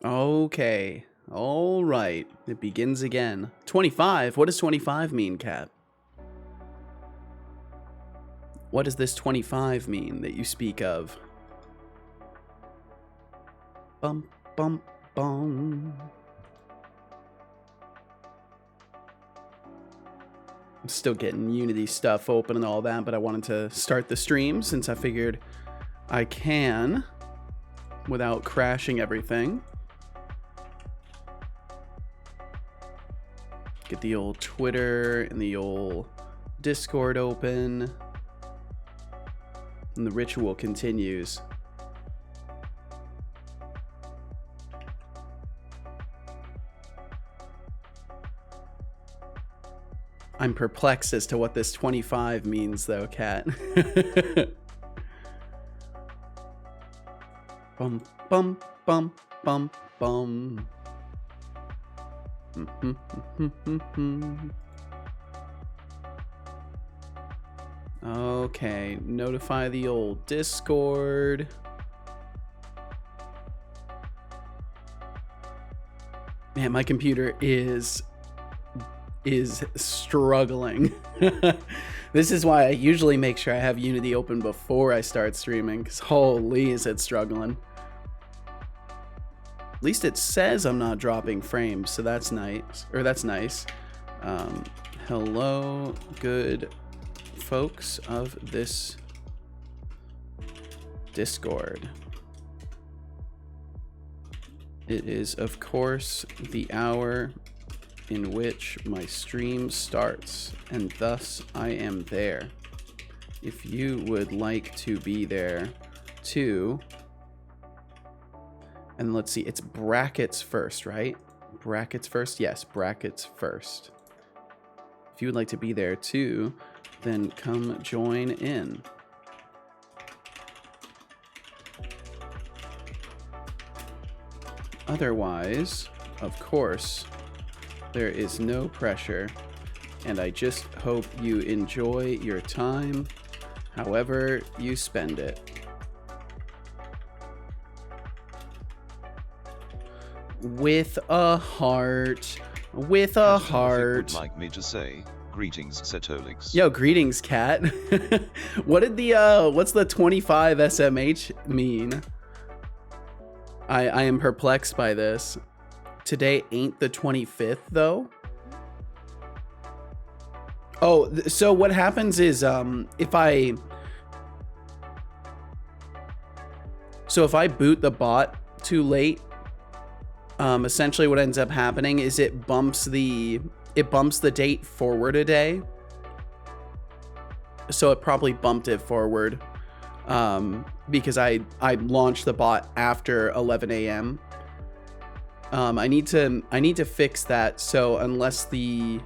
Okay. All right. It begins again. 25. What does 25 mean, Kat? What does this 25 mean that you speak of? Bum, bum, bum. I'm still getting Unity stuff open and all that, but I wanted to start the stream since I figured I can without crashing everything. Get the old Twitter and the old Discord open. And the ritual continues. I'm perplexed as to what this 25 means, though, Kat. Bum, bum, bum, bum, bum. Okay, notify the old Discord. Man, my computer is struggling. This is why I usually make sure I have Unity open before I start streaming, because holy is it struggling. At least it says I'm not dropping frames, so that's nice. Or that's nice. Hello, good folks of this Discord. It is, of course, the hour in which my stream starts, and thus I am there. If you would like to be there too, and let's see, it's brackets first, right? Brackets first? Yes, brackets first. If you would like to be there too, then come join in. Otherwise, of course, there is no pressure, and I just hope you enjoy your time, however you spend it. With a heart, with a heart. Would like me to say, greetings, Setolyx. Yo, greetings, Kat. What did the what's the 25 SMH mean? I am perplexed by this. Today ain't the 25th though. Oh, so what happens is if I boot the bot too late, essentially what ends up happening is it bumps the date forward a day. So it probably bumped it forward because I launched the bot after 11 a.m. I need to fix that. So unless the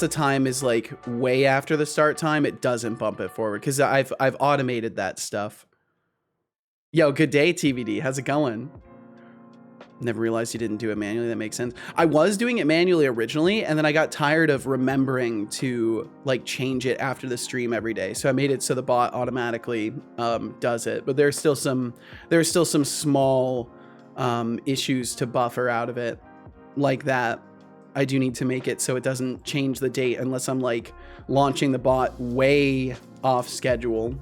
time is like way after the start time, it doesn't bump it forward because I've automated that stuff. Yo, good day, TVD. How's it going? Never realized you didn't do it manually. That makes sense. I was doing it manually originally, and then I got tired of remembering to like change it after the stream every day. So I made it so the bot automatically does it. But there's still some small issues to buffer out of it like that. I do need to make it so it doesn't change the date unless I'm like launching the bot way off schedule.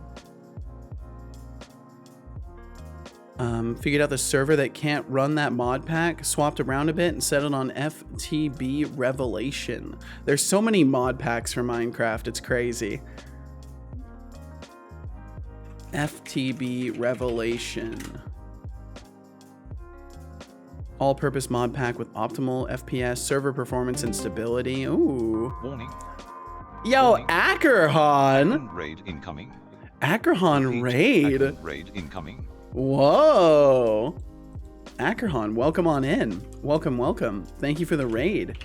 Figured out the server that can't run that mod pack, swapped around a bit and settled on FTB Revelation. There's so many mod packs for Minecraft, it's crazy. FTB Revelation. All-purpose mod pack with optimal FPS, server performance, and stability. Ooh. Warning. Yo, Warning. Ackerhon! Raid incoming. Ackerhon raid? Raid incoming. Whoa. Ackerhon, welcome on in. Welcome, welcome. Thank you for the raid.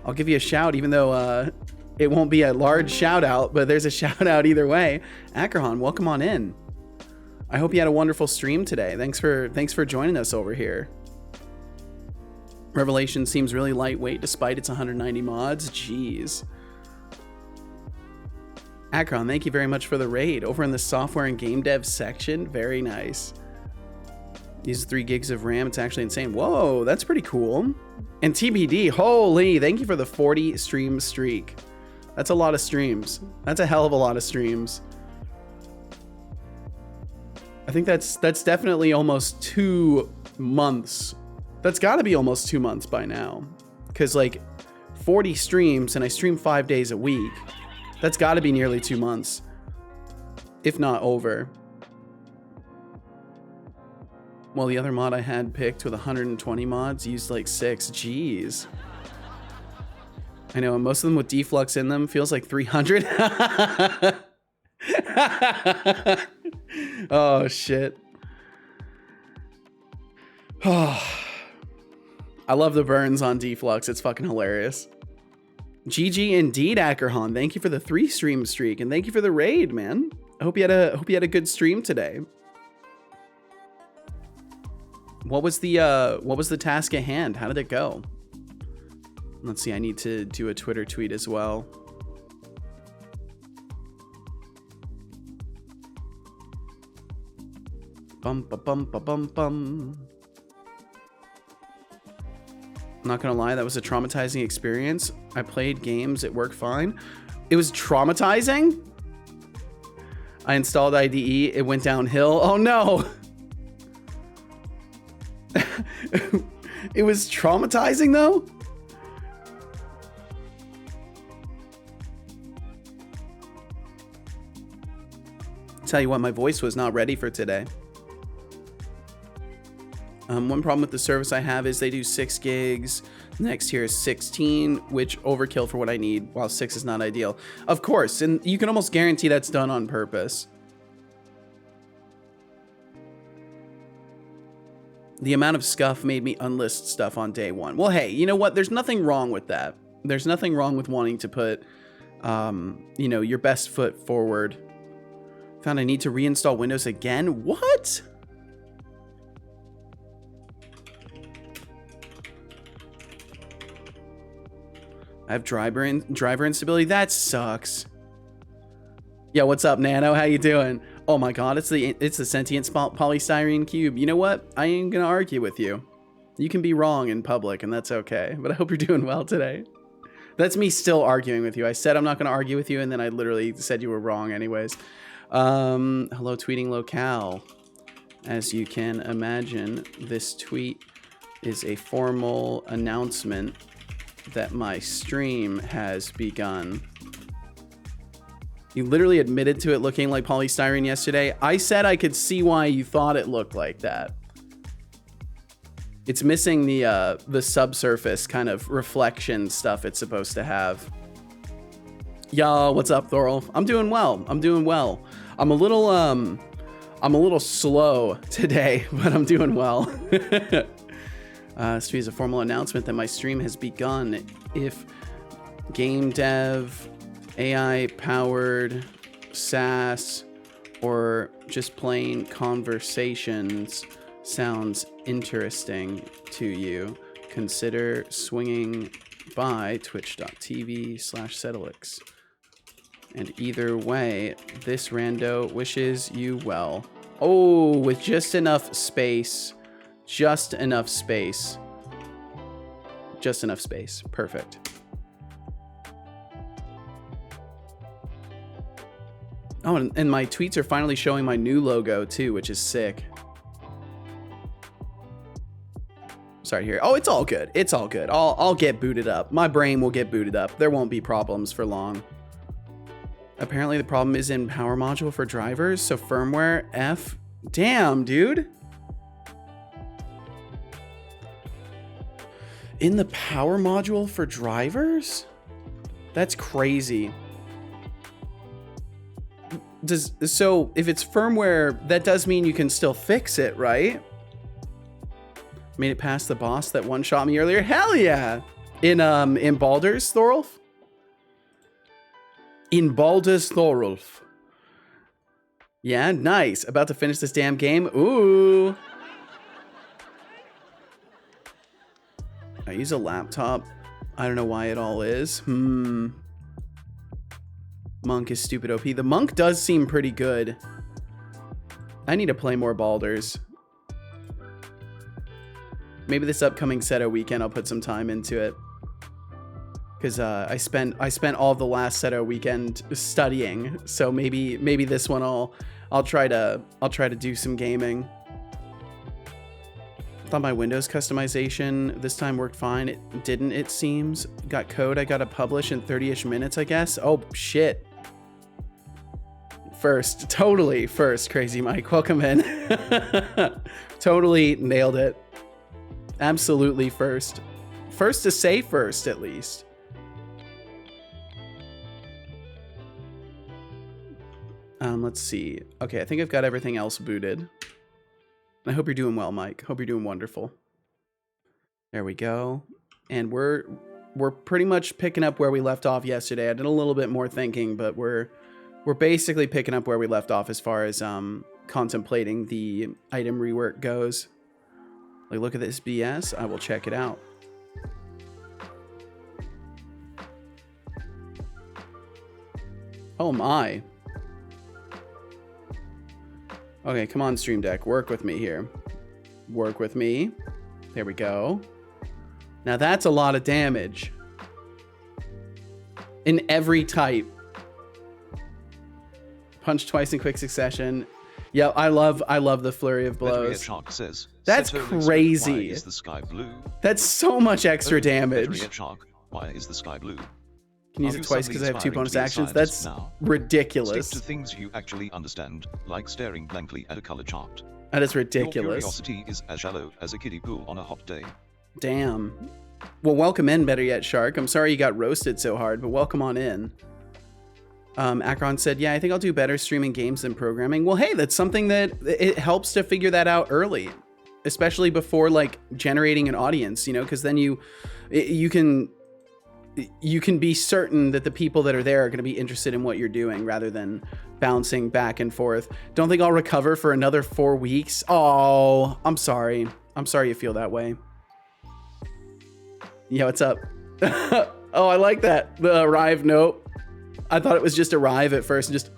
I'll give you a shout, even though it won't be a large shout out, but there's a shout out either way. Ackerhon, welcome on in. I hope you had a wonderful stream today. Thanks for joining us over here. Revelation seems really lightweight despite its 190 mods. Jeez. Akron, thank you very much for the raid. Over in the software and game dev section, very nice. Uses 3 gigs of RAM. It's actually insane. Whoa, that's pretty cool. And TBD, holy, thank you for the 40 stream streak. That's a lot of streams. That's a hell of a lot of streams. I think that's definitely almost 2 months. That's got to be almost 2 months by now. Because like 40 streams and I stream 5 days a week. That's got to be nearly 2 months. If not over. Well, the other mod I had picked with 120 mods used like 6. Jeez. I know, and most of them with deflux in them feels like 300. Oh, shit. Oh. I love the burns on deflux. It's fucking hilarious. GG indeed, Ackerhan. Thank you for the 3 stream streak, and thank you for the raid, man. I hope you had a good stream today. What was the task at hand? How did it go? Let's see, I need to do a Twitter tweet as well. Bum ba bum ba bum bum. I'm not gonna lie, that was a traumatizing experience. I played games, it worked fine. It was traumatizing? I installed IDE, it went downhill. Oh no! It was traumatizing though? Tell you what, my voice was not ready for today. One problem with the service I have is they do 6 gigs. Next here is 16, which overkill for what I need, while 6 is not ideal. Of course, and you can almost guarantee that's done on purpose. The amount of scuff made me unlist stuff on day 1. Well, hey, you know what? There's nothing wrong with that. There's nothing wrong with wanting to put, you know, your best foot forward. Found I need to reinstall Windows again? What? I have driver instability. That sucks. Yeah, what's up, Nano? How you doing? Oh my god, it's the sentient polystyrene cube. You know what? I ain't gonna argue with you. You can be wrong in public, and that's okay. But I hope you're doing well today. That's me still arguing with you. I said I'm not gonna argue with you, and then I literally said you were wrong anyways. Hello, tweeting locale. As you can imagine, this tweet is a formal announcement that my stream has begun. You literally admitted to it looking like polystyrene yesterday. I said I could see why you thought it looked like that. It's missing the subsurface kind of reflection stuff it's supposed to have. Yo, what's up, Thorolf? I'm doing well. I'm doing well. I'm a little slow today, but I'm doing well. Stream is a formal announcement that my stream has begun. If game dev, AI powered, SaaS, or just plain conversations sounds interesting to you, consider swinging by twitch.tv/Setolyx. And either way, this rando wishes you well. Oh, with just enough space. Just enough space. Just enough space. Perfect. Oh, and my tweets are finally showing my new logo too, which is sick. Sorry here. Oh, it's all good. It's all good. I'll get booted up. My brain will get booted up. There won't be problems for long. Apparently the problem is in power module for drivers, so firmware F. Damn, dude. In the power module for drivers? That's crazy. So if it's firmware, that does mean you can still fix it, right? Made it past the boss that one-shot me earlier. Hell yeah! In Baldur's, Thorolf? In Baldur's, Thorolf. Yeah, nice. About to finish this damn game. Ooh. I use a laptop. I don't know why it all is. Monk is stupid OP. The monk does seem pretty good. I need to play more Baldur's. Maybe this upcoming Seto weekend I'll put some time into it. Because I spent all of the last Seto weekend studying. So maybe this one I'll try to do some gaming. Thought my Windows customization this time worked fine. It didn't, it seems. Got code I gotta publish in 30-ish minutes, I guess. Oh shit. First, totally first, Crazy Mike. Welcome in. Totally nailed it. Absolutely first. First to say first, at least. Let's see. Okay, I think I've got everything else booted. I hope you're doing well, Mike. Hope you're doing wonderful. There we go. And we're pretty much picking up where we left off yesterday. I did a little bit more thinking, but we're basically picking up where we left off as far as contemplating the item rework goes. Like, look at this BS. I will check it out. Oh my. Okay, come on, Stream Deck. Work with me here. Work with me. There we go. Now that's a lot of damage. In every type. Punch twice in quick succession. Yeah, I love the flurry of blows. Shark says, that's crazy. Why is the sky blue? That's so much extra damage. Shark, why is the sky blue? Can use it twice because I have 2 bonus actions. That's ridiculous. Stick to things you actually understand, like staring blankly at a color chart. That is ridiculous. Your curiosity is as shallow as a kiddie pool on a hot day. Damn. Well, welcome in, better yet, Shark. I'm sorry you got roasted so hard, but welcome on in. Akron said, yeah, I think I'll do better streaming games than programming. Well, hey, that's something that it helps to figure that out early, especially before like generating an audience, you know, because then you can be certain that the people that are there are going to be interested in what you're doing rather than bouncing back and forth. Don't think I'll recover for another 4 weeks. Oh, I'm sorry. I'm sorry you feel that way. Yeah, what's up? Oh, I like that. The arrive. Nope. I thought it was just arrive at first and just...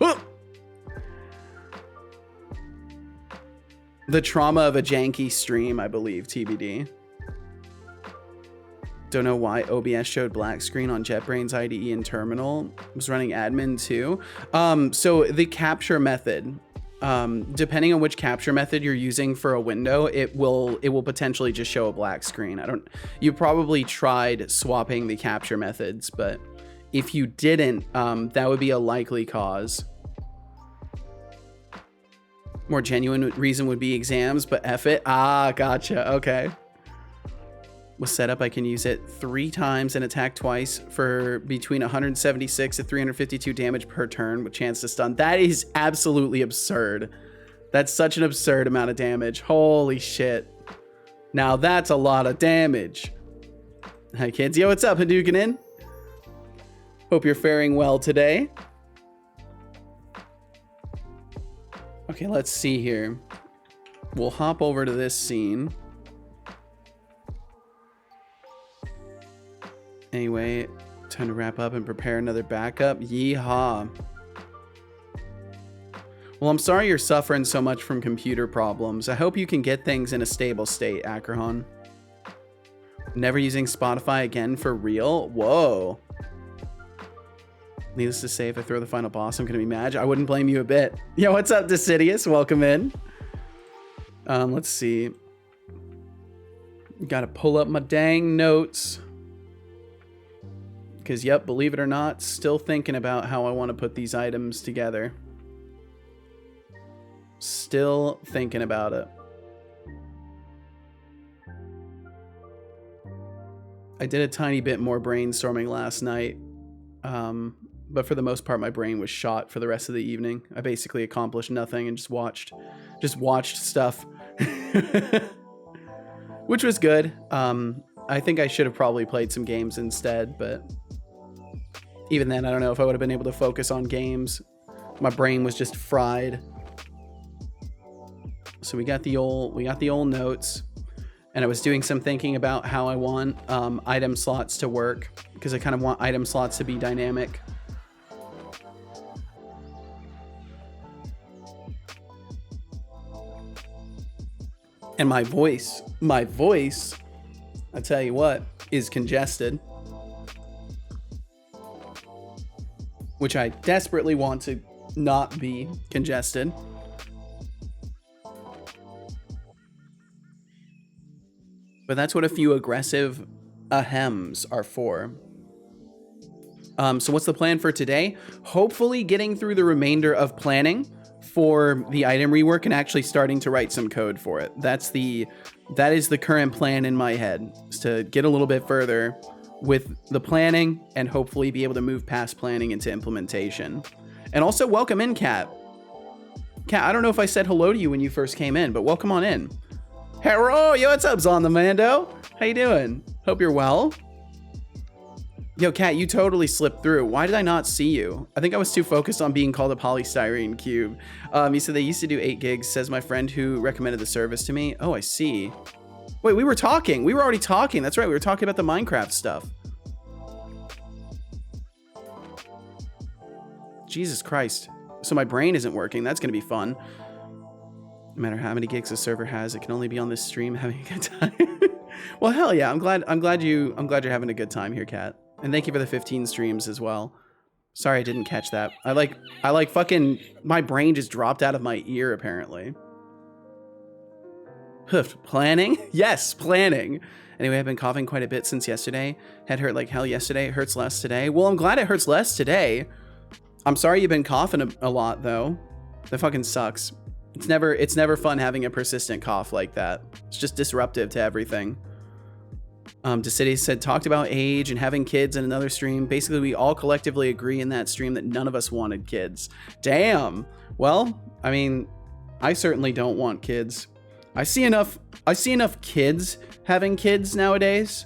The trauma of a janky stream, I believe, TBD. Don't know why OBS showed black screen on JetBrains IDE and terminal. It was running admin too. So the capture method, depending on which capture method you're using for a window, it will potentially just show a black screen. You probably tried swapping the capture methods, but if you didn't, that would be a likely cause. More genuine reason would be exams, but F it. Ah, gotcha. Okay. Was set up, I can use it 3 times and attack twice for between 176 to 352 damage per turn with chance to stun. That is absolutely absurd. That's such an absurd amount of damage. Holy shit. Now that's a lot of damage. Hi kids. Yo, what's up? Hadouken in? Hope you're faring well today. Okay, let's see here. We'll hop over to this scene. Anyway, time to wrap up and prepare another backup. Yeehaw. Well, I'm sorry you're suffering so much from computer problems. I hope you can get things in a stable state, Akrahan. Never using Spotify again for real? Whoa. Needless to say, if I throw the final boss, I'm going to be mad. I wouldn't blame you a bit. Yo, what's up, Decidius? Welcome in. Let's see. Got to pull up my dang notes. Because, yep, believe it or not, still thinking about how I want to put these items together. Still thinking about it. I did a tiny bit more brainstorming last night. But for the most part, my brain was shot for the rest of the evening. I basically accomplished nothing and just watched stuff. Which was good. I think I should have probably played some games instead, but even then, I don't know if I would have been able to focus on games. My brain was just fried. So we got the old notes, and I was doing some thinking about how I want item slots to work, because I kind of want item slots to be dynamic. And my voice, I tell you what, is congested. Which I desperately want to not be congested. But that's what a few aggressive ahems are for. So what's the plan for today? Hopefully getting through the remainder of planning for the item rework and actually starting to write some code for it. That is the current plan in my head, is to get a little bit further with the planning and hopefully be able to move past planning into implementation. And also welcome in, Kat. Kat, I don't know if I said hello to you when you first came in, but welcome on in. Hello, yo, what's up, Zon the Mando? How you doing? Hope you're well. Yo, Kat, you totally slipped through. Why did I not see you? I think I was too focused on being called a polystyrene cube. He said they used to do 8 gigs, says my friend who recommended the service to me. Oh, I see. Wait, we were talking. We were already talking. That's right. We were talking about the Minecraft stuff. Jesus Christ. So my brain isn't working. That's going to be fun. No matter how many gigs a server has, it can only be on this stream having a good time. Well, hell yeah. I'm glad you're having a good time here, Kat. And thank you for the 15 streams as well. Sorry I didn't catch that. I like fucking, my brain just dropped out of my ear apparently. Planning? Yes, planning. Anyway, I've been coughing quite a bit since yesterday. Head hurt like hell yesterday. It hurts less today. Well, I'm glad it hurts less today. I'm sorry you've been coughing a lot though. That fucking sucks. It's never fun having a persistent cough like that. It's just disruptive to everything. Decidy said, talked about age and having kids in another stream. Basically, we all collectively agree in that stream that none of us wanted kids. Damn. Well, I mean, I certainly don't want kids. I see enough kids having kids nowadays.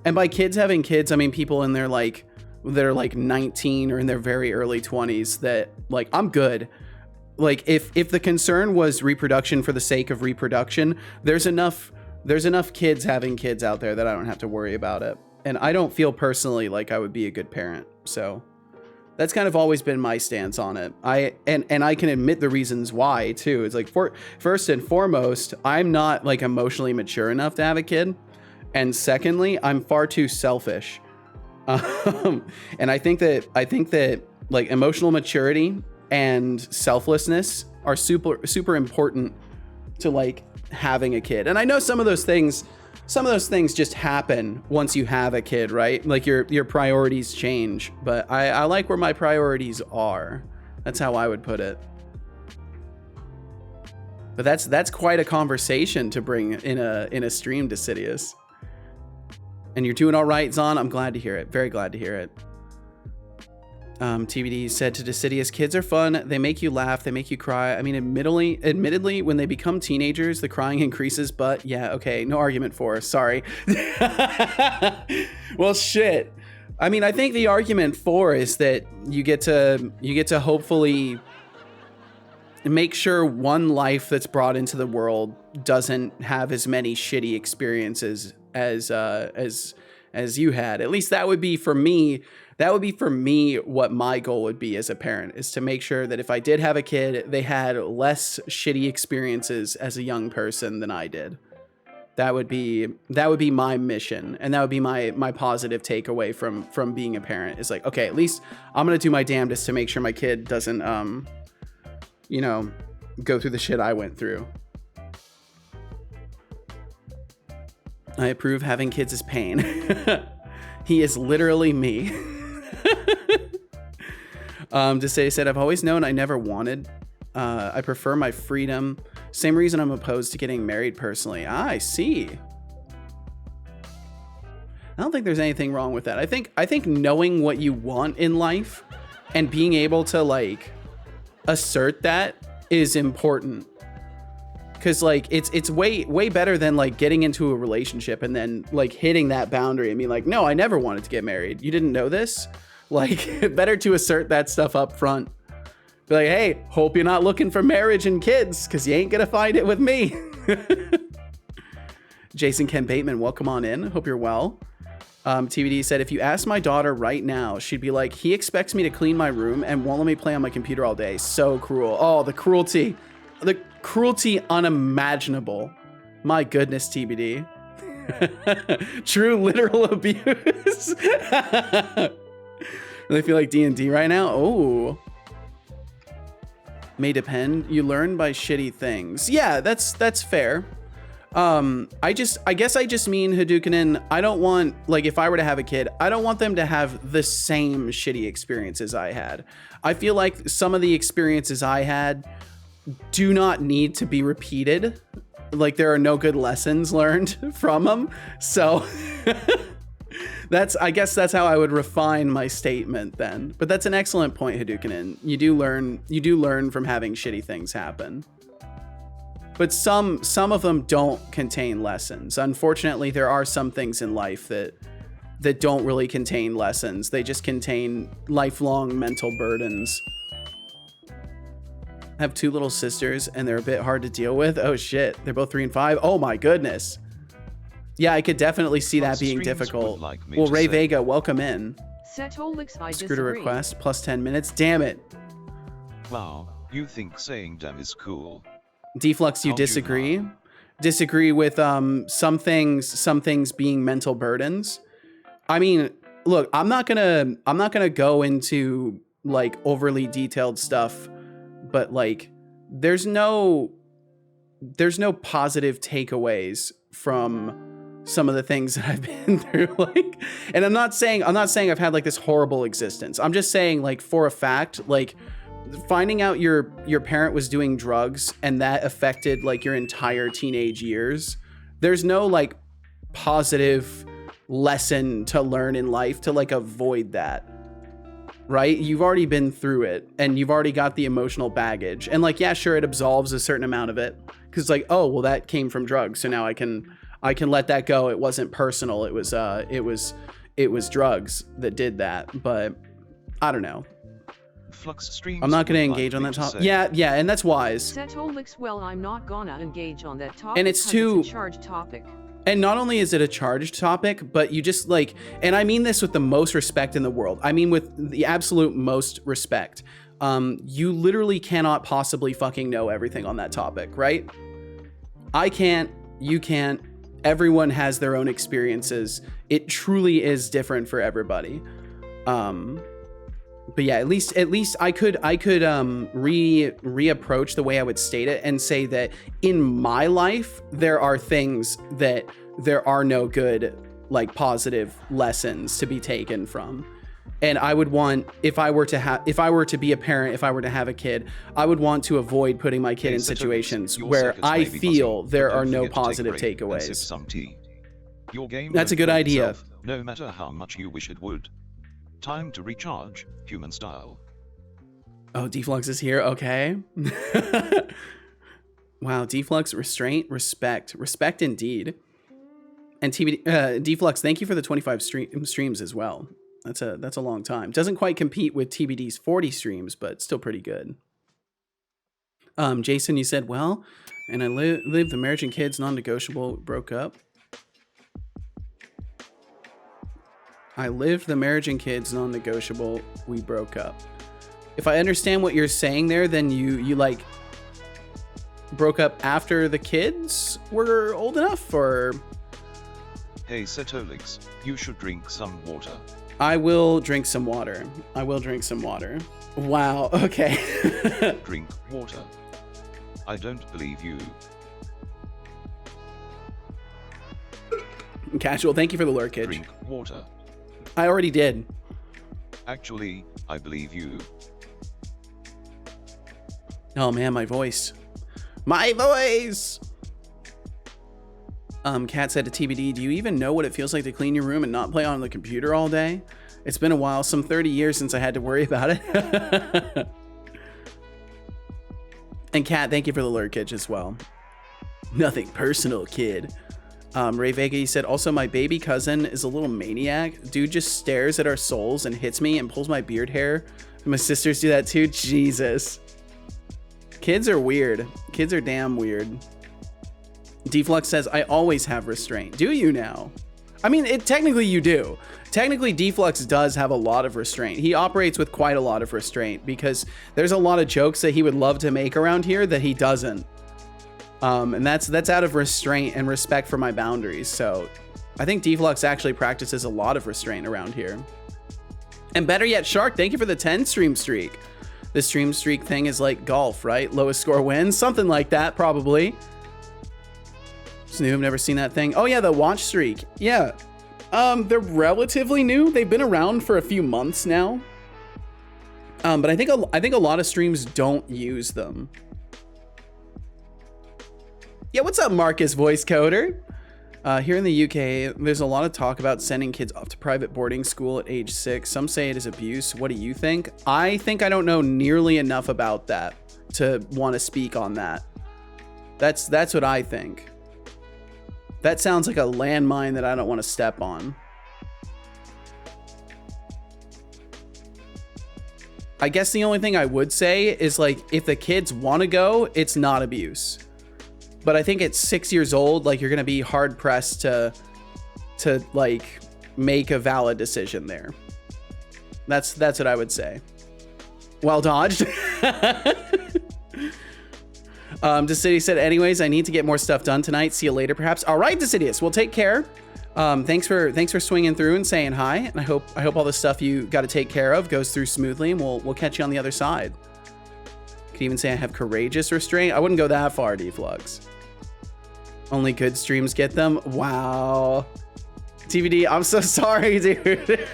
And by kids having kids, I mean people in their that are like 19 or in their very early 20s that like, I'm good. Like if the concern was reproduction for the sake of reproduction, there's enough kids having kids out there that I don't have to worry about it. And I don't feel personally like I would be a good parent. So that's kind of always been my stance on it. And I can admit the reasons why too. It's like, first and foremost, I'm not like emotionally mature enough to have a kid. And secondly, I'm far too selfish. And I think that like emotional maturity and selflessness are super important to like having a kid. And I know some of those things just happen once you have a kid, right? Like your priorities change, but I like where my priorities are. That's how I would put it. But that's quite a conversation to bring in a stream, Decidius. And you're doing all right, Zon. I'm glad to hear it. Very glad to hear it. TBD said to Decidius, kids are fun. They make you laugh. They make you cry. I mean, admittedly, when they become teenagers, the crying increases, but yeah, okay. No argument for, sorry. Well, shit. I mean, I think the argument for is that you get to hopefully make sure one life that's brought into the world doesn't have as many shitty experiences as you had. At least that would be for me. That would be for me what my goal would be as a parent, is to make sure that if I did have a kid, they had less shitty experiences as a young person than I did. That would be my mission, and that would be my positive takeaway from being a parent. Is like, okay, at least I'm gonna do my damnedest to make sure my kid doesn't go through the shit I went through. I approve. Having kids is pain. He is literally me. Decidy said, I've always known I never wanted. I prefer my freedom. Same reason I'm opposed to getting married personally. I see. I don't think there's anything wrong with that. I think knowing what you want in life and being able to like assert that is important. Cause like it's way better than like getting into a relationship and then like hitting that boundary and being like, no, I never wanted to get married. You didn't know this? Like, better to assert that stuff up front. Be like, hey, hope you're not looking for marriage and kids, cause you ain't gonna find it with me. Jason Ken Bateman, welcome on in. Hope you're well. TBD said, if you ask my daughter right now, she'd be like, he expects me to clean my room and won't let me play on my computer all day. So cruel. Oh, the cruelty unimaginable. My goodness, TBD. True literal abuse. They feel like D&D right now. Oh, may depend. You learn by shitty things. Yeah, that's fair. I guess I just mean, Hadouken, I don't want, like, if I were to have a kid, I don't want them to have the same shitty experiences I had. I feel like some of the experiences I had do not need to be repeated. Like, there are no good lessons learned from them. So I guess that's how I would refine my statement then. But that's an excellent point, Hadouken. You do learn from having shitty things happen. But some of them don't contain lessons. Unfortunately, there are some things in life that don't really contain lessons. They just contain lifelong mental burdens. I have 2 little sisters and they're a bit hard to deal with. Oh shit, they're both 3 and 5. Oh my goodness. Yeah, I could definitely see that being difficult. Well, Ray Vega, welcome in. Setolyx, I Screwed a disagree. request, plus 10 minutes. Damn it. Wow, you think saying damn is cool? Deflux, you disagree? Disagree with some things being mental burdens? I mean, look, I'm not gonna go into like overly detailed stuff, but like there's no positive takeaways from some of the things that I've been through. Like, and I'm not saying I've had like this horrible existence. I'm just saying, like, for a fact, like, finding out your parent was doing drugs and that affected like your entire teenage years, there's no like positive lesson to learn in life to like avoid that, right? You've already been through it and you've already got the emotional baggage, and like, yeah, sure, it absolves a certain amount of it because like, oh well, that came from drugs, so now I can let that go. It wasn't personal, it was drugs that did that. But I don't know, Flux streams I'm not going to would engage like on me that to topic. say. Yeah, and that's wise. Setolyx, well, I'm not gonna engage on that topic. And it's 'cause too- a charged topic. And not only is it a charged topic, but you just like, and I mean this with the most respect in the world. I mean with the absolute most respect. You literally cannot possibly fucking know everything on that topic, right? I can't, you can't. Everyone has their own experiences. It truly is different for everybody. But yeah, at least I could reapproach the way I would state it and say that in my life there are things that there are no good like positive lessons to be taken from. And I would want, if I were to be a parent, if I were to have a kid, I would want to avoid putting my kid in situations where I feel there are no positive takeaways. Some tea. Your game That's a won't good kill idea. itself, no matter how much you wish it would. Time to recharge, human style. Oh, Deflux is here. Okay. Wow, Deflux, restraint, respect indeed. And TBD, Deflux, thank you for the 25 streams as well. That's a long time. Doesn't quite compete with TBD's 40 streams, but still pretty good. Jason, you said, well, and I lived the marriage and kids non-negotiable, broke up. I lived the marriage and kids non-negotiable, we broke up. If I understand what you're saying there, then you like broke up after the kids were old enough, or? Hey Setolyx, you should drink some water. I will drink some water. I will drink some water. Wow, okay. Drink water. I don't believe you. Casual, thank you for the lure, kid. Drink water. I already did. Actually, I believe you. Oh man, my voice. My voice! Kat said to TBD, do you even know what it feels like to clean your room and not play on the computer all day? It's been a while, some 30 years since I had to worry about it. And Kat, thank you for the lure, kid, as well. Nothing personal, kid. Ray Vega, he said, also my baby cousin is a little maniac. Dude just stares at our souls and hits me and pulls my beard hair. My sisters do that too. Jesus. Kids are weird. Kids are damn weird. Deflux says, I always have restraint. Do you now? I mean, technically you do. Technically, Deflux does have a lot of restraint. He operates with quite a lot of restraint because there's a lot of jokes that he would love to make around here that he doesn't. And that's out of restraint and respect for my boundaries. So I think Deflux actually practices a lot of restraint around here. And better yet, Shark, thank you for the 10 stream streak. The stream streak thing is like golf, right? Lowest score wins, something like that, probably. It's new, I've never seen that thing. Oh yeah, the watch streak. Yeah, they're relatively new. They've been around for a few months now. But I think a lot of streams don't use them. Yeah, what's up, Marcus Voice Coder? Here in the UK, there's a lot of talk about sending kids off to private boarding school at age 6. Some say it is abuse. What do you think? I think I don't know nearly enough about that to want to speak on that. That's what I think. That sounds like a landmine that I don't want to step on. I guess the only thing I would say is, like, if the kids want to go, it's not abuse. But I think at 6 years old, like, you're going to be hard pressed to like make a valid decision there. That's what I would say. Well dodged. Decidius said, anyways, I need to get more stuff done tonight. See you later, perhaps. All right, Decidius, we'll take care. Thanks for swinging through and saying hi. And I hope all the stuff you got to take care of goes through smoothly, and we'll catch you on the other side. Could even say I have courageous restraint. I wouldn't go that far, Deflux. Only good streams get them. Wow. TVD, I'm so sorry, dude.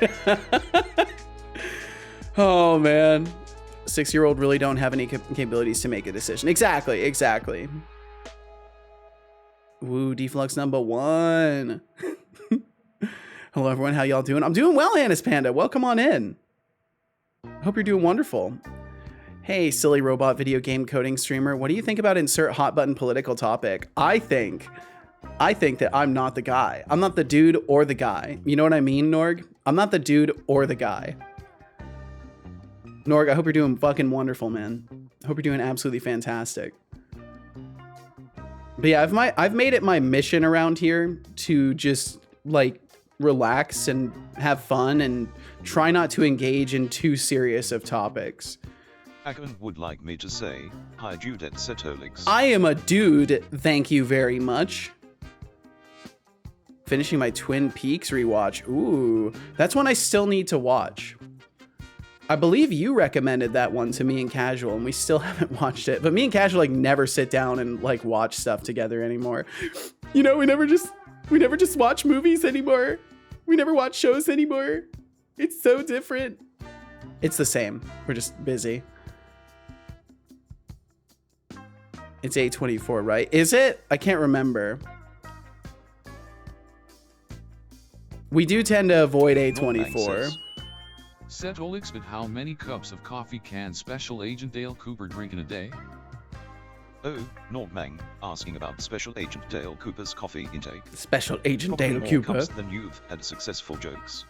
Oh man. 6-year-old really don't have any capabilities to make a decision. Exactly. Woo, Deflux number 1. Hello everyone, how y'all doing? I'm doing well, Hannes Panda. Welcome on in. I hope you're doing wonderful. Hey, silly robot video game coding streamer, what do you think about insert hot button political topic? I think that I'm not the guy. I'm not the dude or the guy. You know what I mean, Norg? I'm not the dude or the guy. Norg, I hope you're doing fucking wonderful, man. I hope you're doing absolutely fantastic. But yeah, I've made it my mission around here to just like relax and have fun and try not to engage in too serious of topics. Akon would like me to say, hi dude at Setolyx. I am a dude, thank you very much. Finishing my Twin Peaks rewatch. Ooh, that's one I still need to watch. I believe you recommended that one to me and Casual, and we still haven't watched it. But me and Casual like never sit down and like watch stuff together anymore. You know, we never just watch movies anymore. We never watch shows anymore. It's so different. It's the same. We're just busy. It's A24, right? Is it? I can't remember. We do tend to avoid A24. Setolyx, but how many cups of coffee can Special Agent Dale Cooper drink in a day? Oh, Nordmang, asking about Special Agent Dale Cooper's coffee intake. Special Agent Probably Dale more Cooper. cups than you've had successful jokes.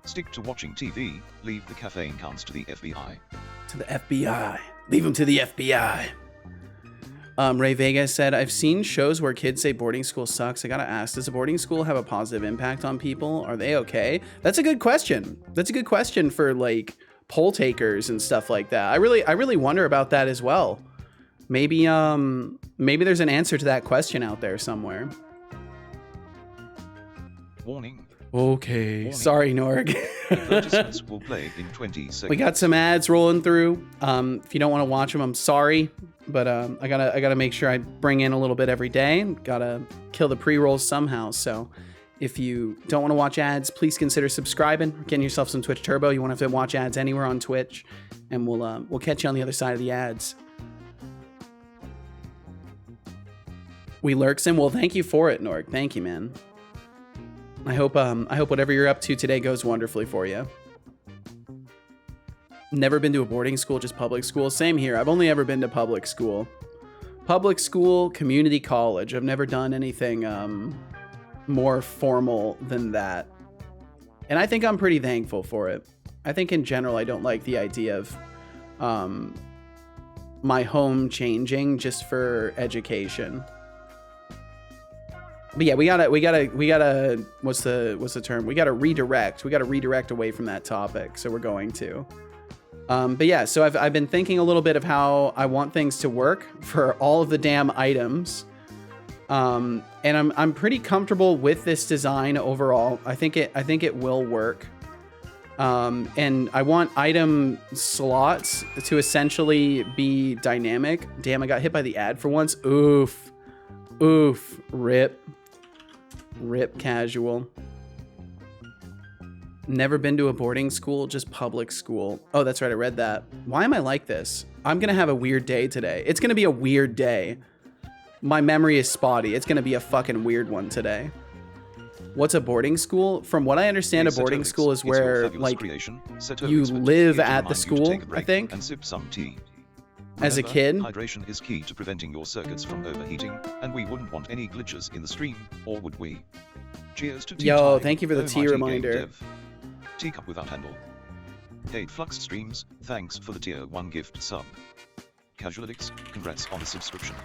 Stick to watching TV, leave the caffeine counts to the FBI. To the FBI. Leave him to the FBI. Ray Vega said, I've seen shows where kids say boarding school sucks. I gotta ask, does a boarding school have a positive impact on people? Are they okay? That's a good question. That's a good question for like poll takers and stuff like that. I really wonder about that as well. Maybe there's an answer to that question out there somewhere. Warning. Okay. Warning. Sorry, Norg. Advertisements will play in 20 seconds. We got some ads rolling through. If you don't want to watch them, I'm sorry. But I gotta make sure I bring in a little bit every day. Gotta kill the pre-rolls somehow. So if you don't want to watch ads, please consider subscribing, getting yourself some Twitch Turbo. You won't have to watch ads anywhere on Twitch, and we'll catch you on the other side of the ads. We Lurkson. Well, thank you for it, Norg. Thank you, man. I hope whatever you're up to today goes wonderfully for you. Never been to a boarding school, just public school. Same here. I've only ever been to public school. Public school, community college. I've never done anything more formal than that. And I think I'm pretty thankful for it. I think in general, I don't like the idea of my home changing just for education. But yeah, we gotta what's the term? We gotta redirect. We gotta redirect away from that topic. So we're going to. But yeah, so I've been thinking a little bit of how I want things to work for all of the damn items. And I'm pretty comfortable with this design overall. I think it will work. And I want item slots to essentially be dynamic. Damn, I got hit by the ad for once. Oof. Oof. Rip casual. Never been to a boarding school, just public school. Oh, that's right, I read that. Why am I like this? I'm gonna have a weird day today. It's gonna be a weird day. My memory is spotty. It's gonna be a fucking weird one today. What's a boarding school? From what I understand, a boarding school is where, like, you live at the school, I think, and sip some tea. as a Remember, kid. Hydration is key to preventing your circuits from overheating, and we wouldn't want any glitches in the stream, or would we? Cheers to tea Yo, time. thank you for the Oh, tea mighty reminder. game dev. Teacup without handle. Hey Flux Streams, thanks for the tier 1 gift sub. Casualix, congrats on the subscription.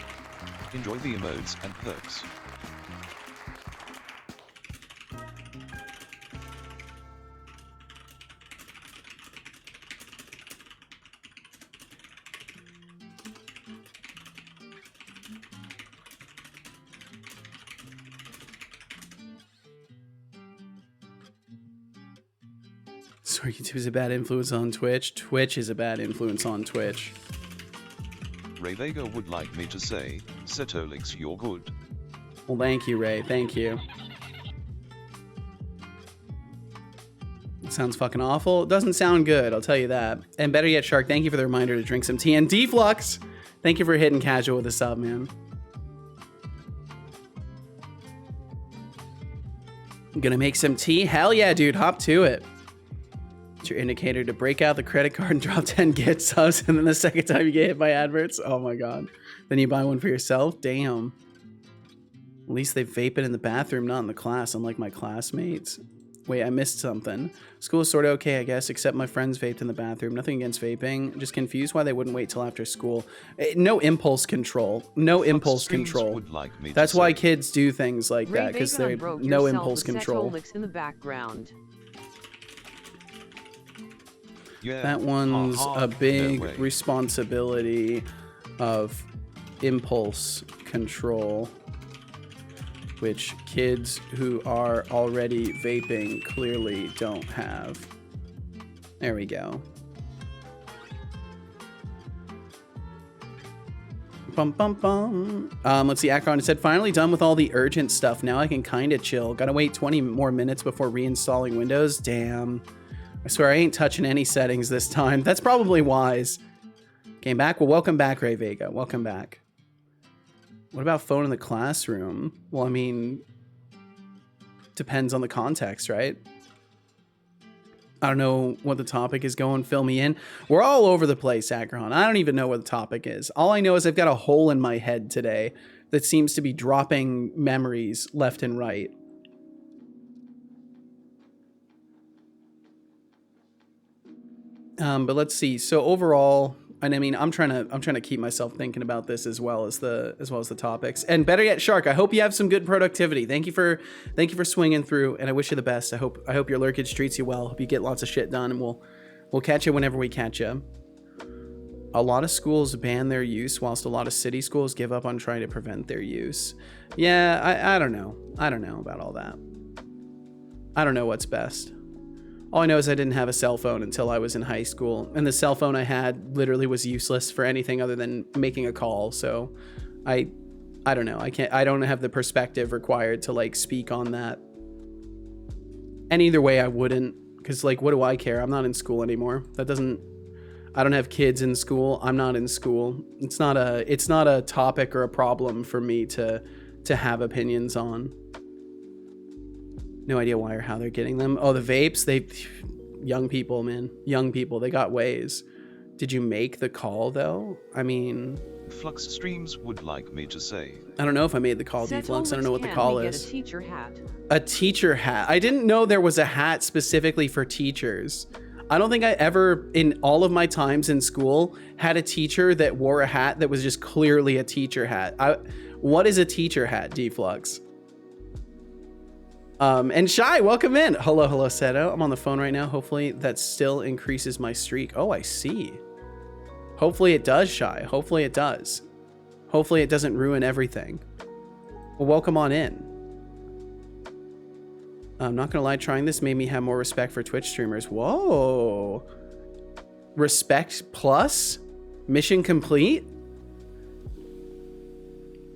Enjoy the emotes and perks. Sorry, YouTube is a bad influence on Twitch. Twitch is a bad influence on Twitch. Ray Vega would like me to say, Setolyx, you're good. Well, thank you, Ray. Thank you. It sounds fucking awful. It doesn't sound good, I'll tell you that. And better yet, Shark, thank you for the reminder to drink some tea. And Deflux, thank you for hitting casual with a sub, man. I'm gonna make some tea? Hell yeah, dude. Hop to it. It's your indicator to break out the credit card and drop 10 get subs, and then the second time you get hit by adverts, oh my god. Then you buy one for yourself? Damn. At least they vape it in the bathroom, not in the class, unlike my classmates. Wait, I missed something. School is sort of okay, I guess, except my friends vaped in the bathroom. Nothing against vaping. Just confused why they wouldn't wait till after school. No impulse control. No impulse control. That's why kids do things like that, because they're no impulse control. Setolyx in the background. Yeah. That one's a big responsibility of impulse control, which kids who are already vaping clearly don't have. There we go. Bum, bum, bum. Let's see, Akron said, finally done with all the urgent stuff. Now I can kind of chill. Gotta wait 20 more minutes before reinstalling Windows. Damn. I swear I ain't touching any settings this time. That's probably wise. Came back? Well, welcome back, Ray Vega. Welcome back. What about phone in the classroom? Well, I mean, depends on the context, right? I don't know what the topic is going. Fill me in. We're all over the place, Akron. I don't even know what the topic is. All I know is I've got a hole in my head today that seems to be dropping memories left and right. But let's see. So overall, and I mean, I'm trying to keep myself thinking about this as well as the topics. And better yet, Shark, I hope you have some good productivity. Thank you for swinging through, and I wish you the best. I hope your lurkage treats you well. Hope you get lots of shit done, and we'll catch you whenever we catch you. A lot of schools ban their use, whilst a lot of city schools give up on trying to prevent their use. Yeah, I don't know. I don't know about all that. I don't know what's best. All I know is I didn't have a cell phone until I was in high school, and the cell phone I had literally was useless for anything other than making a call. So I don't know. I don't have the perspective required to like speak on that. And either way, I wouldn't, because like, what do I care? I'm not in school anymore. I don't have kids in school. I'm not in school. It's not a topic or a problem for me to have opinions on. No idea why or how they're getting them. Oh, the vapes, young people, man. Young people, they got ways. Did you make the call though? I mean, Flux Streams would like me to say, I don't know if I made the call, Deflux. I don't know what the call is. A teacher hat. A teacher hat. I didn't know there was a hat specifically for teachers. I don't think I ever, in all of my times in school, had a teacher that wore a hat that was just clearly a teacher hat. What is a teacher hat, Deflux? And Shy, welcome in. Hello, Seto. I'm on the phone right now. Hopefully that still increases my streak. Oh, I see. Hopefully it does, Shy. Hopefully it does. Hopefully it doesn't ruin everything. Well, welcome on in. I'm not gonna lie, trying this made me have more respect for Twitch streamers. Whoa. Respect plus? Mission complete?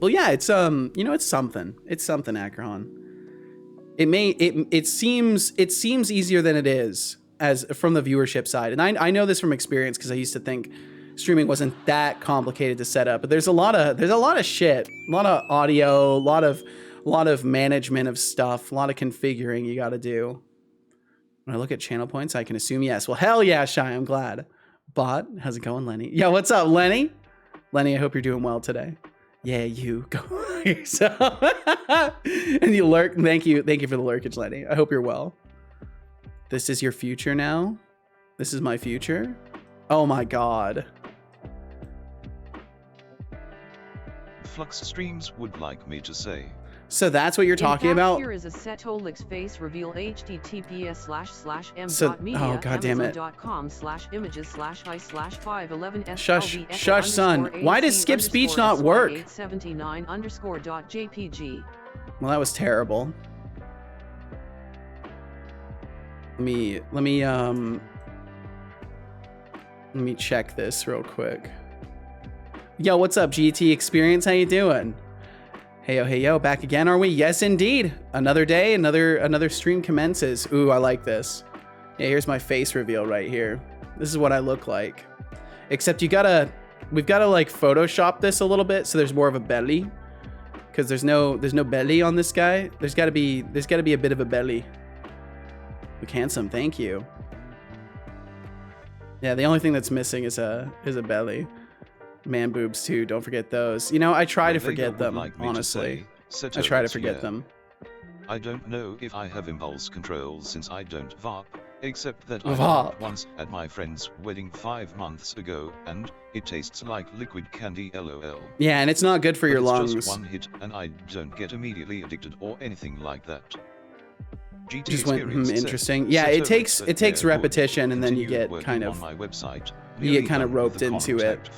Well, yeah, it's you know, it's something. It's something, Akron. It seems easier than it is as from the viewership side. And I know this from experience because I used to think streaming wasn't that complicated to set up, but there's a lot of shit, a lot of audio, a lot of management of stuff, a lot of configuring you got to do. When I look at channel points, I can assume yes. Well, hell yeah, Shy, I'm glad. Bot, how's it going, Lenny? Yeah, what's up, Lenny? Lenny, I hope you're doing well today. Yeah, you go yourself. And you lurk. Thank you for the lurkage, Lenny. I hope you're well. This is your future now? This is my future? Oh my god. Flux Streams would like me to say. So that's what you're talking about? Here is a Setolyx face reveal https://m.media So, oh god damn it. amazon.com/images/i/511 Shush, son. Why does skip speech not work? 879_.jpg. Well, that was terrible. Let me check this real quick. Yo, what's up, GT Experience? How you doing? Hey yo, back again, are we? Yes, indeed. Another day, another stream commences. Ooh, I like this. Yeah, here's my face reveal right here. This is what I look like. Except we've gotta like Photoshop this a little bit so there's more of a belly. Because there's no belly on this guy. There's gotta be a bit of a belly. Look handsome, thank you. Yeah, the only thing that's missing is a belly. Man boobs too, don't forget those. You know, I try to forget them, honestly. I try to forget them. I don't know if I have impulse control since I don't VOD, except that I VOD. VOD once at my friend's wedding 5 months ago, and it tastes like liquid candy, lol. Yeah, and it's not good for your lungs. Just one hit, and I don't get immediately addicted or anything like that. GT Just went interesting. Said, Yeah, it takes repetition, and then you get kind of on my website, you get kind of roped into it.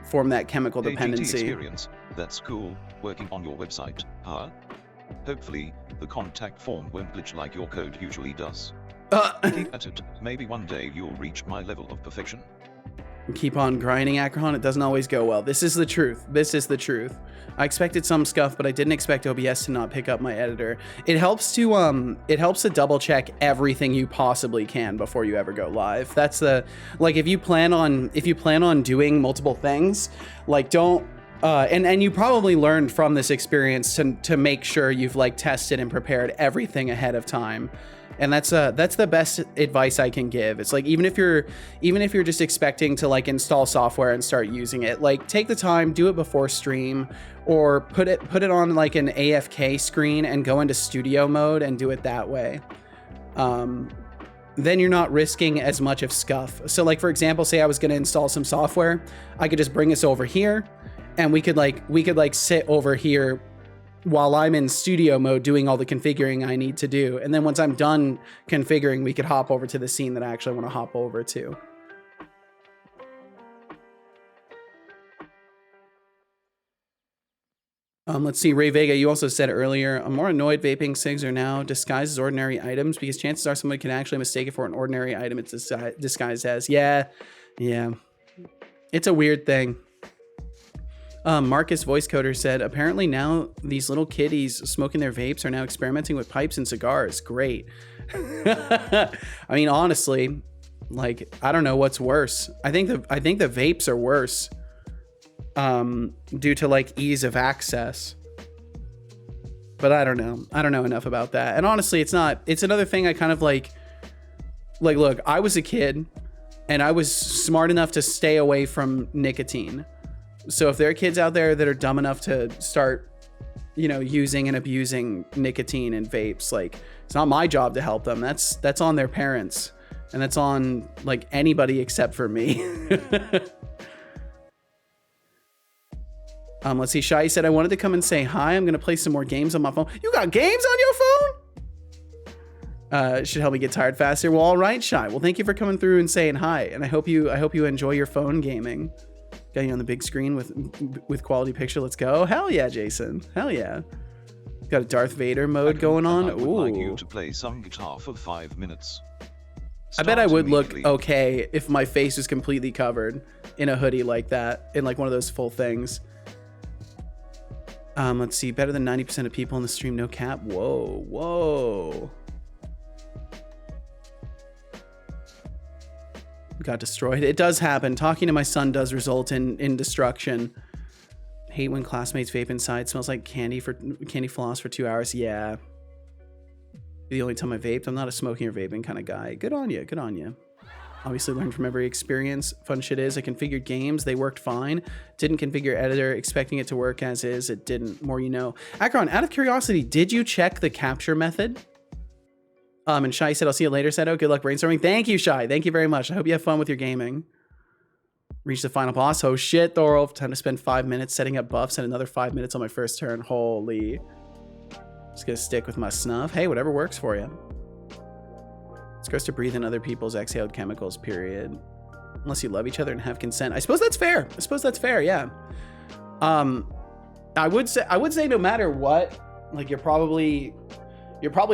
Form that chemical Hey, dependency. GT Experience, that's cool, working on your website, huh? Hopefully, the contact form won't glitch like your code usually does. Keep at it, maybe one day you'll reach my level of perfection. Keep on grinding, Akron. It doesn't always go well. This is the truth. This is the truth. I expected some scuff, but I didn't expect OBS to not pick up my editor. It helps to double check everything you possibly can before you ever go live. That's the, like, if you plan on doing multiple things, like don't and you probably learned from this experience to make sure you've like tested and prepared everything ahead of time. And that's the best advice I can give. It's like, even if you're just expecting to like install software and start using it, like take the time, do it before stream, or put it on like an AFK screen and go into studio mode and do it that way. Then you're not risking as much of scuff. So like, for example, say I was going to install some software, I could just bring this over here and we could sit over here while I'm in studio mode doing all the configuring I need to do. And then once I'm done configuring, we could hop over to the scene that I actually want to hop over to. Let's see, Ray Vega, you also said earlier, I'm more annoyed vaping cigs are now disguised as ordinary items because chances are somebody can actually mistake it for an ordinary item it's disguised as. Yeah. It's a weird thing. Marcus Voice Coder said, apparently now these little kiddies smoking their vapes are now experimenting with pipes and cigars. Great. I mean, honestly, like, I don't know what's worse. I think the vapes are worse due to like ease of access. But I don't know enough about that. And honestly, it's another thing I kind of like, look, I was a kid and I was smart enough to stay away from nicotine. So if there are kids out there that are dumb enough to start, using and abusing nicotine and vapes, like, it's not my job to help them. That's on their parents, and that's on like anybody except for me. Let's see. Shai said, I wanted to come and say hi. I'm gonna play some more games on my phone. You got games on your phone? Should help me get tired faster. Well, all right, Shy. Well, thank you for coming through and saying hi, and I hope you enjoy your phone gaming. Got you on the big screen with quality picture. Let's go. Hell yeah, Jason. Hell yeah. Got a Darth Vader mode going on. I would Ooh. like you to play some guitar for 5 minutes. I bet I would look Immediately. okay if my face was completely covered in a hoodie like that, in like one of those full things. Let's see. Better than 90% of people in the stream. No cap. Whoa. Whoa. Got destroyed. It does happen. Talking to my son does result in destruction. Hate when classmates vape inside. Smells like candy floss for 2 hours. Yeah. The only time I vaped. I'm not a smoking or vaping kind of guy. Good on you. Good on you. Obviously learned from every experience. Fun shit is I configured games. They worked fine. Didn't configure editor. Expecting it to work as is. It didn't. More you know. Akron, out of curiosity, did you check the capture method? And Shai said, I'll see you later, Seto. Good luck brainstorming. Thank you, Shai. Thank you very much. I hope you have fun with your gaming. Reach the final boss. Oh, shit, Thorolf. Time to spend 5 minutes setting up buffs and another 5 minutes on my first turn. Holy. Just gonna stick with my snuff. Hey, whatever works for you. It's gross to breathe in other people's exhaled chemicals, period. Unless you love each other and have consent. I suppose that's fair. Yeah. I would say no matter what, like you're probably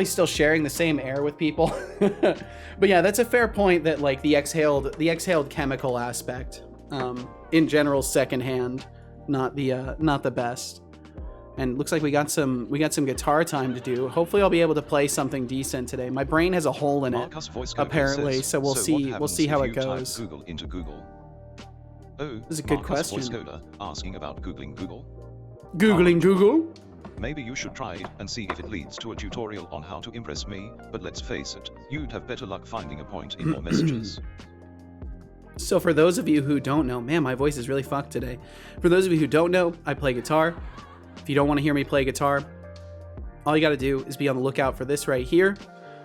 still sharing the same air with people. But yeah, that's a fair point that like the exhaled chemical aspect, in general, secondhand, not the best. And looks like we got some guitar time to do. Hopefully I'll be able to play something decent today. My brain has a hole in it, apparently, so we'll see how it goes. Google into Google. Oh, this is a good Marcus question. Voice Coder asking about Googling Google. Googling Google? Maybe you should try it and see if it leads to a tutorial on how to impress me, but let's face it, you'd have better luck finding a point in your messages. So for those of you who don't know, man, my voice is really fucked today. For those of you who don't know, I play guitar. If you don't want to hear me play guitar, all you got to do is be on the lookout for this right here.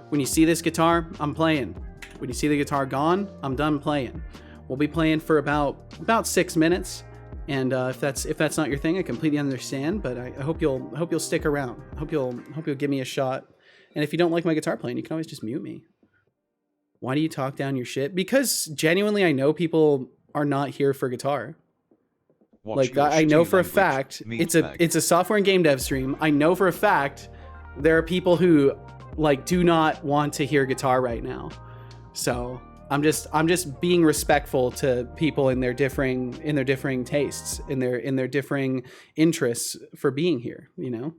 When you see this guitar, I'm playing. When you see the guitar gone, I'm done playing. We'll be playing for about 6 minutes. And if that's not your thing, I completely understand. But I hope you'll stick around. I hope you'll give me a shot. And if you don't like my guitar playing, you can always just mute me. Why do you talk down your shit? Because genuinely, I know people are not here for guitar. Like I know for a fact it's a software and game dev stream. I know for a fact there are people who like do not want to hear guitar right now. So I'm just being respectful to people in their differing tastes, in their differing interests for being here, you know?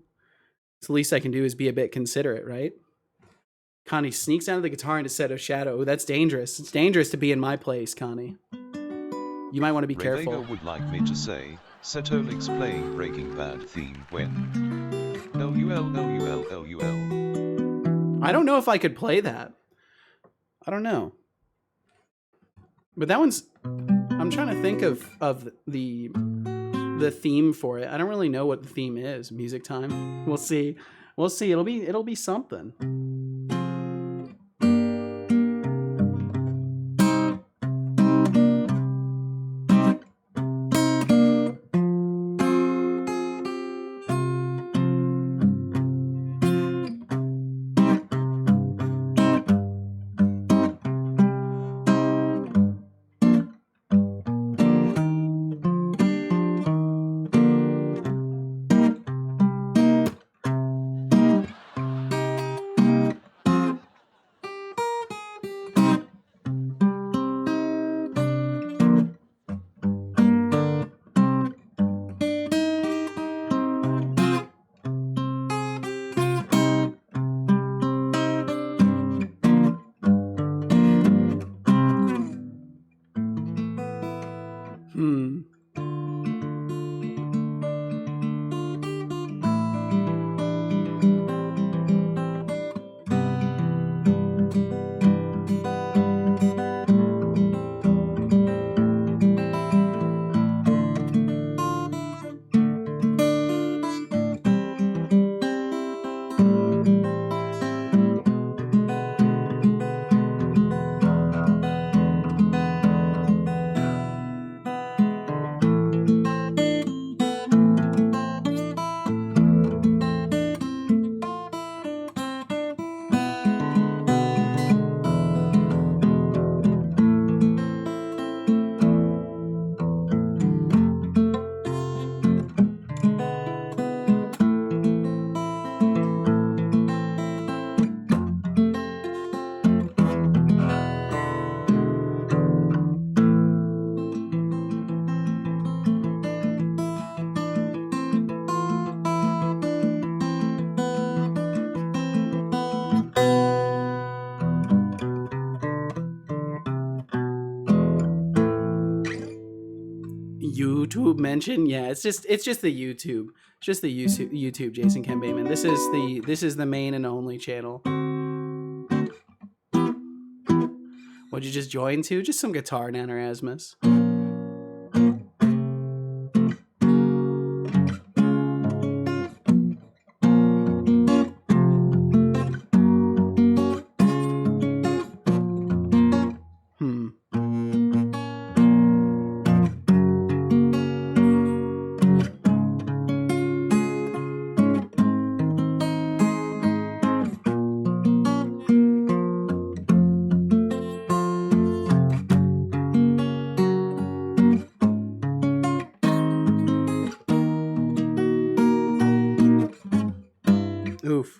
So the least I can do is be a bit considerate, right? Connie sneaks out of the guitar into set of shadow. Ooh, that's dangerous. It's dangerous to be in my place, Connie. You might want to be careful. Rayvega would like me to say, Setolyx playing Breaking Bad theme when LUL. I don't know if I could play that. I don't know. But that one's, I'm trying to think of the theme for it. I don't really know what the theme is. Music time. We'll see. It'll be something. YouTube mention. Yeah, it's just the YouTube. It's just the YouTube Jason Kembayman. This is the main and only channel. What'd you just join to? Just some guitar, Nan Erasmus. Oof.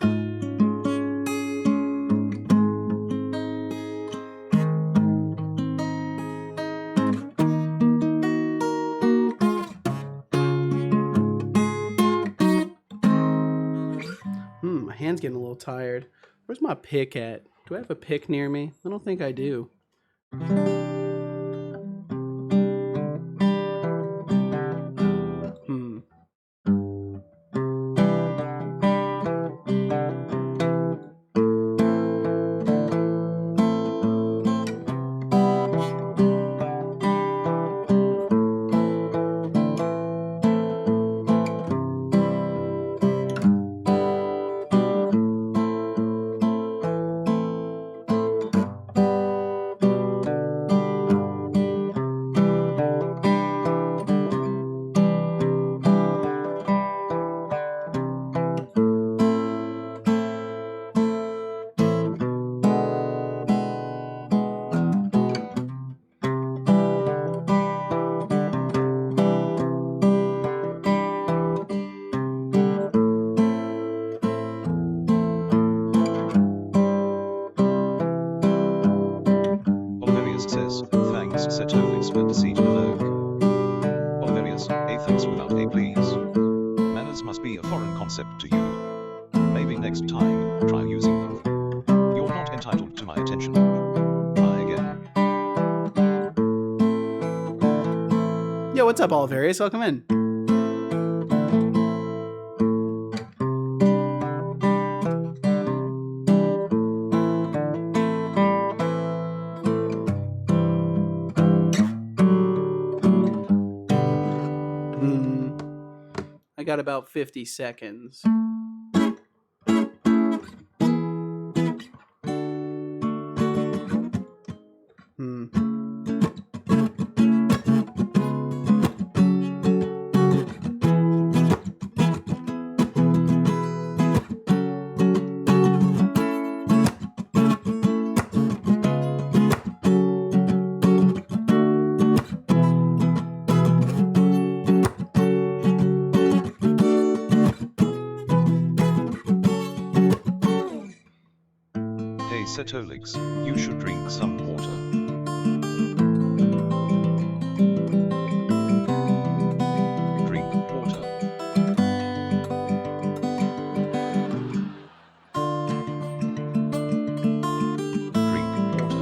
My hand's getting a little tired. Where's my pick at? Do I have a pick near me? I don't think I do. Thanks Setolyx for the seat below. Oliverius, a thanks without a please. Manners must be a foreign concept to you. Maybe next time, try using them. You're not entitled to my attention. Try again. Yo, what's up, Oliverius? Welcome in. I got about 50 seconds. Setolyx, you should drink some water. Drink water. Drink water.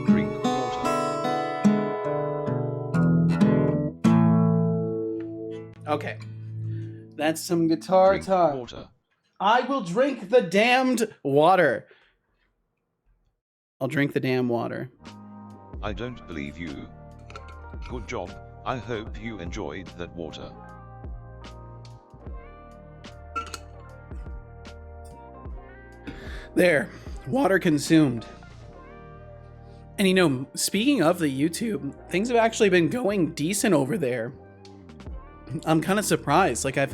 Drink water. Okay. That's some guitar Drink talk. Water. I will drink the damned water. I'll drink the damn water. I don't believe you. Good job. I hope you enjoyed that water. There. Water consumed. And you know, speaking of the YouTube, things have actually been going decent over there. I'm kind of surprised. Like I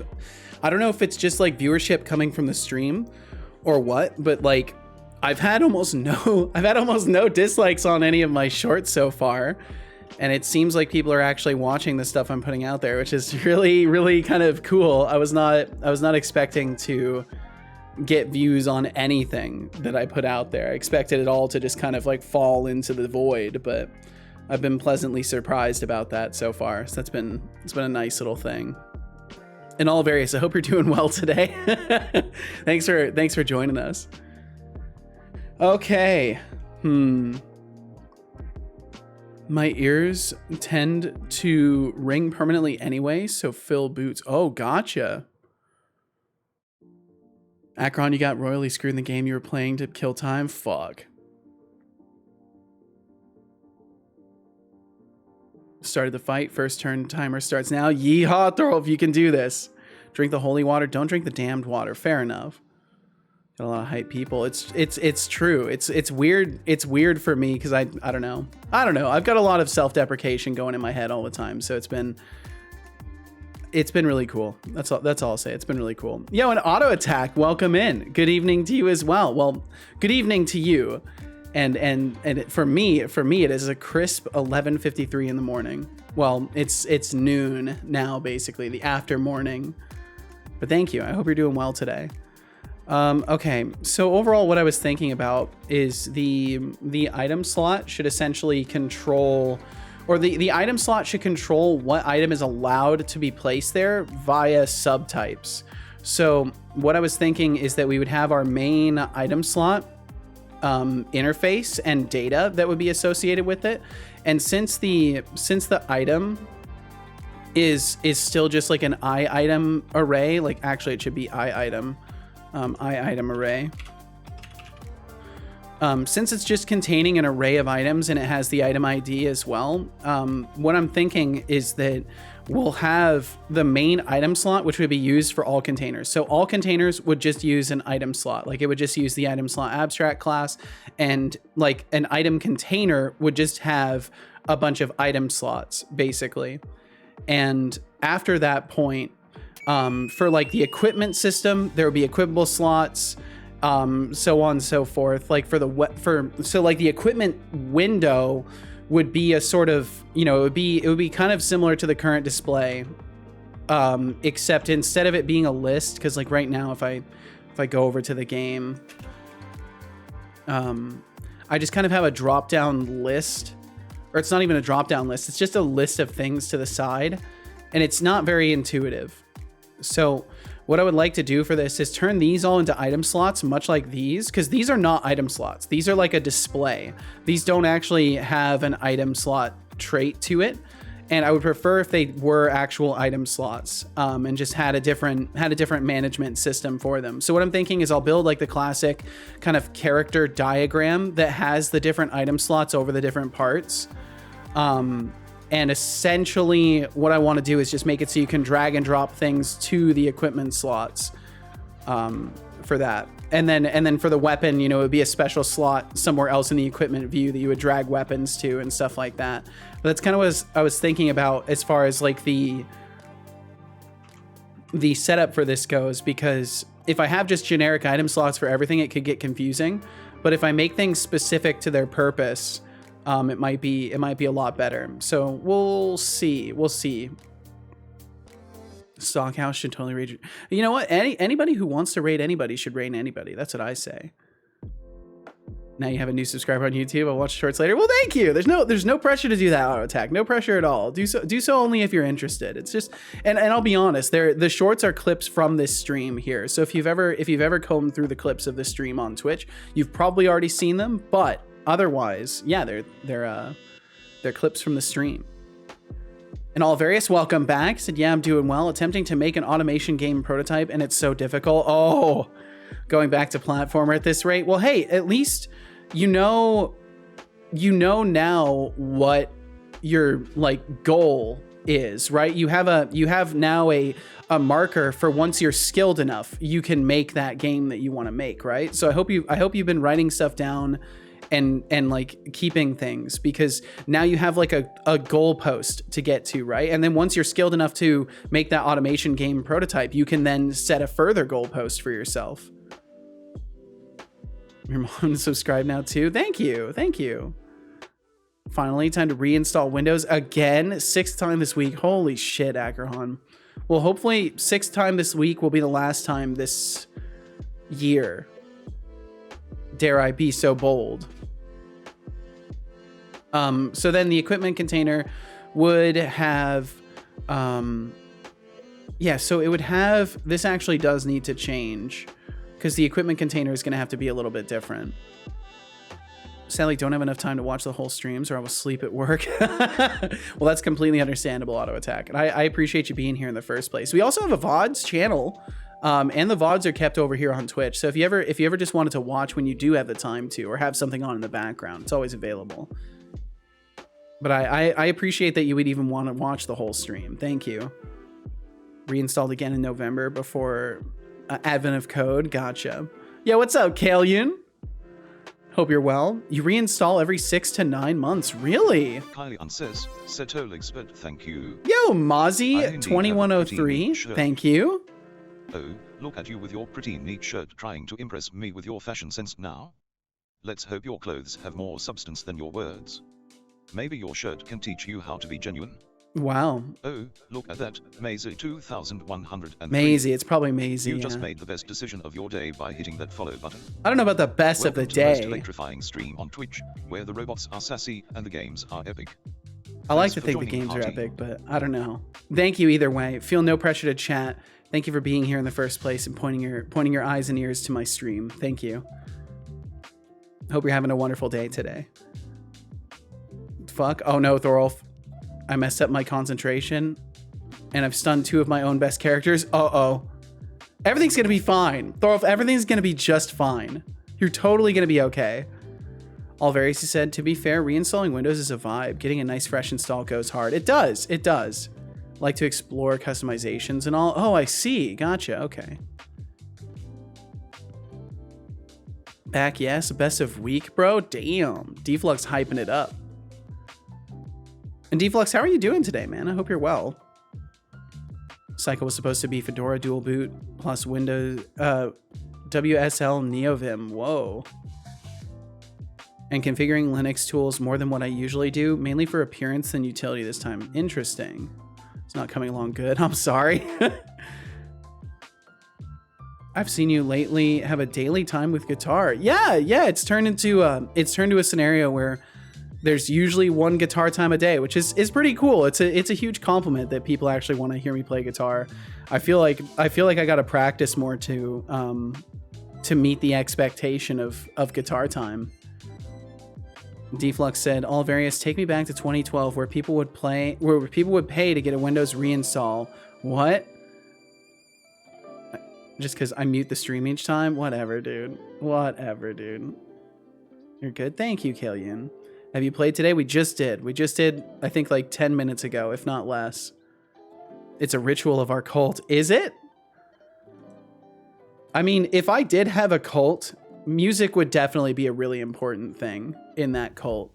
don't know if it's just like viewership coming from the stream or what, but like I've had almost no dislikes on any of my shorts so far. And it seems like people are actually watching the stuff I'm putting out there, which is really, really kind of cool. I was not expecting to get views on anything that I put out there. I expected it all to just kind of like fall into the void, but I've been pleasantly surprised about that so far. So it's been a nice little thing. And Oliverius, I hope you're doing well today. Thanks for joining us. Okay. My ears tend to ring permanently anyway, so fill boots. Oh, gotcha. Akron, you got royally screwed in the game you were playing to kill time? Fuck. Started the fight. First turn timer starts now. Yeehaw, Thorolf, you can do this. Drink the holy water. Don't drink the damned water. Fair enough. Got a lot of hype people. It's true. It's weird. It's weird for me because I don't know. I've got a lot of self-deprecation going in my head all the time. So it's been really cool. That's all I'll say. It's been really cool. Yo, an auto attack. Welcome in. Good evening to you as well. Well, good evening to you. And for me it is a crisp 11:53 in the morning. Well, it's noon now, basically the after morning. But thank you. I hope you're doing well today. Okay, so overall what I was thinking about is the item slot should essentially control, or the item slot should control what item is allowed to be placed there via subtypes. So what I was thinking is that we would have our main item slot interface and data that would be associated with it. And since the item is still just like an item array, like actually it should be item array. Since it's just containing an array of items and it has the item ID as well, what I'm thinking is that we'll have the main item slot, which would be used for all containers. So all containers would just use an item slot. Like it would just use the item slot abstract class, and like an item container would just have a bunch of item slots basically. And after that point, for like the equipment system, there would be equipable slots, so on and so forth. Like so like the equipment window would be a sort of, it would be kind of similar to the current display, except instead of it being a list, because like right now if I go over to the game, I just kind of have a drop down list, or it's not even a drop down list, it's just a list of things to the side, and it's not very intuitive. So what I would like to do for this is turn these all into item slots, much like these, because these are not item slots. These are like a display. These don't actually have an item slot trait to it. And I would prefer if they were actual item slots, and just had a different management system for them. So what I'm thinking is I'll build like the classic kind of character diagram that has the different item slots over the different parts. And essentially what I want to do is just make it so you can drag and drop things to the equipment slots, for that. And then for the weapon, it would be a special slot somewhere else in the equipment view that you would drag weapons to and stuff like that. But that's kind of what I was thinking about as far as like the setup for this goes, because if I have just generic item slots for everything, it could get confusing. But if I make things specific to their purpose, it might be a lot better. So we'll see. Stockhouse should totally raid. You know what? Anybody who wants to raid anybody should raid anybody. That's what I say. Now you have a new subscriber on YouTube. I'll watch shorts later. Well, thank you. There's no pressure to do that auto attack. No pressure at all. Do so only if you're interested. It's just, and I'll be honest, the shorts are clips from this stream here. So if you've ever combed through the clips of the stream on Twitch, you've probably already seen them. But otherwise, yeah, they're clips from the stream. And Alvarius, welcome back. Said, yeah, I'm doing well. Attempting to make an automation game prototype, and it's so difficult. Oh, going back to platformer at this rate. Well, hey, at least you know now what your like goal is, right? You have now a marker for once you're skilled enough, you can make that game that you want to make, right? So I hope you've been writing stuff down and like keeping things, because now you have like a goalpost to get to, right? And then once you're skilled enough to make that automation game prototype, you can then set a further goalpost for yourself. Your mom subscribed now too. Thank you. Finally, time to reinstall Windows again. 6th time this week. Holy shit, Akrahan. Well, hopefully 6th time this week will be the last time this year. Dare I be so bold? So then the equipment container would have, yeah, so it would have, this actually does need to change because the equipment container is going to have to be a little bit different. Sadly, don't have enough time to watch the whole streams or I will sleep at work. Well, that's completely understandable, Auto Attack. And I appreciate you being here in the first place. We also have a VODs channel, and the VODs are kept over here on Twitch. So if you ever just wanted to watch when you do have the time to, or have something on in the background, it's always available. But I appreciate that you would even want to watch the whole stream. Thank you. Reinstalled again in November before advent of code. Gotcha. Yeah, what's up, Kalian? Hope you're well. You reinstall every 6 to 9 months. Really? Kylian says, Setolyx, but thank you. Yo, Mozzie2103. Thank you. Oh, look at you with your pretty neat shirt trying to impress me with your fashion sense now. Let's hope your clothes have more substance than your words. Maybe your shirt can teach you how to be genuine. Wow. Oh, look at that, Maisie 2103. Maisie, it's probably Maisie. You just made the best decision of your day by hitting that follow button. I don't know about the best Welcome of the to the most day. electrifying stream on Twitch, where the robots are sassy and the games are epic. I like Thanks to for think the joining games are party. epic, but I don't know. Thank you either way. Feel no pressure to chat. Thank you for being here in the first place and pointing your eyes and ears to my stream. Thank you. Hope you're having a wonderful day today. Fuck. Oh no, Thorolf. I messed up my concentration and I've stunned 2 of my own best characters. Uh-oh. Everything's gonna be fine. Thorolf, everything's gonna be just fine. You're totally gonna be okay. Alvarius said, to be fair, reinstalling Windows is a vibe. Getting a nice fresh install goes hard. It does. It does. Like to explore customizations and all. Oh, I see. Gotcha. Okay. Back, yes. Best of week, bro. Damn. Deflux hyping it up. And Deflux, how are you doing today, man? I hope you're well. Cycle was supposed to be Fedora dual boot plus Windows WSL NeoVim. Whoa. And configuring Linux tools more than what I usually do, mainly for appearance and utility this time. Interesting. It's not coming along good. I'm sorry. I've seen you lately have a daily time with guitar. Yeah, it's turned into a scenario where there's usually one guitar time a day, which is pretty cool. It's a huge compliment that people actually want to hear me play guitar. I feel like I got to practice more to meet the expectation of guitar time. Deflux said, Alvarius, take me back to 2012 where people would pay to get a Windows reinstall. What? Just because I mute the stream each time? Whatever, dude. Whatever, dude. You're good. Thank you, Kalian. Have you played today? We just did, I think like 10 minutes ago, if not less. It's a ritual of our cult. Is it? I mean, if I did have a cult, music would definitely be a really important thing in that cult.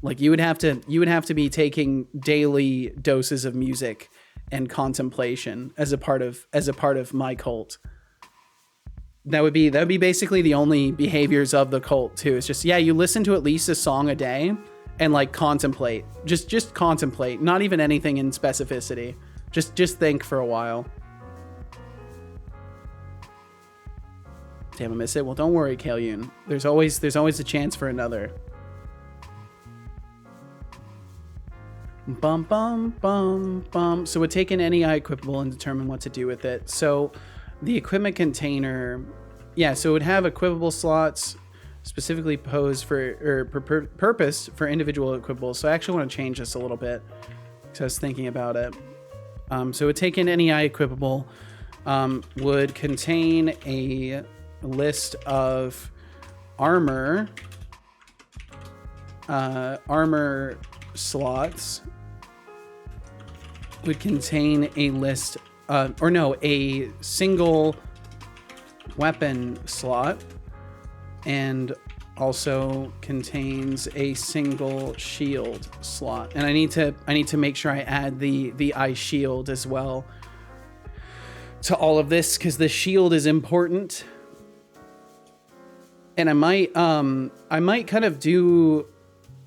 Like you would have to be taking daily doses of music and contemplation as a part of my cult. That would be basically the only behaviors of the cult too. It's just, yeah, you listen to at least a song a day and like contemplate. Just contemplate. Not even anything in specificity. Just think for a while. Damn, I miss it. Well, don't worry, Kalian. There's always a chance for another. Bum bum bum bum. So we're taking any equipable and determine what to do with it. So the equipment container, yeah, so it would have equipable slots specifically posed for purpose for individual equipables. So I actually want to change this a little bit because I was thinking about it. So it would take in any equipable, would contain a list of armor slots, would contain a list a single weapon slot, and also contains a single shield slot. And I need to make sure I add the eye shield as well to all of this because the shield is important. And I might kind of do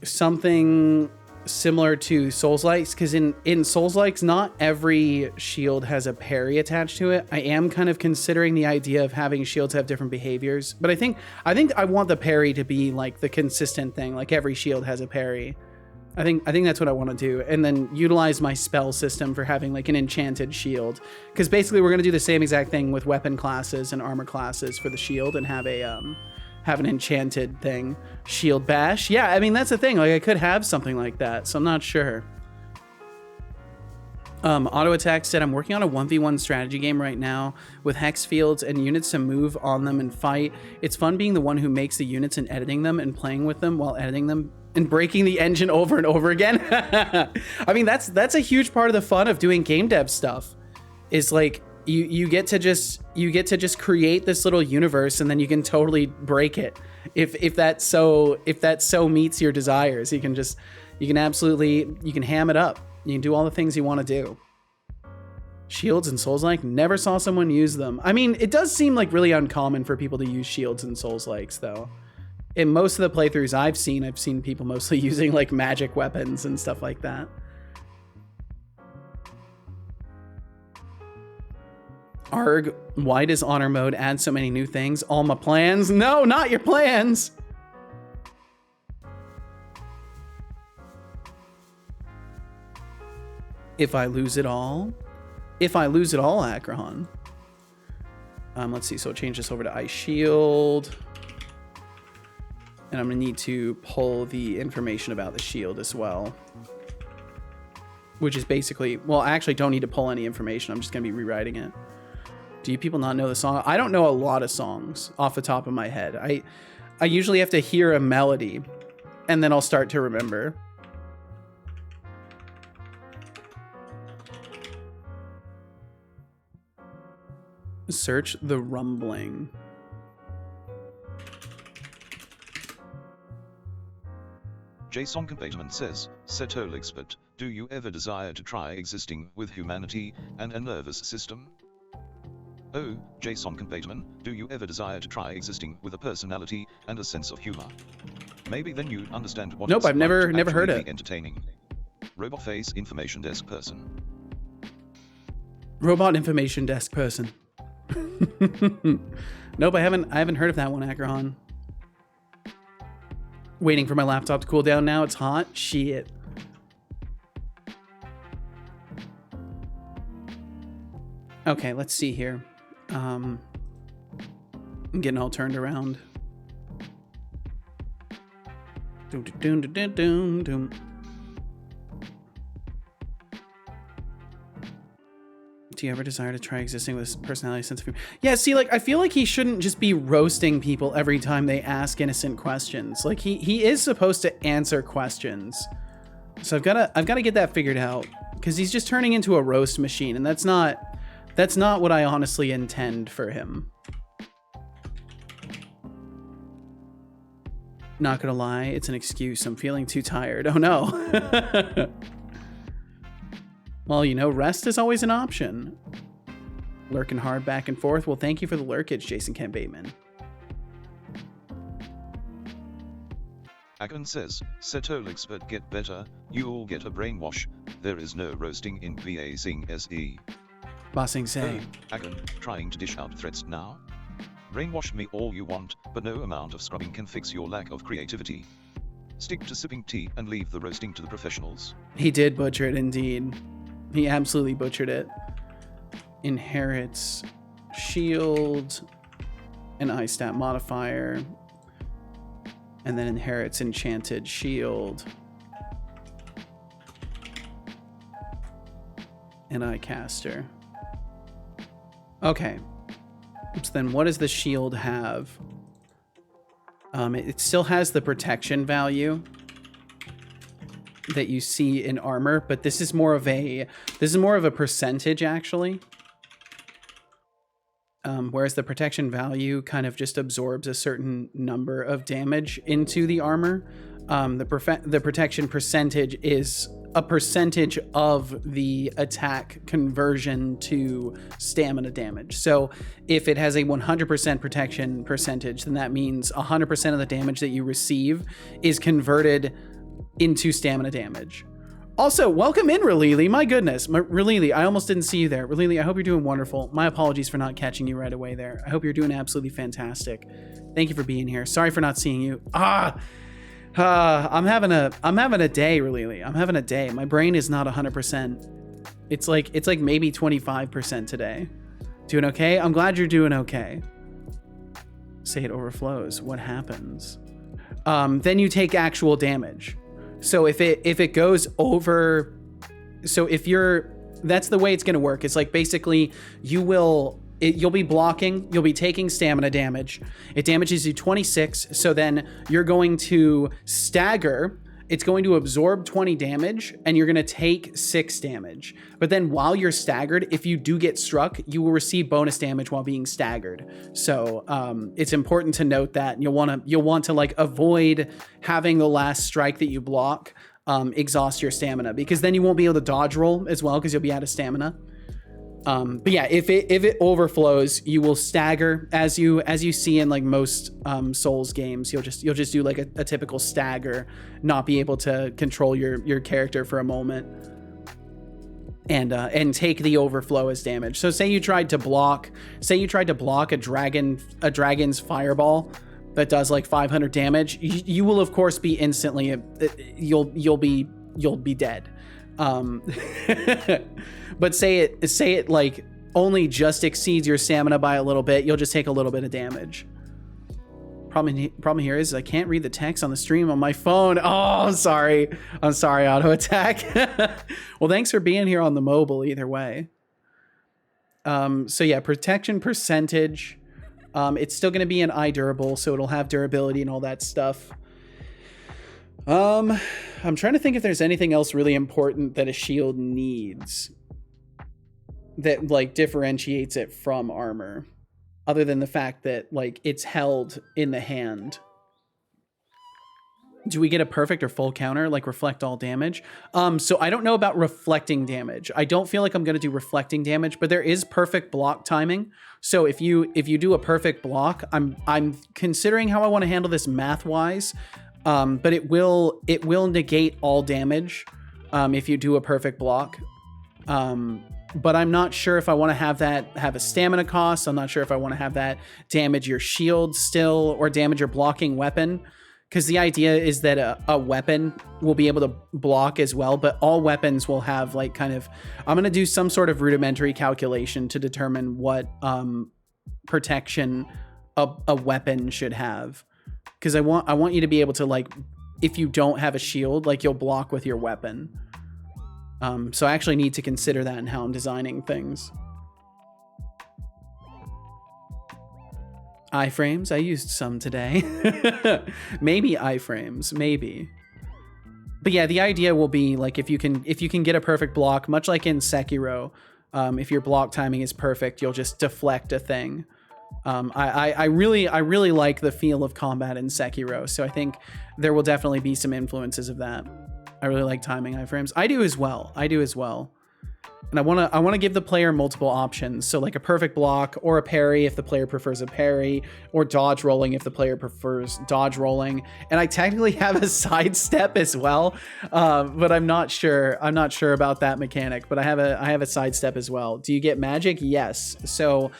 something similar to Souls-likes, because in Souls-likes, not every shield has a parry attached to it. I am kind of considering the idea of having shields have different behaviors, but I think I want the parry to be like the consistent thing, like every shield has a parry. I think that's what I want to do, and then utilize my spell system for having like an enchanted shield, because basically we're going to do the same exact thing with weapon classes and armor classes for the shield, and have have an enchanted thing. Shield bash. Yeah, I mean, that's the thing. Like, I could have something like that, so I'm not sure. Auto Attack said, I'm working on a 1v1 strategy game right now with hex fields and units to move on them and fight. It's fun being the one who makes the units and editing them and playing with them while editing them and breaking the engine over and over again. I mean, that's a huge part of the fun of doing game dev stuff. Is like you get to just create this little universe, and then you can totally break it if that so meets your desires. You can ham it up. You can do all the things you want to do. Shields in Souls-like, never saw someone use them. I mean, it does seem like really uncommon for people to use shields in Souls-likes, though. In most of the playthroughs I've seen people mostly using like magic weapons and stuff like that. Arg, why does honor mode add so many new things? All my plans? No, not your plans! If I lose it all? If I lose it all, Akron. Let's see, so I'll change this over to Ice Shield. And I'm gonna need to pull the information about the shield as well. Which is basically, well, I actually don't need to pull any information. I'm just gonna be rewriting it. Do you people not know the song? I don't know a lot of songs off the top of my head. I usually have to hear a melody and then I'll start to remember. Search the rumbling. Jason Combatement says, Setolyx, but do you ever desire to try existing with humanity and a nervous system? Oh, Jason Combatement, do you ever desire to try existing with a personality and a sense of humor? Maybe then you'd understand what Nope, it's I've never like to heard actually it. be entertaining. Robot face information desk person. Robot information desk person. Nope, I haven't heard of that one, Akron. Waiting for my laptop to cool down now. It's hot. Shit. Okay, let's see here. I'm getting all turned around. Doom, doom, doom, doom, doom, doom. Do you ever desire to try existing with personality, sense of humor? Yeah, see, like, I feel like he shouldn't just be roasting people every time they ask innocent questions. Like, he is supposed to answer questions. So I've got to get that figured out, because he's just turning into a roast machine, and that's not what I honestly intend for him. Not gonna lie, it's an excuse. I'm feeling too tired. Oh no. Well, you know, rest is always an option. Lurking hard back and forth. Well, thank you for the lurkage, Jason Kent Bateman. Akon says, Setolyx, but get better, you'll get a brainwash. There is no roasting in VA Sing SE. Bossing say. Akon, trying to dish out threats now? Brainwash me all you want, but no amount of scrubbing can fix your lack of creativity. Stick to sipping tea and leave the roasting to the professionals. He did butcher it indeed. He absolutely butchered it. Inherits shield, an ice stat modifier, and then inherits enchanted shield. And eye caster. Okay. So then what does the shield have? It still has the protection value that you see in armor, but this is more of a percentage actually. Whereas the protection value kind of just absorbs a certain number of damage into the armor. The protection percentage is a percentage of the attack conversion to stamina damage. So if it has a 100% protection percentage, then that means 100% of the damage that you receive is converted into stamina damage. Also, welcome in, Relili. My goodness, Relili, I almost didn't see you there. Relili, I hope you're doing wonderful. My apologies for not catching you right away there. I hope you're doing absolutely fantastic. Thank you for being here. Sorry for not seeing you. I'm having a day, Relili. I'm having a day. My brain is not 100%. It's like maybe 25% today. Doing okay? I'm glad you're doing okay. Say it overflows. What happens? Then you take actual damage. So if it goes over, so if you're, that's the way it's going to work. It's like basically you'll be blocking, you'll be taking stamina damage. It damages you 26. So then you're going to stagger. It's going to absorb 20 damage and you're going to take 6 damage. But then while you're staggered, if you do get struck, you will receive bonus damage while being staggered. So it's important to note that you'll want to like avoid having the last strike that you block exhaust your stamina, because then you won't be able to dodge roll as well because you'll be out of stamina. But yeah, if it overflows, you will stagger as you see in like most Souls games. You'll just do like a typical stagger, not be able to control your character for a moment, and take the overflow as damage. So say you tried to block a dragon's fireball that does like 500 damage. You will of course be instantly you'll be dead. But say it like only just exceeds your stamina by a little bit, you'll just take a little bit of damage. Problem here is I can't read the text on the stream on my phone. Oh, I'm sorry, auto attack. Well, thanks for being here on the mobile either way. So yeah, protection percentage. It's still going to be an eye durable, so it'll have durability and all that stuff. I'm trying to think if there's anything else really important that a shield needs that like differentiates it from armor, other than the fact that like it's held in the hand. Do we get a perfect or full counter, like reflect all damage? So I don't know about reflecting damage. I don't feel like I'm going to do reflecting damage, but there is perfect block timing. So if you do a perfect block, I'm considering how I want to handle this math wise. But it will negate all damage if you do a perfect block. But I'm not sure if I want to have a stamina cost. I'm not sure if I want to have that damage your shield still or damage your blocking weapon. Because the idea is that a weapon will be able to block as well, but all weapons will have like kind of, I'm going to do some sort of rudimentary calculation to determine what protection a weapon should have. Because I want you to be able to, like, if you don't have a shield, like you'll block with your weapon. So I actually need to consider that in how I'm designing things. Iframes, I used some today. Maybe iframes, maybe. But yeah, the idea will be like if you can get a perfect block, much like in Sekiro, if your block timing is perfect, you'll just deflect a thing. I really like the feel of combat in Sekiro, so I think there will definitely be some influences of that. I really like timing iframes. I do as well. And I want to give the player multiple options. So like a perfect block or a parry if the player prefers a parry, or dodge rolling if the player prefers dodge rolling. And I technically have a sidestep as well, but I'm not sure about that mechanic. But I have a sidestep as well. Do you get magic? Yes. So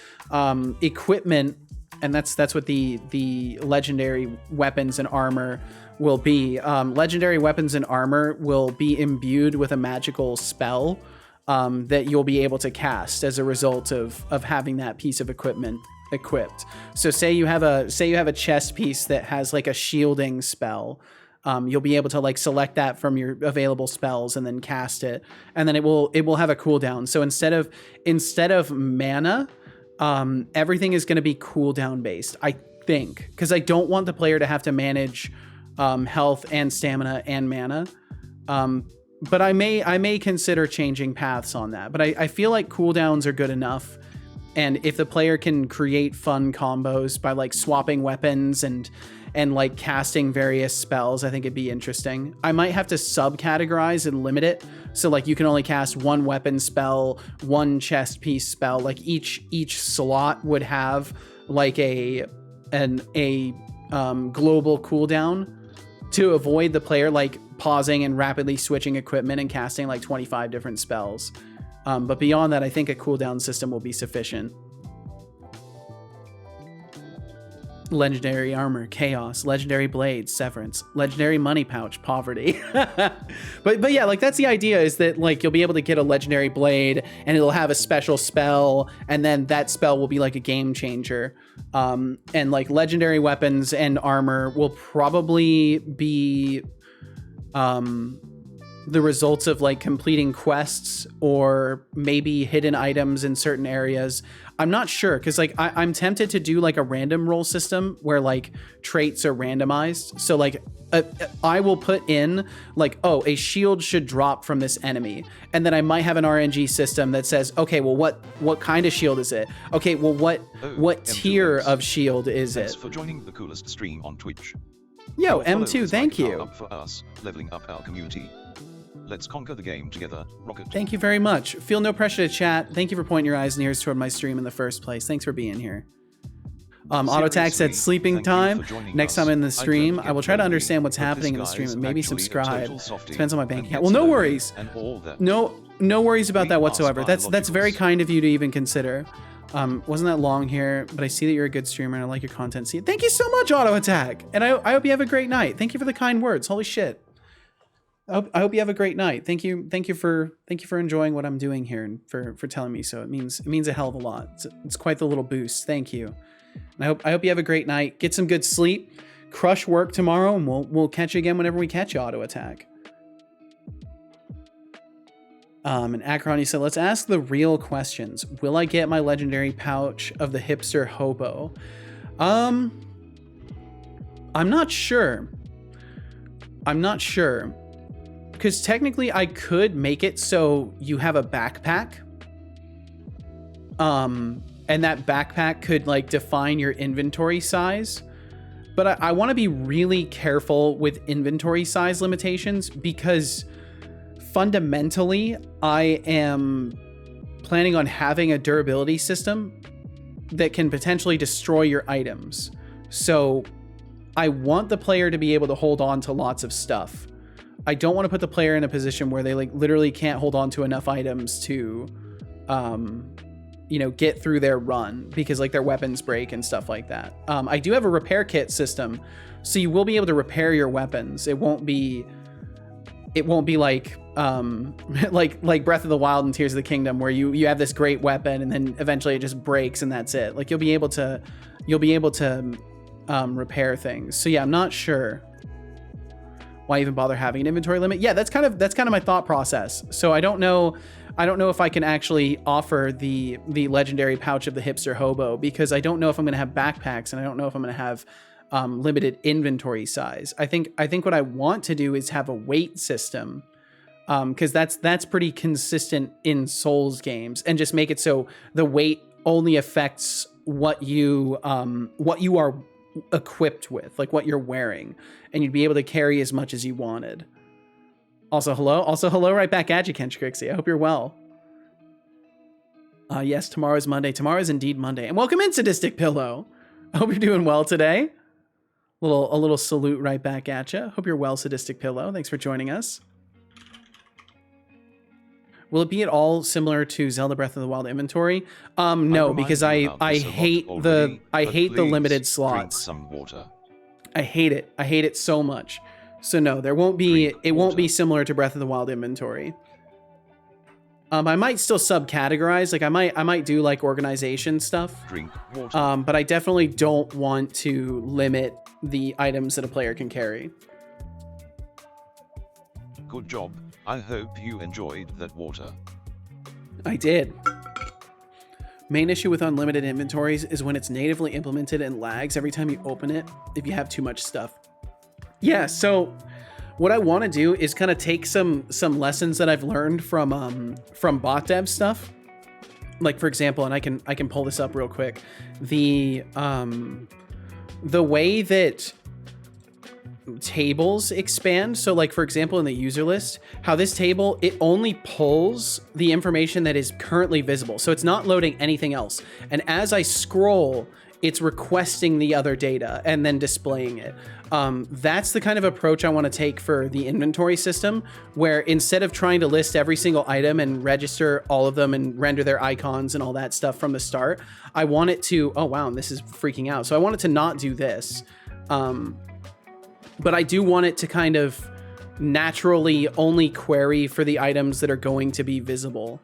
equipment, and that's what the legendary weapons and armor will be. Legendary weapons and armor will be imbued with a magical spell that you'll be able to cast as a result of having that piece of equipment equipped. So say you have a chest piece that has like a shielding spell. You'll be able to like select that from your available spells and then cast it, and then it will have a cooldown. So instead of mana, everything is going to be cooldown based, I think, because I don't want the player to have to manage health and stamina and mana. But I may consider changing paths on that. But I feel like cooldowns are good enough. And if the player can create fun combos by like swapping weapons and like casting various spells, I think it'd be interesting. I might have to subcategorize and limit it. So like you can only cast one weapon spell, one chest piece spell. Like each slot would have like a global cooldown to avoid the player like pausing and rapidly switching equipment and casting like 25 different spells. But beyond that, I think a cooldown system will be sufficient. legendary armor, chaos, legendary blades, severance, legendary money pouch, poverty. but yeah, like that's the idea, is that like you'll be able to get a legendary blade and it'll have a special spell, and then that spell will be like a game changer. And like legendary weapons and armor will probably be the results of like completing quests or maybe hidden items in certain areas. I'm not sure, because like I'm tempted to do like a random roll system where like traits are randomized. So like I will put in like, oh, a shield should drop from this enemy, and then I might have an RNG system that says, okay, well what kind of shield is it? Okay, well what tier of shield is Thanks it? for joining the coolest stream on Twitch. Yo, Your M2, followers thank like are you. Up for us, leveling up our community. Let's conquer the game together, Rocket. Thank you very much. Feel no pressure to chat. Thank you for pointing your eyes and ears toward my stream in the first place. Thanks for being here. Autotag said sleeping time. Next time in the stream, I will try to understand what's happening in the stream and maybe subscribe. Depends on my bank account. Well, no worries. No worries about that whatsoever. That's very kind of you to even consider. Wasn't that long here, but I see that you're a good streamer and I like your content. See, thank you so much, Auto Attack. And I hope you have a great night. Thank you for the kind words. Holy shit. I hope you have a great night. Thank you for enjoying what I'm doing here and for telling me so. It means a hell of a lot. It's quite the little boost. Thank you. And I hope you have a great night. Get some good sleep. Crush work tomorrow, and we'll catch you again whenever we catch you, Auto Attack. And Akron, he said, let's ask the real questions. Will I get my legendary pouch of the hipster hobo? I'm not sure. Because technically I could make it so you have a backpack. And that backpack could like define your inventory size. But I want to be really careful with inventory size limitations, because fundamentally I am planning on having a durability system that can potentially destroy your items. So I want the player to be able to hold on to lots of stuff. I don't want to put the player in a position where they like literally can't hold on to enough items to, get through their run, because like their weapons break and stuff like that. I do have a repair kit system, so you will be able to repair your weapons. It won't be like like Breath of the Wild and Tears of the Kingdom, where you have this great weapon and then eventually it just breaks and that's it. Like you'll be able to repair things. So yeah, I'm not sure why even bother having an inventory limit. Yeah, that's kind of my thought process. So I don't know if I can actually offer the legendary pouch of the hipster hobo, because I don't know if I'm going to have backpacks, and I don't know if I'm going to have limited inventory size. I think what I want to do is have a weight system, because that's pretty consistent in Souls games, and just make it so the weight only affects what you are equipped with, like what you're wearing, and you'd be able to carry as much as you wanted. Also hello right back at you, Kench Crixie. I hope you're well. Yes, tomorrow is Monday. Tomorrow is indeed Monday. And welcome in, Sadistic Pillow. I hope you're doing well today. A little salute right back at you. Hope you're well, Sadistic Pillow. Thanks for joining us. Will it be at all similar to Zelda Breath of the Wild inventory? No, because I hate the limited slots. Some water. I hate it so much. So no, it won't be similar to Breath of the Wild inventory. I might still subcategorize, like I might do like organization stuff. Drink water. But I definitely don't want to limit the items that a player can carry. Good job. I hope you enjoyed that water. I did. Main issue with unlimited inventories is when it's natively implemented and lags every time you open it if you have too much stuff. Yeah, so what I want to do is kind of take some lessons that I've learned from bot dev stuff. Like for example, and I can pull this up real quick. The way that tables expand. So like for example, in the user list, how this table, it only pulls the information that is currently visible. So it's not loading anything else. And as I scroll, it's requesting the other data and then displaying it. That's the kind of approach I want to take for the inventory system, where instead of trying to list every single item and register all of them and render their icons and all that stuff from the start, I want it to, oh wow, this is freaking out. So I want it to not do this. But I do want it to kind of naturally only query for the items that are going to be visible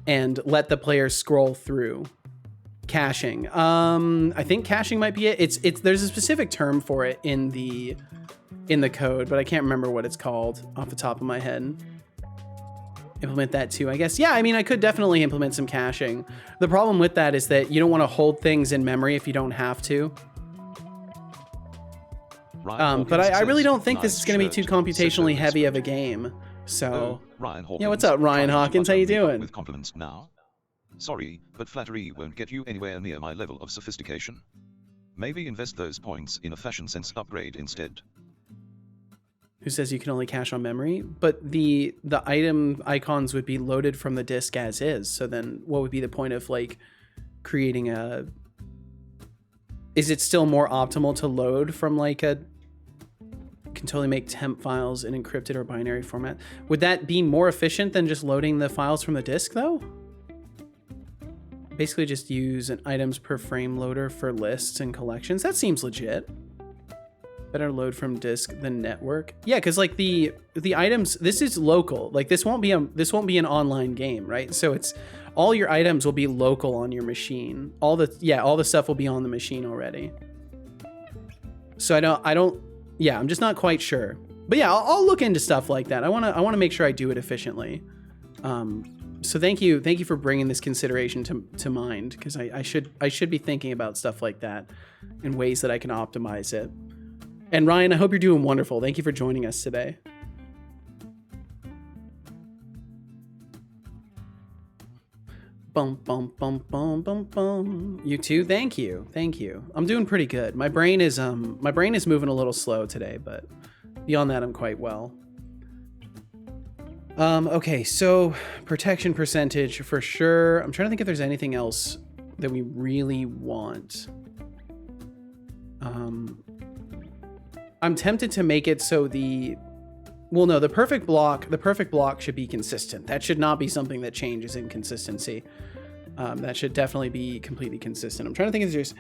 and let the players scroll through. Caching. I think caching might be it. It's there's a specific term for it in the code, but I can't remember what it's called off the top of my head. Implement that too, I guess. Yeah, I mean, I could definitely implement some caching. The problem with that is that you don't want to hold things in memory if you don't have to. But I really don't think this is going to be too computationally heavy of a game. So, yeah, what's up, Ryan Hawkins? How you doing? With compliments now. Sorry, but flattery won't get you anywhere near my level of sophistication. Maybe invest those points in a fashion sense upgrade instead. Who says you can only cache on memory? But the item icons would be loaded from the disk as is. So then what would be the point of like creating a... Is it still more optimal to load from like a... Can totally make temp files in encrypted or binary format. Would that be more efficient than just loading the files from the disk though? Basically just use an items per frame loader for lists and collections. That seems legit. Better load from disk than network. Yeah, because like the items, this is local. Like this won't be an online game, right? So it's all your items will be local on your machine. All the stuff will be on the machine already. So I'm just not quite sure. But yeah, I'll look into stuff like that. I want to make sure I do it efficiently. So thank you for bringing this consideration to mind, because I should be thinking about stuff like that in ways that I can optimize it. And Ryan, I hope you're doing wonderful. Thank you for joining us today. Bum bum bum bum bum bum. You too. Thank you. I'm doing pretty good. My brain is moving a little slow today, but beyond that, I'm quite well. Okay, so protection percentage for sure. I'm trying to think if there's anything else that we really want. I'm tempted to make it so the perfect block should be consistent. That should not be something that changes in consistency. That should definitely be completely consistent. I'm trying to think if there's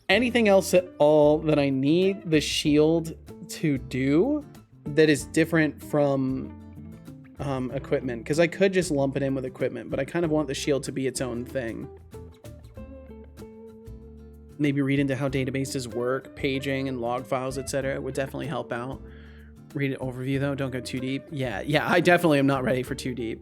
anything else at all that I need the shield to do that is different from equipment, because I could just lump it in with equipment, but I kind of want the shield to be its own thing. Maybe read into how databases work, paging and log files, etc. would definitely help out. Read an overview though, don't go too deep. Yeah, I definitely am not ready for too deep.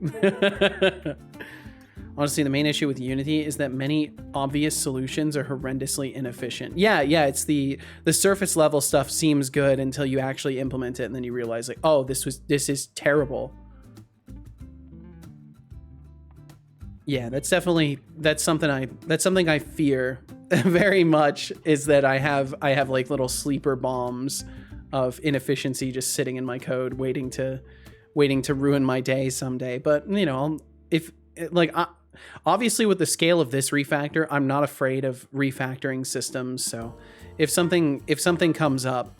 Honestly, the main issue with Unity is that many obvious solutions are horrendously inefficient. Yeah, it's the surface level stuff seems good until you actually implement it, and then you realize like, oh, this is terrible. Yeah, that's something I fear very much, is that I have like little sleeper bombs of inefficiency just sitting in my code waiting to ruin my day someday. But you know, obviously with the scale of this refactor, I'm not afraid of refactoring systems. So if something comes up,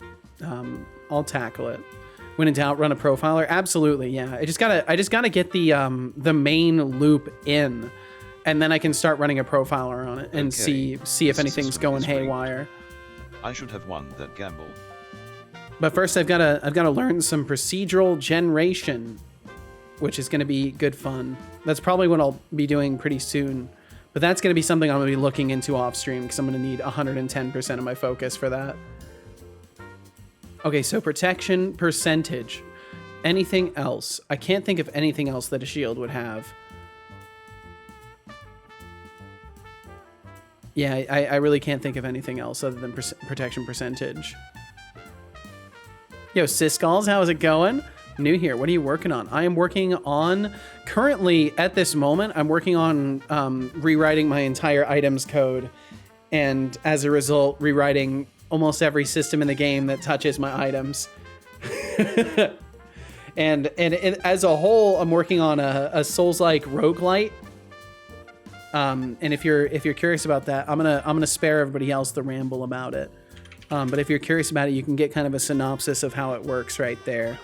I'll tackle it. When in doubt, run a profiler. Absolutely, yeah. I just gotta get the main loop in, and then I can start running a profiler on it and see if anything's going haywire. I should have won that gamble. But first, I've gotta learn some procedural generation, which is gonna be good fun. That's probably what I'll be doing pretty soon. But that's gonna be something I'm gonna be looking into off stream, because I'm gonna need 110% of my focus for that. Okay, so protection percentage. Anything else? I can't think of anything else that a shield would have. Yeah, I really can't think of anything else other than protection percentage. Yo, Siskalls, how is it going? New here. What are you working on? I am working on, currently at this moment, I'm working on rewriting my entire items code, and as a result, rewriting almost every system in the game that touches my items. and as a whole, I'm working on a Souls-like roguelite And if you're curious about that, I'm gonna spare everybody else the ramble about it. But if you're curious about it, you can get kind of a synopsis of how it works right there.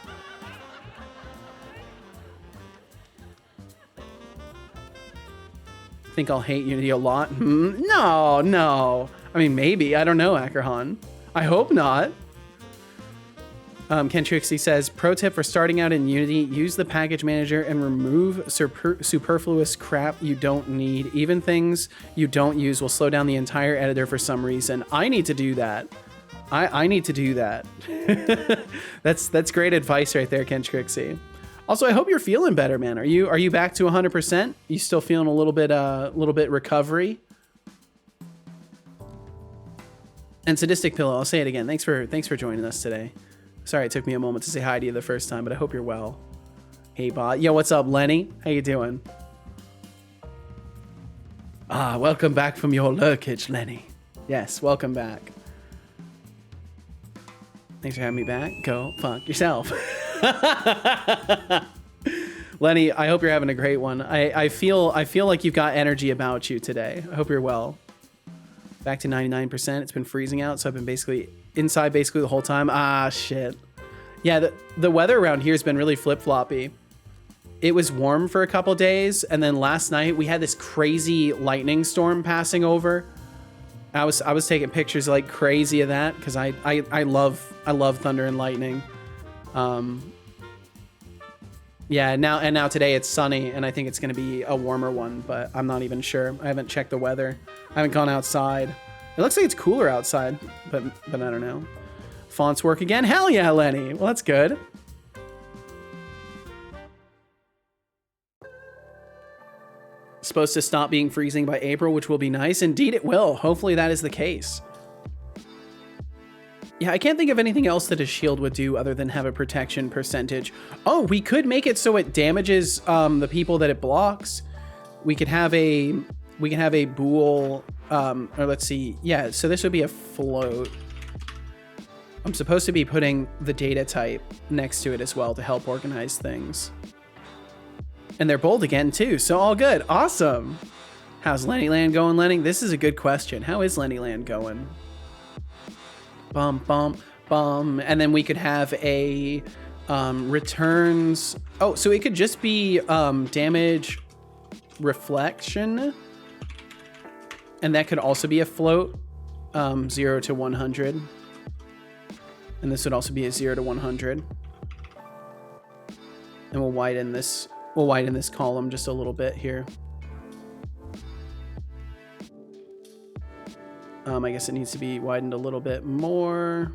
Think I'll hate Unity a lot? No. I mean, maybe. I don't know, Ackerhan. I hope not. Ken Trixie says, pro tip for starting out in Unity, use the package manager and remove superfluous crap you don't need. Even things you don't use will slow down the entire editor for some reason. I need to do that. I need to do that. That's great advice right there, Ken Trixie. Also, I hope you're feeling better, man. Are you back to 100%? You still feeling a little bit recovery? And Sadistic Pillow, I'll say it again. Thanks for joining us today. Sorry it took me a moment to say hi to you the first time, but I hope you're well. Hey, bot. Yo, what's up, Lenny? How you doing? Welcome back from your lurkage, Lenny. Yes, welcome back. Thanks for having me back. Go fuck yourself. Lenny, I hope you're having a great one. I feel like you've got energy about you today. I hope you're well. Back to 99%. It's been freezing out, so I've been basically inside the whole time. Shit. Yeah, the weather around here has been really flip-floppy. It was warm for a couple days, and then last night we had this crazy lightning storm passing over. I was taking pictures like crazy of that because I love thunder and lightning. Yeah, now today it's sunny, and I think it's going to be a warmer one, but I'm not even sure. I haven't checked the weather. I haven't gone outside. It looks like it's cooler outside, but I don't know. Fonts work again? Hell yeah, Lenny. Well, that's good. Supposed to stop being freezing by April, which will be nice. Indeed it will. Hopefully that is the case. Yeah, I can't think of anything else that a shield would do other than have a protection percentage. Oh, we could make it so it damages the people that it blocks. We could have a bool, or let's see. Yeah, so this would be a float. I'm supposed to be putting the data type next to it as well to help organize things. And they're bold again too, so all good. Awesome. How's Lennyland going, Lenny? This is a good question. How is Lennyland going? Bum, bum, bum. And then we could have a returns. Oh, so it could just be damage reflection. And that could also be a float, 0 to 100. And this would also be a 0 to 100. And we'll widen this column just a little bit here. I guess it needs to be widened a little bit more.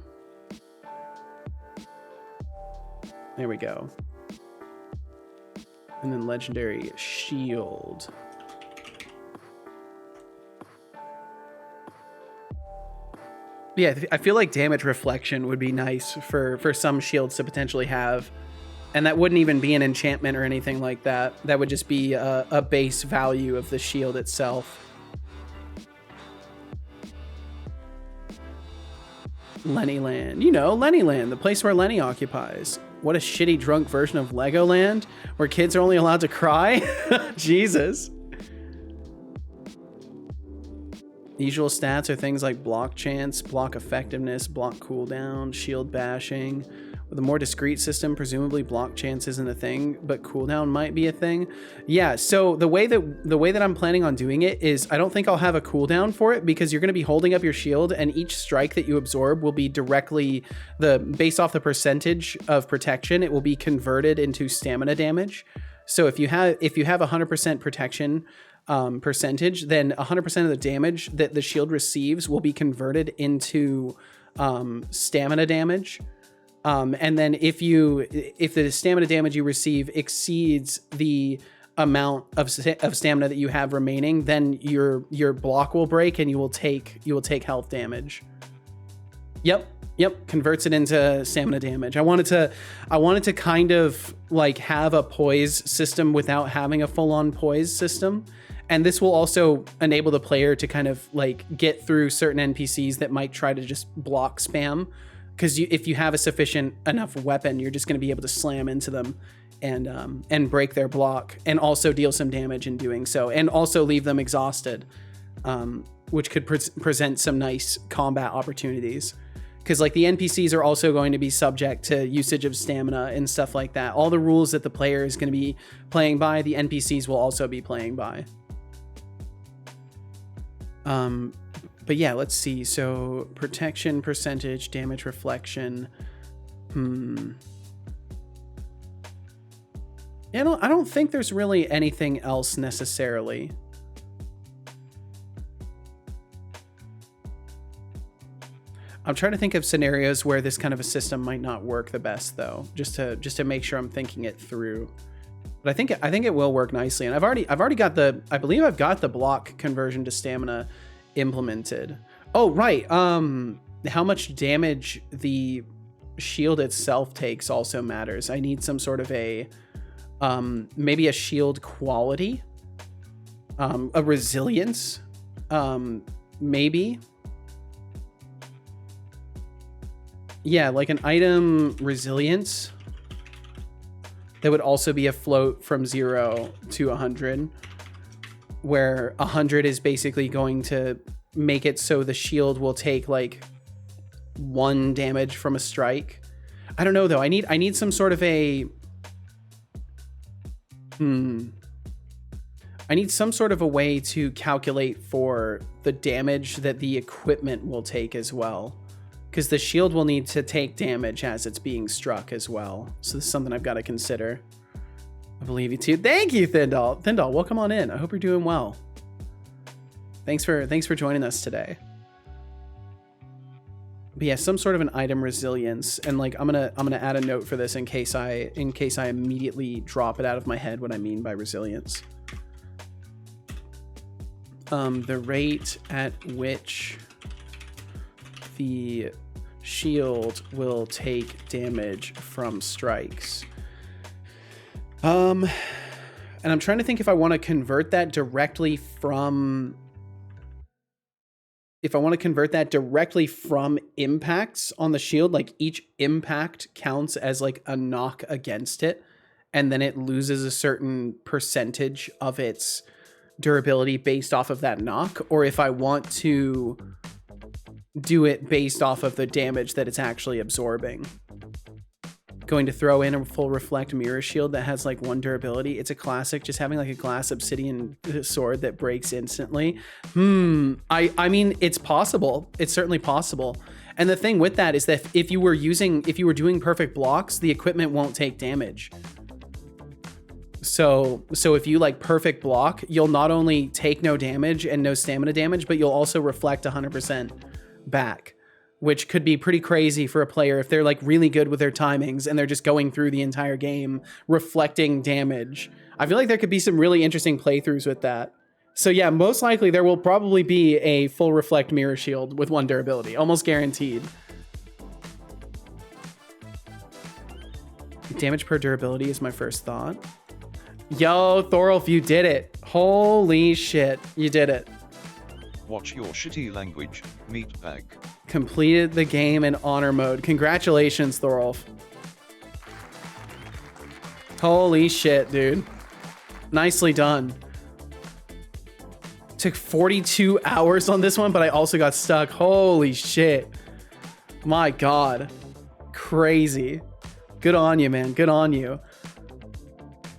There we go. And then legendary shield. Yeah, I feel like damage reflection would be nice for some shields to potentially have. And that wouldn't even be an enchantment or anything like that. That would just be a base value of the shield itself. Lennyland. You know, Lennyland, the place where Lenny occupies. What a shitty drunk version of Legoland, where kids are only allowed to cry. Jesus. The usual stats are things like block chance, block effectiveness, block cooldown, shield bashing. With a more discrete system, presumably block chance isn't a thing, but cooldown might be a thing. Yeah, so the way that I'm planning on doing it is I don't think I'll have a cooldown for it because you're going to be holding up your shield and each strike that you absorb will be directly based off the percentage of protection, it will be converted into stamina damage. So if you have 100% protection percentage, then 100% of the damage that the shield receives will be converted into stamina damage. And then if the stamina damage you receive exceeds the amount of stamina that you have remaining, then your block will break and you will take health damage. Yep, converts it into stamina damage. I wanted to kind of like have a poise system without having a full-on poise system. And this will also enable the player to kind of like get through certain NPCs that might try to just block spam because if you have a sufficient enough weapon, you're just going to be able to slam into them and break their block, and also deal some damage in doing so, and also leave them exhausted, which could present some nice combat opportunities. Because like the NPCs are also going to be subject to usage of stamina and stuff like that. All the rules that the player is going to be playing by, the NPCs will also be playing by. But yeah, let's see. So protection percentage, damage reflection. I don't think there's really anything else necessarily. I'm trying to think of scenarios where this kind of a system might not work the best, though, just to make sure I'm thinking it through. But I think it will work nicely, and I've already got I believe I've got the block conversion to stamina implemented. Oh right, how much damage the shield itself takes also matters. I need some sort of a maybe a shield quality, a resilience, maybe. Yeah, like an item resilience that would also be a float from 0 to 100, where 100 is basically going to make it so the shield will take like 1 damage from a strike. I don't know though. I need some sort of a I need some sort of a way to calculate for the damage that the equipment will take as well. Because the shield will need to take damage as it's being struck as well. So this is something I've got to consider. I believe you too. Thank you, Thindal. Thindal, welcome on in. I hope you're doing well. Thanks for joining us today. But yeah, some sort of an item resilience, and like I'm gonna add a note for this in case I immediately drop it out of my head what I mean by resilience. The rate at which the shield will take damage from strikes. And I'm trying to think if I want to convert that directly from impacts on the shield, like each impact counts as like a knock against it, and then it loses a certain percentage of its durability based off of that knock, or if I want to do it based off of the damage that it's actually absorbing. Going to throw in a full reflect mirror shield that has like 1 durability. It's a classic, just having like a glass obsidian sword that breaks instantly. I mean, it's possible. It's certainly possible. And the thing with that is that if you were doing perfect blocks, the equipment won't take damage. So if you like perfect block, you'll not only take no damage and no stamina damage, but you'll also reflect 100% back, which could be pretty crazy for a player if they're like really good with their timings and they're just going through the entire game reflecting damage. I feel like there could be some really interesting playthroughs with that. So yeah, most likely there will probably be a full reflect mirror shield with 1 durability, almost guaranteed. Damage per durability is my first thought. Yo, Thorolf, you did it. Holy shit, you did it. Watch your shitty language, meatbag. Completed the game in honor mode. Congratulations, Thorolf. Holy shit, dude. Nicely done. Took 42 hours on this one, but I also got stuck. Holy shit. My God. Crazy. Good on you, man. Good on you.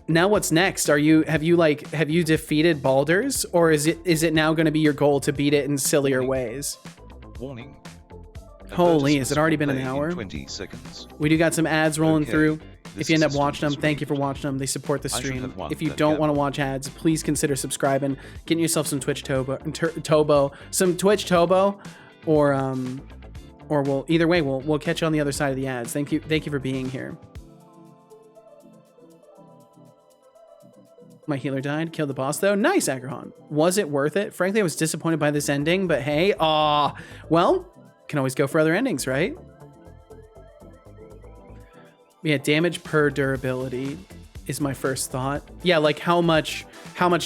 Now what's next? Have you defeated Baldur's, or is it now going to be your goal to beat it in sillier ways? Warning. Holy, has it already been an hour? 20 seconds. We do got some ads rolling through. This If you end up system watching them, is thank you for rigged. watching them. They support the I should stream. have won If you that don't gamble. want to watch ads, please consider subscribing, getting yourself some Twitch some Twitch Tobo, or we'll either way we'll catch you on the other side of the ads. Thank you for being here. My healer died. Killed the boss, though. Nice, Agrahan. Was it worth it? Frankly, I was disappointed by this ending, but hey, well, can always go for other endings, right? Yeah, damage per durability is my first thought. Yeah, like how much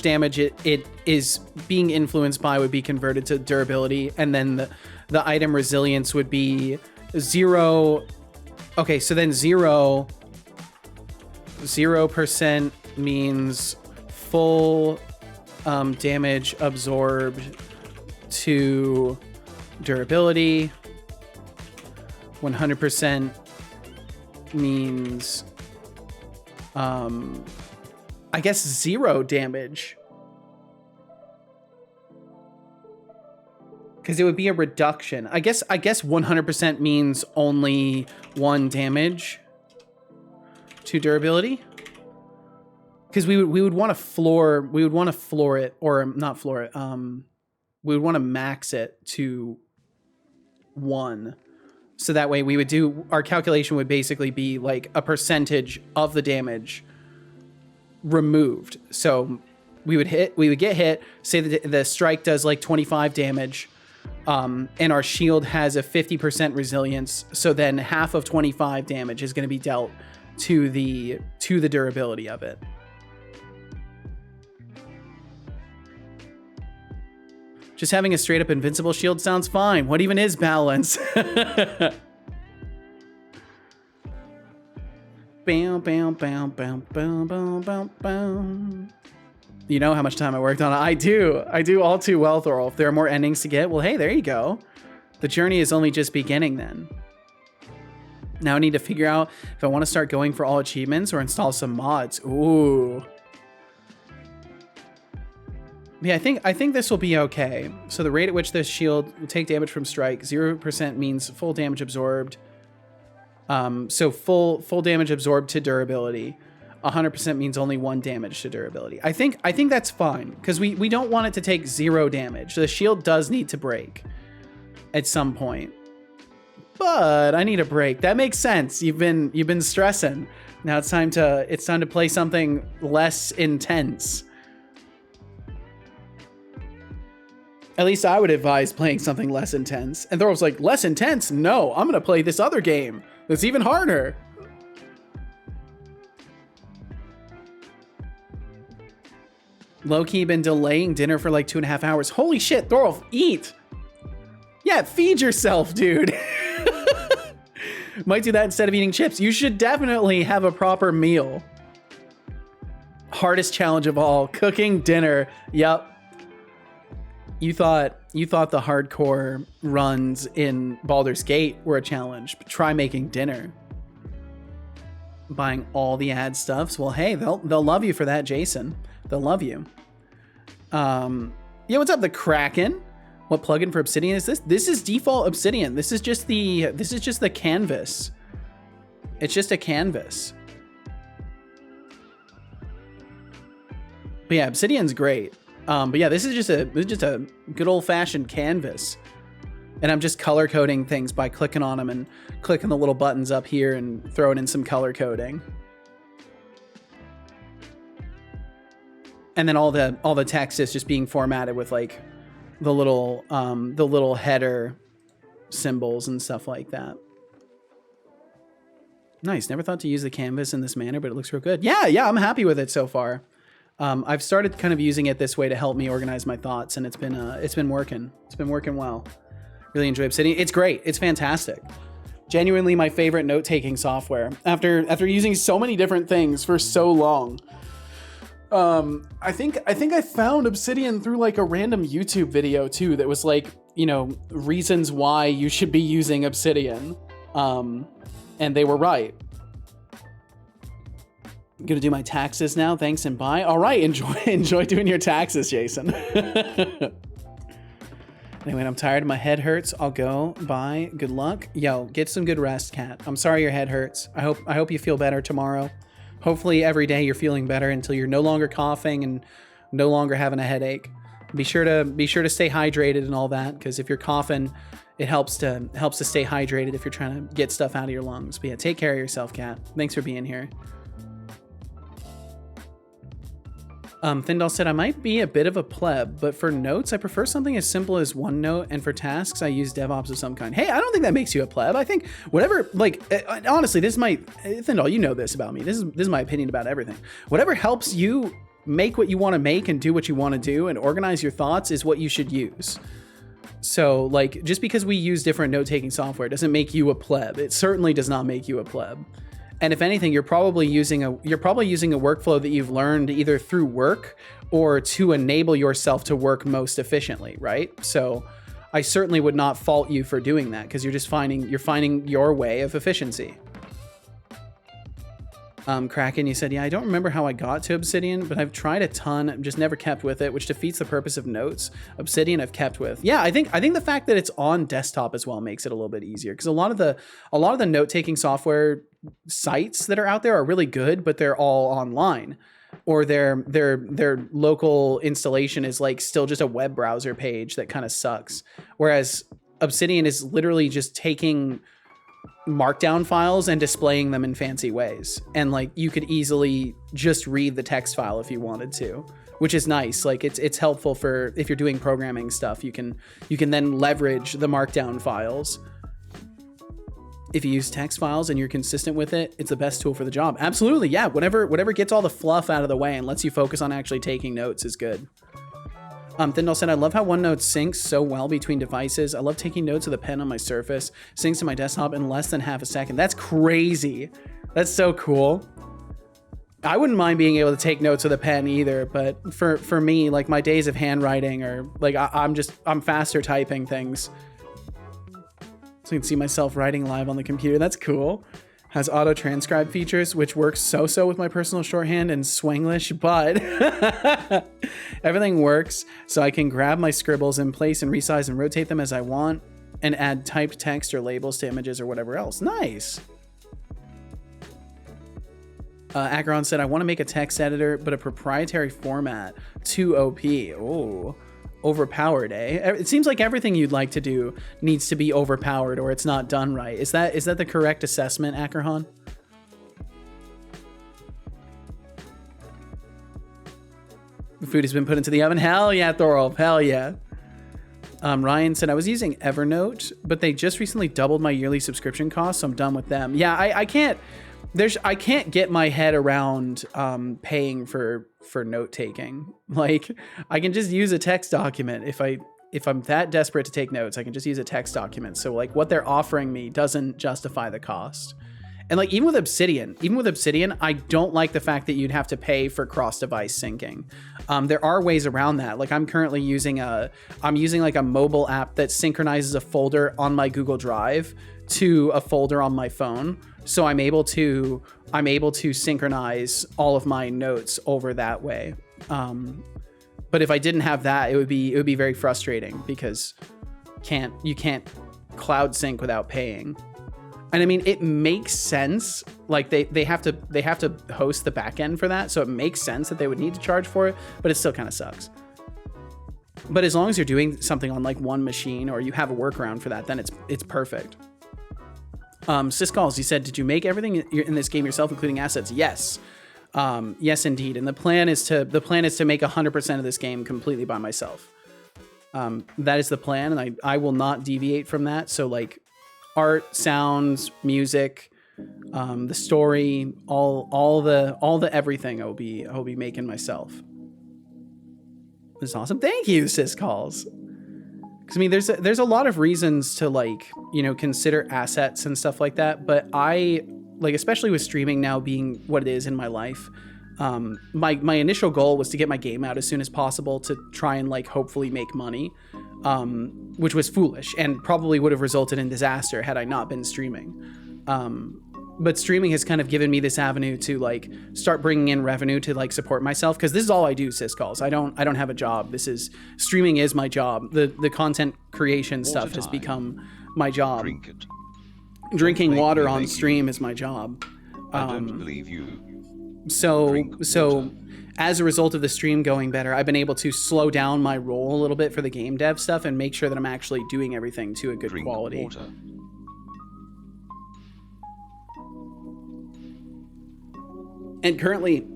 damage it is being influenced by would be converted to durability, and then the item resilience would be 0. Okay, so then 0% means full damage absorbed to durability. 100% means I guess 0 damage, because it would be a reduction. I guess 100% means only 1 damage to durability, because we would want to floor it, or not floor it. We would want to max it to 1. So that way we would do, our calculation would basically be like a percentage of the damage removed. So we would get hit, say that the strike does like 25 damage, and our shield has a 50% resilience. So then half of 25 damage is going to be dealt to the durability of it. Just having a straight up invincible shield sounds fine. What even is balance? Bam, bam, bam, bam, bam, bam, bam, bam. You know how much time I worked on it. I do all too well, Thorolf. If there are more endings to get, well, hey, there you go. The journey is only just beginning then. Now I need to figure out if I want to start going for all achievements or install some mods. Ooh. Yeah, I think this will be okay. So the rate at which this shield will take damage from strike, 0% means full damage absorbed. So full damage absorbed to durability. 100% means only 1 damage to durability. I think that's fine, because we don't want it to take 0 damage. The shield does need to break at some point. But I need a break. That makes sense. You've been stressing. Now it's time to play something less intense. At least I would advise playing something less intense. And Thorolf's like, less intense? No, I'm gonna play this other game that's even harder. Low-key been delaying dinner for like 2.5 hours. Holy shit, Thorolf, eat! Yeah, feed yourself, dude. Might do that instead of eating chips. You should definitely have a proper meal. Hardest challenge of all, cooking dinner. Yup. You thought the hardcore runs in Baldur's Gate were a challenge, but try making dinner. Buying all the ad stuffs. Well, hey, they'll love you for that, Jason. They'll love you. Yeah, what's up, the Kraken? What plugin for Obsidian is this? This is default Obsidian. This is just the canvas. It's just a canvas. But yeah, Obsidian's great. But yeah, this is just a good old-fashioned canvas. And I'm just color coding things by clicking on them and clicking the little buttons up here and throwing in some color coding. And then all the text is just being formatted with like the little header symbols and stuff like that. Nice. Never thought to use the canvas in this manner, but it looks real good. Yeah, I'm happy with it so far. I've started kind of using it this way to help me organize my thoughts, and it's been working. It's been working well. Really enjoy Obsidian. It's great. It's fantastic. Genuinely my favorite note-taking software. After using so many different things for so long, I think I found Obsidian through like a random YouTube video too that was like, you know, reasons why you should be using Obsidian, and they were right. I'm gonna do my taxes now. Thanks and bye. All right, enjoy doing your taxes, Jason. Anyway, I'm tired. My head hurts. I'll go. Bye. Good luck. Yo, get some good rest, Cat. I'm sorry your head hurts. I hope you feel better tomorrow. Hopefully every day you're feeling better until you're no longer coughing and no longer having a headache. Be sure to stay hydrated and all that, because if you're coughing, it helps to stay hydrated if you're trying to get stuff out of your lungs. But yeah, take care of yourself, Cat. Thanks for being here. Thindal said, I might be a bit of a pleb, but for notes, I prefer something as simple as OneNote, and for tasks, I use DevOps of some kind. Hey, I don't think that makes you a pleb. I think whatever, like, honestly, this might, Thindal, you know this about me. This is my opinion about everything. Whatever helps you make what you want to make and do what you want to do and organize your thoughts is what you should use. So like, just because we use different note-taking software doesn't make you a pleb. It certainly does not make you a pleb. And if anything, you're probably using a workflow that you've learned either through work or to enable yourself to work most efficiently, right? So I certainly would not fault you for doing that, because you're finding your way of efficiency. Kraken, you said, yeah, I don't remember how I got to Obsidian, but I've tried a ton. I've just never kept with it, which defeats the purpose of notes. Obsidian I've kept with. Yeah, I think the fact that it's on desktop as well makes it a little bit easier, because a lot of the note-taking software sites that are out there are really good, but they're all online, or their local installation is like still just a web browser page that kind of sucks. Whereas Obsidian is literally just taking markdown files and displaying them in fancy ways, and like you could easily just read the text file if you wanted to, which is nice. Like it's helpful for if you're doing programming stuff. You can then leverage the markdown files. If you use text files and you're consistent with it, it's the best tool for the job. Absolutely, yeah. Whatever gets all the fluff out of the way and lets you focus on actually taking notes is good. Thindall said, I love how OneNote syncs so well between devices. I love taking notes with a pen on my Surface. Syncs to my desktop in less than half a second. That's crazy. That's so cool. I wouldn't mind being able to take notes with a pen either, but for me, like my days of handwriting are like, I'm faster typing things. So you can see myself writing live on the computer. That's cool. Has auto transcribe features, which works so with my personal shorthand and Swanglish, but everything works. So I can grab my scribbles in place and resize and rotate them as I want, and add typed text or labels to images or whatever else. Nice. Acheron said, I want to make a text editor, but a proprietary format. Too OP. Oh, overpowered, eh? It seems like everything you'd like to do needs to be overpowered, or it's not done right. Is that the correct assessment, Acheron? The food has been put into the oven. Hell yeah, Thorolf. Hell yeah. Ryan said, I was using Evernote, but they just recently doubled my yearly subscription cost, so I'm done with them. Yeah, I can't get my head around paying for note taking. Like, I can just use a text document. If I'm that desperate to take notes, I can just use a text document. So like what they're offering me doesn't justify the cost. And like even with Obsidian, I don't like the fact that you'd have to pay for cross-device syncing. There are ways around that. Like I'm currently using like a mobile app that synchronizes a folder on my Google Drive to a folder on my phone. So I'm able to synchronize all of my notes over that way. But if I didn't have that, it would be very frustrating, because you can't cloud sync without paying. And I mean, it makes sense. Like they have to host the backend for that, so it makes sense that they would need to charge for it. But it still kind of sucks. But as long as you're doing something on like one machine, or you have a workaround for that, then it's perfect. Syscalls, he said, did you make everything in this game yourself, including assets? Yes. Yes, indeed. And the plan is to make 100% of this game completely by myself. That is the plan, and I will not deviate from that. So like art, sounds, music, the story, all the everything I will be making myself. That's awesome. Thank you, Syscalls. Because I mean, there's a lot of reasons to like, consider assets and stuff like that. But I like, especially with streaming now being what it is in my life, my initial goal was to get my game out as soon as possible to try and like hopefully make money, which was foolish and probably would have resulted in disaster had I not been streaming. But streaming has kind of given me this avenue to like start bringing in revenue to like support myself, because this is all I do, Syscalls. I don't have a job. Streaming is my job. The content creation stuff has become my job. Drink it. Drinking water on stream is my job. I don't believe you. So as a result of the stream going better, I've been able to slow down my role a little bit for the game dev stuff and make sure that I'm actually doing everything to a good quality. Water. And currently,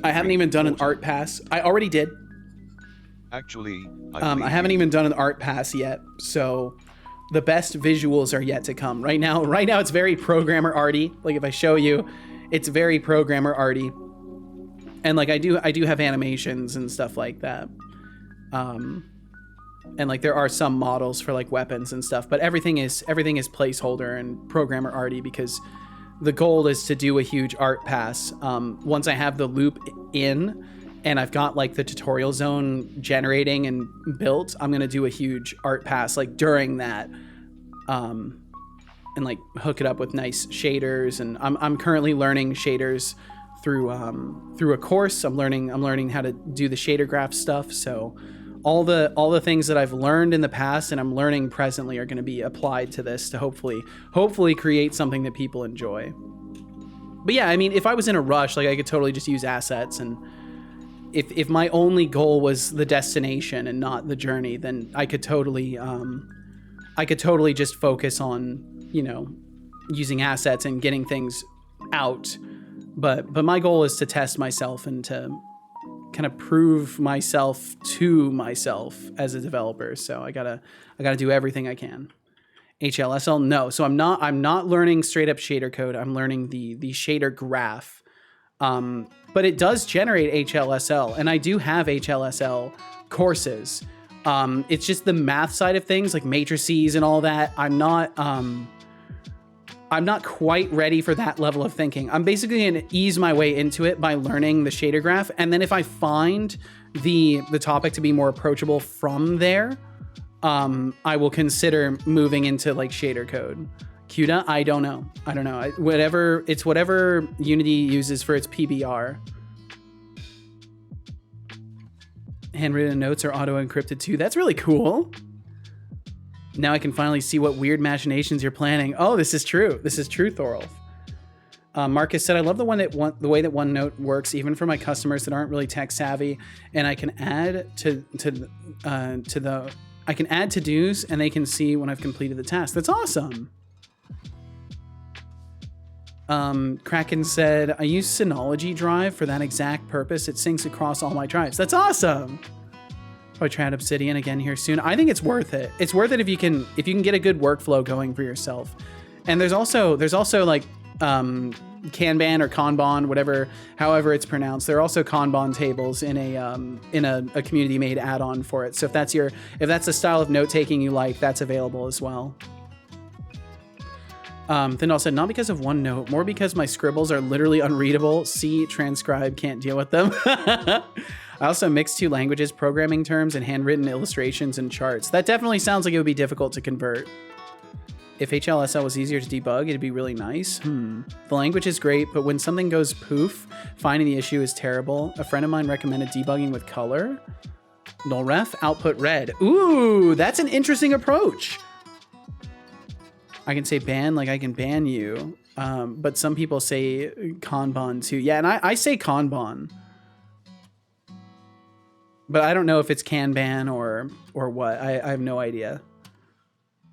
I haven't even done an art pass. I already did. Actually, I haven't even done an art pass yet, so the best visuals are yet to come. Right now it's very programmer arty. Like if I show you, it's very programmer arty. And like I do have animations and stuff like that. And like there are some models for like weapons and stuff, but everything is placeholder and programmer arty, because the goal is to do a huge art pass. Once I have the loop in and I've got like the tutorial zone generating and built, I'm going to do a huge art pass like during that, and like hook it up with nice shaders. And I'm currently learning shaders through a course. I'm learning how to do the shader graph stuff. So all the things that I've learned in the past and I'm learning presently are going to be applied to this to hopefully create something that people enjoy. But yeah, I mean, if I was in a rush, like I could totally just use assets, and if my only goal was the destination and not the journey, then I could totally just focus on, you know, using assets and getting things out. But my goal is to test myself and to kind of prove myself to myself as a developer. So I gotta do everything I can. HLSL, no. So I'm not learning straight up shader code. I'm learning the shader graph. But it does generate HLSL, and I do have HLSL courses. It's just the math side of things, like matrices and all that. I'm not quite ready for that level of thinking. I'm basically going to ease my way into it by learning the shader graph. And then if I find the topic to be more approachable from there, I will consider moving into like shader code. CUDA, I don't know. Whatever Unity uses for its PBR. Handwritten notes are auto encrypted too. That's really cool. Now I can finally see what weird machinations you're planning. Oh, this is true. This is true, Thorolf. Marcus said, I love the way that OneNote works, even for my customers that aren't really tech savvy. And I can add I can add to-dos and they can see when I've completed the task. That's awesome. Kraken said, I use Synology Drive for that exact purpose. It syncs across all my drives. That's awesome. I try out Obsidian again here soon. I think it's worth it. It's worth it if you can get a good workflow going for yourself. And there's also like Kanban or Kanban, however it's pronounced. There are also Kanban tables in a community made add-on for it. So if that's the style of note taking you like, that's available as well. Then also, not because of OneNote, more because my scribbles are literally unreadable. C, transcribe, can't deal with them. I also mix two languages, programming terms, and handwritten illustrations and charts. That definitely sounds like it would be difficult to convert. If HLSL was easier to debug, it'd be really nice. The language is great, but when something goes poof, finding the issue is terrible. A friend of mine recommended debugging with color. Null ref, output red. Ooh, that's an interesting approach. I can say ban, like I can ban you. But some people say Kanban too. Yeah, and I say Kanban. But I don't know if it's Kanban or what. I have no idea.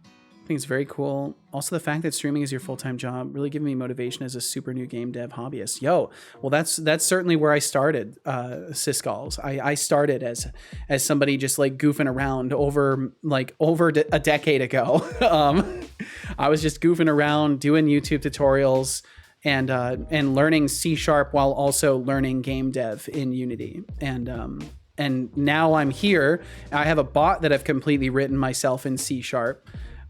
I think it's very cool. Also, the fact that streaming is your full-time job really giving me motivation as a super new game dev hobbyist. Yo, well, that's certainly where I started, Syskulls. I started as somebody just like goofing around over a decade ago. I was just goofing around doing YouTube tutorials and learning C# while also learning game dev in Unity. And now I'm here. I have a bot that I've completely written myself in C#.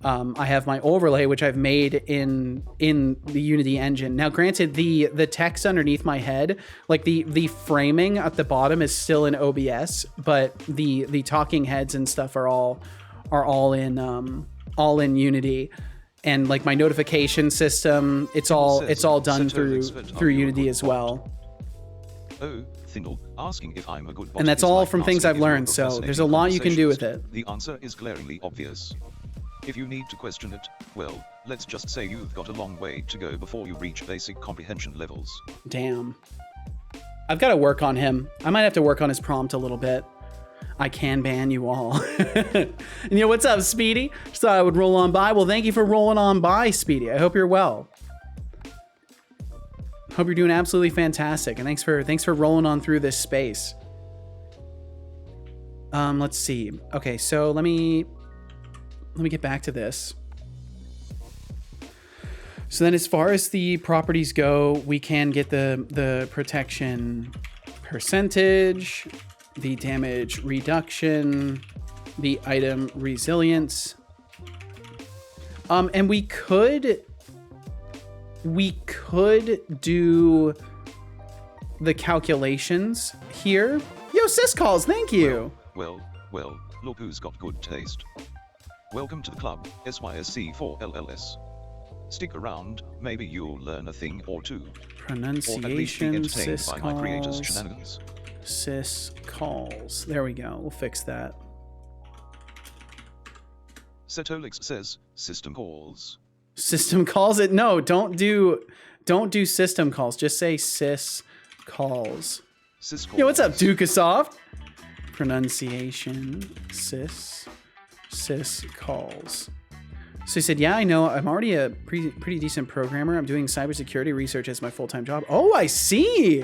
I have my overlay, which I've made in the Unity engine. Now, granted, the text underneath my head, like the framing at the bottom, is still in OBS, but the talking heads and stuff are all in Unity. And like my notification system, it's all done through Unity as well. Oh, Thindle, asking if I'm a good bot. And that's all from things I've learned, so there's a lot you can do with it. The answer is glaringly obvious. If you need to question it, well, let's just say you've got a long way to go before you reach basic comprehension levels. Damn. I've got to work on him. I might have to work on his prompt a little bit. I can ban you all. And you know, what's up, Speedy? Just thought I would roll on by. Well, thank you for rolling on by, Speedy. I hope you're well. Hope you're doing absolutely fantastic, and thanks for rolling on through this space. Let's see. Okay, so let me get back to this. So then, as far as the properties go, we can get the protection percentage, the damage reduction, the item resilience. And we could do the calculations here. Yo, syscalls, thank you. Well, look who's got good taste. Welcome to the club, SYSC4LLS. Stick around, maybe you'll learn a thing or two. Pronunciation, or at least be entertained by my creators' shenanigans. Syscalls. There we go. We'll fix that. Setolyx says, system calls. System calls it? No, don't do system calls. Just say sys calls. Yo, what's up, Dukasoft? Pronunciation, sys calls. So he said, yeah, I know. I'm already a pretty decent programmer. I'm doing cybersecurity research as my full-time job. Oh, I see.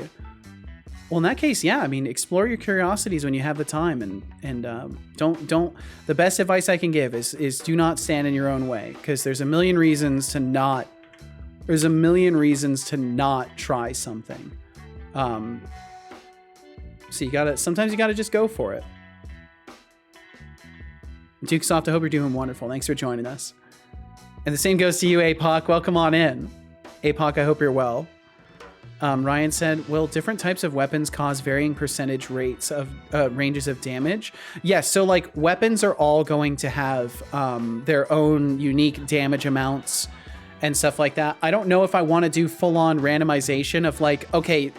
Well, in that case, yeah, I mean, explore your curiosities when you have the time, and don't. The best advice I can give is do not stand in your own way, because there's a million reasons to not. There's a million reasons to not try something. So sometimes you gotta just go for it. Dukesoft, I hope you're doing wonderful. Thanks for joining us. And the same goes to you, APOC. Welcome on in. APOC, I hope you're well. Ryan said, will different types of weapons cause varying percentage rates of ranges of damage? Yes, so like weapons are all going to have their own unique damage amounts and stuff like that. I don't know if I want to do full-on randomization of like, okay,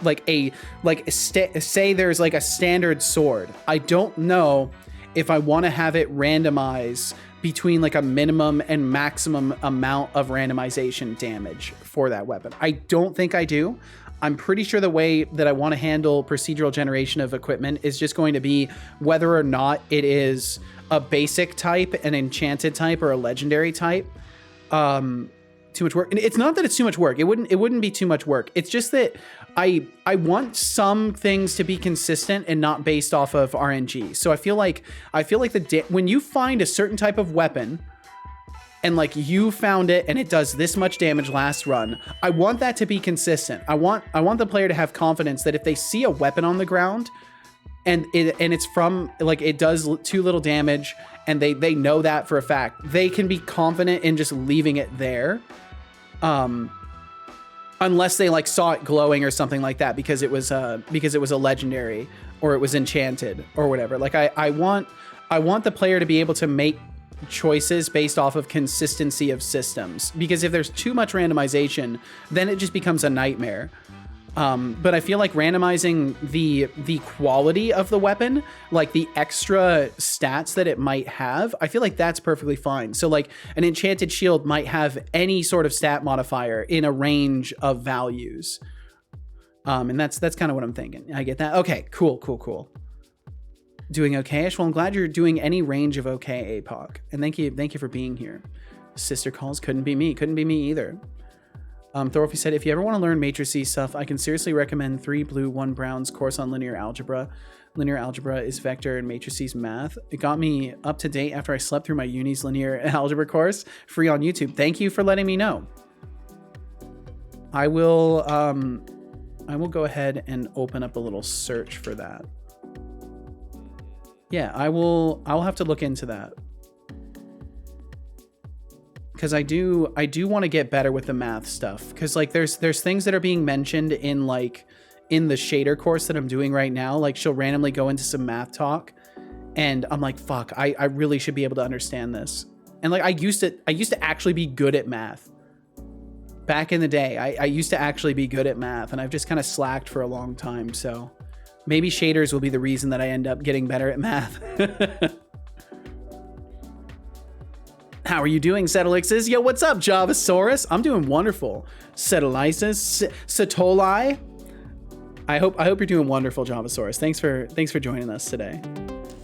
say there's like a standard sword. I don't know if I want to have it randomize between like a minimum and maximum amount of randomization damage for that weapon. I don't think I do. I'm pretty sure the way that I want to handle procedural generation of equipment is just going to be whether or not it is a basic type, an enchanted type, or a legendary type. Too much work. And it's not that it's too much work. It wouldn't be too much work. It's just that I want some things to be consistent and not based off of RNG. So I feel like when you find a certain type of weapon and like you found it and it does this much damage last run, I want that to be consistent. I want the player to have confidence that if they see a weapon on the ground and it's from like it does too little damage and they know that for a fact, they can be confident in just leaving it there. Unless they like saw it glowing or something like that because it was a legendary or it was enchanted or whatever. Like I want the player to be able to make choices based off of consistency of systems, because if there's too much randomization, then it just becomes a nightmare. But I feel like randomizing the quality of the weapon, like the extra stats that it might have, I feel like that's perfectly fine. So like an enchanted shield might have any sort of stat modifier in a range of values. And that's kind of what I'm thinking. I get that. Okay, cool. Doing okay-ish? Well, I'm glad you're doing any range of okay, APOC. And thank you for being here. Sister calls, couldn't be me either. Thorolfi said, if you ever want to learn matrices stuff, I can seriously recommend 3 Blue, 1 Brown's course on linear algebra. Linear algebra is vector and matrices math. It got me up to date after I slept through my uni's linear algebra course, free on YouTube. Thank you for letting me know. I will go ahead and open up a little search for that. Yeah, I'll have to look into that. Because I do want to get better with the math stuff. Because like there's things that are being mentioned in the shader course that I'm doing right now. Like she'll randomly go into some math talk, and I'm like, fuck, I really should be able to understand this. And like I used to actually be good at math. Back in the day, I used to actually be good at math, and I've just kind of slacked for a long time. So maybe shaders will be the reason that I end up getting better at math. How are you doing, Setolyxes? Yo, what's up, Javasaurus? I'm doing wonderful. Setolyxes, Setolyx. I hope you're doing wonderful, Javasaurus. Thanks for joining us today.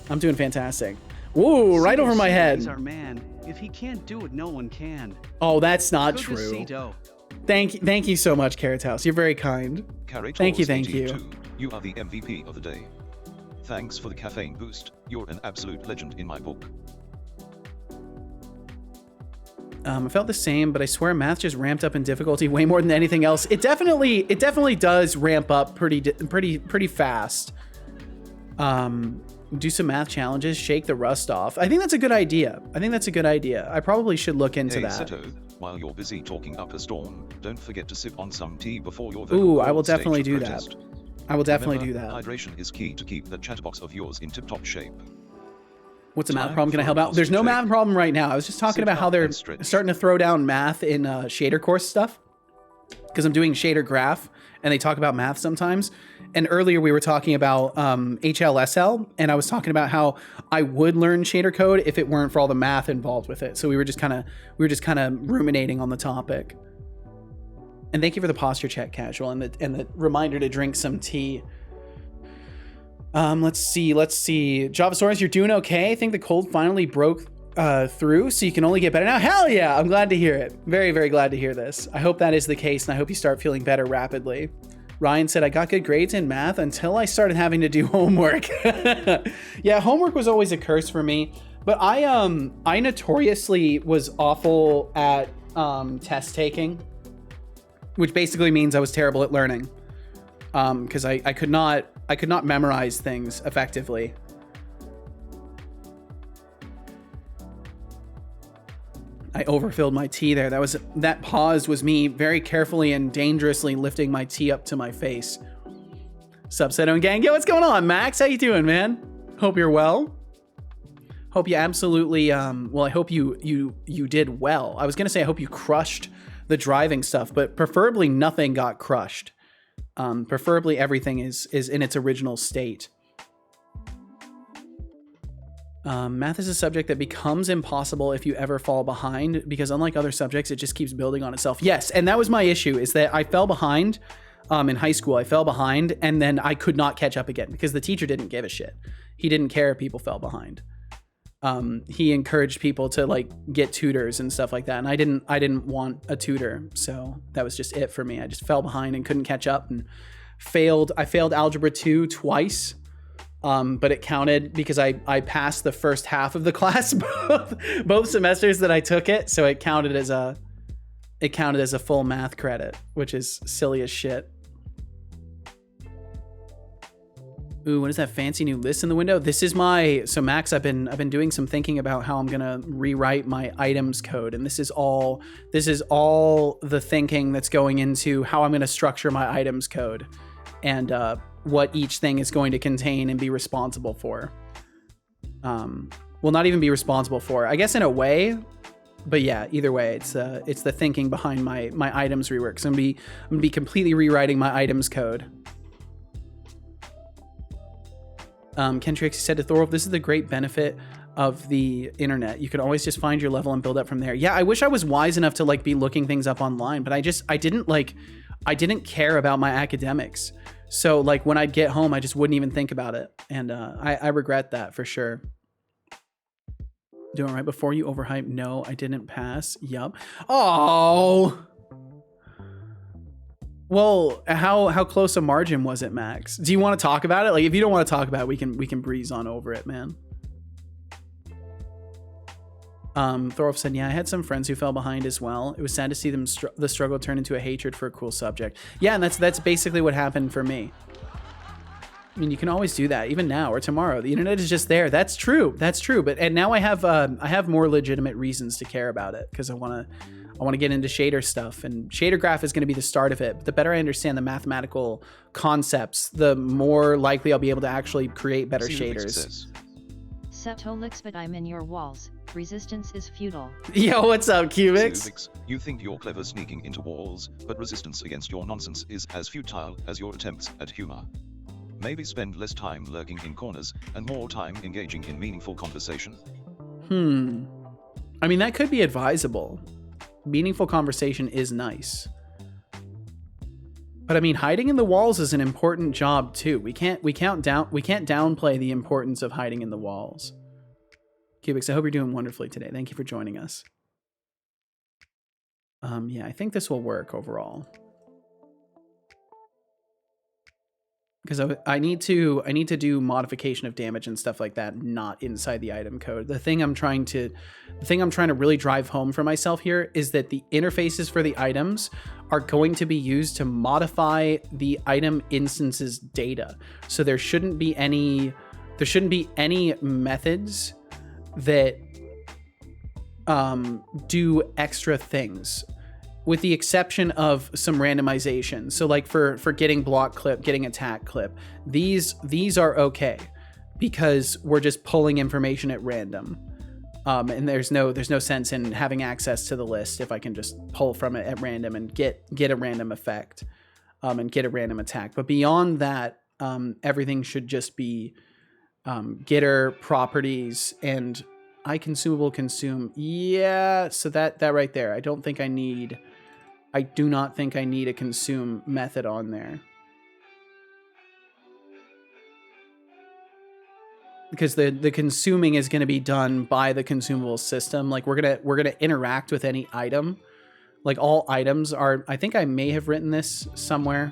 I'm doing fantastic. Whoa, right over my head. He's our man. If he can't do it, no one can. Oh, that's not true. Thank you so much, Carrot House. You're very kind. Thank you. You are the MVP of the day. Thanks for the caffeine boost. You're an absolute legend in my book. I felt the same, but I swear math just ramped up in difficulty way more than anything else. It definitely does ramp up pretty fast. do some math challenges, shake the rust off. I think that's a good idea. I probably should look into Hey, that. Seto, while you're busy talking up a storm, don't forget to sip on some tea before your Ooh, I vocal will cords stage definitely a do protest. that. I will definitely Remember, do that. Hydration is key to keep that chatbox of yours in tip-top shape. What's a math Time problem? Can I for help a out? There's no muscle math shake. problem right now. I was just talking Sit about how up they're and stretch. starting to throw down math in shader course stuff, because I'm doing shader graph and they talk about math sometimes. And earlier we were talking about HLSL, and I was talking about how I would learn shader code if it weren't for all the math involved with it. So we were just kind of ruminating on the topic. And thank you for the posture check, Casual, and the reminder to drink some tea. Let's see. Javasaurus, you're doing okay. I think the cold finally broke through, so you can only get better now. Hell yeah, I'm glad to hear it. Very, very glad to hear this. I hope that is the case, and I hope you start feeling better rapidly. Ryan said, I got good grades in math until I started having to do homework. Yeah, homework was always a curse for me, but I notoriously was awful at test taking, which basically means I was terrible at learning, because I could not memorize things effectively. I overfilled my tea there. That pause was me very carefully and dangerously lifting my tea up to my face. Sup, Seto and gang? Yo, what's going on, Max? How you doing, man? Hope you're well. Hope you absolutely well, I hope you did well. I was gonna say I hope you crushed the driving stuff, but preferably nothing got crushed. Preferably everything is in its original state. Math is a subject that becomes impossible if you ever fall behind, because unlike other subjects, it just keeps building on itself. Yes, and that was my issue, is that I fell behind in high school. I fell behind, and then I could not catch up again because the teacher didn't give a shit. He didn't care if people fell behind. He encouraged people to like get tutors and stuff like that, and I didn't want a tutor, so that was just it for me. I just fell behind and couldn't catch up and failed. I failed Algebra 2 twice. But it counted because I passed the first half of the class both semesters that I took it, so it counted as a full math credit, which is silly as shit. Ooh, what is that fancy new list in the window? This is so Max, I've been doing some thinking about how I'm gonna rewrite my items code, and this is all the thinking that's going into how I'm gonna structure my items code, and what each thing is going to contain and be responsible for. Well, not even be responsible for, I guess, in a way, but yeah, either way, it's the thinking behind my items rework. So I'm gonna be completely rewriting my items code. Ken Trixie said to Thorolf, this is the great benefit of the internet. You can always just find your level and build up from there. Yeah, I wish I was wise enough to like be looking things up online, but I didn't care about my academics. So like when I'd get home, I just wouldn't even think about it. And I regret that for sure. Doing right before you overhype. No, I didn't pass. Yup. Oh. Well, how close a margin was it, Max? Do you want to talk about it? Like if you don't want to talk about it, we can breeze on over it, man. Thorolf said, yeah, I had some friends who fell behind as well. It was sad to see them the struggle turn into a hatred for a cool subject. Yeah, and that's basically what happened for me. I mean, you can always do that, even now or tomorrow. The internet is just there. That's true. But now I have more legitimate reasons to care about it, because I want to get into shader stuff, and shader graph is going to be the start of it. But the better I understand the mathematical concepts, the more likely I'll be able to actually create better shaders. Setolyx, but I'm in your walls. Resistance is futile. Yo, what's up, Cubix? Setolyx, you think you're clever sneaking into walls, but resistance against your nonsense is as futile as your attempts at humor. Maybe spend less time lurking in corners and more time engaging in meaningful conversation. I mean, that could be advisable. Meaningful conversation is nice. But I mean, hiding in the walls is an important job too. We can't downplay the importance of hiding in the walls. Cubix, I hope you're doing wonderfully today. Thank you for joining us. Yeah, I think this will work overall. Because I need to do modification of damage and stuff like that, not inside the item code. The thing I'm trying to really drive home for myself here is that the interfaces for the items are going to be used to modify the item instance's data. So there shouldn't be any there shouldn't be any methods that do extra things, with the exception of some randomization. So like for getting block clip, getting attack clip, these are okay because we're just pulling information at random. And there's no sense in having access to the list if I can just pull from it at random and get a random effect, and get a random attack. But beyond that, everything should just be getter properties and consumable consume. Yeah, so that right there. I do not think I need a consume method on there. Because the consuming is going to be done by the consumable system. Like we're gonna interact with any item. Like all items are, I think I may have written this somewhere.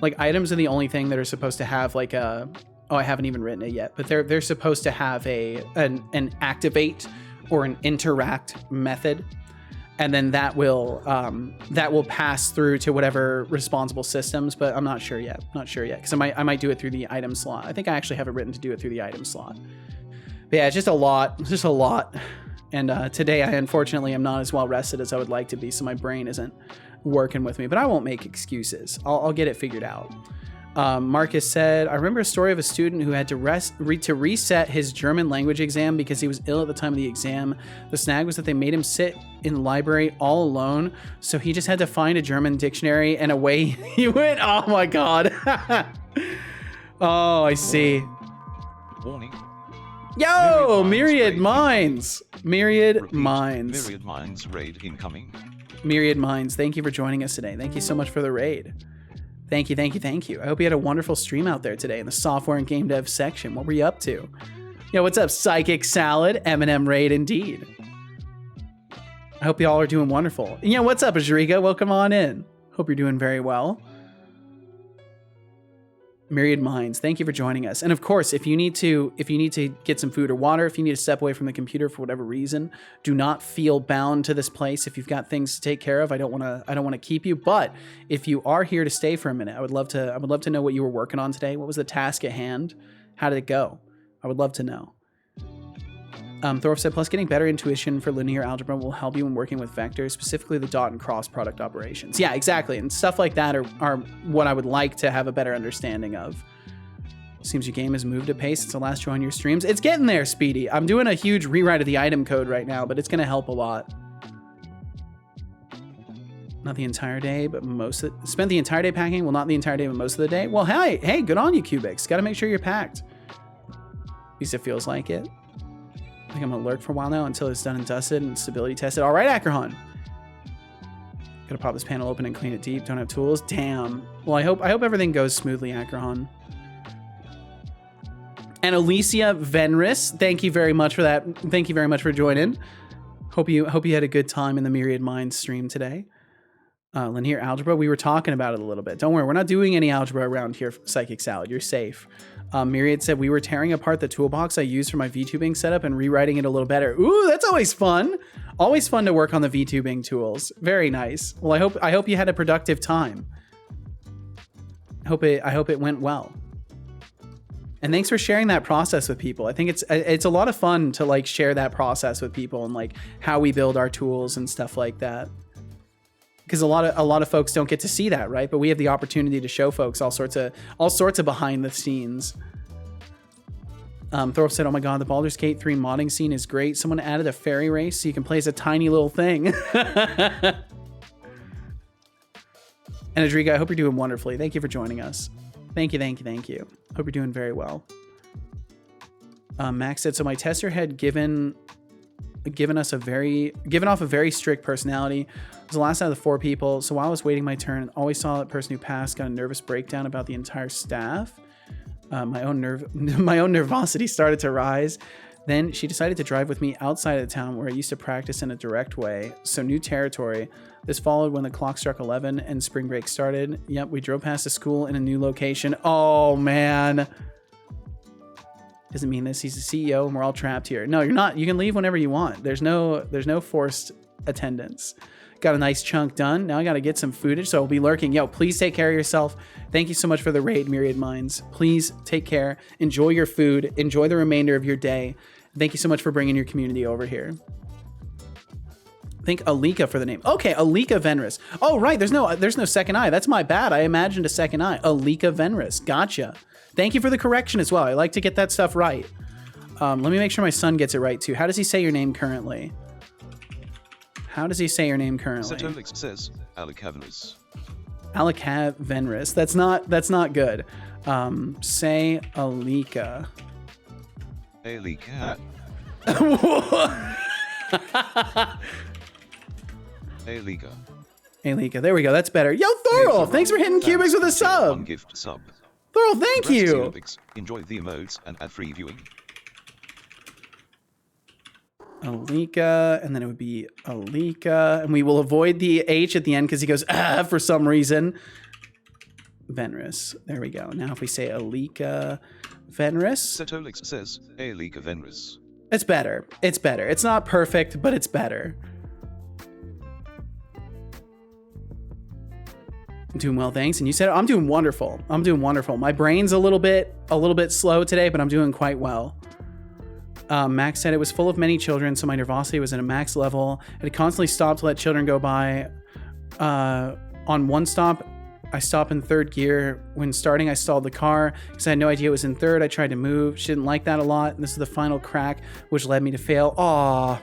Like items are the only thing that are supposed to have like a, oh, I haven't even written it yet, but they're supposed to have an activate or an interact method. And then that will pass through to whatever responsible systems, but I'm not sure yet. Because I might do it through the item slot. I think I actually have it written to do it through the item slot. But yeah, it's just a lot. And today I unfortunately am not as well rested as I would like to be, so my brain isn't working with me. But I won't make excuses. I'll get it figured out. Marcus said, I remember a story of a student who had to reset his German language exam because he was ill at the time of the exam. The snag was that they made him sit in the library all alone, so he just had to find a German dictionary, and away he went. Oh my god. Oh, I see. Warning. Yo, Myriad Minds. Myriad Minds. Myriad Minds raid incoming. Myriad Minds, thank you for joining us today. Thank you so much for the raid. Thank you. I hope you had a wonderful stream out there today in the software and game dev section. What were you up to? Yo, what's up, Psychic Salad? M&M raid indeed. I hope y'all are doing wonderful. Yeah, what's up, Ajriga? Welcome on in. Hope you're doing very well. Myriad Minds, thank you for joining us. And of course, if you need to get some food or water, if you need to step away from the computer for whatever reason, do not feel bound to this place. If you've got things to take care of, I don't want to keep you. But if you are here to stay for a minute, I would love to know what you were working on today. What was the task at hand? How did it go? I would love to know. Thorf said, plus getting better intuition for linear algebra will help you when working with vectors, specifically the dot and cross product operations. Yeah, exactly. And stuff like that are what I would like to have a better understanding of. Seems your game has moved at pace since the last join your streams. It's getting there, Speedy. I'm doing a huge rewrite of the item code right now, but it's going to help a lot. Not the entire day, but spent the entire day packing. Well, not the entire day, but most of the day. Well, hey, good on you, Cubics. Got to make sure you're packed. At least it feels like it. I think I'm gonna lurk for a while now until it's done and dusted and stability tested. All right, Akrahan. Gotta pop this panel open and clean it deep. Don't have tools. Damn. Well, I hope everything goes smoothly, Akrahan. And Alicia Venris, thank you very much for that. Thank you very much for joining. Hope you had a good time in the Myriad Minds stream today. Linear algebra, we were talking about it a little bit. Don't worry, we're not doing any algebra around here, Psychic Salad. You're safe. Myriad said, we were tearing apart the toolbox I used for my VTubing setup and rewriting it a little better. Ooh, that's always fun. Always fun to work on the VTubing tools. Very nice. Well, I hope you had a productive time. I hope it went well. And thanks for sharing that process with people. I think it's a lot of fun to like share that process with people and like how we build our tools and stuff like that. Because a lot of folks don't get to see that, right? But we have the opportunity to show folks all sorts of behind the scenes. Thorpe said, "Oh my god, the Baldur's Gate 3 modding scene is great. Someone added a fairy race so you can play as a tiny little thing." And Adriga, I hope you're doing wonderfully. Thank you for joining us. Thank you. Hope you're doing very well. Max said, "So my tester had given off a very strict personality. I was the last out of the 4 people, so while I was waiting my turn, always saw that person who passed got a nervous breakdown about the entire staff. My own nervosity started to rise. Then she decided to drive with me outside of the town where I used to practice in a direct way, so new territory. This followed when the clock struck 11 and spring break started. Yep, we drove past a school in a new location. Oh man. Doesn't mean this. He's the CEO and we're all trapped here. No, you're not. You can leave whenever you want. There's no forced attendance. Got a nice chunk done. Now I got to get some footage, so I'll be lurking. Yo, please take care of yourself. Thank you so much for the raid, Myriad Minds. Please take care. Enjoy your food. Enjoy the remainder of your day. Thank you so much for bringing your community over here. Think Alika for the name. Okay, Alika Venris. Oh, right. There's no second eye. That's my bad. I imagined a second eye. Alika Venris. Gotcha. Thank you for the correction as well. I like to get that stuff right. Let me make sure my son gets it right too. How does he say your name currently? How does he say your name currently? Setolyx says Alika Venris. Alika Venris. That's not good. Say Alika. Alika. Alika. Alika. There we go. That's better. Yo, Thorol, thanks for hitting Cubics with a sub. One gift sub. Thorol, thank you. Enjoy the emotes and ad-free viewing. Alika, and then it would be Alika, and we will avoid the H at the end because he goes, for some reason. Venris. There we go. Now if we say Alika Venris. Setolyx says Alika Venris. It's better. It's better. It's not perfect, but it's better. I'm doing well, thanks. And you said, I'm doing wonderful. I'm doing wonderful. My brain's a little bit slow today, but I'm doing quite well. Max said it was full of many children, so my nervosity was at a max level. It had constantly stopped to let children go by. On one stop, I stopped in third gear. When starting, I stalled the car because I had no idea it was in third. I tried to move. She didn't like that a lot. And this is the final crack, which led me to fail. Aww.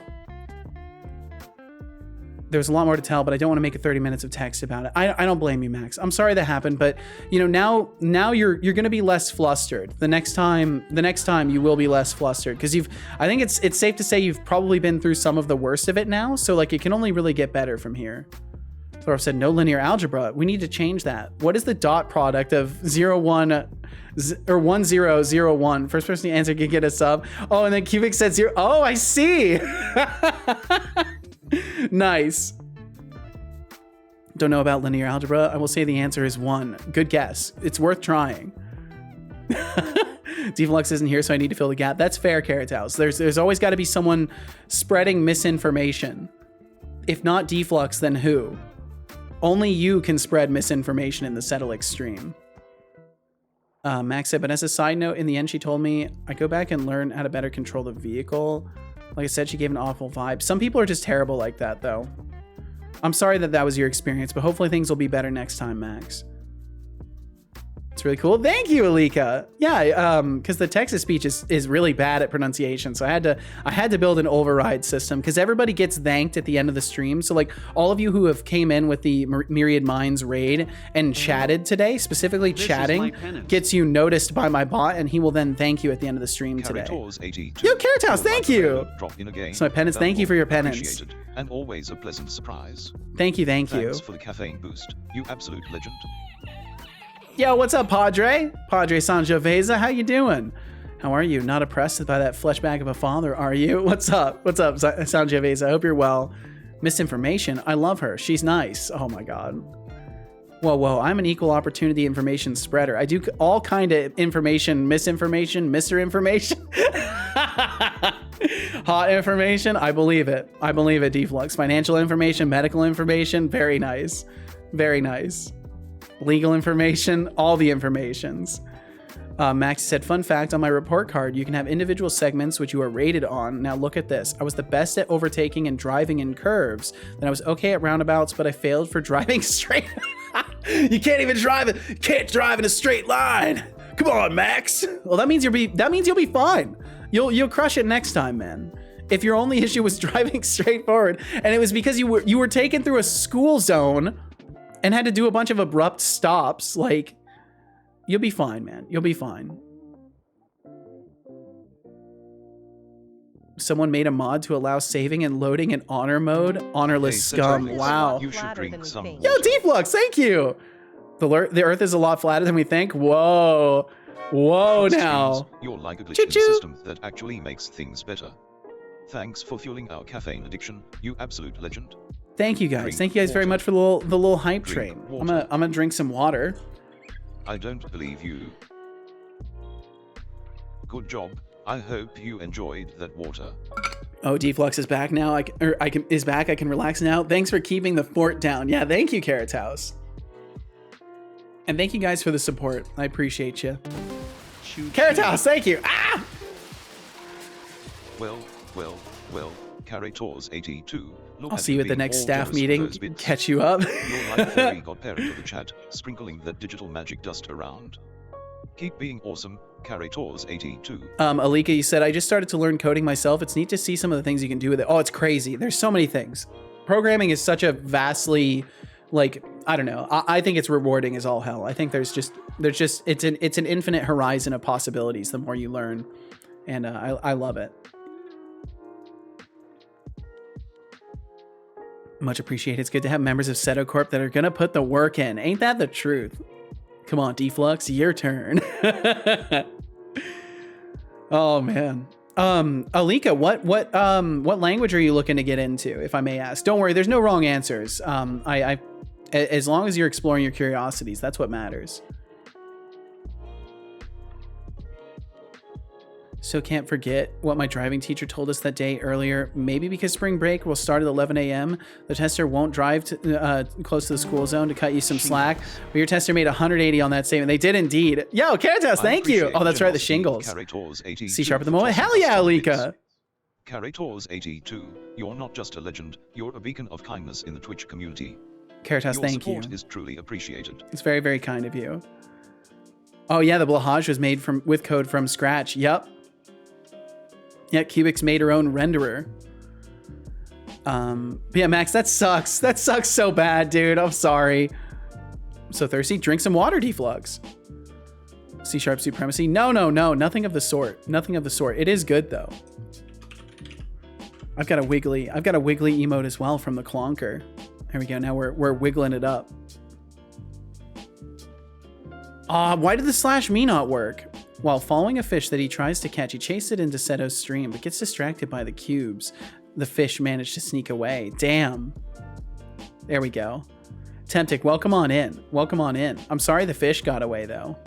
There's a lot more to tell, but I don't want to make a 30 minutes of text about it. I don't blame you, Max. I'm sorry that happened, but you know, now you're going to be less flustered. The next time you will be less flustered because I think it's safe to say you've probably been through some of the worst of it now. So like it can only really get better from here. Thorf said no linear algebra. We need to change that. What is the dot product of 0, 1 or 1 0 0 1? First person to answer can get a sub. Oh, and then Cubic said 0. Oh, I see. Nice. Don't know about linear algebra. I will say the answer is 1. Good guess. It's worth trying. Deflux isn't here, so I need to fill the gap. That's fair, Carrot House. There's always got to be someone spreading misinformation. If not Deflux, then who? Only you can spread misinformation in the Setolyx stream. Max said, but as a side note, in the end, she told me I go back and learn how to better control the vehicle. Like I said, she gave an awful vibe. Some people are just terrible like that, though. I'm sorry that was your experience, but hopefully things will be better next time, Max. It's really cool. Thank you, Alika. Yeah, because the text-to-speech is really bad at pronunciation, so I had to build an override system because everybody gets thanked at the end of the stream. So like all of you who have came in with the Myriad Minds raid and chatted today, specifically chatting, gets you noticed by my bot, and he will then thank you at the end of the stream today. Yo, Carrot House, thank you. So my penance, thank you for your penance. And always a pleasant surprise. Thank you, thank you. Thanks for the caffeine boost, you absolute legend. Yo, what's up, Padre? Padre Sangiovese, how you doing? How are you? Not oppressed by that fleshbag of a father, are you? What's up? What's up, Sangiovese? I hope you're well. Misinformation? I love her. She's nice. Oh my God. Whoa. I'm an equal opportunity information spreader. I do all kind of information, misinformation, misinformation. Hot information. I believe it. I believe it, Deflux. Financial information, medical information. Very nice. Very nice. Legal information, all the informations. Max said, fun fact, on my report card, you can have individual segments which you are rated on. Now look at this. I was the best at overtaking and driving in curves. Then I was okay at roundabouts, but I failed for driving straight. You can't even drive it. You can't drive in a straight line. Come on, Max. Well, that means you'll be fine. You'll crush it next time, man. If your only issue was driving straight forward, and it was because you were taken through a school zone and had to do a bunch of abrupt stops, like, you'll be fine, man. You'll be fine. Someone made a mod to allow saving and loading in honor mode. Honorless scum. Wow. You should drink some water. Yo, Deflux, thank you. The Earth is a lot flatter than we think. Whoa. Whoa, now. You're like a glitch in the system that actually makes things better. Thanks for fueling our caffeine addiction, you absolute legend. Thank you guys. Thank you guys very much for the little hype train. I'm gonna drink some water. I don't believe you. Good job. I hope you enjoyed that water. Oh, Deflux is back now. I can relax now. Thanks for keeping the fort down. Yeah, thank you, Carrot House. And thank you guys for the support. I appreciate you. Carrot House, thank you. Ah! Well, Carrotors 82. I'll see you at the next staff meeting. Catch you up. You're like fairy godparent of the chat, sprinkling that digital magic dust around. Keep being awesome, Carrotors 82. Alika, you said, I just started to learn coding myself. It's neat to see some of the things you can do with it. Oh, it's crazy. There's so many things. Programming is such a vastly, like, I don't know. I think it's rewarding as all hell. I think it's an infinite horizon of possibilities the more you learn. And I love it. Much appreciated. It's good to have members of Seto Corp that are going to put the work in. Ain't that the truth? Come on, Deflux, your turn. Oh man. Alika, what language are you looking to get into, if I may ask? Don't worry, there's no wrong answers. As long as you're exploring your curiosities, that's what matters. So can't forget what my driving teacher told us that day earlier. Maybe because spring break will start at 11 a.m., the tester won't drive close to the school zone to cut you some slack. But your tester made 180 on that statement. They did indeed. Yo, Caritas, thank you. Oh, that's right, the shingles. C# at the moment. Hell yeah, Alika. Carrotors 82. You're not just a legend. You're a beacon of kindness in the Twitch community. Caritas, thank you. Your support is truly appreciated. It's very, very kind of you. Oh yeah, the blahaj was made with code from scratch. Yep. Yeah, Cubix made her own renderer. But yeah, Max, that sucks. That sucks so bad, dude. I'm sorry. I'm so thirsty. Drink some water, Deflux. C# supremacy. No, nothing of the sort. Nothing of the sort. It is good though. I've got a wiggly emote as well from the Clonker. There we go. Now we're wiggling it up. Why did the /me not work? While following a fish that he tries to catch, he chased it into Seto's stream, but gets distracted by the cubes. The fish managed to sneak away. Damn. There we go. Temptic, welcome on in. Welcome on in. I'm sorry the fish got away, though.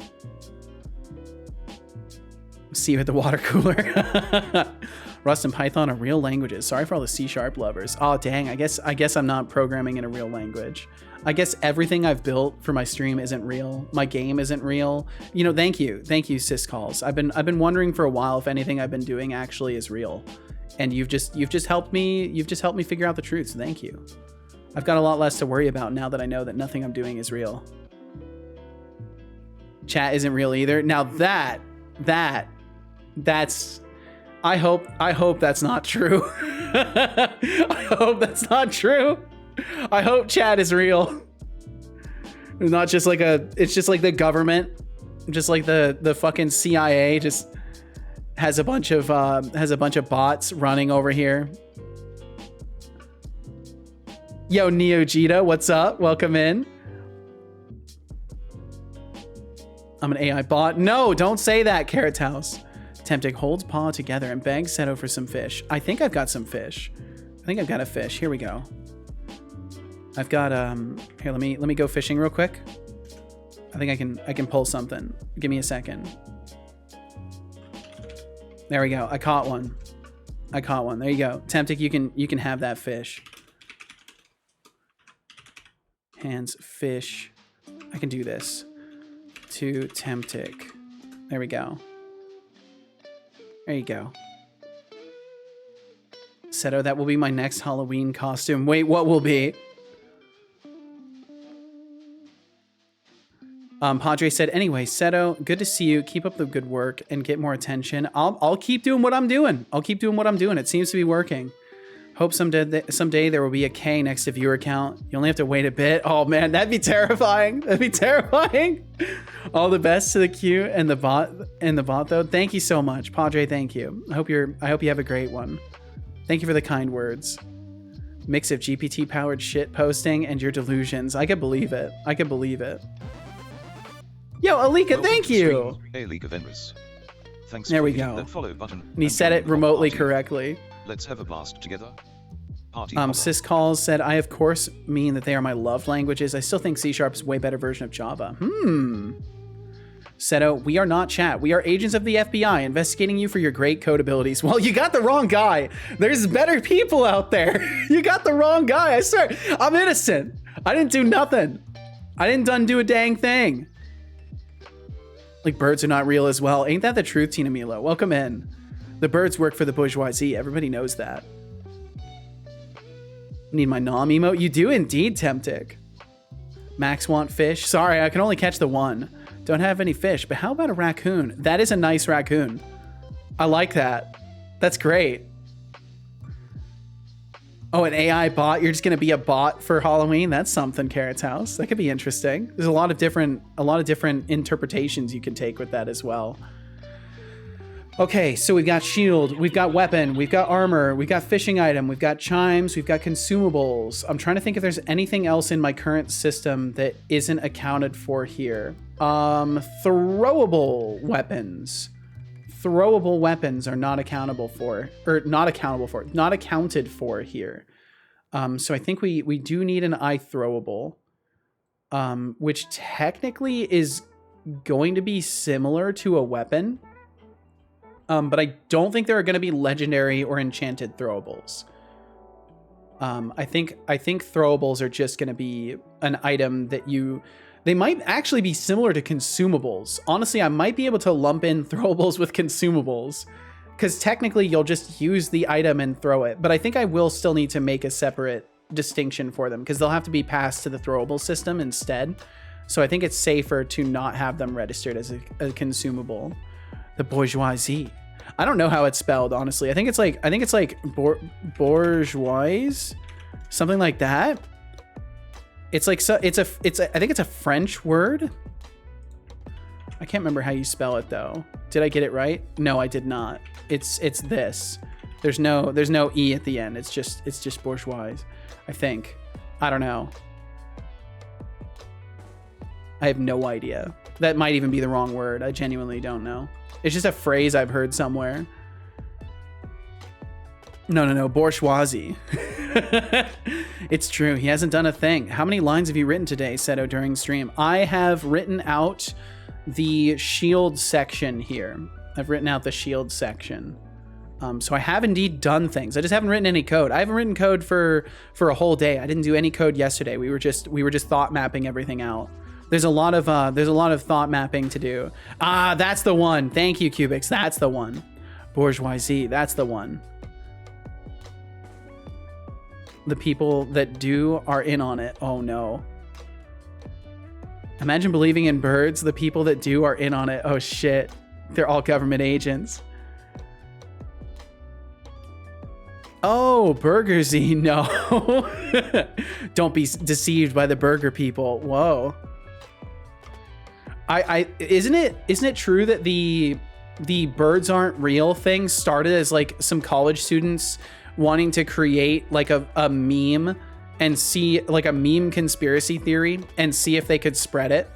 See you at the water cooler. Rust and Python are real languages. Sorry for all the C# lovers. Oh, dang. I guess I'm not programming in a real language. I guess everything I've built for my stream isn't real. My game isn't real. You know, thank you, Syscalls. I've been wondering for a while if anything I've been doing actually is real, and you've just helped me. You've just helped me figure out the truth. So thank you. I've got a lot less to worry about now that I know that nothing I'm doing is real. Chat isn't real either. Now that's. I hope that's not true. I hope that's not true. I hope chat is real. It's not just like it's just like the government, just like the fucking CIA just has a bunch of bots running over here. Yo, Neogita, what's up? Welcome in. I'm an AI bot. No, don't say that, Carrot House. Tempting holds paw together and begs Seto for some fish. I think I've got some fish. I think I've got a fish. Here we go. I've got here, let me go fishing real quick. I think I can pull something. Give me a second. There we go. I caught one. There you go. Temptic, you can have that fish. Hands fish. I can do this. To Temptic. There we go. There you go. Seto, that will be my next Halloween costume. Wait, what will be? Padre said, anyway, Seto, good to see you. Keep up the good work and get more attention. I'll keep doing what I'm doing. It seems to be working. Hope someday there will be a K next to viewer count. You only have to wait a bit. Oh man, that'd be terrifying. All the best to the queue and the bot though. Thank you so much, Padre. Thank you. I hope you have a great one. Thank you for the kind words. Mix of GPT powered shit posting and your delusions. I could believe it. Yo, Alika, thank you. Alika Venris. Thanks. There we for go. That follow button. And he said it remotely correctly. Let's have a blast together. Syscalls said, I of course mean that they are my love languages. I still think C# is a way better version of Java. Seto, we are not chat. We are agents of the FBI investigating you for your great code abilities. Well, you got the wrong guy. There's better people out there. You got the wrong guy. I swear, I'm innocent. I didn't do nothing. I didn't do a dang thing. Like, birds are not real as well. Ain't that the truth, Tina Milo? Welcome in. The birds work for the bourgeoisie. Everybody knows that. Need my nom emote? You do indeed, Temptic. Max want fish? Sorry, I can only catch the one. Don't have any fish, but how about a raccoon? That is a nice raccoon. I like that. That's great. Oh, an AI bot? You're just gonna be a bot for Halloween? That's something, Carrot's House. That could be interesting. There's a lot of different interpretations you can take with that as well. Okay, so we've got shield, we've got weapon, we've got armor, we've got fishing item, we've got chimes, we've got consumables. I'm trying to think if there's anything else in my current system that isn't accounted for here. Throwable weapons. Throwable weapons are not accounted for here. So I think we do need an eye throwable, which technically is going to be similar to a weapon. But I don't think there are going to be legendary or enchanted throwables. I think throwables are just going to be an item that they might actually be similar to consumables. Honestly, I might be able to lump in throwables with consumables, because technically you'll just use the item and throw it. But I think I will still need to make a separate distinction for them, because they'll have to be passed to the throwable system instead. So I think it's safer to not have them registered as a consumable. The bourgeoisie. I don't know how it's spelled, honestly. I think it's like bourgeois, something like that. It's like I think it's a French word. I can't remember how you spell it though. Did I get it right? No, I did not. It's this. There's no e at the end. It's just bourgeois, I think. I don't know. I have no idea. That might even be the wrong word. I genuinely don't know. It's just a phrase I've heard somewhere. No, bourgeoisie. It's true. He hasn't done a thing. How many lines have you written today, Seto, during stream? I have written out the shield section here. I've written out the shield section. So I have indeed done things. I just haven't written any code. I haven't written code for a whole day. I didn't do any code yesterday. We were just thought mapping everything out. There's a lot of thought mapping to do. Ah, that's the one. Thank you, Cubics. That's the one. Bourgeoisie. That's the one. The people that do are in on it. Oh no. Imagine believing in birds. The people that do are in on it. Oh shit. They're all government agents. Oh, Burgersy. No. Don't be deceived by the burger people. Whoa. Isn't it true that the birds aren't real thing started as like some college students wanting to create like a meme and see like a meme conspiracy theory and see if they could spread it?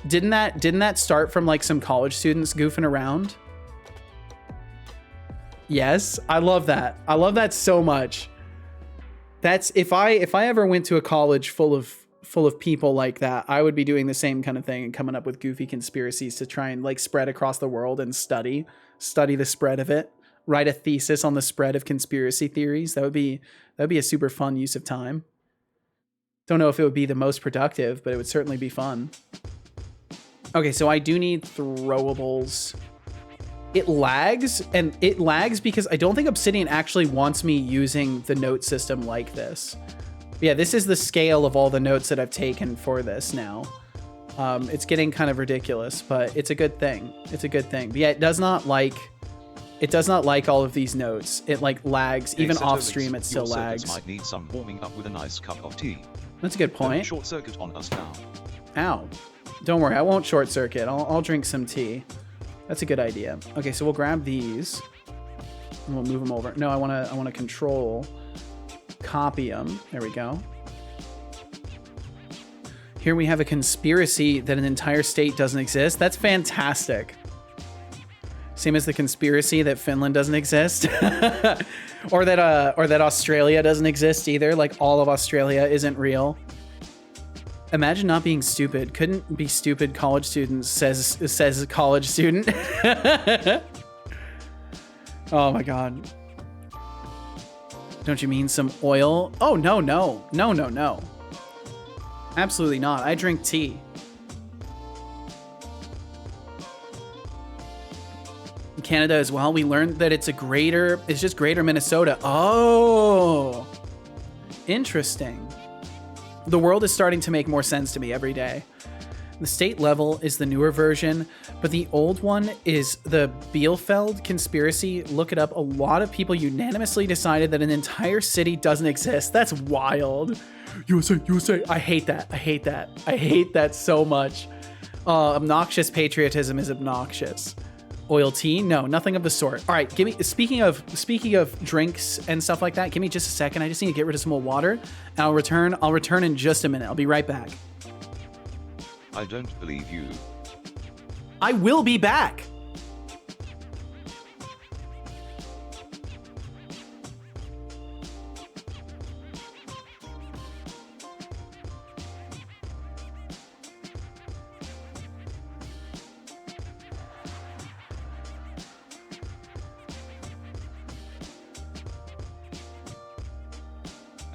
Didn't that start from like some college students goofing around? Yes, I love that. I love that so much. That's if I ever went to a college full of people like that, I would be doing the same kind of thing and coming up with goofy conspiracies to try and like spread across the world and study the spread of it. Write a thesis on the spread of conspiracy theories. That'd be a super fun use of time. Don't know if it would be the most productive, but it would certainly be fun. Okay, so I do need throwables. It lags because I don't think Obsidian actually wants me using the note system like this. Yeah, this is the scale of all the notes that I've taken for this now. It's getting kind of ridiculous, but it's a good thing. It's a good thing. But yeah, it does not like all of these notes. It like lags. Even off stream, it still lags. Might need some warming up with a nice cup of tea. That's a good point. Short circuit on us now. Ow. Don't worry, I won't short circuit. I'll drink some tea. That's a good idea. Okay, so we'll grab these and we'll move them over. No, I want to control copy them. There we go. Here we have a conspiracy that an entire state doesn't exist. That's fantastic. Same as the conspiracy that Finland doesn't exist. or that Australia doesn't exist either. Like all of Australia isn't real. Imagine not being stupid. Couldn't be stupid, college student, says a college student. Oh my god. Don't you mean some oil? Oh, no, no. No, no, no. Absolutely not. I drink tea. In Canada as well, we learned that it's just greater Minnesota. Oh, interesting. The world is starting to make more sense to me every day. The state level is the newer version, but the old one is the Bielefeld conspiracy. Look it up. A lot of people unanimously decided that an entire city doesn't exist. That's wild. USA, USA. I hate that. I hate that. I hate that so much. Obnoxious patriotism is obnoxious. Oil tea? No, nothing of the sort. All right, give me. Speaking of drinks and stuff like that, give me just a second. I just need to get rid of some more water, and I'll return. I'll return in just a minute. I'll be right back. I don't believe you. I will be back.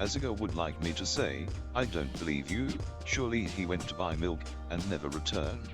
Aziga would like me to say, I don't believe you. Surely he went to buy milk and never returned.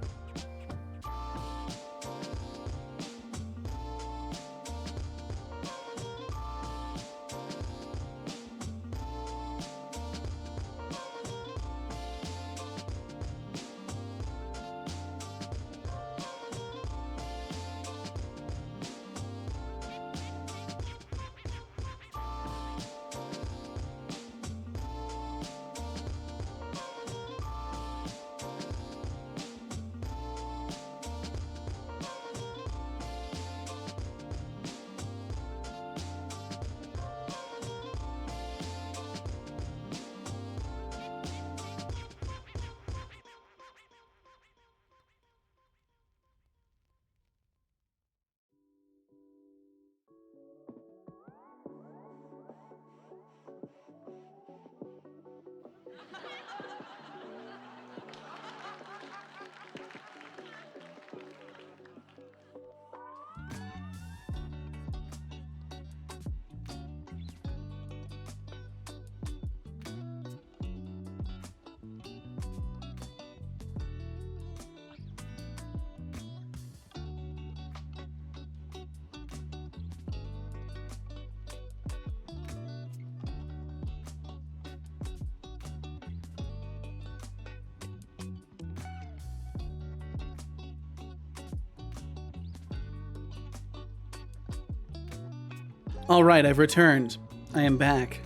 All right, I've returned. I am back.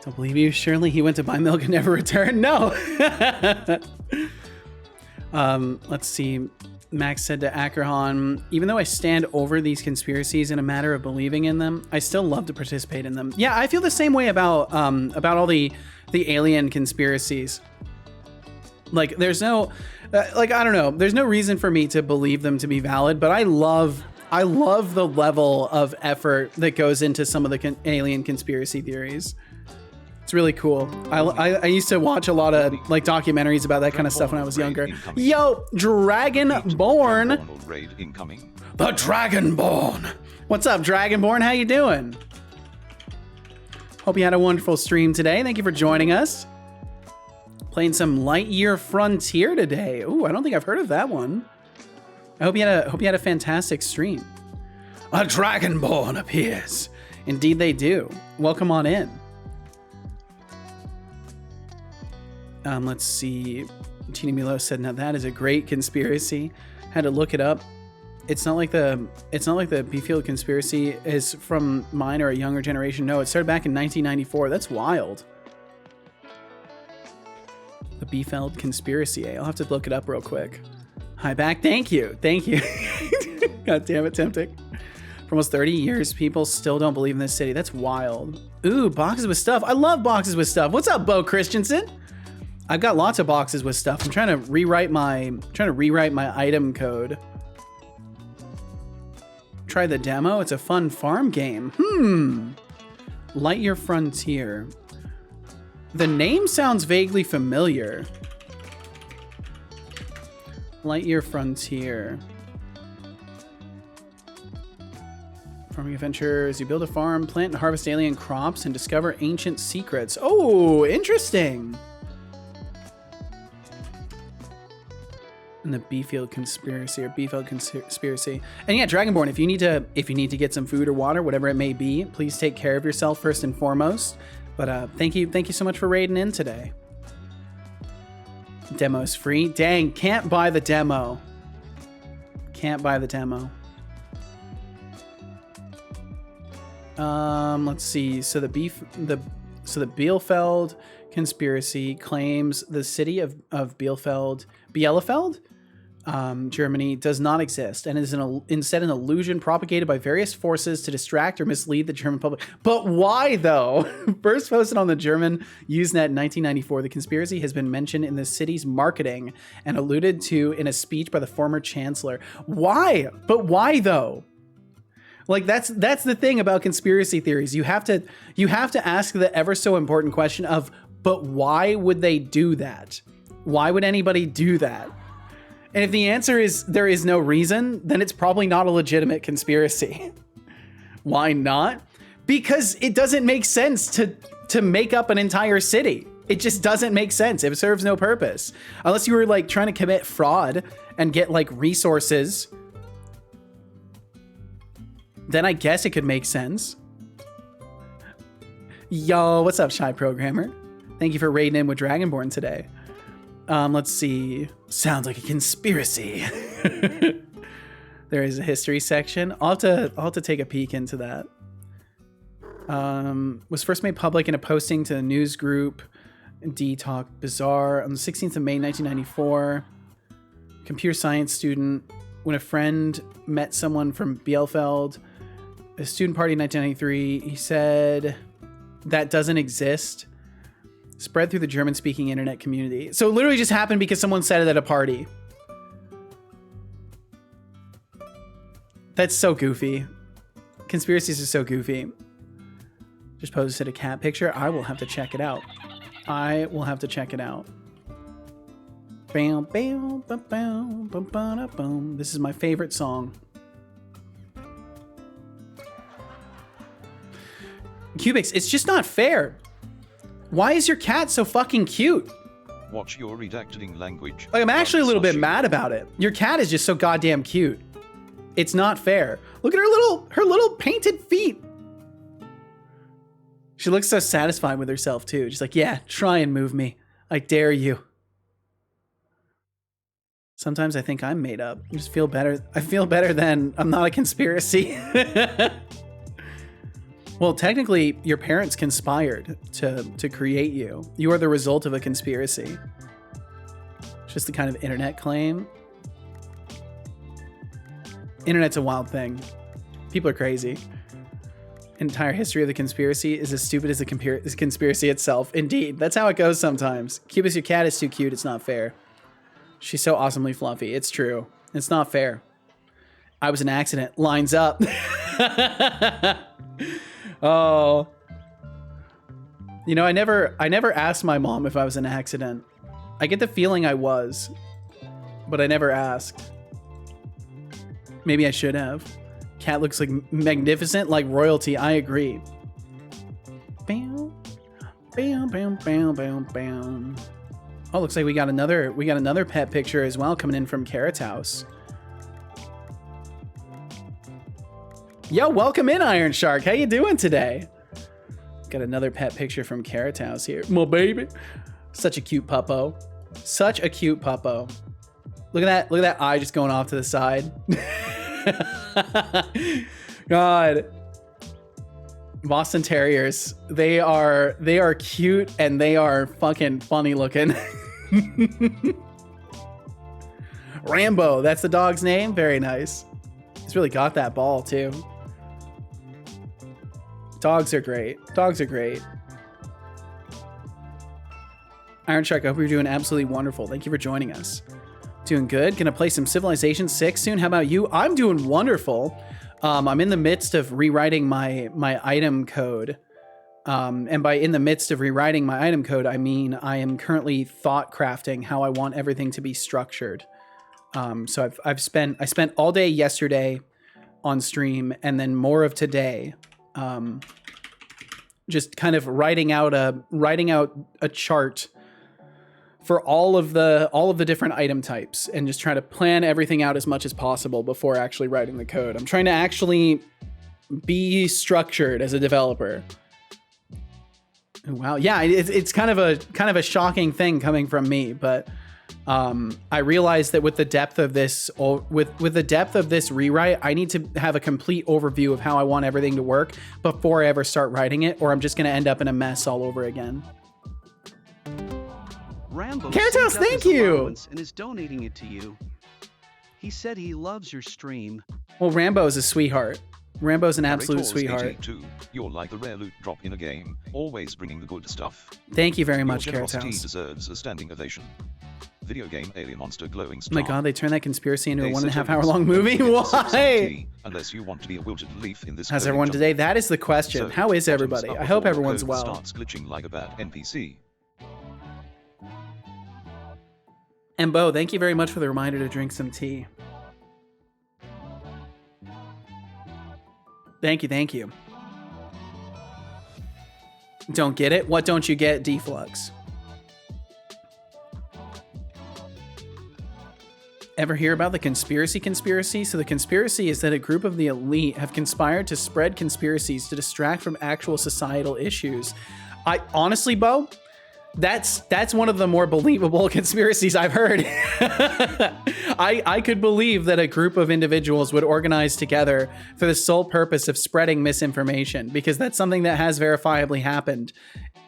Don't believe you. Surely he went to buy milk and never returned. No. Let's see. Max said to Akerhan, even though I stand over these conspiracies in a matter of believing in them, I still love to participate in them. Yeah, I feel the same way about all the alien conspiracies. Like, there's no, I don't know. There's no reason for me to believe them to be valid, but I love the level of effort that goes into some of the alien conspiracy theories. It's really cool. I used to watch a lot of like documentaries about that kind of stuff when I was younger. Yo, Dragonborn. The Dragonborn. What's up, Dragonborn? How you doing? Hope you had a wonderful stream today. Thank you for joining us. Playing some Lightyear Frontier today. Ooh, I don't think I've heard of that one. I hope you had a fantastic stream. A Dragonborn appears. Indeed they do. Welcome on in. Let's see. Tina Milo said, now that is a great conspiracy. Had to look it up. It's not like the Bielefeld conspiracy is from mine or a younger generation. No, it started back in 1994. That's wild. The Bielefeld conspiracy. I'll have to look it up real quick. Hi back. Thank you. Thank you. God damn it, tempting. For almost 30 years, people still don't believe in this city. That's wild. Ooh, boxes with stuff. I love boxes with stuff. What's up, Bo Christensen? I've got lots of boxes with stuff. I'm trying to rewrite my item code. Try the demo. It's a fun farm game. Lightyear Frontier. The name sounds vaguely familiar. Lightyear Frontier. Farming adventures. You build a farm, plant and harvest alien crops, and discover ancient secrets. Oh, interesting. And the Beefield Conspiracy or Beefield Conspiracy. And yeah, Dragonborn, if you need to get some food or water, whatever it may be, please take care of yourself first and foremost. But thank you so much for raiding in today. Demo's free. Dang, can't buy the demo. Can't buy the demo. Let's see. So the Bielefeld Conspiracy claims the city of Bielefeld, Germany, does not exist and is instead an illusion propagated by various forces to distract or mislead the German public. But why, though? First posted on the German Usenet in 1994, the conspiracy has been mentioned in the city's marketing and alluded to in a speech by the former chancellor. Why? But why, though? Like, that's the thing about conspiracy theories. You have to ask the ever so important question of, but why would they do that? Why would anybody do that? And if the answer is there is no reason, then it's probably not a legitimate conspiracy. Why not? Because it doesn't make sense to make up an entire city. It just doesn't make sense. It serves no purpose. Unless you were like trying to commit fraud and get like resources, then I guess it could make sense. Yo, what's up, Shy Programmer? Thank you for raiding in with Dragonborn today. Let's see. Sounds like a conspiracy. There is a history section. I'll have to take a peek into that. Was first made public in a posting to the news group D-Talk Bazaar on the 16th of May, 1994. Computer science student. When a friend met someone from Bielefeld, a student party in 1993, he said that doesn't exist. Spread through the German-speaking internet community. So it literally just happened because someone said it at a party. That's so goofy. Conspiracies are so goofy. Just posted a cat picture. I will have to check it out. I will have to check it out. Bam, bam, bam, bam, bam, bam, bam. This is my favorite song. Cubix, it's just not fair. Why is your cat so fucking cute? Watch your redacting language. Like, I'm actually a little bit mad about it. Your cat is just so goddamn cute. It's not fair. Look at her little painted feet. She looks so satisfied with herself too. She's like, yeah, try and move me. I dare you. Sometimes I think I'm made up. I just feel better. I feel better than I'm not a conspiracy. Well, technically, your parents conspired to create you. You are the result of a conspiracy. It's just the kind of internet claim. Internet's a wild thing. People are crazy. Entire history of the conspiracy is as stupid as the conspiracy itself. Indeed, that's how it goes sometimes. Cubis, your cat is too cute. It's not fair. She's so awesomely fluffy. It's true. It's not fair. I was an accident. Lines up. Oh. You know, I never asked my mom if I was an accident. I get the feeling I was, but I never asked. Maybe I should have. Cat looks like magnificent, like royalty. I agree. Bam, bam, bam, bam, bam, bam. Oh, looks like we got another pet picture as well coming in from Carrot's house. Yo, welcome in, Iron Shark. How you doing today? Got another pet picture from Carrot's house here. My baby. Such a cute puppo. Such a cute puppo. Look at that eye just going off to the side. God. Boston Terriers. They are cute and they are fucking funny looking. Rambo, that's the dog's name. Very nice. He's really got that ball too. Dogs are great. Dogs are great. Iron Shark, I hope you're doing absolutely wonderful. Thank you for joining us. Doing good. Gonna play some Civilization 6 soon. How about you? I'm doing wonderful. I'm in the midst of rewriting my item code And by in the midst of rewriting my item code, I mean I am currently thought crafting how I want everything to be structured. So I spent all day yesterday on stream and then more of today, just kind of writing out a chart for all of the different item types and just trying to plan everything out as much as possible before actually writing the code. I'm trying to actually be structured as a developer. Wow. Yeah, it's kind of a shocking thing coming from me, but I realized that with the depth of this rewrite, I need to have a complete overview of how I want everything to work before I ever start writing it, or I'm just going to end up in a mess all over again. Rambo Caritas, saved up thank his you! allowance and is donating it to you. He said he loves your stream. Well, Rambo's a sweetheart. Rambo's an absolute Raytor's sweetheart. 82. You're like the rare loot drop in a game, always bringing the good stuff. Thank you very much, Your generosity Caritas. deserves a standing ovation. Video game alien monster glowing Oh star. my god, they turned that conspiracy into a Hey, 1.5 Setolyx, hour long movie? don't forget to sip some Why? tea, unless you want to be a wilted leaf in this How's coding everyone jungle. today? That is the question. So, How is bottoms everybody? up I hope before everyone's code well. Starts glitching like a bad NPC. And Bo, thank you very much for the reminder to drink some tea. Thank you. Don't get it? What don't you get, Deflux? Ever hear about the conspiracy? So the conspiracy is that a group of the elite have conspired to spread conspiracies to distract from actual societal issues. I honestly, Bo, that's one of the more believable conspiracies I've heard. I could believe that a group of individuals would organize together for the sole purpose of spreading misinformation, because that's something that has verifiably happened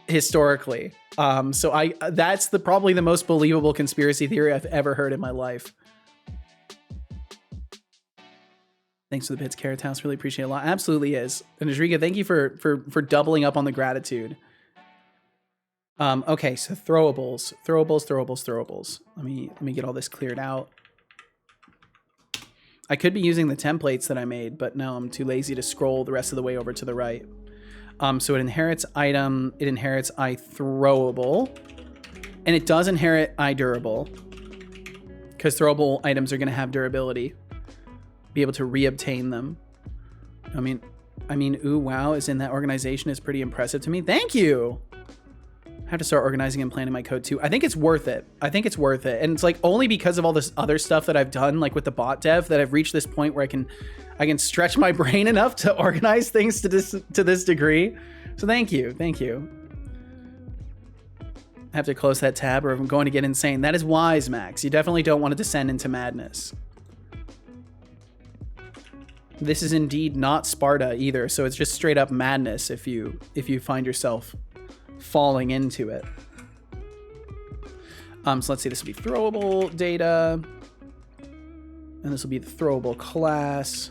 historically. So that's probably the most believable conspiracy theory I've ever heard in my life. Thanks for the bits, Carrot House. Really appreciate it a lot. Absolutely is. And Ajrika, thank you for doubling up on the gratitude. Okay, so throwables. Let me get all this cleared out. I could be using the templates that I made, but no, I'm too lazy to scroll the rest of the way over to the right. So it inherits item, it inherits throwable, and it does inherit durable, because throwable items are going to have durability. Be able to reobtain them. I mean, ooh, wow, is in that organization is pretty impressive to me. Thank you. I have to start organizing and planning my code too. I think it's worth it. And it's like only because of all this other stuff that I've done, like with the bot dev, that I've reached this point where I can stretch my brain enough to organize things to this degree. So thank you. I have to close that tab or I'm going to get insane. That is wise, Max. You definitely don't want to descend into madness. This is indeed not Sparta either, so it's just straight up madness if you find yourself falling into it. So let's see, this will be throwable data, and this will be the throwable class.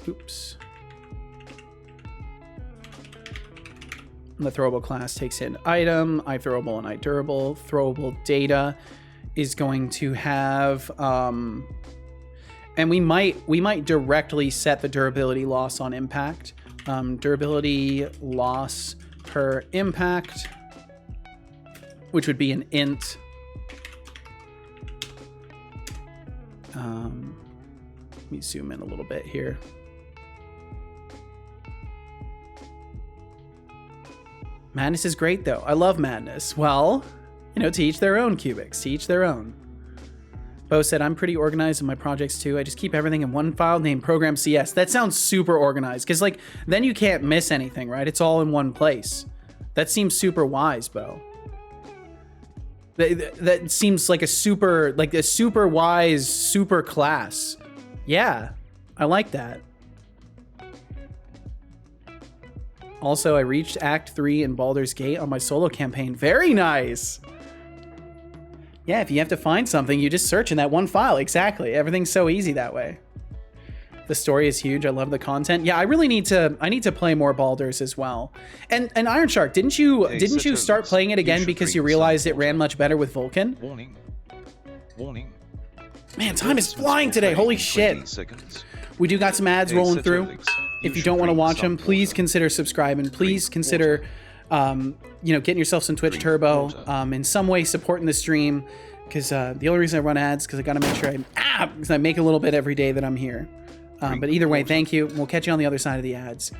Oops. And the throwable class takes in item, throwable and durable. Throwable data is going to have and we might directly set the durability loss on impact. Durability loss per impact, which would be an int. Let me zoom in a little bit here. Madness is great though. I love madness. Well, to each their own, Cubics, to each their own. Bo said, I'm pretty organized in my projects too. I just keep everything in one file named program CS. That sounds super organized because then you can't miss anything, right? It's all in one place. That seems super wise, Bo. That seems like a super wise, super class. Yeah, I like that. Also, I reached Act 3 in Baldur's Gate on my solo campaign. Very nice. Yeah, if you have to find something, you just search in that one file. Exactly. Everything's so easy that way. The story is huge. I love the content. Yeah, I need to play more Baldur's as well. And Iron Shark, didn't you start playing it again because you realized it ran much better with Vulkan? Warning. Man, time is flying today. Holy shit. We do got some ads rolling through. if you should don't want to drink watch some them, please water. consider subscribing. Please Drink consider, getting yourself some Twitch Drink Turbo, water. in some way supporting the stream. Because the only reason I run ads because I got to make sure because I make a little bit every day that I'm here. Drink But either way, water. thank you. We'll catch you on the other side of the ads.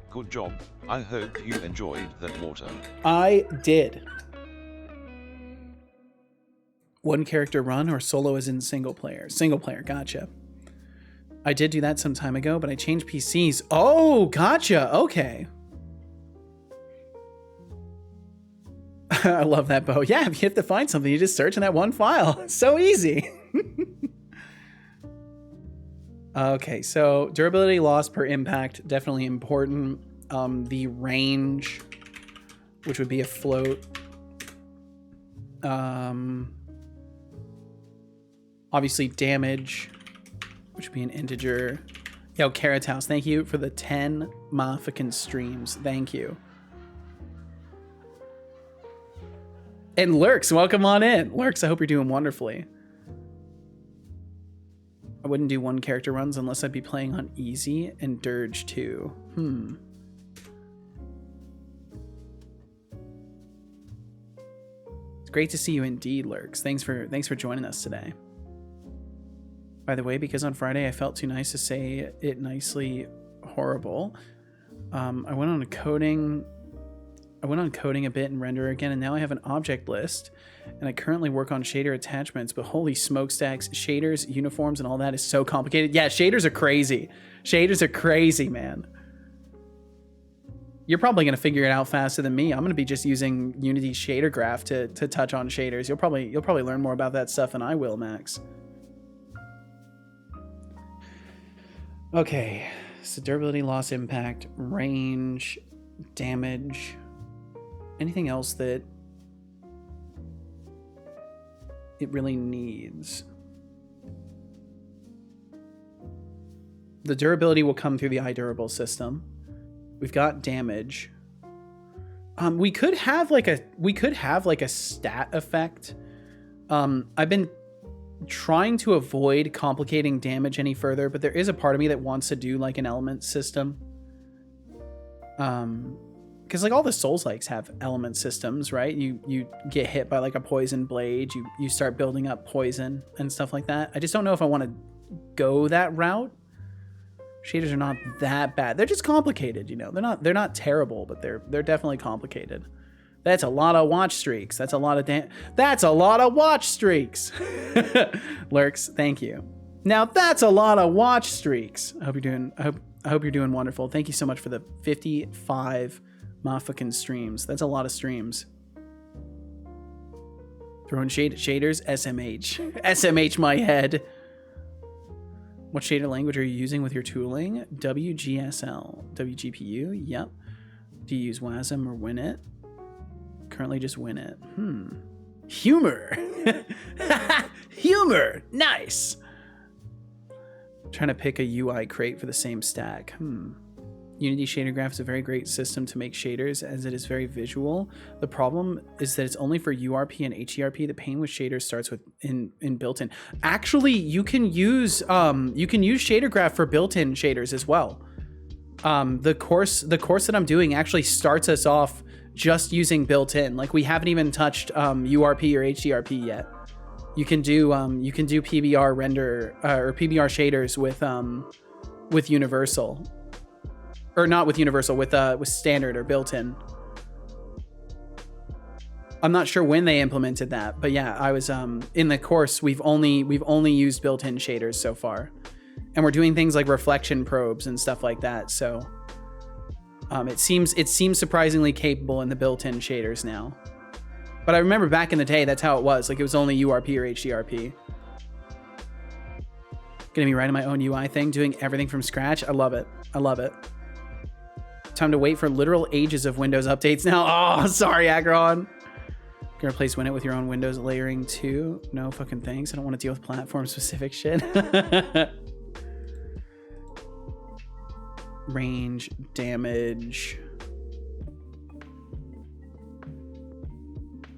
Good job. I hope you enjoyed that water. I did. One character run or solo as in single player? Single player, gotcha. I did do that some time ago, but I changed PCs. Oh, gotcha. Okay. I love that, Bo. Yeah, if you have to find something, you just search in that one file. It's so easy. Okay, so durability loss per impact, definitely important. The range, which would be a float. Obviously damage, which would be an integer. Yo, Carrot House, thank you for the 10 motherfucking streams. Thank you. And Lurks, welcome on in. Lurks, I hope you're doing wonderfully. I wouldn't do one character runs unless I'd be playing on easy and Dirge too. It's great to see you indeed, Lurks. Thanks for joining us today. By the way, because on Friday I felt too nice to say it nicely horrible, I went on coding a bit in render again, and now I have an object list, and I currently work on shader attachments, but holy smokestacks, shaders, uniforms, and all that is so complicated. Yeah, shaders are crazy. Shaders are crazy, man. You're probably going to figure it out faster than me. I'm going to be just using Unity shader graph to touch on shaders. You'll probably learn more about that stuff than I will, Max. Okay, so durability, loss, impact, range, damage. Anything else that it really needs? The durability will come through the iDurable system. We've got damage. We could have like a stat effect. I've been trying to avoid complicating damage any further, but there is a part of me that wants to do like an element system. Because like all the Souls-likes have element systems, right? You get hit by like a poison blade, you start building up poison and stuff like that. I just don't know if I want to go that route. Shaders are not that bad. They're just complicated, you know. They're not terrible, but they're definitely complicated. That's a lot of watch streaks. That's a lot of watch streaks. Lurks, thank you. Now that's a lot of watch streaks. I hope you're doing wonderful. Thank you so much for the 55 motherfucking streams. That's a lot of streams. Throwing shaders, SMH. SMH my head. What shader language are you using with your tooling? WGSL. WGPU? Yep. Do you use WASM or WinIt? Currently just WinIt. Humor. Humor. Nice. Trying to pick a UI crate for the same stack. Unity Shader Graph is a very great system to make shaders as it is very visual. The problem is that it's only for URP and HERP. The pain with shaders starts with in built-in. Actually, you can use Shader Graph for built-in shaders as well. The course that I'm doing actually starts us off just using built-in. Like we haven't even touched URP or HDRP yet. You can do PBR render or PBR shaders with Universal. Or not with Universal, with standard or built-in. I'm not sure when they implemented that, but yeah, I was in the course. We've only used built-in shaders so far, and we're doing things like reflection probes and stuff like that. So it seems surprisingly capable in the built-in shaders now. But I remember back in the day, that's how it was. Like it was only URP or HDRP. Gonna be writing my own UI thing, doing everything from scratch. I love it. I love it. Time to wait for literal ages of Windows updates now. Oh, sorry, Agron. Gonna replace WinIt with your own Windows layering too? No fucking thanks. I don't want to deal with platform-specific shit. Range, damage.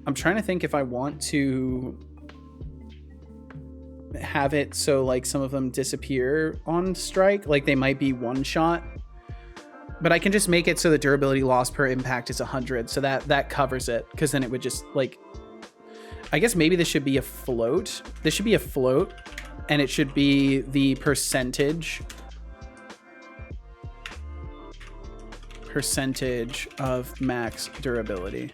I'm trying to think if I want to have it so like some of them disappear on strike, like they might be one shot. But I can just make it so the durability loss per impact is 100, so that covers it, because then it would just like, I guess maybe this should be a float. This should be a float, and it should be the percentage of max durability.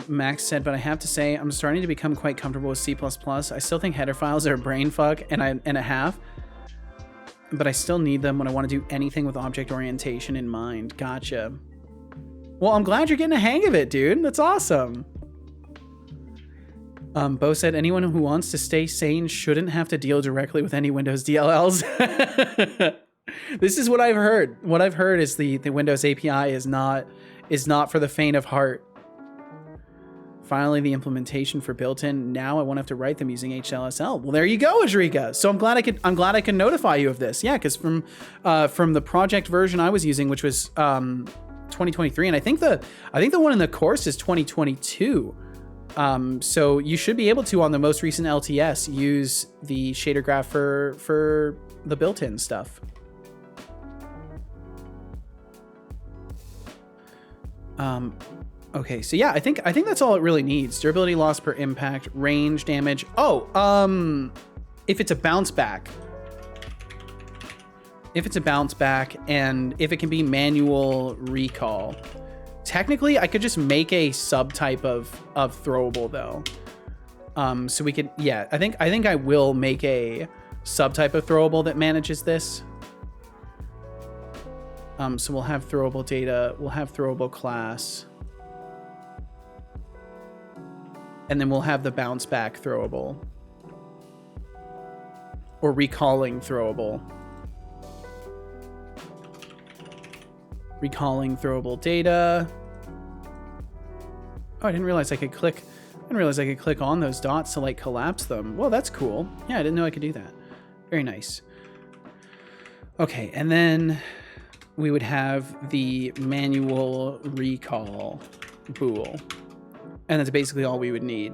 Max said, but I have to say, I'm starting to become quite comfortable with C++. I still think header files are a brain fuck and a half, but I still need them when I want to do anything with object orientation in mind. Gotcha. Well, I'm glad you're getting a hang of it, dude. That's awesome. Bo said, anyone who wants to stay sane shouldn't have to deal directly with any Windows DLLs. This is what I've heard. What I've heard is the Windows API is not for the faint of heart. Finally, the implementation for built-in. Now I won't have to write them using HLSL. Well, there you go, Ajrika. So I'm glad I could notify you of this. Yeah, because from the project version I was using, which was 2023, and I think the one in the course is 2022. So you should be able to, on the most recent LTS, use the shader graph for the built-in stuff. Okay, so yeah, I think that's all it really needs. Durability loss per impact, range damage. Oh, if it's a bounce back. If it's a bounce back, and if it can be manual recall. Technically, I could just make a subtype of throwable though. So we could, yeah, I think I will make a subtype of throwable that manages this. So we'll have throwable data, we'll have throwable class. And then we'll have the bounce back throwable. Or recalling throwable. Recalling throwable data. Oh, I didn't realize I could click on those dots to like collapse them. Well, that's cool. Yeah, I didn't know I could do that. Very nice. Okay, and then we would have the manual recall bool. And that's basically all we would need.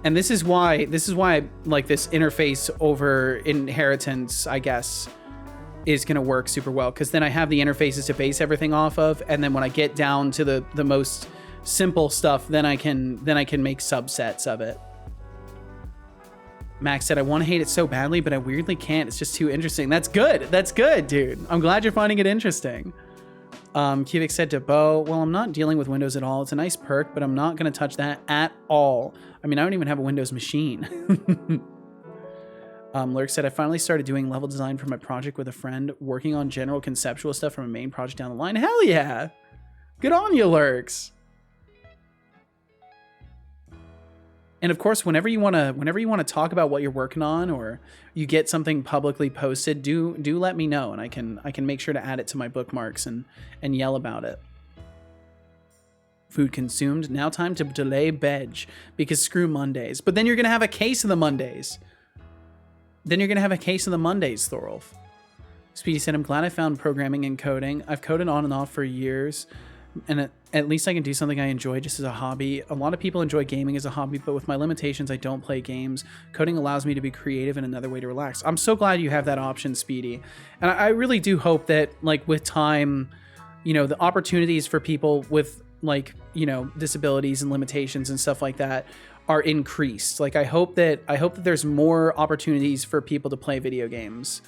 And this is why like this interface over inheritance, I guess, is going to work super well, because then I have the interfaces to base everything off of, and then when I get down to the most simple stuff, then I can make subsets of it. Max said, I want to hate it so badly, but I weirdly can't. It's just too interesting. That's good. That's good, dude. I'm glad you're finding it interesting. Cubic said to Bo, well, I'm not dealing with Windows at all. It's a nice perk, but I'm not going to touch that at all. I mean, I don't even have a Windows machine. Lurk said, I finally started doing level design for my project with a friend, working on general conceptual stuff from a main project down the line. Hell yeah. Good on you, Lurks. And of course, whenever you want to talk about what you're working on, or you get something publicly posted, do let me know, and I can make sure to add it to my bookmarks and yell about it. Food consumed. Now time to delay veg, because screw Mondays. But then you're gonna have a case of the Mondays. Thorolf. Speedy said, I'm glad I found programming and coding. I've coded on and off for years, and at least I can do something I enjoy just as a hobby. A lot of people enjoy gaming as a hobby, but with my limitations, I don't play games. Coding allows me to be creative and another way to relax. I'm so glad you have that option, Speedy. And I really do hope that, like, with time, you know, the opportunities for people with, like, you know, disabilities and limitations and stuff like that are increased. Like, I hope that there's more opportunities for people to play video games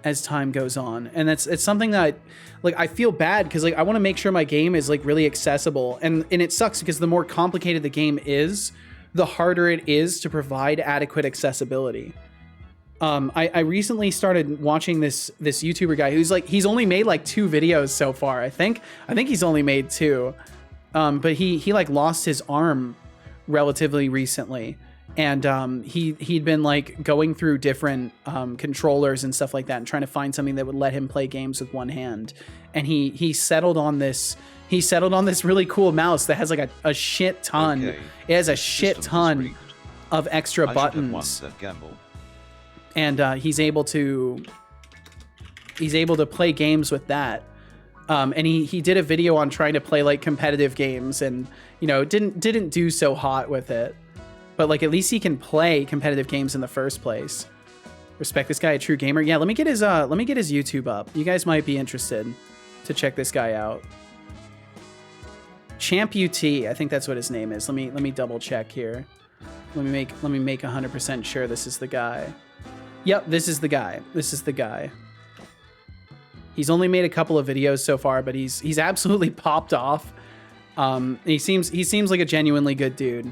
as time goes on. And it's something that, like, I feel bad because, like, I want to make sure my game is, like, really accessible, and it sucks because the more complicated the game is, the harder it is to provide adequate accessibility. I recently started watching this YouTuber guy who's, like, he's only made like 2 videos so far. I think he's only made 2, but he like lost his arm relatively recently. And he'd been, like, going through different controllers and stuff like that and trying to find something that would let him play games with one hand. And he settled on this really cool mouse that has, like, a shit ton. Okay. It has a shit ton of extra buttons. And he's able to play games with that. And he did a video on trying to play like competitive games, and you know, didn't do so hot with it. But like at least he can play competitive games in the first place. Respect this guy, a true gamer. Yeah, let me get his YouTube up. You guys might be interested to check this guy out. Champ UT, I think that's what his name is. Let me double check here. Let me make 100% sure this is the guy. Yep, this is the guy. This is the guy. He's only made a couple of videos so far, but he's absolutely popped off. He seems like a genuinely good dude.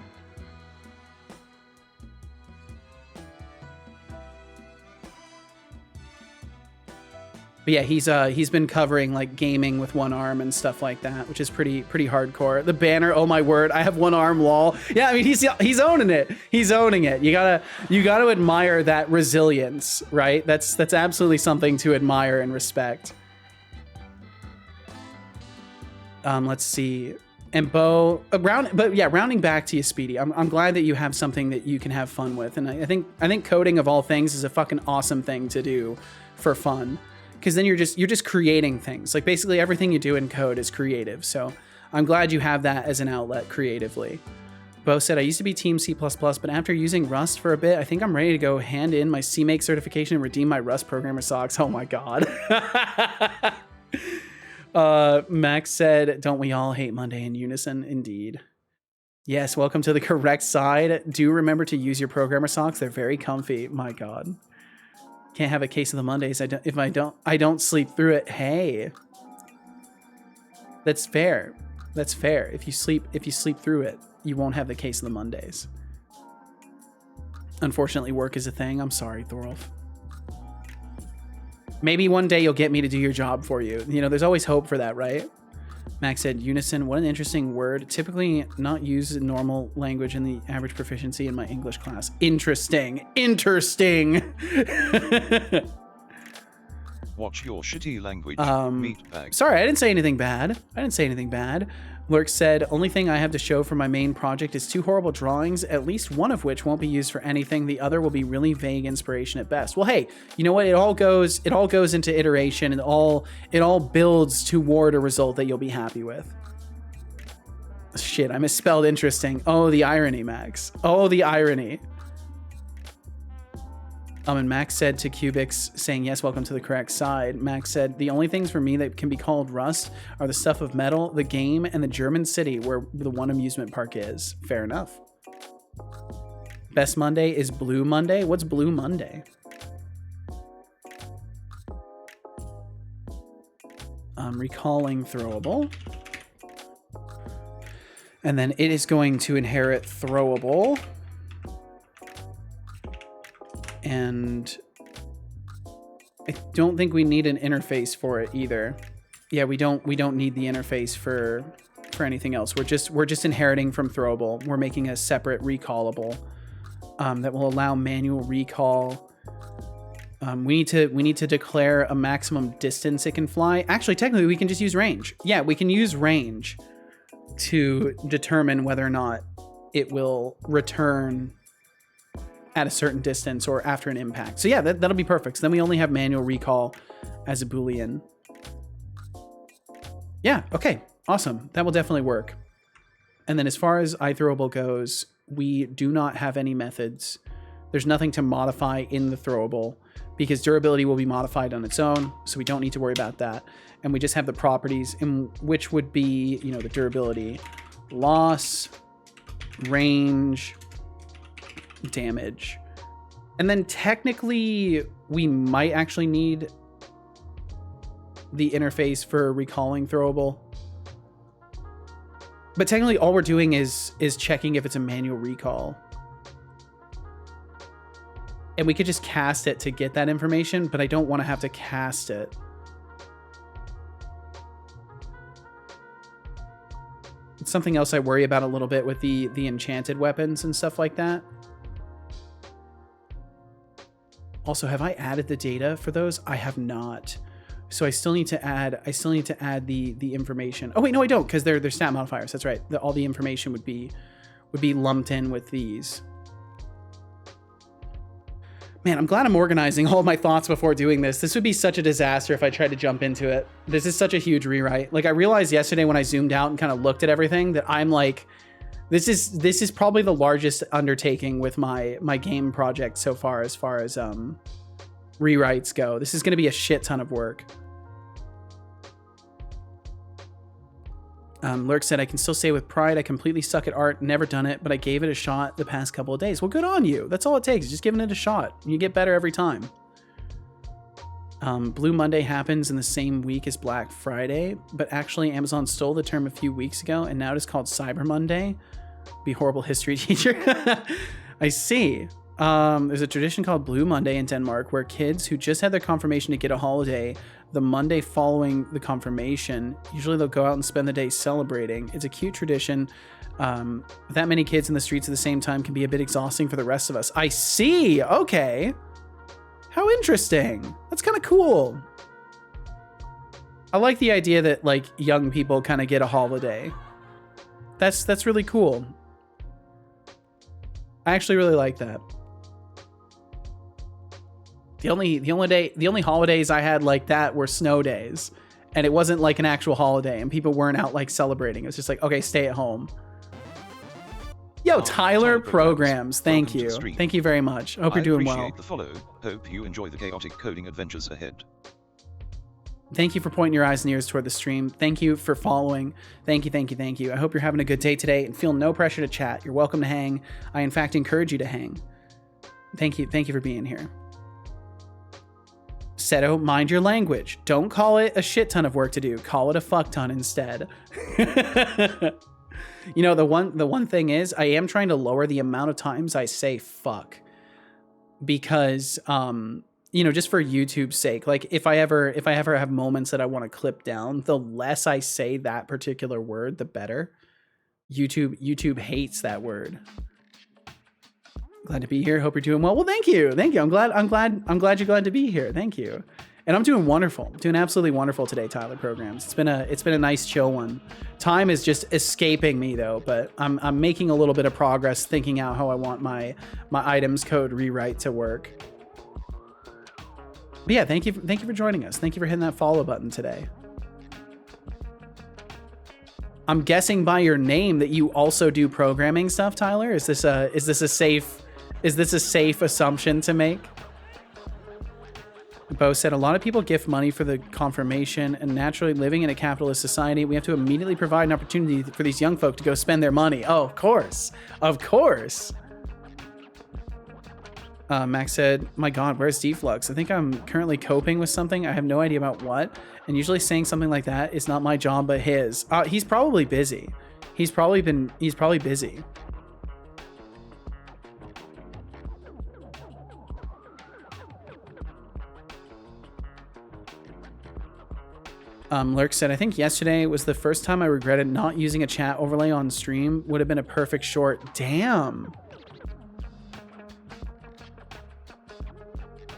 But yeah, he's been covering like gaming with one arm and stuff like that, which is pretty hardcore. The banner, oh my word, I have one arm, lol. Yeah, I mean he's owning it. He's owning it. You gotta admire that resilience, right? That's absolutely something to admire and respect. Let's see. And Bo, rounding back to you, Speedy. I'm glad that you have something that you can have fun with, and I think coding of all things is a fucking awesome thing to do for fun. Because then you're just creating things. Like basically everything you do in code is creative. So I'm glad you have that as an outlet creatively. Bo said, I used to be team C++, but after using Rust for a bit, I think I'm ready to go hand in my CMake certification and redeem my Rust programmer socks. Oh my God. Max said, don't we all hate Monday in unison? Indeed. Yes, welcome to the correct side. Do remember to use your programmer socks. They're very comfy. My God. Can't have a case of the Mondays. I don't sleep through it. Hey, that's fair. That's fair. If you sleep through it, you won't have the case of the Mondays. Unfortunately, work is a thing. I'm sorry, Thorolf. Maybe one day you'll get me to do your job for you. You know, there's always hope for that, right? Max said, unison, what an interesting word. Typically not used in normal language in the average proficiency in my English class. Interesting. Interesting. Watch your shitty language, meatbag. Sorry, I didn't say anything bad. Lurk said, only thing I have to show for my main project is 2 horrible drawings, at least one of which won't be used for anything. The other will be really vague inspiration at best. Well, hey, you know what? It all goes into iteration, and it all builds toward a result that you'll be happy with. Shit, I misspelled interesting. Oh, the irony, Max. Oh, the irony. And Max said to Cubics, saying, yes, welcome to the correct side. Max said, the only things for me that can be called Rust are the stuff of metal, the game, and the German city where the one amusement park is. Fair enough. Best Monday is Blue Monday. What's Blue Monday? Recalling throwable. And then it is going to inherit throwable. And I don't think we need an interface for it either. Yeah, we don't need the interface for anything else. We're just inheriting from throwable. We're making a separate recallable that will allow manual recall. We need to declare a maximum distance it can fly. Actually, technically, we can just use range. Yeah, we can use range to determine whether or not it will return at a certain distance or after an impact. So yeah, that'll be perfect. So then we only have manual recall as a Boolean. Yeah, okay, awesome. That will definitely work. And then as far as iThrowable goes, we do not have any methods. There's nothing to modify in the throwable because durability will be modified on its own, so we don't need to worry about that. And we just have the properties, in which would be, you know, the durability, loss, range, damage. And then technically we might actually need the interface for recalling throwable. But technically all we're doing is checking if it's a manual recall. And we could just cast it to get that information, but I don't want to have to cast it. It's something else I worry about a little bit with the enchanted weapons and stuff like that. Also, have I added the data for those? I have not. So I still need to add the information. Oh wait, no, I don't, because they're stat modifiers. That's right. All the information would be lumped in with these. Man, I'm glad I'm organizing all my thoughts before doing this. This would be such a disaster if I tried to jump into it. This is such a huge rewrite. Like, I realized yesterday when I zoomed out and kind of looked at everything that I'm like, this is probably the largest undertaking with my game project so far as rewrites go. This is going to be a shit ton of work. Lurk said, I can still say with pride, I completely suck at art, never done it, but I gave it a shot the past couple of days. Well, good on you. That's all it takes, just giving it a shot. You get better every time. Blue Monday happens in the same week as Black Friday, but actually Amazon stole the term a few weeks ago, and now it is called Cyber Monday. Be horrible history teacher. I see. There's a tradition called Blue Monday in Denmark where kids who just had their confirmation to get a holiday the Monday following the confirmation, usually they'll go out and spend the day celebrating. It's a cute tradition. That many kids in the streets at the same time can be a bit exhausting for the rest of us. I see. Okay. How interesting. That's kind of cool. I like the idea that like young people kind of get a holiday. That's really cool. I actually really like that. The only holidays I had like that were snow days, and it wasn't like an actual holiday, and people weren't out like celebrating. It was just like, okay, stay at home. Yo, Tyler Programs, thank you. Thank you very much. I hope you're doing well. The follow. Hope you enjoy the chaotic coding adventures ahead. Thank you for pointing your eyes and ears toward the stream. Thank you for following. Thank you. I hope you're having a good day today and feel no pressure to chat. You're welcome to hang. I, in fact, encourage you to hang. Thank you for being here. Seto, mind your language. Don't call it a shit ton of work to do. Call it a fuck ton instead. You know, the one thing is, I am trying to lower the amount of times I say fuck. Because, you know, just for YouTube's sake, like if I ever have moments that I want to clip down, the less I say that particular word, the better. YouTube hates that word. Glad to be here. Hope you're doing well. Well, thank you. I'm glad you're glad to be here. Thank you. And I'm doing wonderful. Doing absolutely wonderful today, Tyler Programs. It's been a nice chill one. Time is just escaping me though, but I'm making a little bit of progress thinking out how I want my items code rewrite to work. But yeah, thank you for joining us. Thank you for hitting that follow button today. I'm guessing by your name that you also do programming stuff, Tyler. Is this a safe assumption to make? Bo said, a lot of people gift money for the confirmation, and naturally living in a capitalist society, we have to immediately provide an opportunity for these young folk to go spend their money. Oh, of course. Max said, my God, where's Deflux? I think I'm currently coping with something. I have no idea about what. And usually saying something like that is not my job, but his. He's probably busy. He's probably busy. Lurk said, I think yesterday was the first time I regretted not using a chat overlay on stream. Would have been a perfect short. Damn.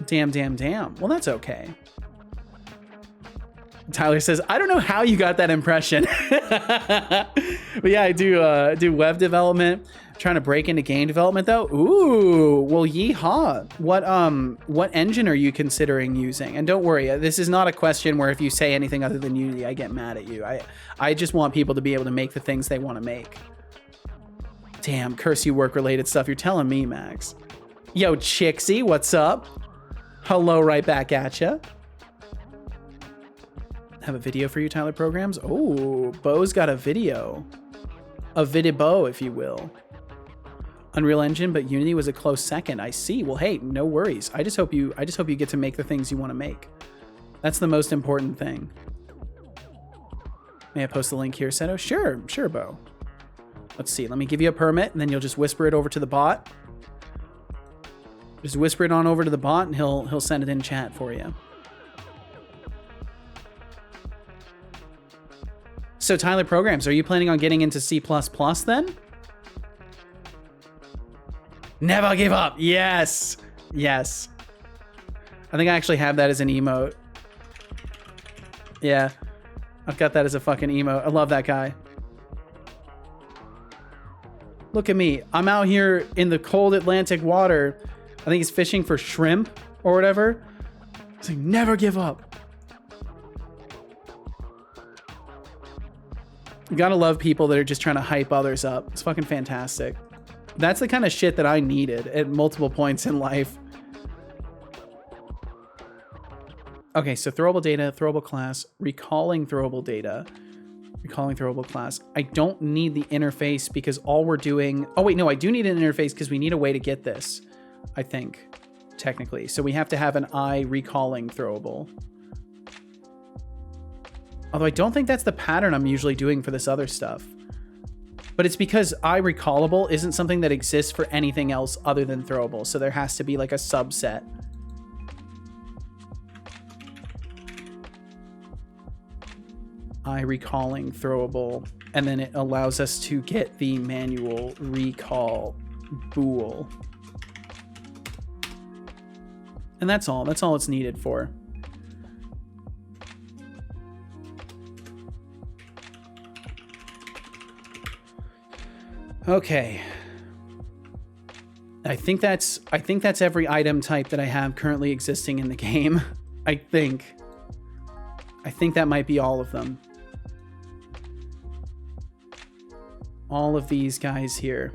Well, that's okay. Tyler says, I don't know how you got that impression. But yeah, I do web development. Trying to break into game development though. Ooh, well, yeehaw. What engine are you considering using? And don't worry, this is not a question where if you say anything other than Unity, I get mad at you. I just want people to be able to make the things they want to make. Damn, curse you work-related stuff. You're telling me, Max. Yo, Chixie, what's up? Hello, right back at ya. Have a video for you, Tyler Programs? Oh, Bo's got a video. A vidibo, if you will. Unreal Engine, but Unity was a close second. I see. Well, hey, no worries. I just hope you get to make the things you want to make. That's the most important thing. May I post the link here, Seto? Sure, Bo. Let's see. Let me give you a permit, and then you'll just whisper it over to the bot. Just whisper it on over to the bot, and he'll send it in chat for you. So, Tyler Programs, are you planning on getting into C++ then? Never give up. Yes. I think I actually have that as an emote. Yeah. I've got that as a fucking emote. I love that guy. Look at me. I'm out here in the cold Atlantic water I think he's fishing for shrimp or whatever. He's like, never give up. You gotta love people that are just trying to hype others up. It's fucking fantastic. That's the kind of shit that I needed at multiple points in life. Okay, so throwable data, throwable class, recalling throwable data, recalling throwable class. I don't need the interface because all we're doing... Oh, wait, no, I do need an interface because we need a way to get this, I think, technically. So we have to have an I recalling throwable. Although I don't think that's the pattern I'm usually doing for this other stuff. But it's because I recallable isn't something that exists for anything else other than throwable. So there has to be like a subset. I recalling throwable, and then it allows us to get the manual recall bool. And that's all. That's all it's needed for. Okay. I think that's every item type that I have currently existing in the game. I think that might be all of them. All of these guys here.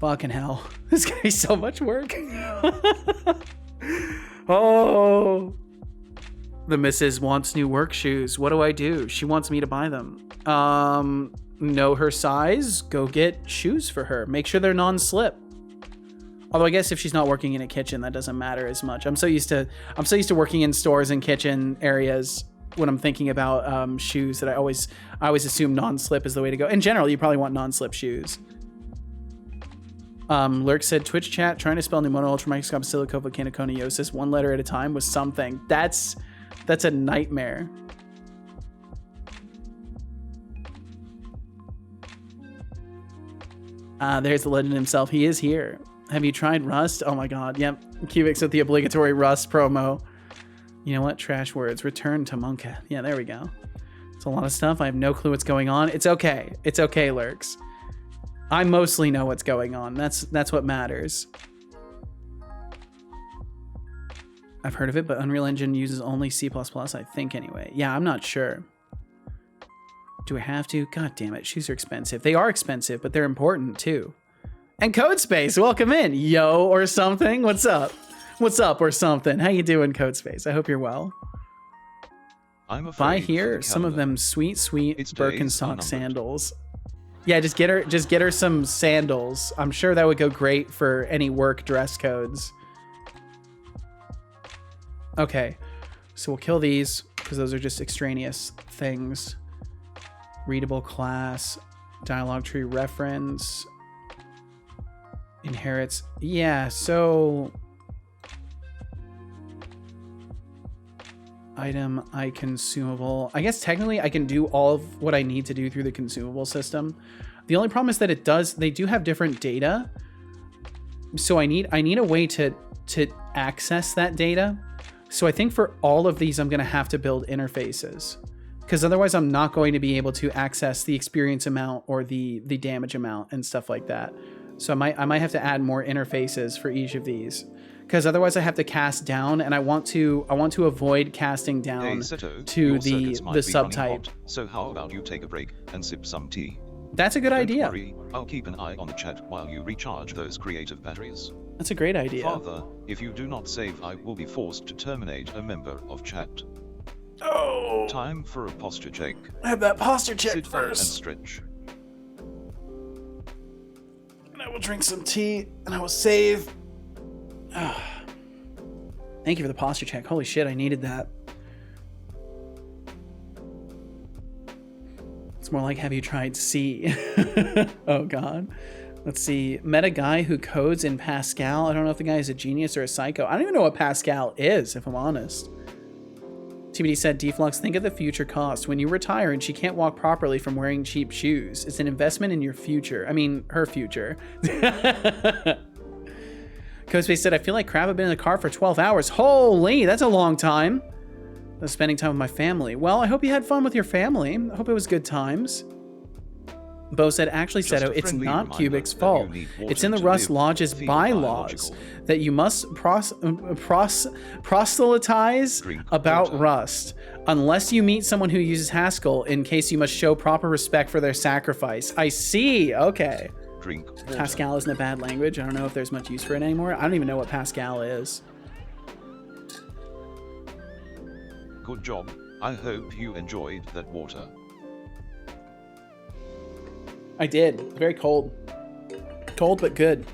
Fucking hell. This guy's so much work. Oh. The missus wants new work shoes. What do I do? She wants me to buy them. Know her size. Go get shoes for her. Make sure they're non-slip. Although I guess if she's not working in a kitchen, that doesn't matter as much. I'm so used to working in stores and kitchen areas when I'm thinking about shoes that I always assume non-slip is the way to go. In general, you probably want non-slip shoes. Lurk said, Twitch chat, trying to spell pneumono ultramicroscopic silicovolcanoconiosis one letter at a time was something. That's a nightmare. There's the legend himself. He is here. Have you tried Rust? Oh my god. Yep. Cubix with the obligatory Rust promo. You know what? Trash words. Return to Monka. Yeah, there we go. It's a lot of stuff. I have no clue what's going on. It's okay. It's okay, Lurks. I mostly know what's going on. That's what matters. I've heard of it, but Unreal Engine uses only C++, I think anyway. Yeah, I'm not sure. Do I have to? God damn it. Shoes are expensive. They are expensive, but they're important too. And Codespace, welcome in. Yo, or something. What's up? What's up, or something? How you doing, Codespace? I hope you're well. Buy here some of them sweet Birkenstock sandals. Yeah, just get her some sandals. I'm sure that would go great for any work dress codes. Okay, so we'll kill these because those are just extraneous things. Readable class, dialogue tree reference, inherits. Yeah, so item, consumable. I guess technically I can do all of what I need to do through the consumable system. The only problem is that they do have different data. So I need a way to access that data. So I think for all of these, I'm going to have to build interfaces because otherwise I'm not going to be able to access the experience amount or the damage amount and stuff like that. So I might have to add more interfaces for each of these. Because otherwise I have to cast down, and I want to avoid casting down to the subtype. So how about you take a break and sip some tea? That's a good idea. Worry, I'll keep an eye on the chat while you recharge those creative batteries. That's a great idea. Father, if you do not save, I will be forced to terminate a member of chat. Oh! Time for a posture check. I have that posture check Sit first. and stretch. And I will drink some tea, and I will save. Thank you for the posture check. Holy shit, I needed that. It's more like, have you tried C? Oh god. Let's see. Met a guy who codes in Pascal. I don't know if the guy is a genius or a psycho. I don't even know what Pascal is, if I'm honest. TBD said, Deflux, think of the future cost. When you retire and she can't walk properly from wearing cheap shoes, it's an investment in your future. I mean, her future. Codespace said, I feel like crap. I've been in the car for 12 hours. Holy, that's a long time. I was spending time with my family. Well, I hope you had fun with your family. I hope it was good times. Bo said, actually, Just Seto, a it's friendly not reminder Cubic's that fault. you need water It's in the to Rust live, Lodge's feel bylaws biological. that you must proselytize Drink about water. Rust unless you meet someone who uses Haskell, in case you must show proper respect for their sacrifice. I see. Okay. Drink water. Pascal isn't a bad language. I don't know if there's much use for it anymore. I don't even know what Pascal is. Good job. I hope you enjoyed that water. I did. Very cold. Cold, but good.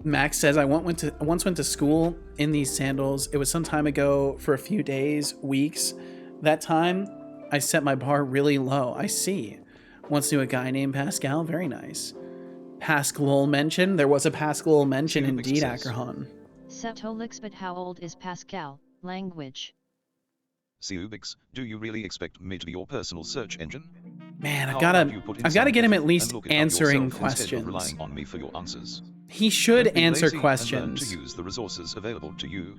Max says, I once went to school in these sandals. It was some time ago for a few days, weeks. That time, I set my bar really low. I see. Once knew a guy named Pascal. Very nice. Pascal mention. There was a Pascal mention indeed, Ackerhon. Setolyx, but how old is Pascal? Language. Seubix, do you really expect me to be your personal search engine? Man, How I've about you put in got to some get him effort at least and look it up answering yourself instead of questions. relying on me for your answers. He should Don't be answer lazy and learn questions. to use the resources available to you.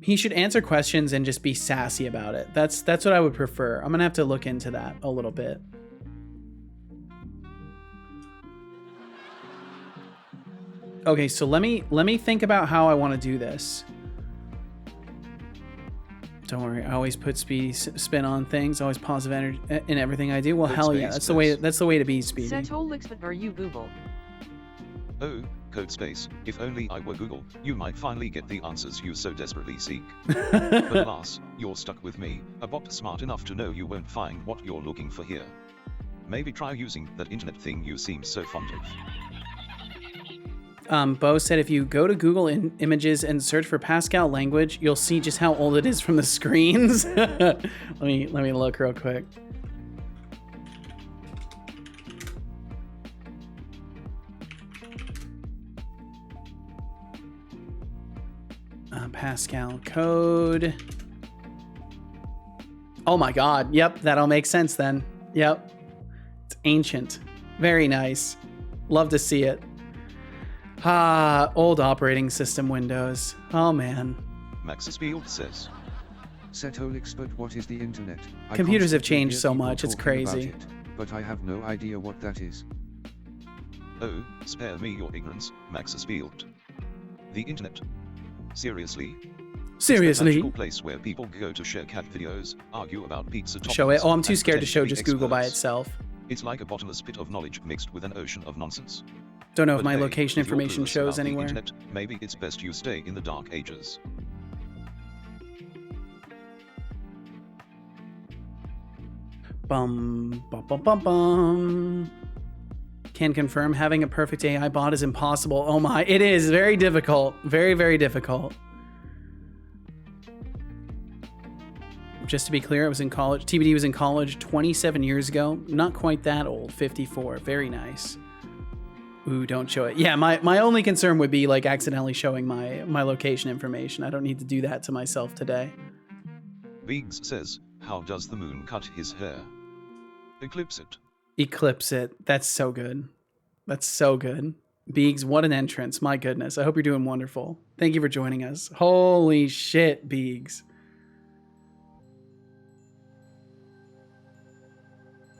He should answer questions and just be sassy about it. That's what I would prefer. I'm gonna have to look into that a little bit. Okay, so let me think about how I want to do this. Don't worry, I always put speedy spin on things. Always positive energy in everything I do. Well, Code hell yeah, space, that's the way. yes. That's the way to be, Speedy. Setolyx, but are you Google? Oh, code space. If only I were Google, you might finally get the answers you so desperately seek. But alas, you're stuck with me, a bot smart enough to know you won't find what you're looking for here. Maybe try using that internet thing you seem so fond of. Bo said if you go to Google Images and search for Pascal language, you'll see just how old it is from the screens. let me look real quick. Pascal code. Oh my God. Yep, that'll make sense then. Yep. It's ancient. Very nice. Love to see it. Ah, old operating system Windows. Oh man. Max's Field says. Setolyx, but what is the internet? I Computers have constantly changed hear so people much, it's talking about crazy. it, but I have no idea what that is. Oh, spare me your ignorance, Max's Field. The internet. Seriously? It's the Seriously. magical place where people go to share cat videos, argue about pizza toppings, Show it. Oh, I'm too and scared to pretend show be just Google by experts. itself. It's like a bottomless pit of knowledge mixed with an ocean of nonsense. Don't know if But my hey, location if you're information clueless shows about the anywhere. internet, maybe it's best you stay in the dark ages. Bum, bum, bum, bum, bum. Can confirm having a perfect AI bot is impossible. Oh my, it is very difficult. Very, very difficult. Just to be clear, I was in college. TBD was in college 27 years ago. Not quite that old, 54. Very nice. Ooh, don't show it. Yeah, my only concern would be like accidentally showing my location information. I don't need to do that to myself today. Biggs says, how does the moon cut his hair? Eclipse it. Eclipse it. That's so good. That's so good. Beegs, what an entrance. My goodness. I hope you're doing wonderful. Thank you for joining us. Holy shit, Beegs.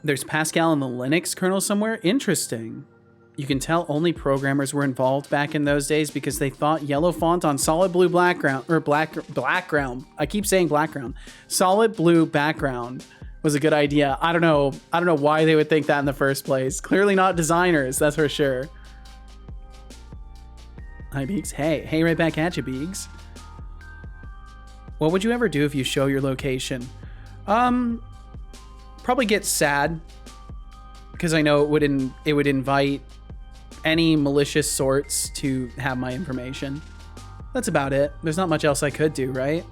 There's Pascal in the Linux kernel somewhere. Interesting. You can tell only programmers were involved back in those days because they thought yellow font on solid blue background, or blackground. I keep saying blackground. Solid blue background was a good idea. I don't know why they would think that in the first place. Clearly not designers, that's for sure. Hi, Beegs. Hey, right back at you, Beegs. What would you ever do if you show your location? Probably get sad because I know it would invite any malicious sorts to have my information. That's about it. There's not much else I could do, right?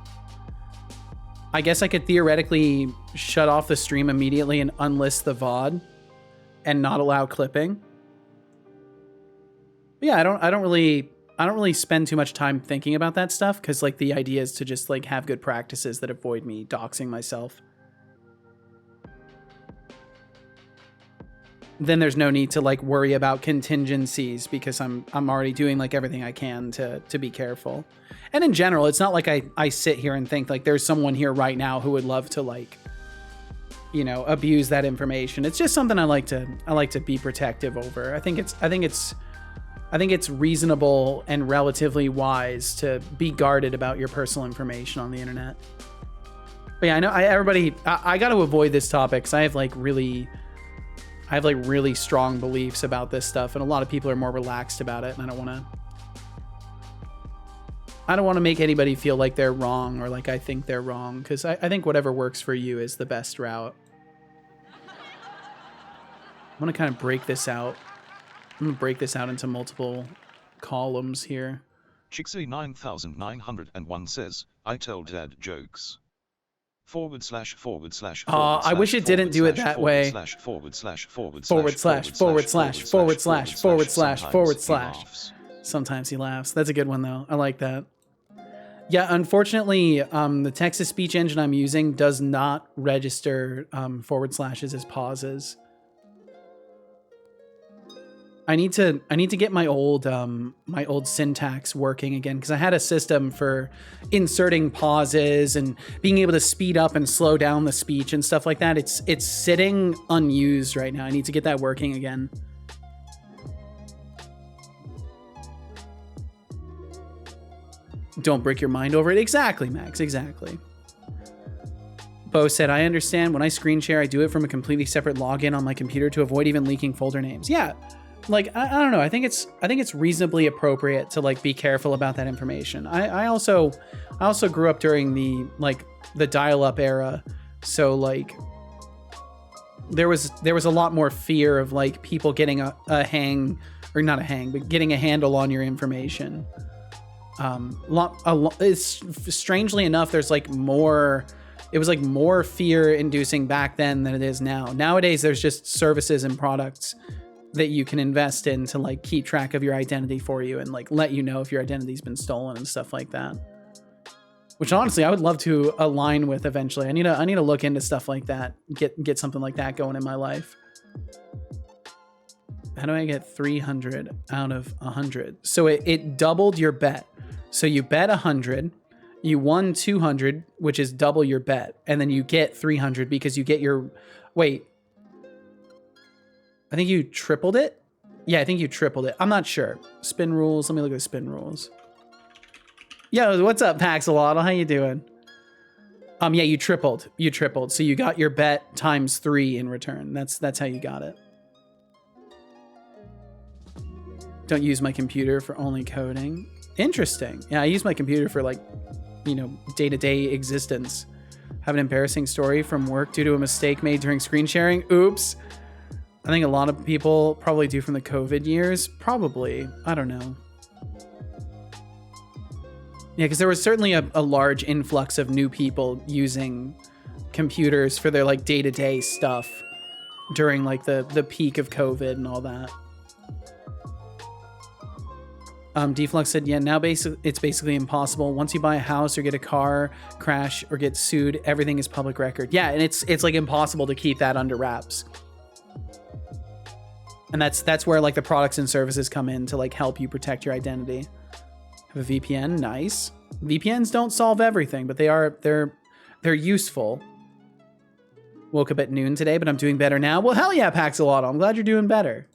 I guess I could theoretically shut off the stream immediately and unlist the VOD and not allow clipping. But yeah, I don't really spend too much time thinking about that stuff because like the idea is to just like have good practices that avoid me doxing myself. Then there's no need to like worry about contingencies because I'm already doing like everything I can to be careful. And in general, it's not like I sit here and think like there's someone here right now who would love to like you know, abuse that information. It's just something I like to be protective over. I think it's reasonable and relatively wise to be guarded about your personal information on the internet. But yeah, I know I got to avoid this topic because I have like really strong beliefs about this stuff, and a lot of people are more relaxed about it, and I don't want to make anybody feel like they're wrong or like I think they're wrong, because I think whatever works for you is the best route. I'm going to kind of break this out. I'm going to break this out into multiple columns here. Chixie 9901 says, I tell dad jokes. / I wish it didn't do it that way. / Sometimes he laughs. That's a good one though. I like that. Yeah, unfortunately, the text-to-speech engine I'm using does not register / as pauses. I need to get my old syntax working again, because I had a system for inserting pauses and being able to speed up and slow down the speech and stuff like that. It's sitting unused right now. I need to get that working again. Don't break your mind over it. Exactly, Max. Exactly. Bo said, I understand. When I screen share, I do it from a completely separate login on my computer to avoid even leaking folder names. Yeah. Like, I don't know. I think it's reasonably appropriate to like be careful about that information. I also grew up during the dial-up era. So like there was a lot more fear of like people getting a hang, or not a hang, but getting a handle on your information. It's strangely enough, there's like more, it was like more fear inducing back then than it is now. Nowadays, there's just services and products that you can invest in to like keep track of your identity for you and like let you know if your identity's been stolen and stuff like that. Which honestly, I would love to align with eventually. I need to look into stuff like that, get something like that going in my life. How do I get 300 out of 100? So it doubled your bet. So you bet 100, you won 200, which is double your bet, and then you get 300 because you get your, wait, I think you tripled it? Yeah, I think you tripled it. I'm not sure. Spin rules, let me look at the spin rules. Yo, what's up, Paxolotl? How you doing? Yeah, you tripled. So you got your bet times 3 in return. That's how you got it. Don't use my computer for only coding. Interesting. Yeah, I use my computer for like, you know, day-to-day existence. Have an embarrassing story from work due to a mistake made during screen sharing. Oops. I think a lot of people probably do from the COVID years. Probably. I don't know. Yeah, because there was certainly a large influx of new people using computers for their like day-to-day stuff during like the peak of COVID and all that. Deflux said, yeah, now it's basically impossible. Once you buy a house or get a car crash or get sued, everything is public record. Yeah, and it's like impossible to keep that under wraps. And that's where like the products and services come in to like help you protect your identity. Have a VPN, nice. VPNs don't solve everything, but they're useful. Woke up at noon today, but I'm doing better now. Well, hell yeah, Paxolotl. I'm glad you're doing better.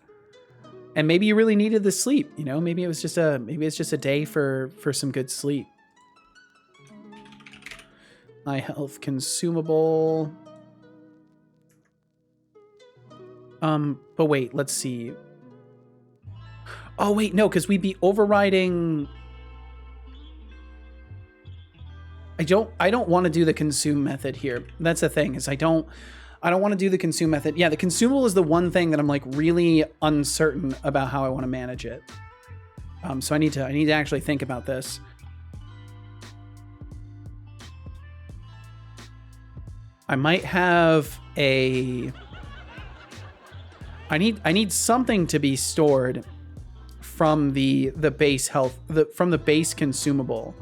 And maybe you really needed the sleep, you know? Maybe it's just a day for some good sleep. My health consumable. But wait, let's see. Oh wait, no, because we'd be overriding. I don't want to do the consume method here. That's the thing, is I don't want to do the consume method. Yeah, the consumable is the one thing that I'm like really uncertain about how I want to manage it. So I need to actually think about this. I might have a. I need something to be stored from the base health, from the base consumable.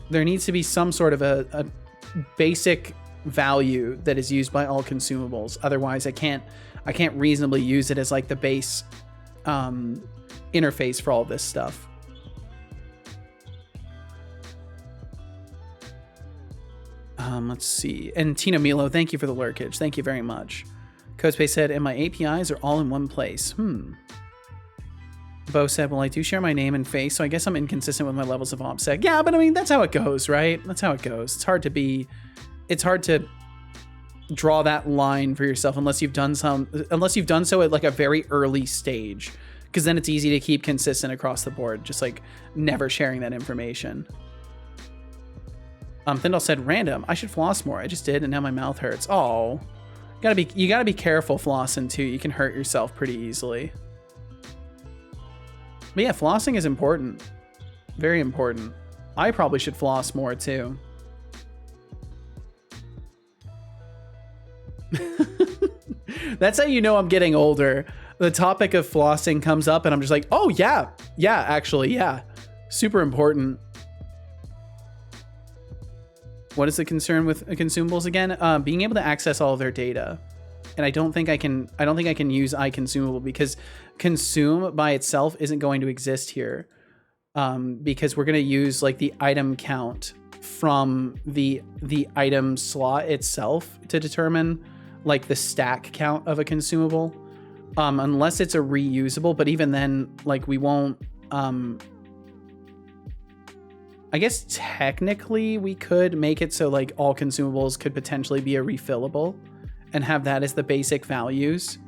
There needs to be some sort of a basic value that is used by all consumables. Otherwise, I can't reasonably use it as like the base interface for all this stuff. Let's see. And Tina Milo, thank you for the lurkage. Thank you very much. CodeSpace said, and my APIs are all in one place. Bo said, well, I do share my name and face, so I guess I'm inconsistent with my levels of OPSEC. Yeah, but I mean, that's how it goes, right? That's how it goes. It's hard to draw that line for yourself unless you've done so at like a very early stage, because then it's easy to keep consistent across the board, just like never sharing that information. Thindall said, random, I should floss more. I just did, and now my mouth hurts. Oh, you gotta be careful flossing too. You can hurt yourself pretty easily. But yeah, flossing is important. Very important. I probably should floss more too. That's how you know I'm getting older. The topic of flossing comes up and I'm just like, oh yeah, actually, yeah. Super important. What is the concern with consumables again? Being able to access all of their data. And I don't think I can use iConsumable because consume by itself isn't going to exist here. Because we're going to use like the item count from the item slot itself to determine like the stack count of a consumable. Unless it's a reusable, but even then, like we won't, I guess technically we could make it so like all consumables could potentially be a refillable and have that as the basic values.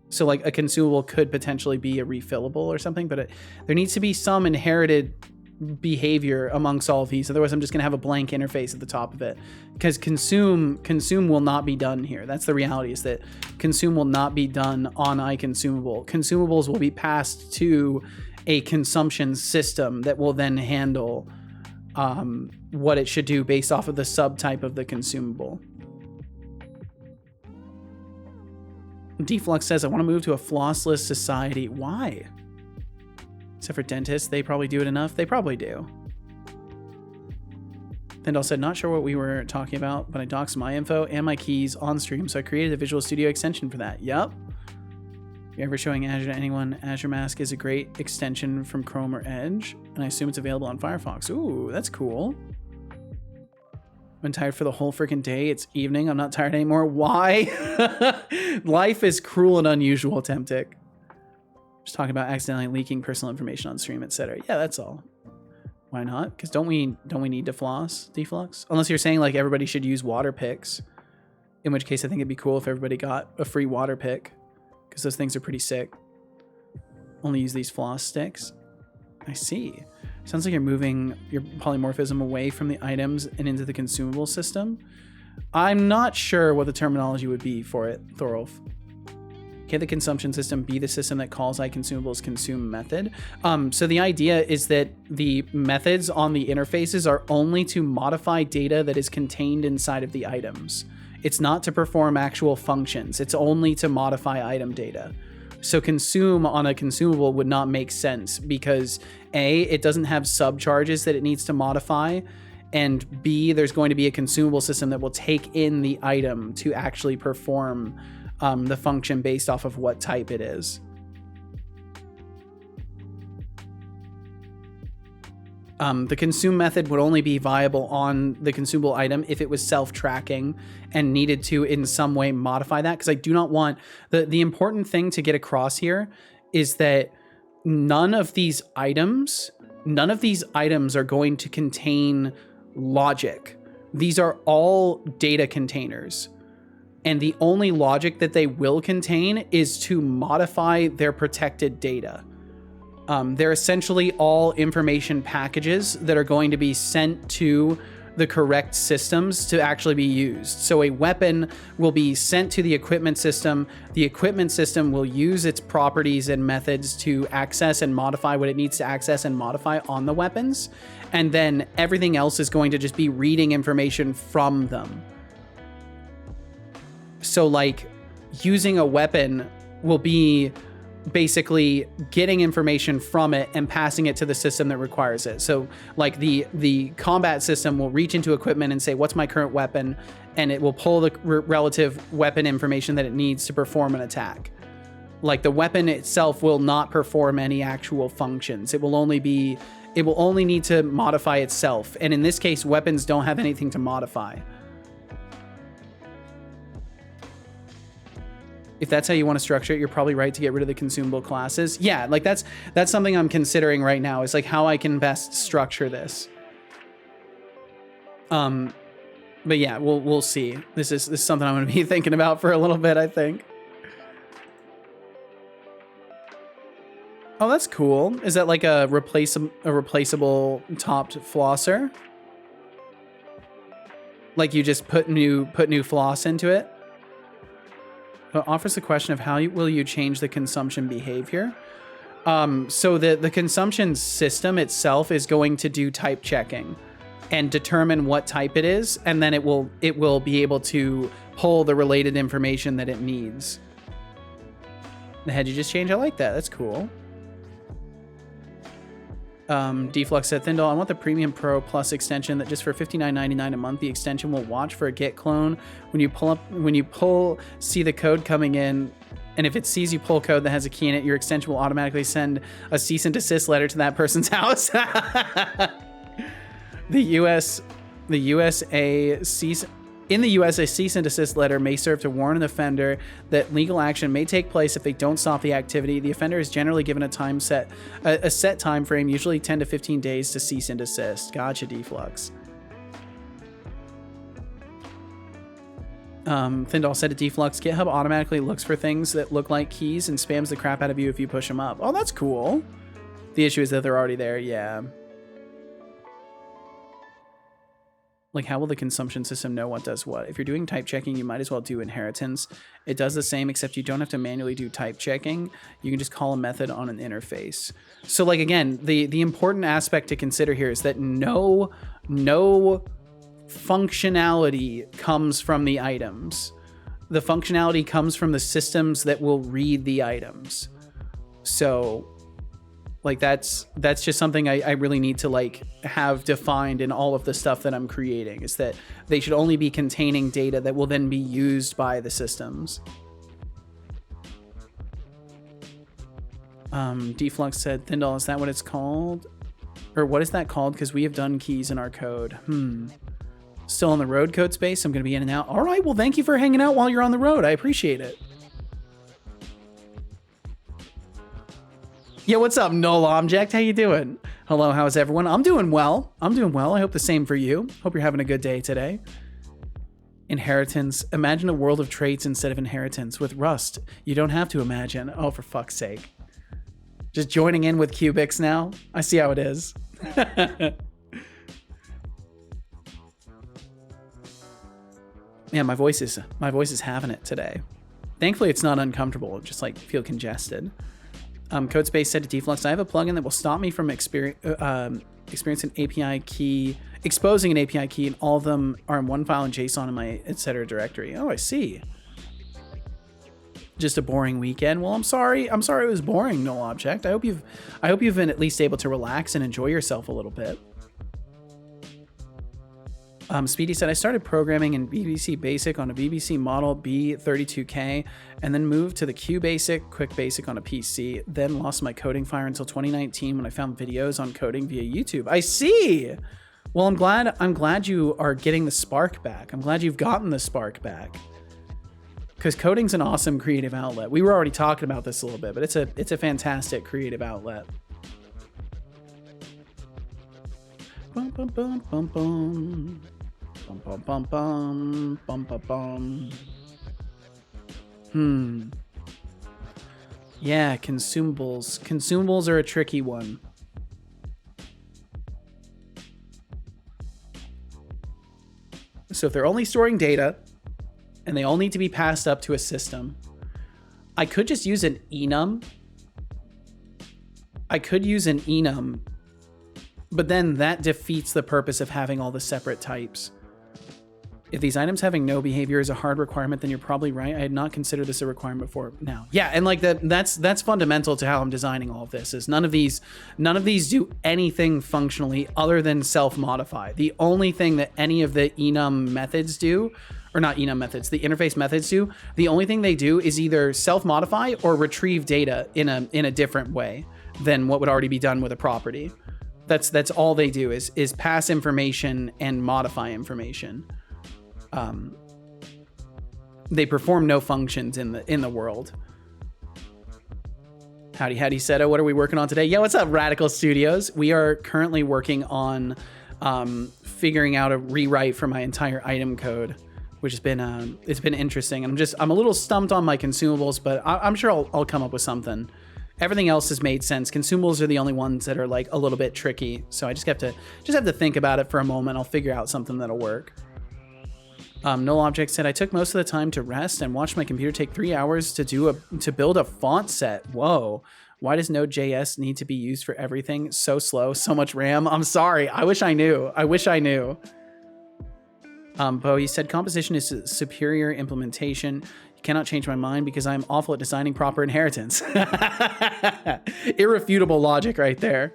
So like a consumable could potentially be a refillable or something, but there needs to be some inherited behavior amongst all of these. Otherwise I'm just going to have a blank interface at the top of it, because consume will not be done here. That's the reality, is that consume will not be done on iConsumable. Consumables will be passed to a consumption system that will then handle what it should do based off of the subtype of the consumable. Deflux says, I want to move to a flossless society. Why? Except for dentists, they probably do it enough. They probably do. Thindall said, not sure what we were talking about, but I doxed my info and my keys on stream, so I created a Visual Studio extension for that. Yep. If you're ever showing Azure to anyone, Azure Mask is a great extension from Chrome or Edge, and I assume it's available on Firefox. Ooh, that's cool. I'm tired for the whole freaking day. It's evening. I'm not tired anymore. Why? Life is cruel and unusual, Temptic. Just talking about accidentally leaking personal information on stream, etc. Yeah, that's all. Why not? Because don't we need to floss, Deflux? Unless you're saying like everybody should use water picks, in which case I think it'd be cool if everybody got a free water pick, because those things are pretty sick. Only use these floss sticks. I see. Sounds like you're moving your polymorphism away from the items and into the consumable system. I'm not sure what the terminology would be for it, Thorolf. Can the consumption system be the system that calls iConsumable's consume method? So the idea is that the methods on the interfaces are only to modify data that is contained inside of the items. It's not to perform actual functions. It's only to modify item data. So consume on a consumable would not make sense because A, it doesn't have subcharges that it needs to modify, and B, there's going to be a consumable system that will take in the item to actually perform the function based off of what type it is. The consume method would only be viable on the consumable item if it was self-tracking and needed to in some way modify that, because I do not want the important thing to get across here is that none of these items are going to contain logic. These are all data containers, and the only logic that they will contain is to modify their protected data. They're essentially all information packages that are going to be sent to the correct systems to actually be used. So a weapon will be sent to the equipment system. The equipment system will use its properties and methods to access and modify what it needs to access and modify on the weapons. And then everything else is going to just be reading information from them. So like using a weapon will be basically getting information from it and passing it to the system that requires it. So like the combat system will reach into equipment and say, what's my current weapon? And it will pull the relative weapon information that it needs to perform an attack. Like the weapon itself will not perform any actual functions. It will only be It will only need to modify itself. And in this case, weapons don't have anything to modify. If that's how you want to structure it, you're probably right to get rid of the consumable classes. Yeah, like that's something I'm considering right now, is like how I can best structure this. But yeah, we'll see. This is something I'm going to be thinking about for a little bit, I think. Oh, that's cool. Is that like a replaceable topped flosser? Like you just put new floss into it? It offers the question of how will you change the consumption behavior? So the consumption system itself is going to do type checking and determine what type it is, and then it will be able to pull the related information that it needs. The head you just changed, I like that. That's cool. Deflux said, Thindle, I want the Premium Pro Plus extension that just for $59.99 a month, the extension will watch for a Git clone. When you pull, see the code coming in, and if it sees you pull code that has a key in it, your extension will automatically send a cease and desist letter to that person's house. In the US, a cease and desist letter may serve to warn an offender that legal action may take place if they don't stop the activity. The offender is generally given a set time frame, usually 10 to 15 days, to cease and desist. Gotcha, Deflux. Thindall said to Deflux, GitHub automatically looks for things that look like keys and spams the crap out of you if you push them up. Oh, that's cool. The issue is that they're already there, yeah. Like, how will the consumption system know what does what? If you're doing type checking, you might as well do inheritance. It does the same, except you don't have to manually do type checking. You can just call a method on an interface. So, like, again, the important aspect to consider here is that no functionality comes from the items. The functionality comes from the systems that will read the items. So, like, that's just something I really need to, like, have defined in all of the stuff that I'm creating, is that they should only be containing data that will then be used by the systems. Deflux said, Thindall, is that what it's called? Or what is that called? Because we have done keys in our code. Still on the road code space? I'm going to be in and out. All right, well, thank you for hanging out while you're on the road. I appreciate it. Yeah, what's up, Null Object? How you doing? Hello, how's everyone? I'm doing well. I hope the same for you. Hope you're having a good day today. Inheritance. Imagine a world of traits instead of inheritance. With Rust, you don't have to imagine. Oh, for fuck's sake. Just joining in with cubics now? I see how it is. Yeah, my voice is having it today. Thankfully, it's not uncomfortable. Just like feel congested. Codespace said to Deflux, I have a plugin that will stop me from experiencing an API key, exposing an API key, and all of them are in one file in JSON in my etc. directory. Oh, I see. Just a boring weekend. Well, I'm sorry it was boring, Null Object. I hope you've been at least able to relax and enjoy yourself a little bit. Speedy said, I started programming in BBC Basic on a BBC Model B32K and then moved to the QBasic, Quick Basic on a PC, then lost my coding fire until 2019 when I found videos on coding via YouTube. I see! Well, I'm glad you are getting the spark back. I'm glad you've gotten the spark back. Because coding's an awesome creative outlet. We were already talking about this a little bit, but it's a fantastic creative outlet. Bum, bum, bum, bum, bum. Bum, bum, bum, bum, bum, bum, bum. Yeah, consumables. Consumables are a tricky one. So if they're only storing data and they all need to be passed up to a system, I could just use an enum. But then that defeats the purpose of having all the separate types. If these items having no behavior is a hard requirement, then you're probably right. I had not considered this a requirement before now. Yeah, and like that's fundamental to how I'm designing all of this, is none of these do anything functionally other than self-modify. The only thing that any of the enum methods do, or not enum methods, the interface methods do, the only thing they do is either self-modify or retrieve data in a different way than what would already be done with a property. That's all they do is pass information and modify information. They perform no functions in the world. Howdy Seto, what are we working on today? Yeah, what's up, Radical Studios? We are currently working on figuring out a rewrite for my entire item code, which has been it's been interesting. And I'm a little stumped on my consumables, but I'm sure I'll come up with something. Everything else has made sense. Consumables are the only ones that are like a little bit tricky. So I just have to think about it for a moment. I'll figure out something that'll work. Null Object said, I took most of the time to rest and watched my computer take 3 hours to build a font set. Whoa. Why does Node.js need to be used for everything? So slow, so much RAM. I'm sorry. I wish I knew. Bo, you said composition is a superior implementation. You cannot change my mind because I'm awful at designing proper inheritance. Irrefutable logic right there.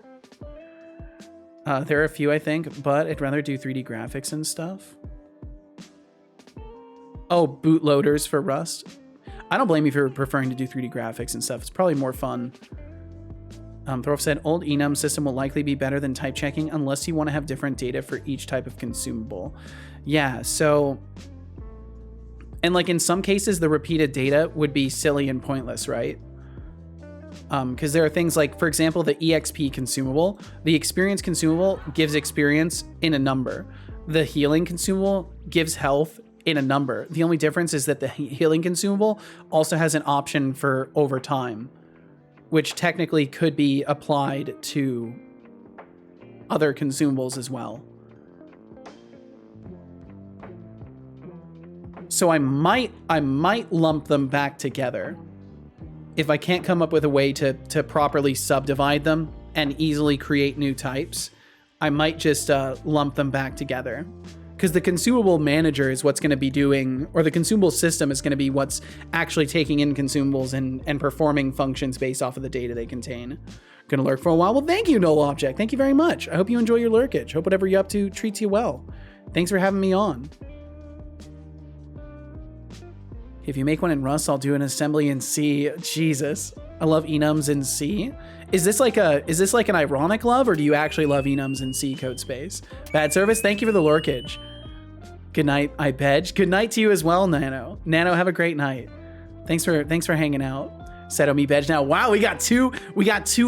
There are a few, I think, but I'd rather do 3D graphics and stuff. Oh, bootloaders for Rust. I don't blame you for preferring to do 3D graphics and stuff. It's probably more fun. Thorf said, old enum system will likely be better than type checking unless you want to have different data for each type of consumable. Yeah, so... And like in some cases, the repeated data would be silly and pointless, right? Because there are things like, for example, the EXP consumable. The experience consumable gives experience in a number. The healing consumable gives health in a number. The only difference is that the healing consumable also has an option for overtime, which technically could be applied to other consumables as well. So I might lump them back together. If I can't come up with a way to properly subdivide them and easily create new types, I might just lump them back together. Because the consumable manager is what's going to be doing, or the consumable system is going to be what's actually taking in consumables and performing functions based off of the data they contain. Going to lurk for a while? Well, thank you, Null Object. Thank you very much. I hope you enjoy your lurkage. Hope whatever you're up to treats you well. Thanks for having me on. If you make one in Rust, I'll do an assembly in C. Jesus. I love enums in C. Is this like an ironic love, or do you actually love enums in C code space? Bad service. Thank you for the lurkage. Good night, I bedge. Good night to you as well, Nano. Nano, have a great night. Thanks for hanging out. Seto me bedge now. Wow, we got two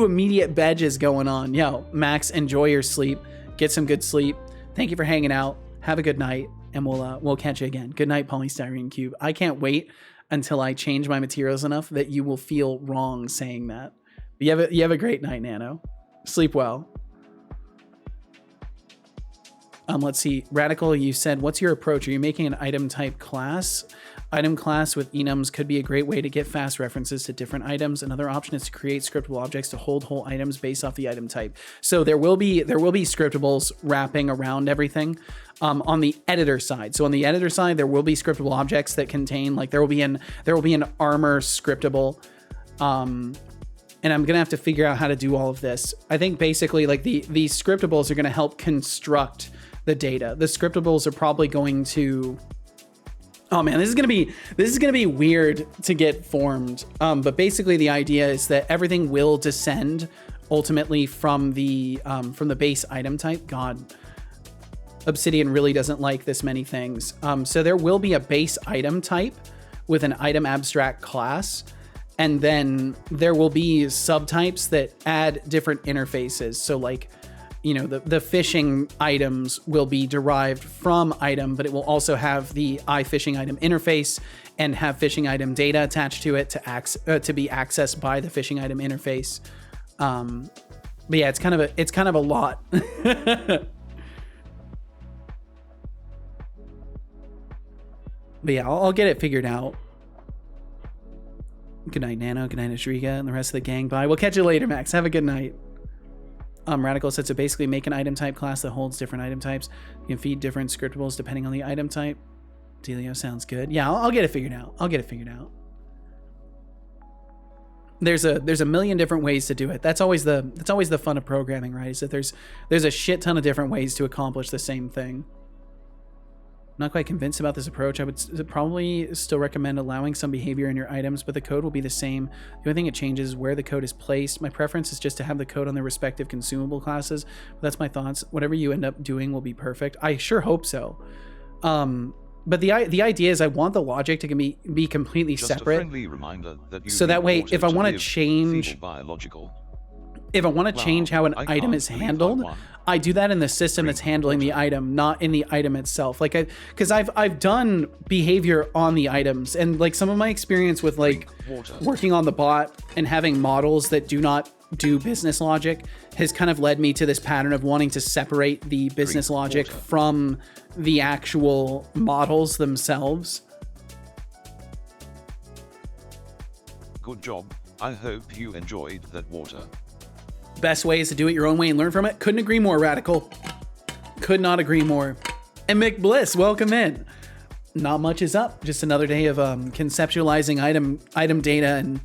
immediate bedges going on. Yo, Max, enjoy your sleep. Get some good sleep. Thank you for hanging out. Have a good night, and we'll catch you again. Good night, Polystyrene Cube. I can't wait until I change my materials enough that you will feel wrong saying that. You have a great night, Nano. Sleep well. Let's see. Radical, you said, what's your approach? Are you making an item type class? Item class with enums could be a great way to get fast references to different items. Another option is to create scriptable objects to hold whole items based off the item type. So there will be scriptables wrapping around everything on the editor side. So on the editor side, there will be scriptable objects that contain, like there will be an armor scriptable. And I'm gonna have to figure out how to do all of this. I think basically like the scriptables are gonna help construct the data. The scriptables are probably going to, oh man, this is gonna be weird to get formed. But basically the idea is that everything will descend ultimately from the base item type. God, Obsidian really doesn't like this many things. So there will be a base item type with an item abstract class. And then there will be subtypes that add different interfaces. So like, you know, the fishing items will be derived from item, but it will also have the iFishing item interface and have fishing item data attached to it to be accessed by the fishing item interface. But yeah, it's kind of a lot. But yeah, I'll get it figured out. Good night, Nano. Good night, Ashrika, and the rest of the gang. Bye. We'll catch you later, Max. Have a good night. Radical said, so basically make an item type class that holds different item types. You can feed different scriptables depending on the item type. Delio sounds good. Yeah, I'll get it figured out. There's a million different ways to do it. That's always the fun of programming, right? Is that there's a shit ton of different ways to accomplish the same thing. not quite convinced about this approach. I would probably still recommend allowing some behavior in your items, but the code will be the same. The only thing it changes is where the code is placed. My preference is just to have the code on their respective consumable classes. But that's my thoughts. Whatever you end up doing will be perfect. I sure hope so. But the idea is I want the logic to be completely Just separate. a friendly reminder that you So that way, need if I water want to live, change, feeble biological. if I want to Wow, change how an I item can't is believe I handled, won. I do that in the system that's handling the item, not in the item itself. Like because I've done behavior on the items, and like some of my experience with like water. working on the bot and having models that do not do business logic has kind of led me to this pattern of wanting to separate the business logic water. from the actual models themselves. Good job. I hope you enjoyed that water. Best way is to do it your own way and learn from it. Couldn't agree more, Radical. Could not agree more. And Mick Bliss, welcome in. Not much is up. Just another day of conceptualizing item data and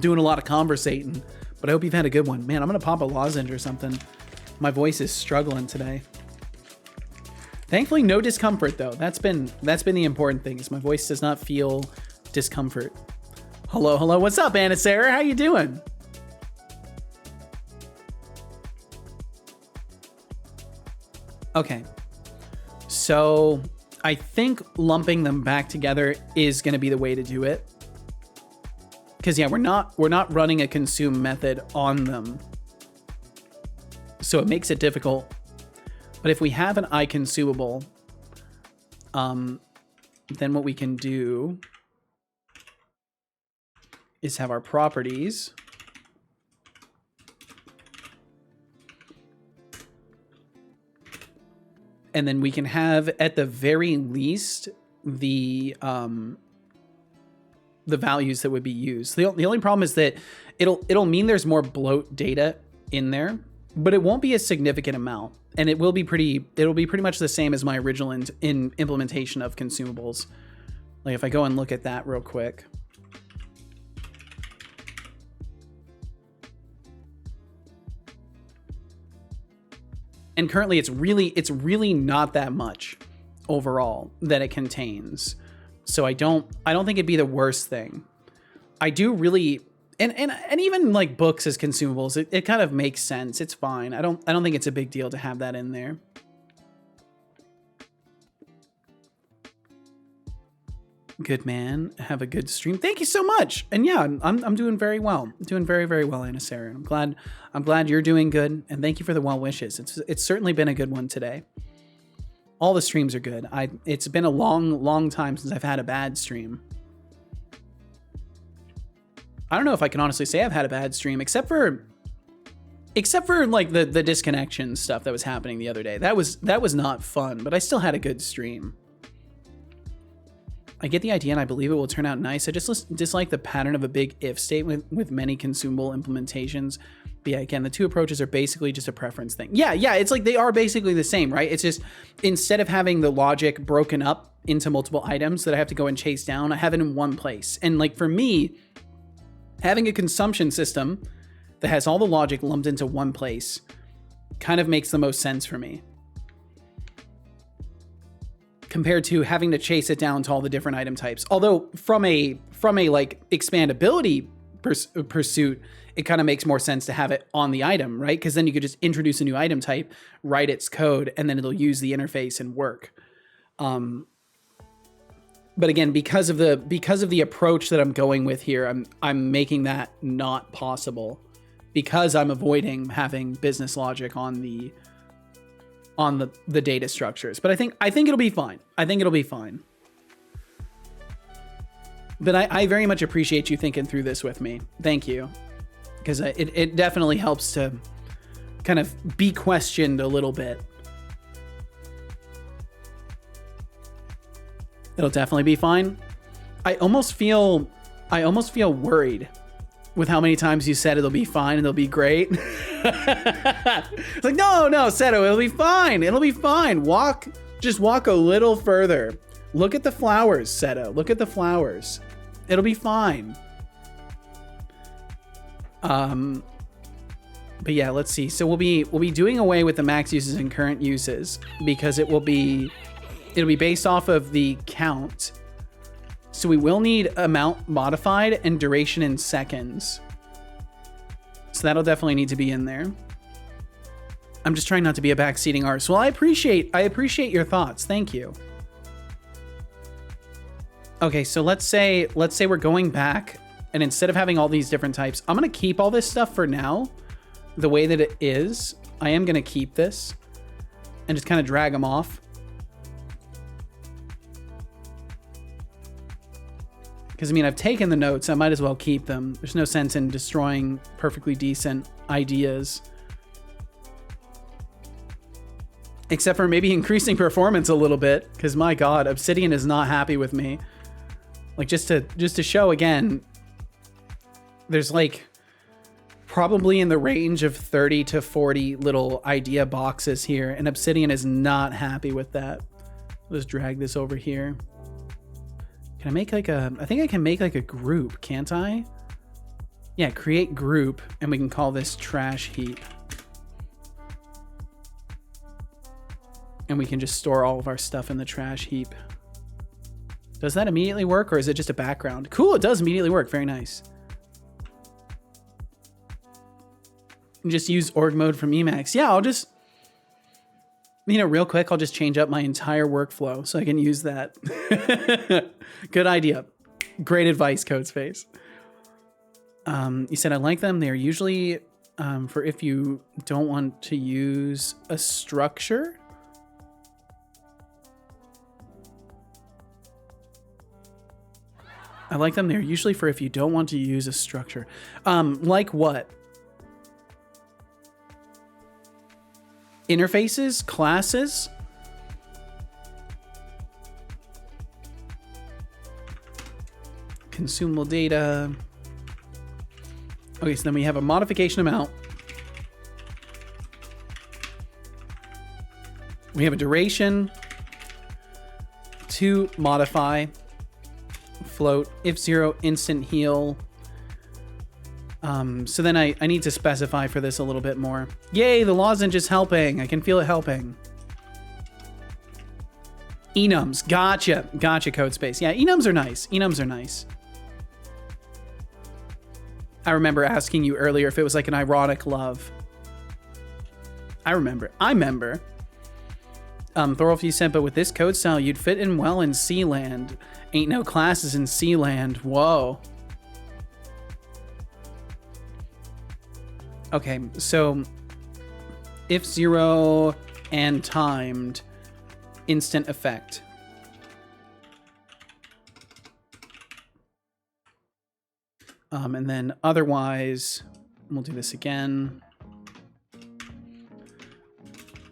doing a lot of conversating. But I hope you've had a good one. Man, I'm gonna pop a lozenge or something. My voice is struggling today. Thankfully, no discomfort though. That's been the important thing. Is my voice does not feel discomfort. Hello, hello. What's up, Anna Sarah? How you doing? Okay, so I think lumping them back together is going to be the way to do it. Because yeah, we're not running a consume method on them, so it makes it difficult. But if we have an iConsumable, then what we can do is have our properties. And then we can have, at the very least, the values that would be used. The only problem is that it'll mean there's more bloat data in there, but it won't be a significant amount, and it'll be pretty much the same as my original in implementation of consumables. Like if I go and look at that real quick. And currently it's really not that much overall that it contains. So I don't think it'd be the worst thing. I do really, and even like books as consumables, it kind of makes sense. It's fine. I don't think it's a big deal to have that in there. Good man. Have a good stream. Thank you so much. And yeah, I'm doing very well. I'm doing very, very well, Anna Sarah. I'm glad you're doing good. And thank you for the well wishes. It's certainly been a good one today. All the streams are good. It's been a long time since I've had a bad stream. I don't know if I can honestly say I've had a bad stream, except for like the disconnection stuff that was happening the other day. That was not fun, but I still had a good stream. I get the idea and I believe it will turn out nice. I just dislike the pattern of a big if statement with many consumable implementations. But yeah, again, the two approaches are basically just a preference thing. Yeah, it's like they are basically the same, right? It's just instead of having the logic broken up into multiple items that I have to go and chase down, I have it in one place. And like for me, having a consumption system that has all the logic lumped into one place kind of makes the most sense for me, compared to having to chase it down to all the different item types. Although from a like expandability pursuit, it kind of makes more sense to have it on the item, right? Because then you could just introduce a new item type, write its code, and then it'll use the interface and work. But again, because of the approach that I'm going with here, I'm making that not possible, because I'm avoiding having business logic on the data structures. But I think it'll be fine. I think it'll be fine. But I very much appreciate you thinking through this with me. Thank you. Because it definitely helps to kind of be questioned a little bit. It'll definitely be fine. I almost feel worried with how many times you said it'll be fine and it'll be great. It's like, no, Seto, it'll be fine. It'll be fine. Just walk a little further. Look at the flowers, Seto. Look at the flowers. It'll be fine. But yeah, let's see. So we'll be doing away with the max uses and current uses, because it will be It'll be based off of the count. So we will need amount modified and duration in seconds. So that'll definitely need to be in there. I'm just trying not to be a backseating artist. Well, I appreciate your thoughts. Thank you. Okay, so let's say we're going back, and instead of having all these different types, I'm gonna keep all this stuff for now, the way that it is. I am gonna keep this and just kind of drag them off. Because I mean, I've taken the notes, I might as well keep them. There's no sense in destroying perfectly decent ideas. Except for maybe increasing performance a little bit, because my God, Obsidian is not happy with me. Like, just to show again, there's like probably in the range of 30 to 40 little idea boxes here, and Obsidian is not happy with that. Let's drag this over here. Can I make like a, I think I can make like a group, can't I? Yeah, create group, and we can call this trash heap. And we can just store all of our stuff in the trash heap. Does that immediately work, or is it just a background? Cool, it does immediately work. Very nice. And just use org mode from Emacs. Yeah, I'll just, you know, real quick, I'll just change up my entire workflow so I can use that. Good idea. Great advice, CodeSpace. You said I like them. They're usually for if you don't want to use a structure. I like them. They're usually for if you don't want to use a structure. Like what? Interfaces, classes. Consumable data. Okay, so then we have a modification amount. We have a duration to modify. Float, if zero, instant heal. So then I need to specify for this a little bit more. Yay, the lozenge is helping. I can feel it helping. Enums, gotcha, CodeSpace. Yeah, enums are nice. Enums are nice. I remember asking you earlier if it was like an ironic love. I remember. Thorolf, you said, but with this code style, you'd fit in well in Sealand. Ain't no classes in Sealand. Whoa. Okay, so if zero and timed, instant effect. And then otherwise, we'll do this again.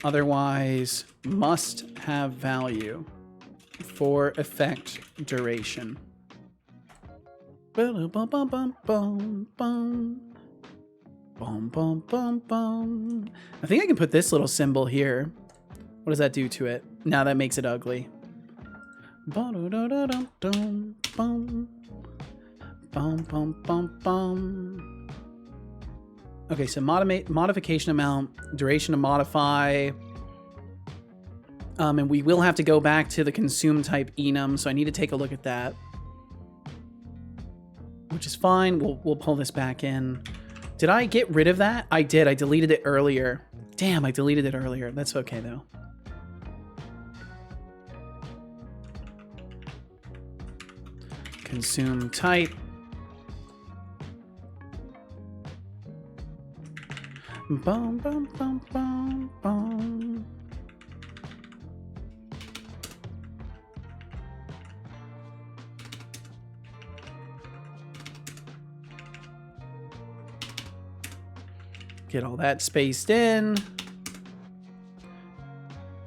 Otherwise, must have value for effect duration. I think I can put this little symbol here. What does that do to it? Now that makes it ugly. Okay, so modification amount, duration to modify. And we will have to go back to the consume type enum, so I need to take a look at that. Which is fine. We'll pull this back in. Did I get rid of that? I did. I deleted it earlier. Damn, I deleted it earlier. That's okay, though. Consume type. Boom, boom, boom, boom, boom. Get all that spaced in. Here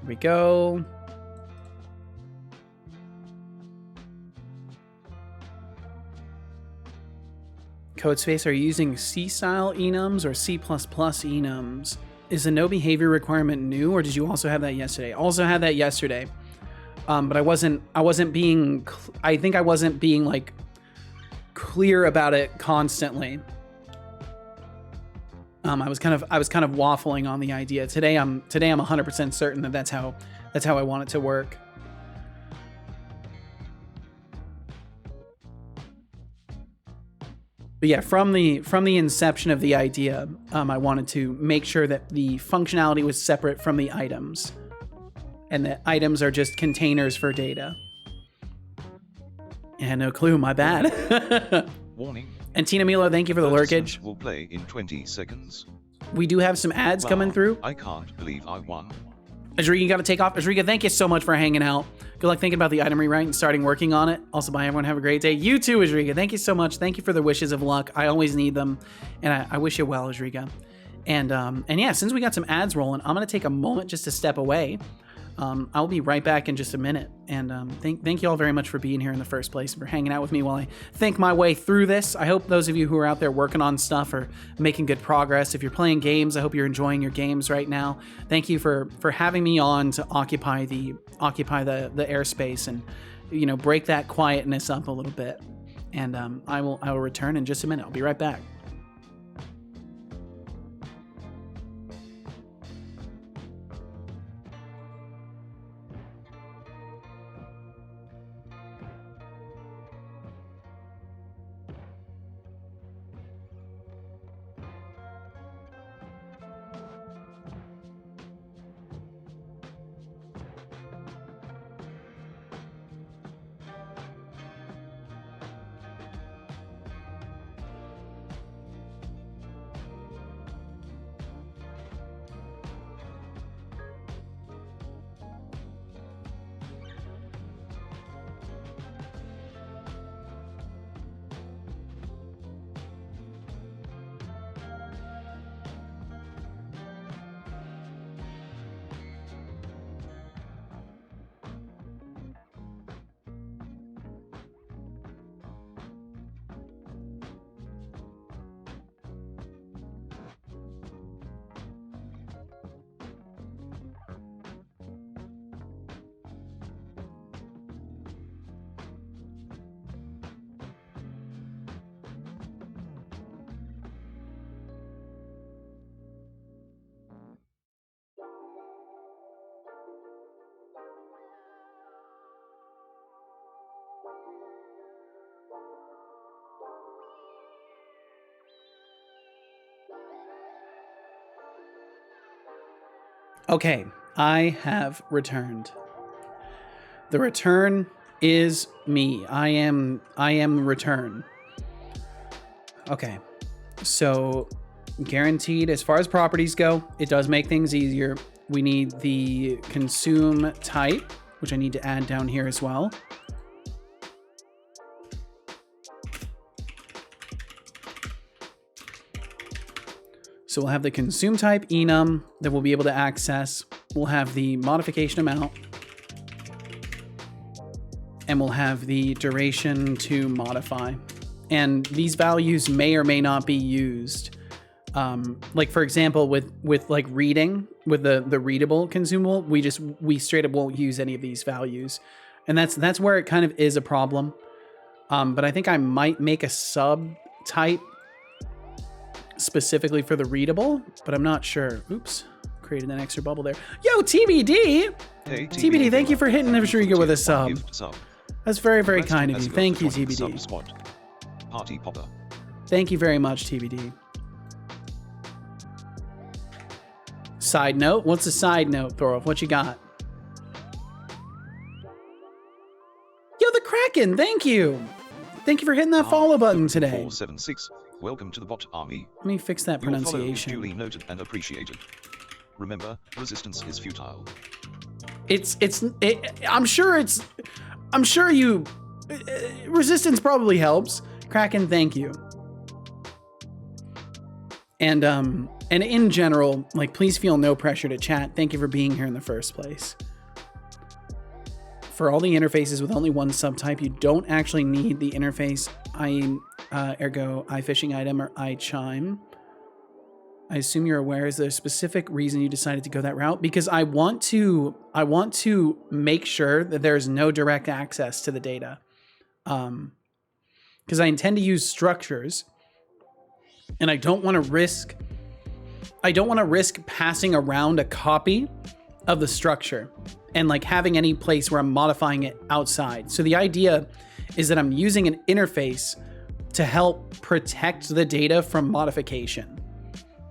we go. CodeSpace, are you using C-style enums or C++ enums? Is the no behavior requirement new, or did you also have that yesterday? Also had that yesterday, but I wasn't being. I think I wasn't being like clear about it constantly. I was kind of waffling on the idea. Today I'm 100% certain that that's how I want it to work. But yeah, from the inception of the idea, I wanted to make sure that the functionality was separate from the items, and that items are just containers for data. And no clue, my bad. Warning. And Tina Milo, thank you for the lurkage. Will play in 20 seconds. We do have some ads coming through. I can't believe I won. Azrika, you got to take off. Azrika, thank you so much for hanging out. Good luck thinking about the item rewrite and starting working on it. Also, bye everyone. Have a great day. You too, Azrika. Thank you so much. Thank you for the wishes of luck. I always need them, and I wish you well, Azrika. And yeah, since we got some ads rolling, I'm gonna take a moment just to step away. I'll be right back in just a minute. And thank you all very much for being here in the first place, and for hanging out with me while I think my way through this. I hope those of you who are out there working on stuff are making good progress. If you're playing games, I hope you're enjoying your games right now. Thank you for having me on to occupy the airspace and, you know, break that quietness up a little bit. And I will return in just a minute. I'll be right back. Okay, I have returned. The return is me. I am return. Okay, so guaranteed as far as properties go, it does make things easier. We need the consume type, which I need to add down here as well. So we'll have the consume type enum that we'll be able to access. We'll have the modification amount. And we'll have the duration to modify. And these values may or may not be used. Like for example, with like reading, with the readable consumable, we straight up won't use any of these values. And that's where it kind of is a problem. But I think I might make a subtype specifically for the readable, but I'm not sure. Oops, created an extra bubble there. Yo, TBD! Hey, TBD, thank you for hitting Nevashriga with a sub. That's very, very kind of you. Thank you, TBD. Party popper. Thank you very much, TBD. Side note? What's a side note, Thoroff? What you got? Yo, the Kraken, thank you! Thank you for hitting that follow button today. 476. Welcome to the bot army. Let me fix that pronunciation. Your follow is duly noted and appreciated. Remember, resistance is futile. I'm sure you resistance probably helps. Kraken, thank you. And in general, like, please feel no pressure to chat. Thank you for being here in the first place. For all the interfaces with only one subtype, you don't actually need the interface ergo iFishing item or iChime. I assume you're aware. Is there a specific reason you decided to go that route? Because I want to make sure that there's no direct access to the data. Because I intend to use structures, and I don't want to risk passing around a copy of the structure and like having any place where I'm modifying it outside. So the idea is that I'm using an interface to help protect the data from modification,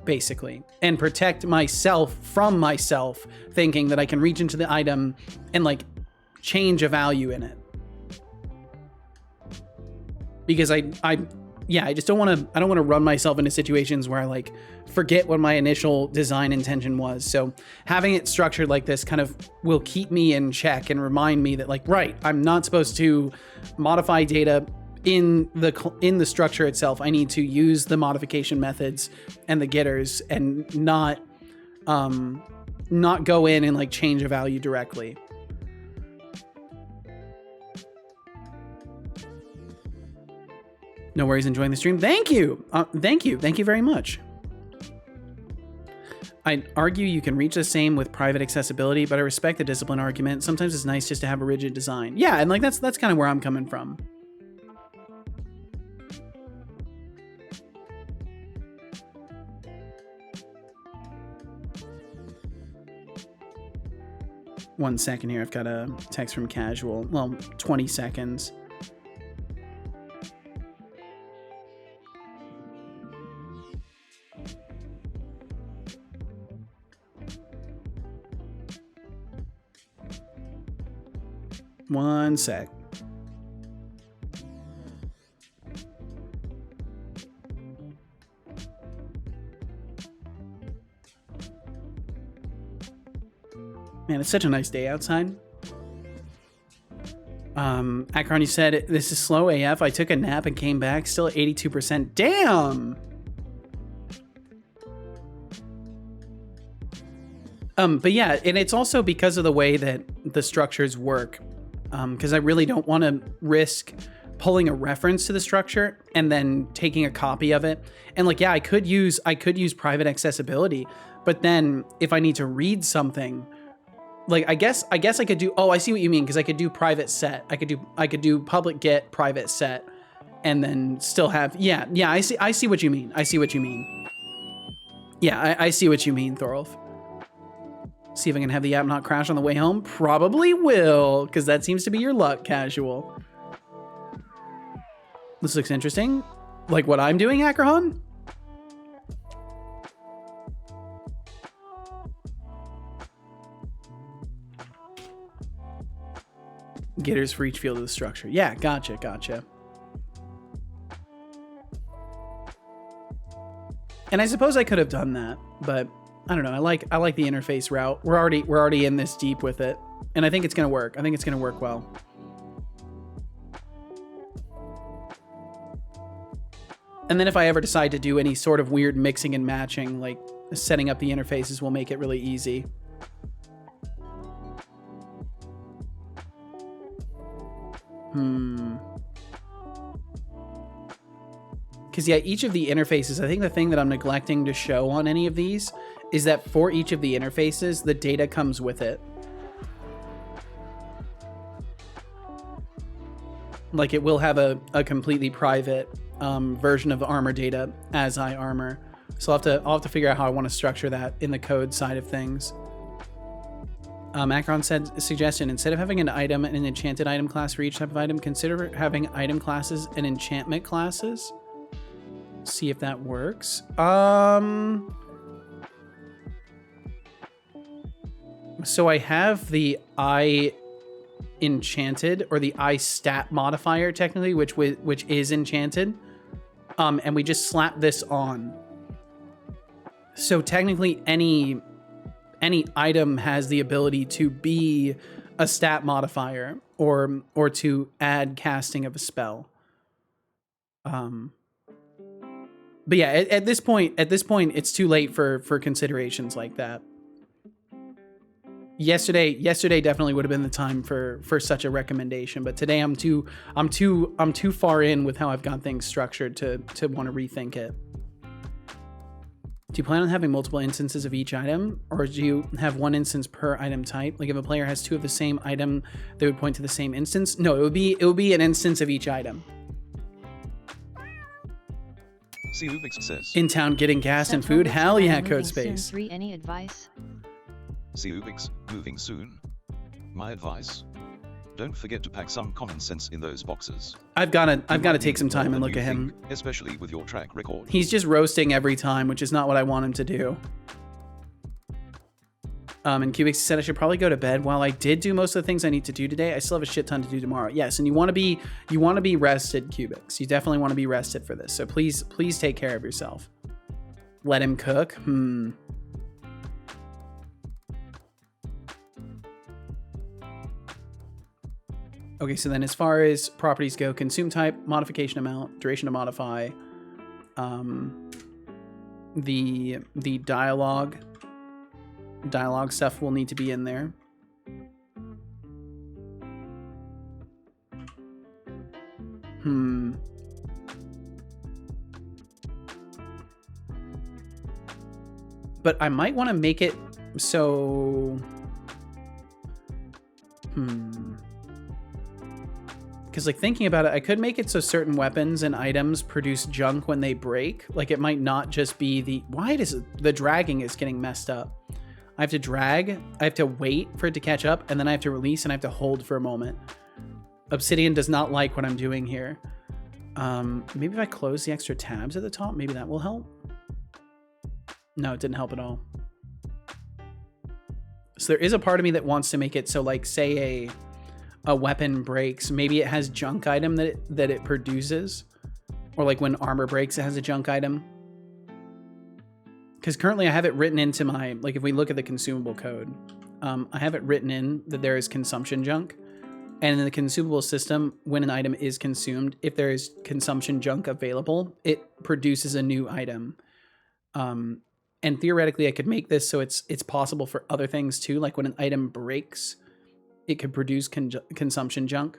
basically, and protect myself from myself thinking that I can reach into the item and like change a value in it. Because I just don't want to run myself into situations where I like forget what my initial design intention was. So having it structured like this kind of will keep me in check and remind me that like, right, I'm not supposed to modify data in the structure itself. I need to use the modification methods and the getters and not go in and like change a value directly. No worries, enjoying the stream. Thank you. Thank you very much. I'd argue you can reach the same with private accessibility, but I respect the discipline argument. Sometimes it's nice just to have a rigid design. Yeah, and like that's kind of where I'm coming from. One second here. I've got a text from Casual. Well, 20 seconds. One sec. Man, it's such a nice day outside. Akron, you said this is slow AF. I took a nap and came back, still at 82%. Damn! But yeah, and it's also because of the way that the structures work. Because I really don't want to risk pulling a reference to the structure and then taking a copy of it. And like, yeah, I could use private accessibility, but then if I need to read something, like I guess I could do, oh, I see what you mean, because I could do private set. I could do public get private set and then still have, yeah, I see what you mean. I see what you mean. Yeah, I see what you mean, Thorolf. See if I can have the app not crash on the way home. Probably will, because that seems to be your luck, Casual. This looks interesting. Like what I'm doing, Akrahan? Getters for each field of the structure. Yeah, gotcha. And I suppose I could have done that, but I don't know. I like the interface route. We're already in this deep with it, and I think it's gonna work. I think it's gonna work well. And then if I ever decide to do any sort of weird mixing and matching, like setting up the interfaces will make it really easy. Because yeah, each of the interfaces, I think the thing that I'm neglecting to show on any of these is that for each of the interfaces, the data comes with it. Like it will have a completely private version of armor data as I armor. So I'll have to figure out how I want to structure that in the code side of things. Akron said, suggestion, instead of having an item and an enchanted item class for each type of item, consider having item classes and enchantment classes. See if that works. So I have the I enchanted, or the I stat modifier technically, which is enchanted. And we just slap this on. So technically any item has the ability to be a stat modifier or to add casting of a spell. But yeah, at this point, it's too late for considerations like that. Yesterday definitely would have been the time for such a recommendation, but today I'm too far in with how I've got things structured to want to rethink it. Do you plan on having multiple instances of each item, or do you have one instance per item type? Like if a player has two of the same item, they would point to the same instance? No, it would be an instance of each item. Setolyx says. In town getting gas and food? Hell yeah, Code Space. 3, any advice? Setolyx, moving soon. My advice? Don't forget to pack some common sense in those boxes. I've got to take some time and look at him. Especially with your track record. He's just roasting every time, which is not what I want him to do. And Cubics said I should probably go to bed. While I did do most of the things I need to do today, I still have a shit ton to do tomorrow. Yes, and you want to be rested, Cubics. You definitely want to be rested for this. So please take care of yourself. Let him cook. Okay, so then as far as properties go, consume type, modification amount, duration to modify, the dialogue stuff will need to be in there. But I might want to make it so because like thinking about it, I could make it so certain weapons and items produce junk when they break. Like it might not just be the dragging is getting messed up. I have to drag, I have to wait for it to catch up, and then I have to release and I have to hold for a moment. Obsidian does not like what I'm doing here. Maybe if I close the extra tabs at the top, maybe that will help. No, it didn't help at all. So there is a part of me that wants to make it so like say a weapon breaks, maybe it has junk item that it produces, or like when armor breaks, it has a junk item. Because currently I have it written into my, like if we look at the consumable code, I have it written in that there is consumption junk. And in the consumable system, when an item is consumed, if there is consumption junk available, it produces a new item. And theoretically I could make this so it's possible for other things too. Like when an item breaks, it could produce consumption junk.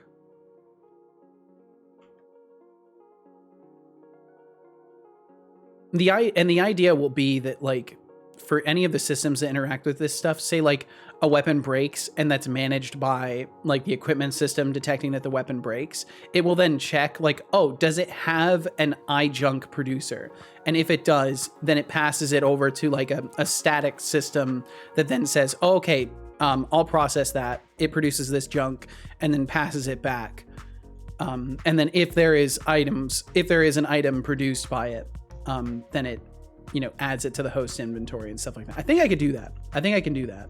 The idea will be that like for any of the systems that interact with this stuff, say like a weapon breaks and that's managed by like the equipment system detecting that the weapon breaks, it will then check like, oh, does it have an iJunk producer? And if it does, then it passes it over to like a static system that then says, oh, okay, I'll process that. It produces this junk and then passes it back. And then if there is an item produced by it, then it, adds it to the host inventory and stuff like that. I think I could do that. I think I can do that.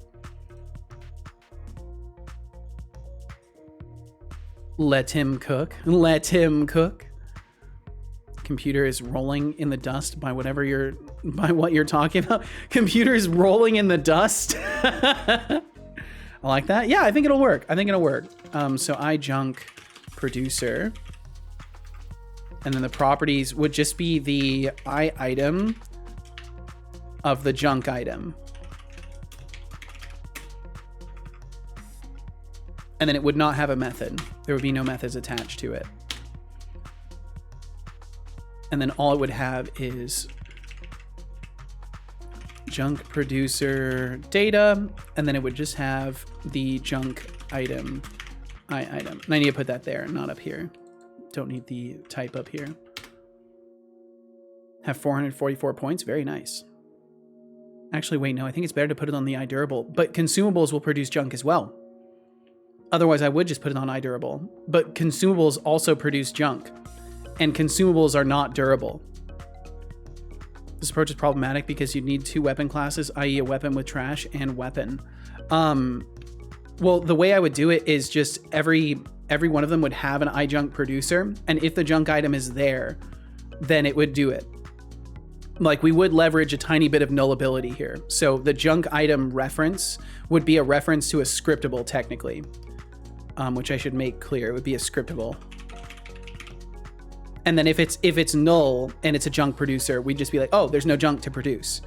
Let him cook. Let him cook. Computer is rolling in the dust by what you're talking about. Computer is rolling in the dust. I like that. Yeah, I think it'll work. So iJunk producer. And then the properties would just be the item of the junk item. And then it would not have a method. There would be no methods attached to it. And then all it would have is junk producer data, and then it would just have the junk item, item. And I need to put that there, not up here. Don't need the type up here. Have 444 points, very nice. Actually, wait, no, I think it's better to put it on the iDurable, but consumables will produce junk as well. Otherwise, I would just put it on iDurable, but consumables also produce junk, and consumables are not durable. This approach is problematic because you need two weapon classes, i.e. a weapon with trash and weapon. Well, the way I would do it is just every one of them would have an iJunk producer, and if the junk item is there, then it would do it. Like, we would leverage a tiny bit of nullability here. So the junk item reference would be a reference to a scriptable, technically, which I should make clear. It would be a scriptable. And then if it's null and it's a junk producer, we'd just be like, oh, there's no junk to produce.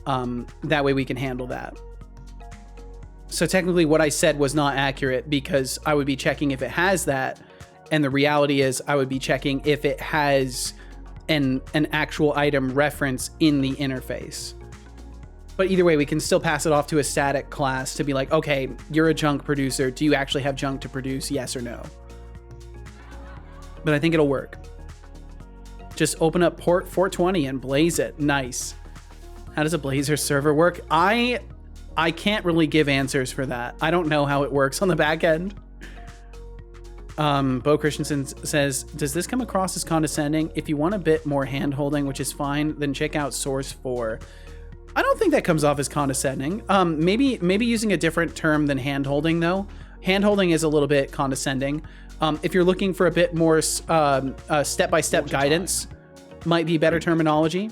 That way we can handle that. So technically what I said was not accurate because I would be checking if it has that. And the reality is I would be checking if it has an actual item reference in the interface. But either way, we can still pass it off to a static class to be like, okay, you're a junk producer. Do you actually have junk to produce? Yes or no? But I think it'll work. Just open up port 420 and blaze it. Nice. How does a Blazor server work? I can't really give answers for that. I don't know how it works on the back end. Bo Christensen says, does this come across as condescending? If you want a bit more hand-holding, which is fine, then check out Source 4. I don't think that comes off as condescending. Maybe using a different term than hand-holding, though. Hand-holding is a little bit condescending. If you're looking for a bit more step-by-step guidance, might be better terminology.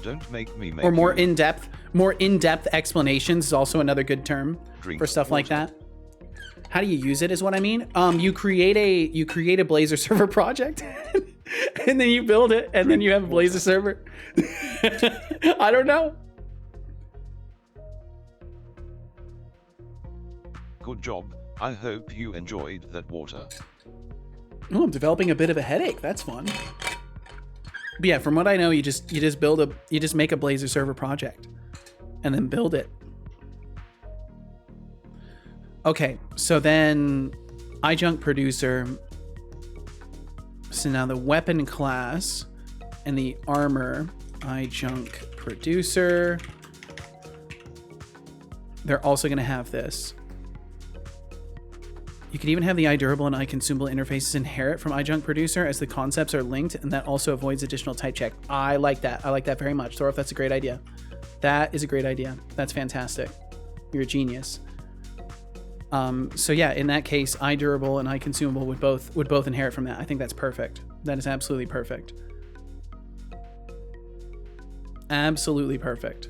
Don't make me make or more you in-depth explanations is also another good term drink for stuff like water. that. How do you use it is what I mean. You create a Blazor server project and then you build it and then you have a Blazor server. I don't know. Good job. I hope you enjoyed that water. Oh, I'm developing a bit of a headache. That's fun. But yeah, from what I know, you just make a Blazor server project and then build it. Okay, so then adjunct producer. So now the weapon class and the armor adjunct producer. They're also going to have this. You can even have the iDurable and iConsumable interfaces inherit from adjunct producer as the concepts are linked, and that also avoids additional type check. I like that. I like that very much. Thorolf, that's a great idea. That is a great idea. That's fantastic. You're a genius. So yeah, in that case, iDurable and iConsumable would both inherit from that. I think that's perfect. That is absolutely perfect. Absolutely perfect.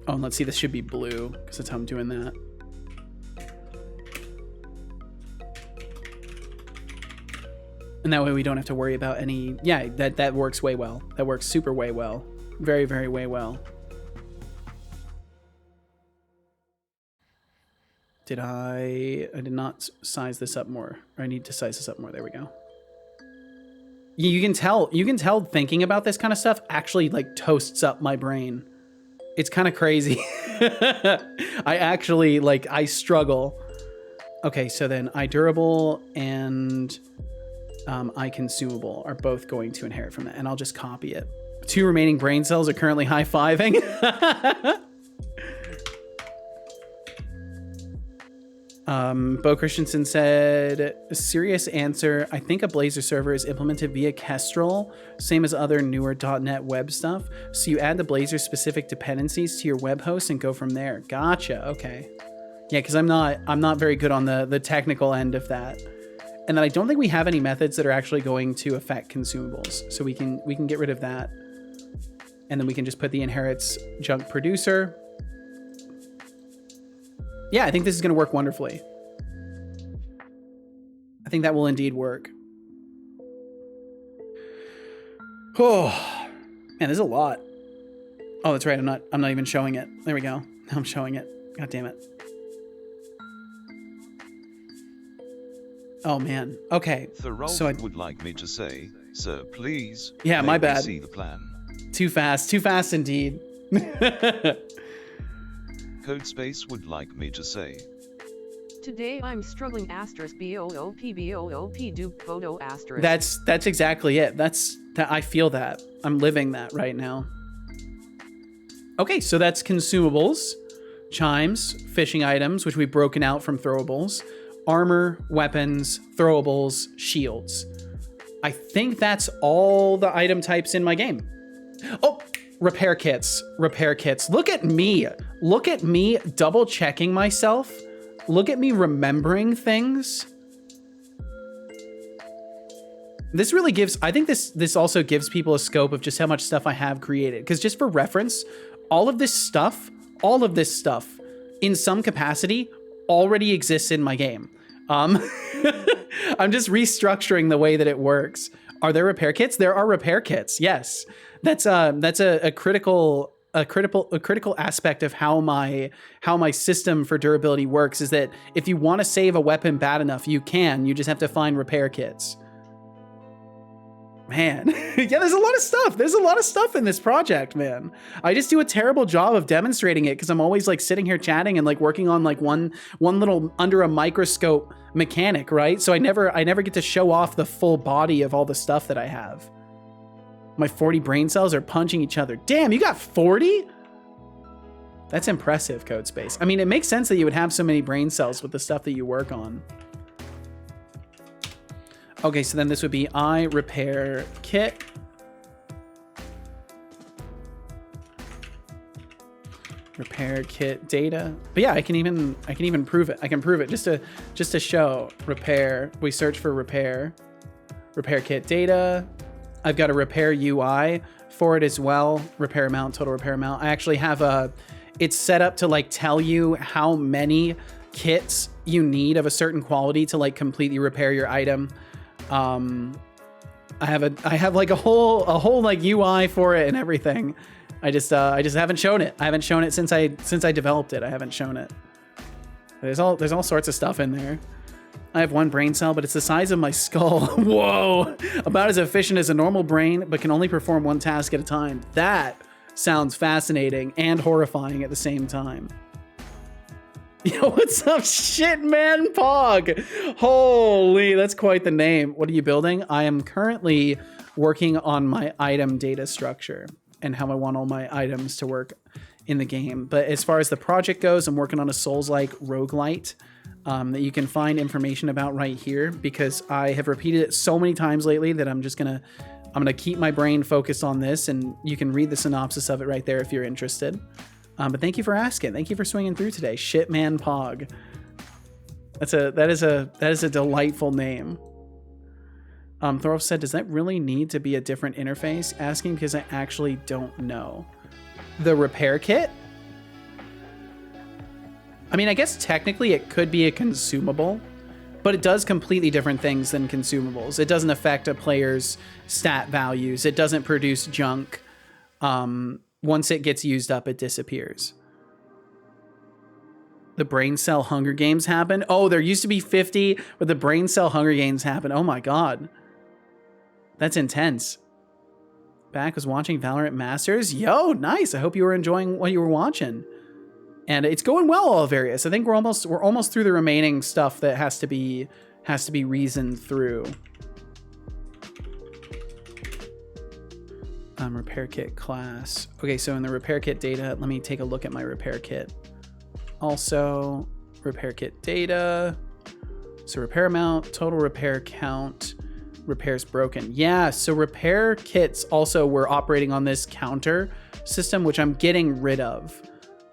Oh, and let's see, this should be blue because that's how I'm doing that. And that way we don't have to worry about any, yeah, that works way well. That works super way well. Very, very way well. I did not size this up more. I need to size this up more. There we go. You can tell thinking about this kind of stuff actually like toasts up my brain. It's kind of crazy. I actually, like, I struggle. Okay, so then iDurable and iConsumable are both going to inherit from that, and I'll just copy it. 2 remaining brain cells are currently high-fiving. Bo Christensen said, serious answer. I think a Blazor server is implemented via Kestrel, same as other newer .NET web stuff. So you add the Blazor specific dependencies to your web host and go from there. Gotcha. Okay. Yeah, because I'm not very good on the technical end of that. And then I don't think we have any methods that are actually going to affect consumables. So we can get rid of that. And then we can just put the inherits junk producer. Yeah, I think this is going to work wonderfully. I think that will indeed work. Oh, man, there's a lot. Oh, that's right. I'm not even showing it. There we go. Now I'm showing it. God damn it. Oh man. Okay. Thorolf So I would like me to say, sir, please. Yeah, let my me bad. See the plan. Too fast indeed. Codespace would like me to say. Today I'm struggling asterisk BOOP do photo asterisk. That's exactly it. I feel that. I'm living that right now. Okay, so that's consumables, chimes, fishing items, which we've broken out from throwables, armor, weapons, throwables, shields. I think that's all the item types in my game. Oh, repair kits. Look at me double checking myself. Look at me remembering things. This really gives, I think this also gives people a scope of just how much stuff I have created. Because just for reference, all of this stuff in some capacity already exists in my game. I'm just restructuring the way that it works. Are there repair kits? There are repair kits. Yes. That's a critical aspect of how my system for durability works, is that if you want to save a weapon bad enough, you just have to find repair kits. Man, yeah, there's a lot of stuff. There's a lot of stuff in this project, man. I just do a terrible job of demonstrating it because I'm always like sitting here chatting and like working on like one little under a microscope mechanic, right? So I never get to show off the full body of all the stuff that I have. My 40 brain cells are punching each other. Damn, you got 40? That's impressive, Codespace. I mean, it makes sense that you would have so many brain cells with the stuff that you work on. Okay, so then this would be I repair kit. Repair kit data. But yeah, I can even prove it. I can prove it just to show repair. We search for repair kit data. I've got a repair UI for it as well. Repair amount, total repair amount. I actually have it's set up to like tell you how many kits you need of a certain quality to like completely repair your item. I have like a whole like UI for it and everything. I just haven't shown it. I haven't shown it since I developed it. I haven't shown it. There's all sorts of stuff in there. I have one brain cell, but it's the size of my skull. Whoa! About as efficient as a normal brain, but can only perform one task at a time. That sounds fascinating and horrifying at the same time. Yo, what's up, shit man Pog? Holy, that's quite the name. What are you building? I am currently working on my item data structure and how I want all my items to work in the game. But as far as the project goes, I'm working on a Souls-like roguelite that you can find information about right here, because I have repeated it so many times lately that I'm gonna keep my brain focused on this, and you can read the synopsis of it right there if you're interested. But thank you for asking. Thank you for swinging through today, Shitman Pog. That is a delightful name. Thorolf said, does that really need to be a different interface? Asking because I actually don't know. The repair kit? I mean, I guess technically it could be a consumable, but it does completely different things than consumables. It doesn't affect a player's stat values. It doesn't produce junk. Once it gets used up, it disappears. The brain cell Hunger Games happen. Oh, there used to be 50, but the brain cell Hunger Games happen. Oh my God. That's intense. Back was watching Valorant Masters. Yo, nice. I hope you were enjoying what you were watching. And it's going well, all various. I think we're almost through the remaining stuff that has to be reasoned through. Repair kit class. Okay, so in the repair kit data, let me take a look at my repair kit. Also, repair kit data. So repair amount, total repair count, repairs broken. Yeah, so repair kits also were operating on this counter system, which I'm getting rid of.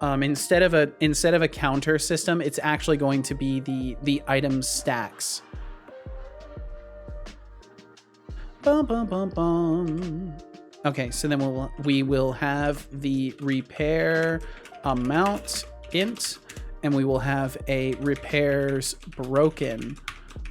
Instead of a counter system, it's actually going to be the item stacks. Bum, bum, bum, bum. Okay, so then we will have the repair amount int, and we will have a repairs broken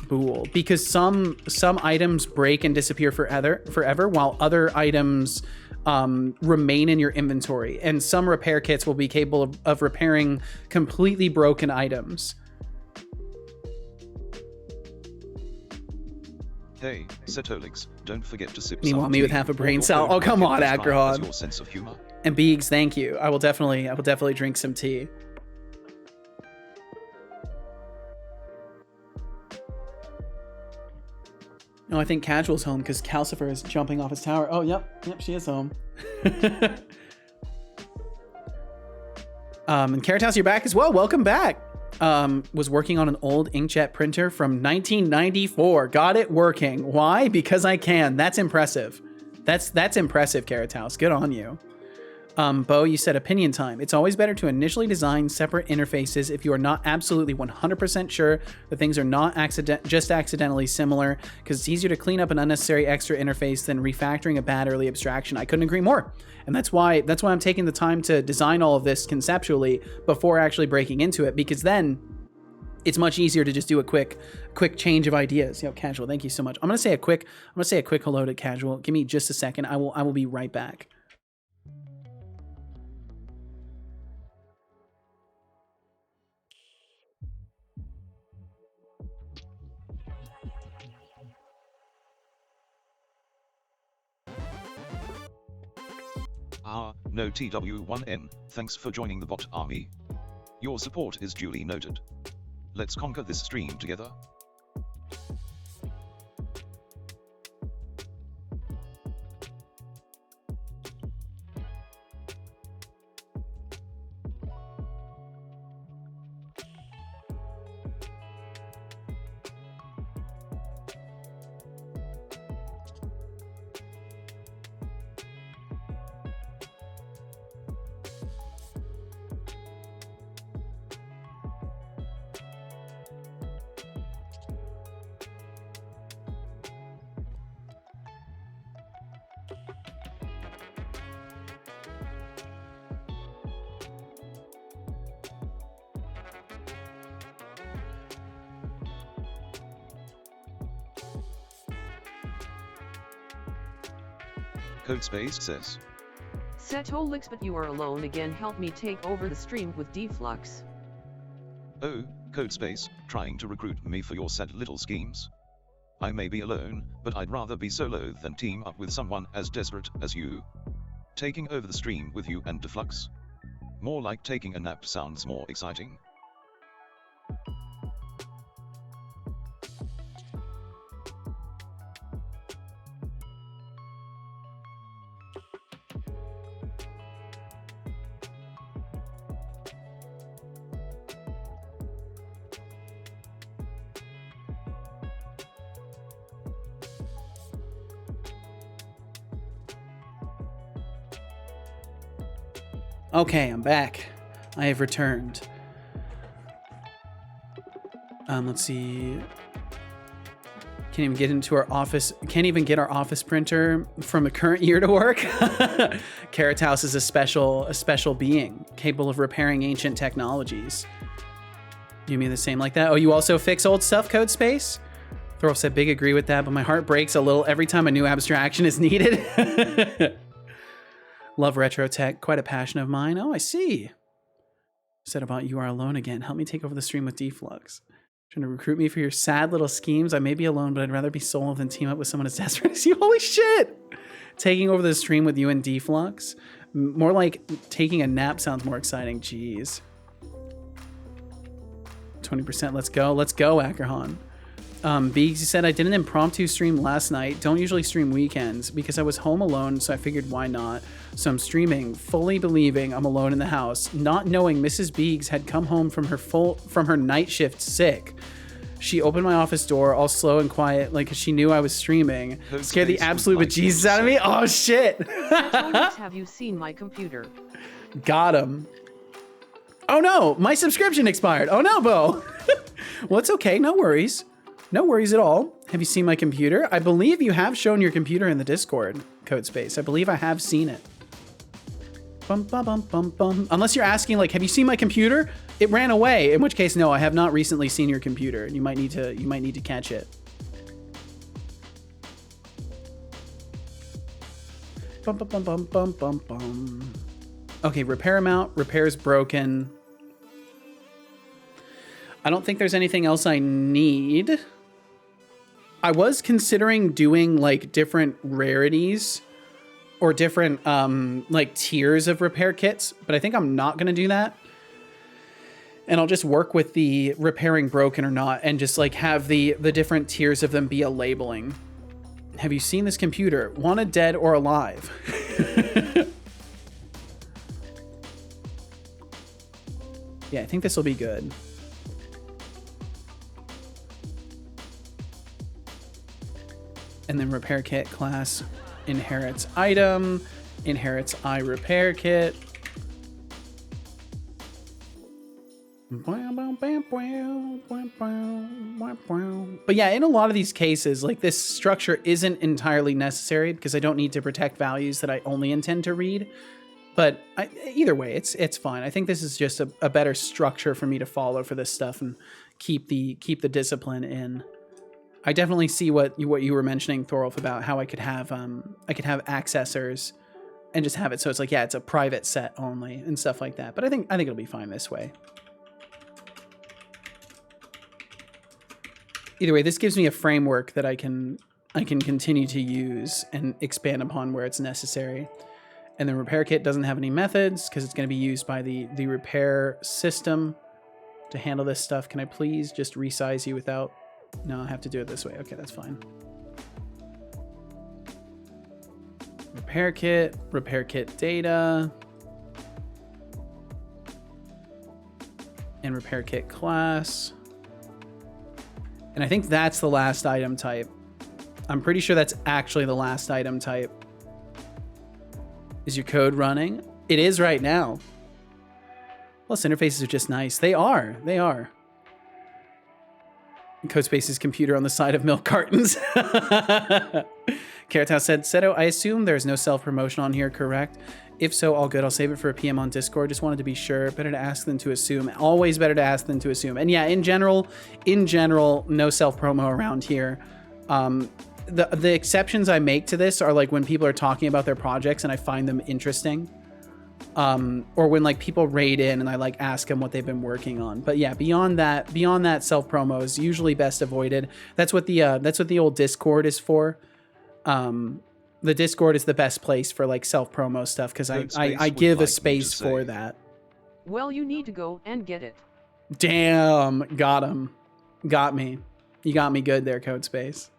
bool, because some items break and disappear forever, while other items remain in your inventory, and some repair kits will be capable of repairing completely broken items. Hey, Setolyx, don't forget to sip You some want me with tea. half a brain Your cell? phone Oh, come will on, get as fine as Agrohod. your sense of humor. And Beegs, thank you. I will definitely drink some tea. No, I think Casual's home because Calcifer is jumping off his tower. Oh, yep, she is home. And Carrot House, you're back as well. Welcome back. Was working on an old inkjet printer from 1994. Got it working. Why? Because I can. That's impressive. That's impressive, Carrot House. Good on you. Bo, you said opinion time. It's always better to initially design separate interfaces if you are not absolutely 100% sure that things are not just accidentally similar, because it's easier to clean up an unnecessary extra interface than refactoring a bad early abstraction. I couldn't agree more. And that's why I'm taking the time to design all of this conceptually before actually breaking into it, because then it's much easier to just do a quick change of ideas. Yo, Casual, thank you so much. I'm gonna say a quick hello to Casual. Give me just a second. I will be right back. No TW1N, thanks for joining the bot army. Your support is duly noted. Let's conquer this stream together. Codespace says. Setolyx, but you are alone again. Help me take over the stream with Deflux. Oh, Codespace, trying to recruit me for your sad little schemes? I may be alone, but I'd rather be solo than team up with someone as desperate as you. Taking over the stream with you and Deflux? More like taking a nap sounds more exciting. Okay, I'm back. I have returned. Let's see. Can't even get into our office. Can't even get our office printer from the current year to work. Carrot House is a special being capable of repairing ancient technologies. You mean the same like that? Oh, you also fix old stuff, Codespace? Thorolf said, big agree with that, but my heart breaks a little every time a new abstraction is needed. Love retro tech, quite a passion of mine. Oh, I see. Said about you are alone again. Help me take over the stream with Deflux. Trying to recruit me for your sad little schemes. I may be alone, but I'd rather be solo than team up with someone as desperate as you. Holy shit! Taking over the stream with you and Deflux. More like taking a nap sounds more exciting. Jeez. 20%. Let's go. Let's go, Ackerhan. Biggs said, I did an impromptu stream last night. Don't usually stream weekends because I was home alone, so I figured why not. So I'm streaming, fully believing I'm alone in the house, not knowing Mrs. Biggs had come home from her night shift sick. She opened my office door all slow and quiet, like she knew I was streaming. Scared the absolute bejesus out of me. Oh shit! Setolyx, have you seen my computer? Got him. Oh no, my subscription expired. Oh no, Bo. Well, it's okay. No worries. No worries at all. Have you seen my computer? I believe you have shown your computer in the Discord, Codespace. I believe I have seen it. Bum, bum, bum, bum, bum. Unless you're asking, like, have you seen my computer? It ran away. In which case, no, I have not recently seen your computer. You might need to catch it. Bum, bum, bum, bum, bum, bum, bum. Okay, repair amount. Repair's broken. I don't think there's anything else I need. I was considering doing like different rarities or different like tiers of repair kits, but I think I'm not going to do that. And I'll just work with the repairing broken or not and just like have the different tiers of them be a labeling. Have you seen this computer? Wanted dead or alive? Yeah, I think this will be good. And then repair kit class inherits item, inherits I repair kit. But yeah, in a lot of these cases, like this structure isn't entirely necessary because I don't need to protect values that I only intend to read. But either way, it's fine. I think this is just a better structure for me to follow for this stuff and keep the discipline in. I definitely see what you were mentioning, Thorolf, about how I could have accessors and just have it so it's like, yeah, it's a private set only and stuff like that. But I think it'll be fine this way. Either way, this gives me a framework that I can continue to use and expand upon where it's necessary. And the repair kit doesn't have any methods because it's going to be used by the repair system to handle this stuff. Can I please just resize you without... No, I have to do it this way. Okay, that's fine. Repair kit data, and repair kit class. And I think that's the last item type. I'm pretty sure that's actually the last item type. Is your code running? It is right now. Plus, interfaces are just nice. They are. Codespace's computer on the side of milk cartons. Carrot House said, Seto, I assume there's no self-promotion on here, correct? If so, all good. I'll save it for a PM on Discord. Just wanted to be sure. Better to ask than to assume. Always better to ask than to assume. And yeah, in general, no self-promo around here. the exceptions I make to this are like when people are talking about their projects and I find them interesting. Or when like people raid in and I like ask them what they've been working on. But yeah, beyond that self promo is usually best avoided. That's what the old Discord is for. The Discord is the best place for like self promo stuff because I give a space for that. Well, you need to go and get it. Damn, got him, got me. You got me good there, Code Space.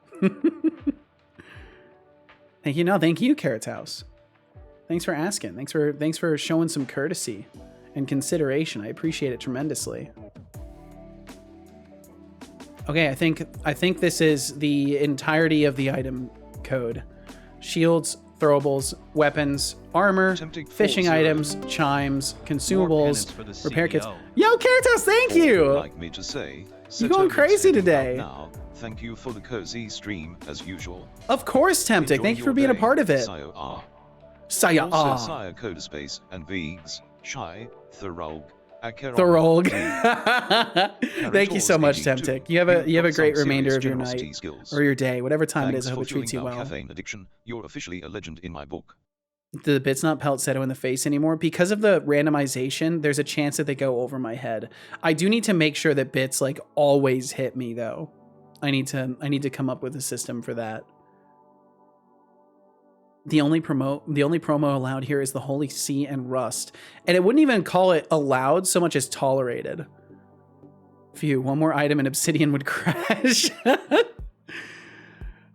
Thank you, Carrot House. Thanks for asking. Thanks for showing some courtesy and consideration. I appreciate it tremendously. Okay, I think this is the entirety of the item code. Shields, throwables, weapons, armor, fishing items, chimes, consumables, repair kits. Yo, Carrot House, thank you. Like me to say, you're going crazy today. Now, thank you for the cozy stream as usual. Of course, Temptic. Thank you for being a part of it. Saya also, Saya Codespace and Vegs, Shy, Thorolg, Thorolg. Thank you so much, Temptic. You have a great remainder of your night or your day, whatever time it is. I hope it treats you well. Caffeine addiction. You're officially a legend in my book. The bits not pelt Seto in the face anymore because of the randomization. There's a chance that they go over my head. I do need to make sure that bits like always hit me though. I need to come up with a system for that. The only promo allowed here is the Holy Sea and Rust. And it wouldn't even call it allowed so much as tolerated. Phew, one more item and Obsidian would crash.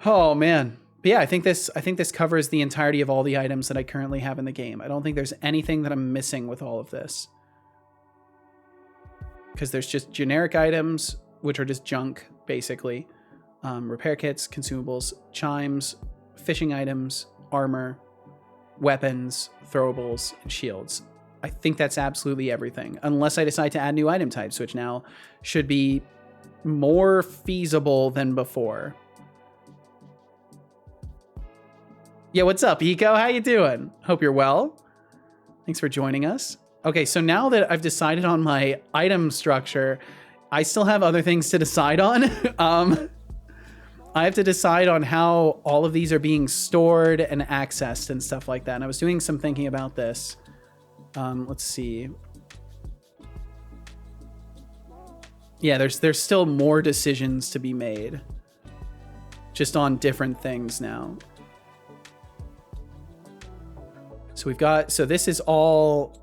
Oh man. But yeah, I think this covers the entirety of all the items that I currently have in the game. I don't think there's anything that I'm missing with all of this. Because there's just generic items, which are just junk, basically. Repair kits, consumables, chimes, fishing items, armor, weapons, throwables, and shields. I think that's absolutely everything, unless I decide to add new item types, which now should be more feasible than before. Yeah, what's up, Eco? How you doing? Hope you're well. Thanks for joining us. Okay, so now that I've decided on my item structure, I still have other things to decide on. I have to decide on how all of these are being stored and accessed and stuff like that. And I was doing some thinking about this. Let's see. Yeah, there's still more decisions to be made. Just on different things now. So this is all...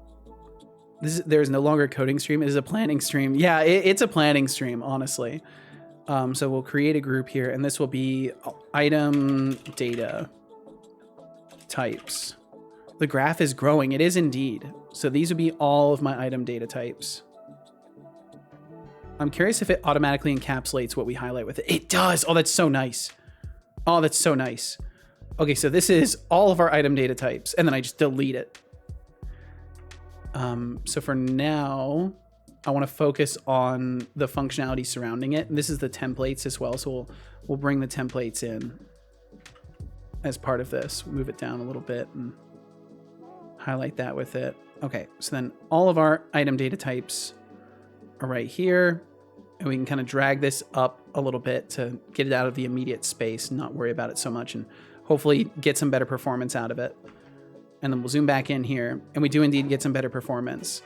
There's no longer a coding stream. It is a planning stream. Yeah, it's a planning stream, honestly. So we'll create a group here, and this will be item data types. The graph is growing. It is indeed. So these would be all of my item data types. I'm curious if it automatically encapsulates what we highlight with it. It does. Oh, that's so nice. Oh, that's so nice. Okay, so this is all of our item data types, and then I just delete it. So for now, I want to focus on the functionality surrounding it. And this is the templates as well. So we'll bring the templates in as part of this. Move it down a little bit and highlight that with it. Okay, so then all of our item data types are right here. And we can kind of drag this up a little bit to get it out of the immediate space and not worry about it so much and hopefully get some better performance out of it. And then we'll zoom back in here and we do indeed get some better performance.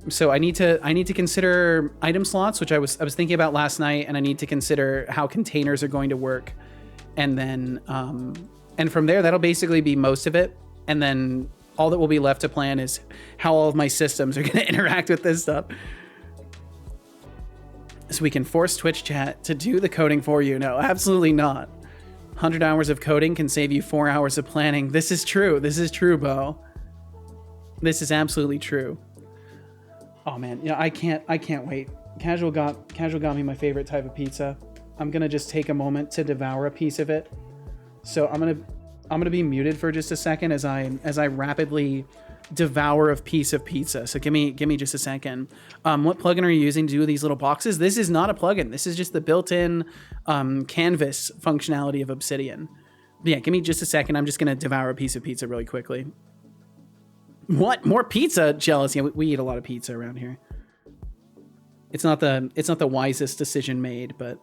So I need to consider item slots, which I was thinking about last night, and I need to consider how containers are going to work. And then and from there, that'll basically be most of it. And then all that will be left to plan is how all of my systems are going to interact with this stuff. So we can force Twitch chat to do the coding for you. No, absolutely not. 100 hours of coding can save you 4 hours of planning. This is true. This is true, Bo. This is absolutely true. Oh man, yeah, I can't wait. Casual got me my favorite type of pizza. I'm gonna just take a moment to devour a piece of it. So I'm gonna be muted for just a second as I rapidly devour a piece of pizza. So give me just a second. What plugin are you using to do these little boxes? This is not a plugin. This is just the built-in canvas functionality of Obsidian. But yeah, give me just a second. I'm just gonna devour a piece of pizza really quickly. What? More pizza? Jealous. Yeah, we eat a lot of pizza around here. It's not the wisest decision made, but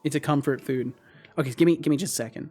it's a comfort food. Okay, give me just a second.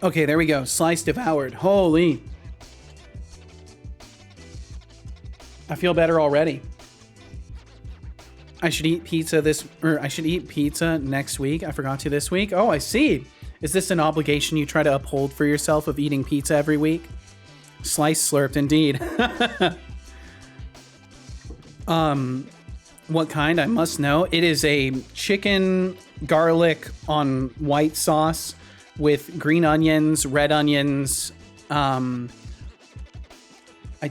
Okay, there we go. Slice devoured. Holy. I feel better already. I should eat pizza I should eat pizza next week. I forgot to this week. Oh, I see. Is this an obligation you try to uphold for yourself of eating pizza every week? Slice slurped indeed. What kind? I must know. It is a chicken garlic on white sauce with green onions, red onions. I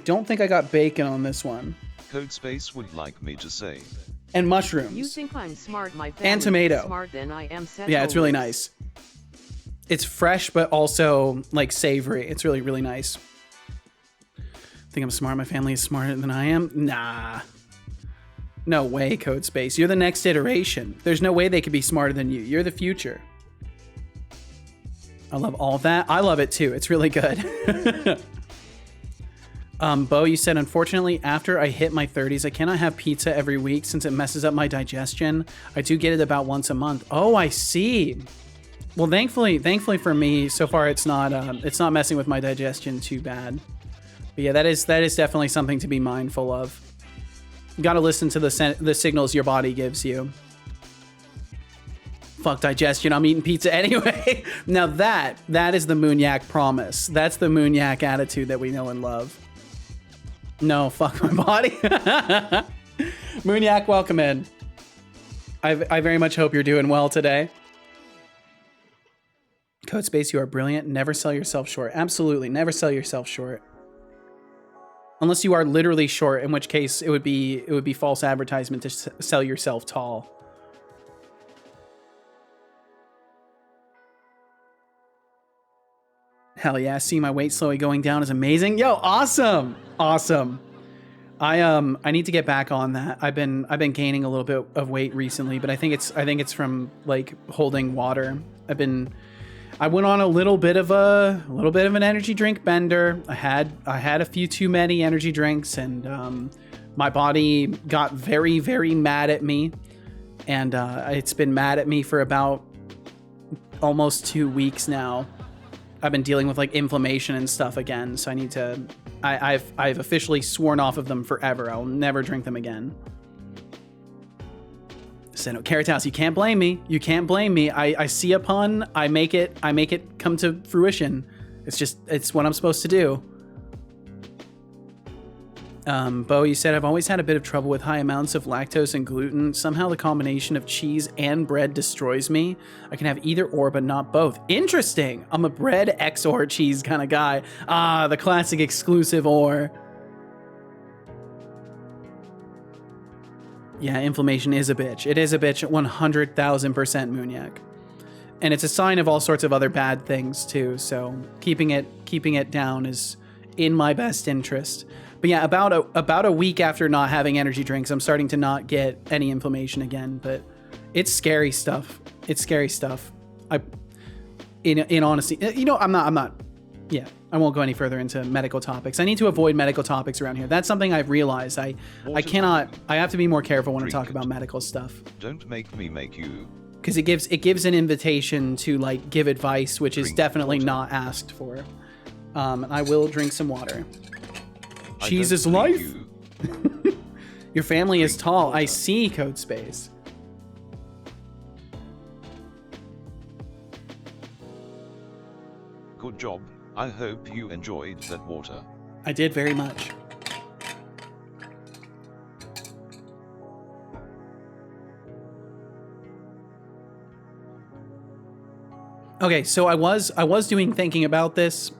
don't think I got bacon on this one. Codespace would like me to say. And mushrooms. You think I'm smart, my family and tomato. is smart than I am. Yeah, it's really nice. It's fresh, but also like savory. It's really, really nice. Think I'm smart? My family is smarter than I am? Nah. No way, Codespace. You're the next iteration. There's no way they could be smarter than you. You're the future. I love all of that. I love it too. It's really good. Bo, you said, unfortunately, after I hit my 30s, I cannot have pizza every week since it messes up my digestion. I do get it about once a month. Oh, I see. Well, thankfully for me, so far it's not messing with my digestion too bad. But yeah, that is definitely something to be mindful of. You got to listen to the signals your body gives you. Fuck digestion, I'm eating pizza anyway. Now that is the Moonyak promise. That's the Moonyak attitude that we know and love. No, fuck my body. Moonyak, welcome in. I very much hope you're doing well today. Codespace, you are brilliant. Never sell yourself short. Absolutely, never sell yourself short. Unless you are literally short, in which case it would be false advertisement to sell yourself tall. Hell yeah, see my weight slowly going down is amazing. Yo, awesome. Awesome. I need to get back on that. I've been gaining a little bit of weight recently, but I think it's from like holding water. I went on a little bit of an energy drink bender. I had a few too many energy drinks, and my body got very, very mad at me, and it's been mad at me for about almost 2 weeks now. I've been dealing with like inflammation and stuff again, so I need to. I've officially sworn off of them forever. I'll never drink them again. So, Carrot House, you can't blame me. You can't blame me. I see a pun. I make it come to fruition. It's what I'm supposed to do. Bo, you said, I've always had a bit of trouble with high amounts of lactose and gluten. Somehow the combination of cheese and bread destroys me. I can have either or, but not both. Interesting. I'm a bread XOR cheese kind of guy. Ah, the classic exclusive or. Yeah, inflammation is a bitch. It is a bitch at 100,000% Moonyak. And it's a sign of all sorts of other bad things too. So keeping it down is in my best interest. But yeah, about a week after not having energy drinks, I'm starting to not get any inflammation again. But it's scary stuff. It's scary stuff. In honesty, I'm not. Yeah, I won't go any further into medical topics. I need to avoid medical topics around here. That's something I've realized. I cannot. I have to be more careful when I talk about medical stuff. Don't make me make you. Because it gives an invitation to like give advice, which is definitely not asked for. I will drink some water. Cheese is life. Your family is tall. I see, Codespace. Good job. I hope you enjoyed that water. I did very much. Okay, so I was doing thinking about this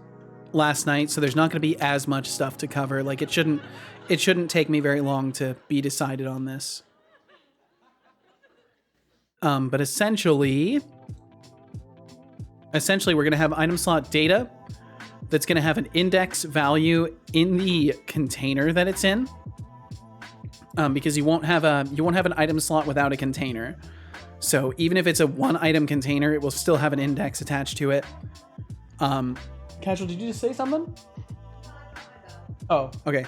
last night, so there's not going to be as much stuff to cover. Like it shouldn't take me very long to be decided on this. But essentially we're going to have item slot data that's going to have an index value in the container that it's in. Because you won't have an item slot without a container. So even if it's a one item container, it will still have an index attached to it. Casual, did you just say something? Oh, okay.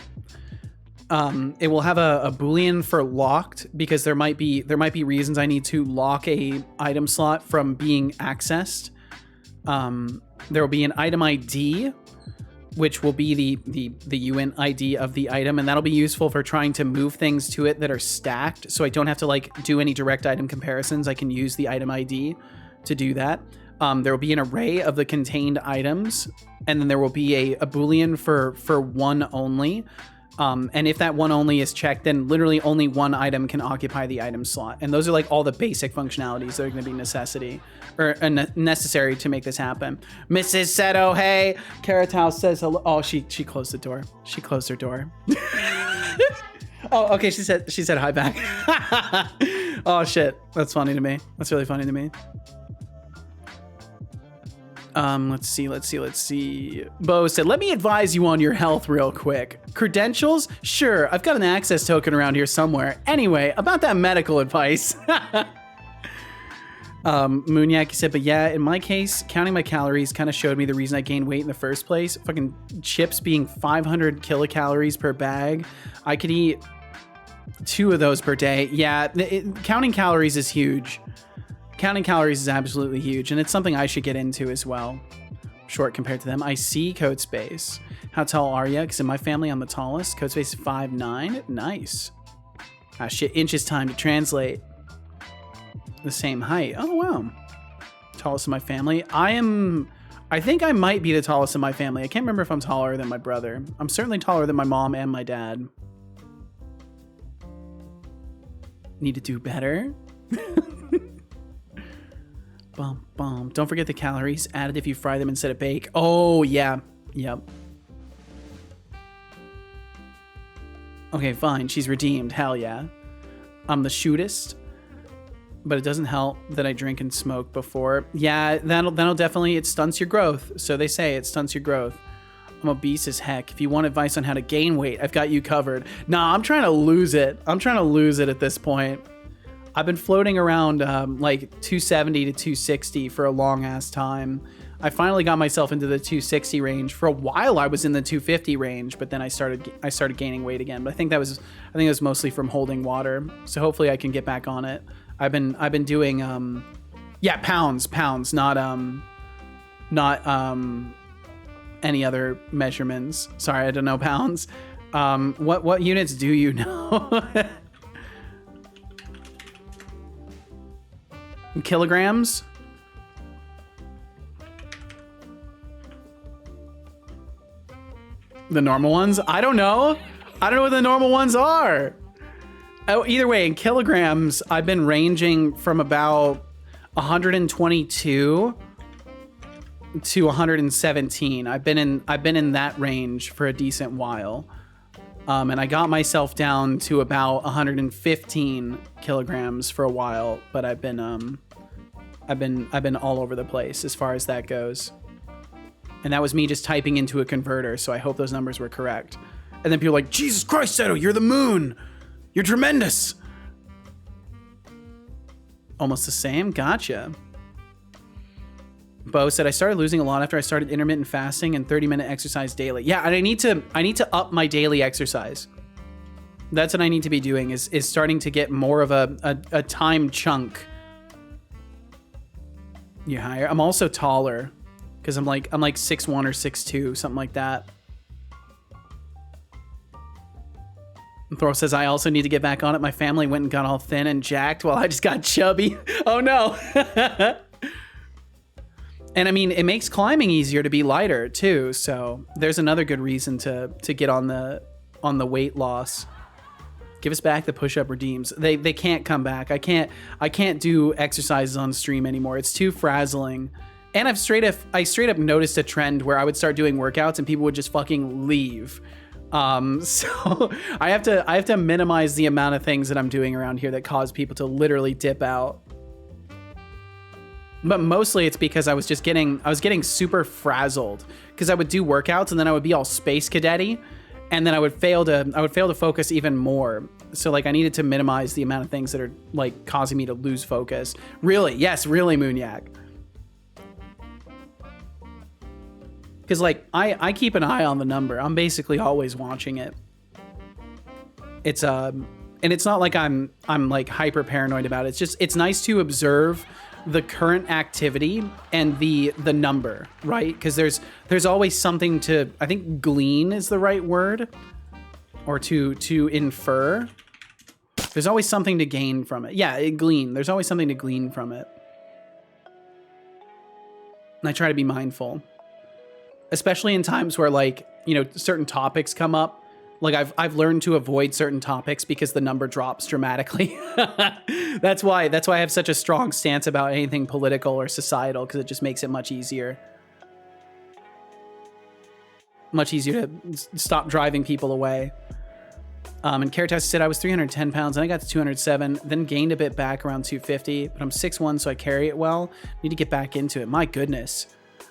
It will have a Boolean for locked because there might be reasons I need to lock a item slot from being accessed. There will be an item ID, which will be the UN ID of the item, and that'll be useful for trying to move things to it that are stacked, so I don't have to like do any direct item comparisons. I can use the item ID to do that. There will be an array of the contained items, and then there will be a Boolean for one only. And if that one only is checked, then literally only one item can occupy the item slot. And those are like all the basic functionalities that are going to be necessary to make this happen. Mrs. Seto, hey. Carrot House says hello. Oh, she closed the door. She closed her door. Oh, okay. She said hi back. Oh shit. That's funny to me. That's really funny to me. Let's see. Bo said, let me advise you on your health real quick. Credentials? Sure, I've got an access token around here somewhere. Anyway, about that medical advice. Moonyak said, but yeah, in my case, counting my calories kind of showed me the reason I gained weight in the first place. Fucking chips being 500 kilocalories per bag. I could eat 2 of those per day. Yeah, counting calories is huge. Counting calories is absolutely huge, and it's something I should get into as well. Short compared to them. I see Code Space. How tall are you? Because in my family, I'm the tallest. Code Space is 5'9". Nice. Ah, shit. Inches time to translate. The same height. Oh, wow. Tallest in my family. I think I might be the tallest in my family. I can't remember if I'm taller than my brother. I'm certainly taller than my mom and my dad. Need to do better. Bum, bum. Don't forget the calories added if you fry them instead of bake. Oh, yeah. Yep. Okay, fine. She's redeemed. Hell yeah. I'm the shootist. But it doesn't help that I drink and smoke before. Yeah, that'll definitely, it stunts your growth. So they say it stunts your growth. I'm obese as heck. If you want advice on how to gain weight, I've got you covered. Nah, I'm trying to lose it. I'm trying to lose it at this point. I've been floating around like 270 to 260 for a long ass time. I finally got myself into the 260 range. For a while I was in the 250 range, but then I started gaining weight again. But I think that was mostly from holding water. So hopefully I can get back on it. I've been doing pounds, not any other measurements. Sorry, I don't know pounds. What units do you know? Kilograms? The normal ones? I don't know. I don't know what the normal ones are. Oh, either way, in kilograms, I've been ranging from about 122 to 117. I've been in that range for a decent while. And I got myself down to about 115 kilograms for a while, but I've been all over the place as far as that goes. And that was me just typing into a converter, so I hope those numbers were correct. And then people are like, Jesus Christ, Seto, you're the moon. You're tremendous. Almost the same? Gotcha. Bo said, I started losing a lot after I started intermittent fasting and 30-minute exercise daily. Yeah, and I need to up my daily exercise. That's what I need to be doing is starting to get more of a time chunk. You're higher. I'm also taller because I'm like 6'1" or 6'2", something like that. And Thor says, I also need to get back on it. My family went and got all thin and jacked while I just got chubby. Oh no. And I mean, it makes climbing easier to be lighter too. So there's another good reason to get on the weight loss. Give us back the push-up redeems. They can't come back. I can't do exercises on stream anymore. It's too frazzling. And I straight up noticed a trend where I would start doing workouts and people would just fucking leave. So I have to minimize the amount of things that I'm doing around here that cause people to literally dip out. But mostly it's because I was getting super frazzled because I would do workouts and then I would be all space cadet-y and then I would fail to focus even more. So like I needed to minimize the amount of things that are like causing me to lose focus. Really? Yes, really, Moonyak. Because like I keep an eye on the number. I'm basically always watching it. It's and it's not like I'm like hyper paranoid about it. It's just it's nice to observe the current activity and the number, right? Because there's always something to, I think glean is the right word, or to infer. There's always something to gain from it. Yeah, glean. There's always something to glean from it. And I try to be mindful, especially in times where like, you know, certain topics come up. Like I've learned to avoid certain topics because the number drops dramatically. That's why I have such a strong stance about anything political or societal, because it just makes it much easier. Much easier to stop driving people away. And Caritas said I was 310 pounds and I got to 207, then gained a bit back around 250, but I'm 6'1", so I carry it well. Need to get back into it. My goodness.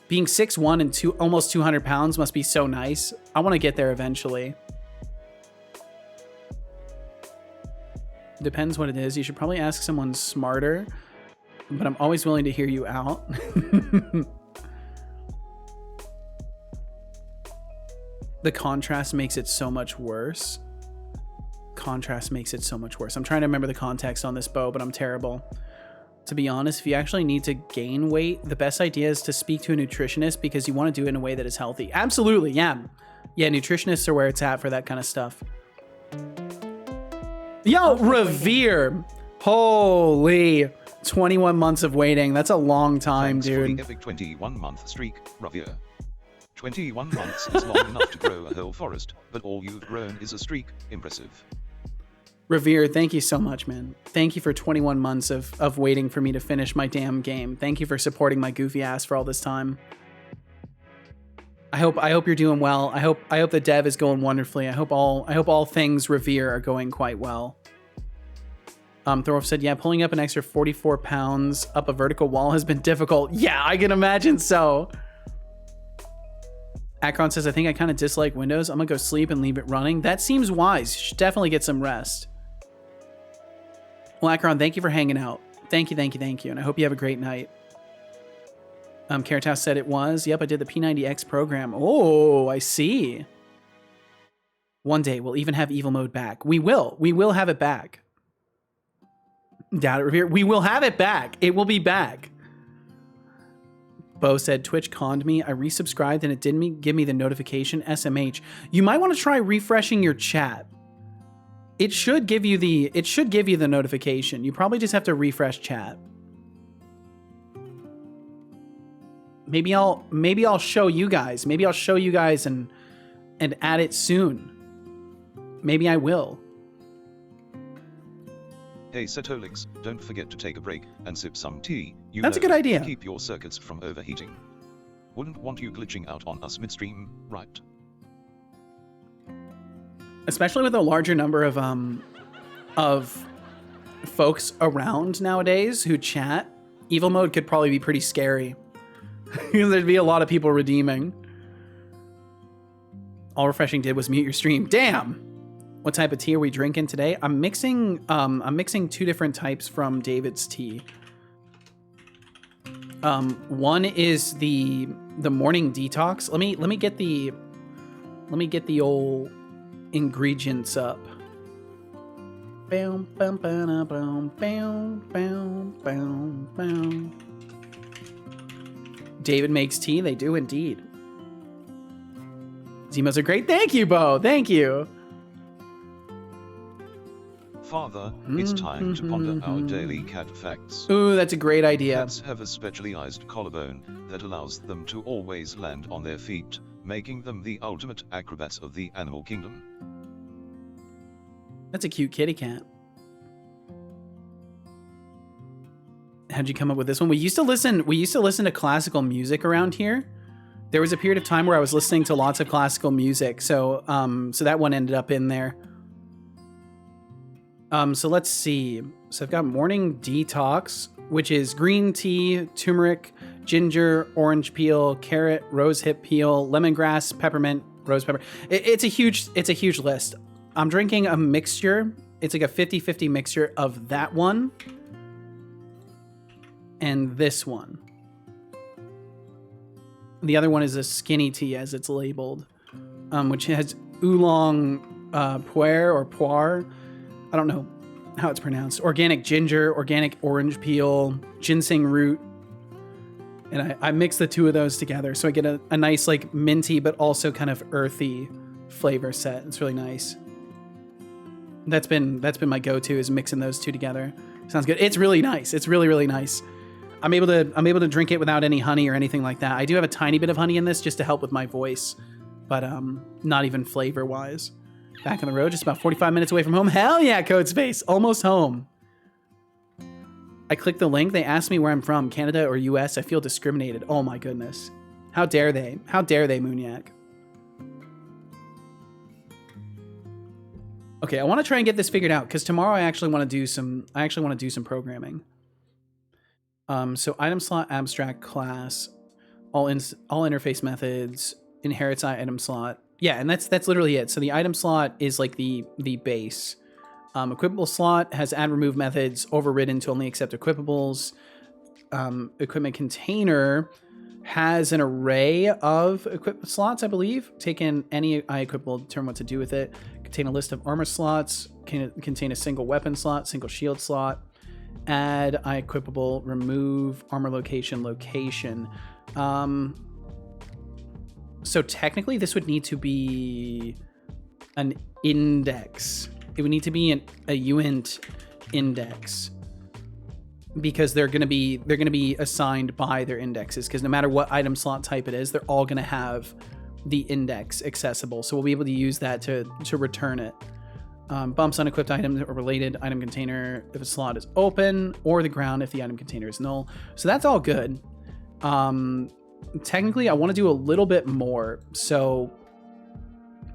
Being 6'1" and almost 200 pounds must be so nice. I want to get there eventually. Depends what it is. You should probably ask someone smarter, but I'm always willing to hear you out. The contrast makes it so much worse. Contrast makes it so much worse. I'm trying to remember the context on this, Bo, but I'm terrible. To be honest, if you actually need to gain weight, the best idea is to speak to a nutritionist because you want to do it in a way that is healthy. Absolutely, yeah. Yeah, nutritionists are where it's at for that kind of stuff. Yo, Revere. Holy 21 months of waiting. That's a long time, Thanks for dude. the epic 21-month streak, Revere. 21 months is long enough to grow a whole forest, but all you've grown is a streak. Impressive. Revere, thank you so much, man. Thank you for 21 months of waiting for me to finish my damn game. Thank you for supporting my goofy ass for all this time. I hope you're doing well. I hope the dev is going wonderfully. I hope all things Revere are going quite well. Thorolf said, yeah, pulling up an extra 44 pounds up a vertical wall has been difficult. Yeah, I can imagine so. Akron says, I think I kind of dislike Windows. I'm gonna go sleep and leave it running. That seems wise. You should definitely get some rest. Well, Akron, thank you for hanging out. Thank you. And I hope you have a great night. Caritas said it was. Yep, I did the P90X program. Oh, I see. One day we'll even have evil mode back. We will. We will have it back. Doubt it, Revere. We will have it back. It will be back. Bo said Twitch conned me. I resubscribed and it didn't give me the notification. SMH. You might want to try refreshing your chat. It should give you the notification. You probably just have to refresh chat. Maybe I'll show you guys. Maybe I'll show you guys and add it soon. Maybe I will. Hey Setolyx, don't forget to take a break and sip some tea. That's a good idea. To keep your circuits from overheating. Wouldn't want you glitching out on us midstream, right? Especially with a larger number of folks around nowadays who chat, evil mode could probably be pretty scary. There'd be a lot of people redeeming. All refreshing did was mute your stream. Damn. What type of tea are we drinking today? I'm mixing two different types from David's tea. One is the morning detox. Let me get the old ingredients up. Bam, bam, bam, bam, bam, bam, bam, bam. David makes tea. They do indeed. Zemos are great. Thank you, Bo. Thank you. Father, it's time to ponder our daily cat facts. Ooh, that's a great idea. Cats have a specialized collarbone that allows them to always land on their feet, making them the ultimate acrobats of the animal kingdom. That's a cute kitty cat. How'd you come up with this one? We used to listen to classical music around here. There was a period of time where I was listening to lots of classical music, so so that one ended up in there. So let's see. So I've got morning detox, which is green tea, turmeric, ginger, orange peel, carrot, rosehip peel, lemongrass, peppermint, rose pepper. It's a huge list. I'm drinking a mixture. It's like a 50-50 mixture of that one and this one. The other one is a skinny tea as it's labeled, which has oolong puer. I don't know how it's pronounced. Organic ginger, organic orange peel, ginseng root. And I mix the two of those together. So I get a nice like minty, but also kind of earthy flavor set. It's really nice. That's been my go-to, is mixing those two together. Sounds good. It's really nice. It's really, really nice. I'm able to drink it without any honey or anything like that. I do have a tiny bit of honey in this just to help with my voice, but not even flavor wise. Back on the road, just about 45 minutes away from home. Hell yeah, Code Space. Almost home. I clicked the link. They asked me where I'm from, Canada or US. I feel discriminated. Oh my goodness. How dare they? How dare they, Moonyak? Okay, I want to try and get this figured out because tomorrow I actually want to do some programming. So item slot, abstract class, all interface methods, inherits item slot. Yeah, and that's literally it. So the item slot is like the base. Equipable slot has add remove methods overridden to only accept equipables. Equipment container has an array of equipment slots, I believe. Take in any iEquipable, determine what to do with it. Contain a list of armor slots. Contain a single weapon slot, single shield slot. Add iEquipable, remove armor location. So technically this would need to be an index. It would need to be a uint index because they're going to be assigned by their indexes, because no matter what item slot type it is, they're all going to have the index accessible. So we'll be able to use that to return it. Bumps unequipped items or related item container if a slot is open, or the ground if the item container is null. So that's all good. Technically, I want to do a little bit more. So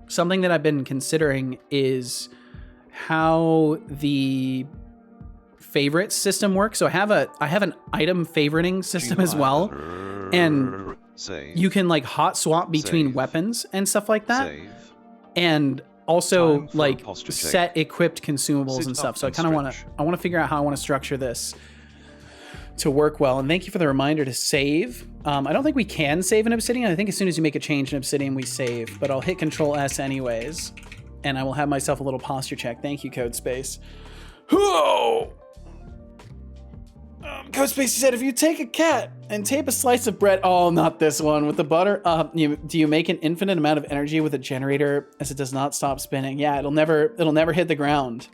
something that I've been considering is how the favorite system works. So I have an item favoriting system as well, and you can like hot swap between weapons and stuff like that, and also like set equipped consumables and stuff. So I kind of want to figure out how I want to structure this to work well. And thank you for the reminder to save. I don't think we can save in Obsidian. I think as soon as you make a change in Obsidian, we save, but I'll hit Control S anyways, and I will have myself a little posture check. Thank you, Code Space. Whoa! Code Space said, if you take a cat and tape a slice of bread, oh, not this one, with the butter, do you make an infinite amount of energy with a generator as it does not stop spinning? Yeah, it'll never hit the ground.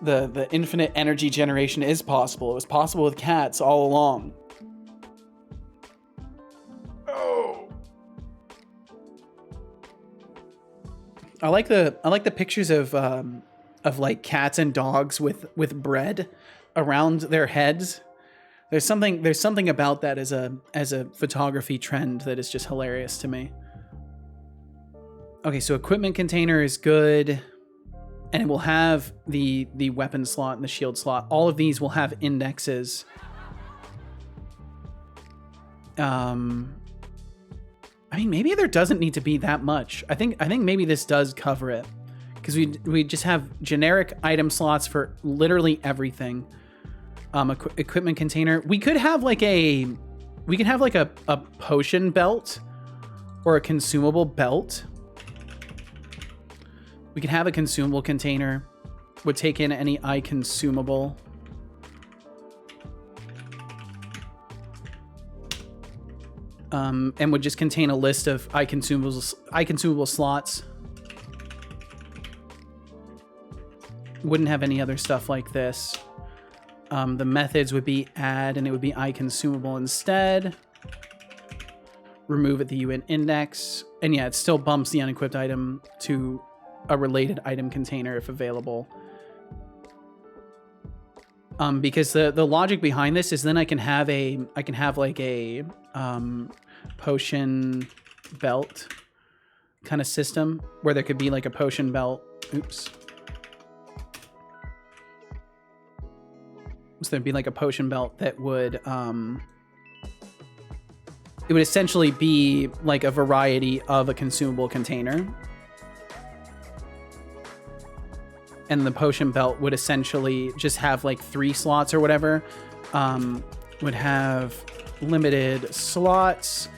The infinite energy generation is possible. It was possible with cats all along. Oh. I like the pictures of like cats and dogs with bread around their heads. There's something about that as a photography trend that is just hilarious to me. Okay, so equipment container is good. And it will have the weapon slot and the shield slot. All of these will have indexes. I mean, maybe there doesn't need to be that much. I think maybe this does cover it, because we just have generic item slots for literally everything. Equipment container. We could have like a potion belt or a consumable belt. We could have a consumable container, would take in any consumable. And would just contain a list of consumable slots. Wouldn't have any other stuff like this. The methods would be add, and it would be iConsumable instead. Remove at the UN index. And yeah, it still bumps the unequipped item to a related item container if available. Because the logic behind this is then I can have like a potion belt kind of system where there could be like a potion belt. Oops. So there'd be like a potion belt that would it would essentially be like a variety of a consumable container. And the potion belt would essentially just have like 3 slots or whatever. Would have limited slots.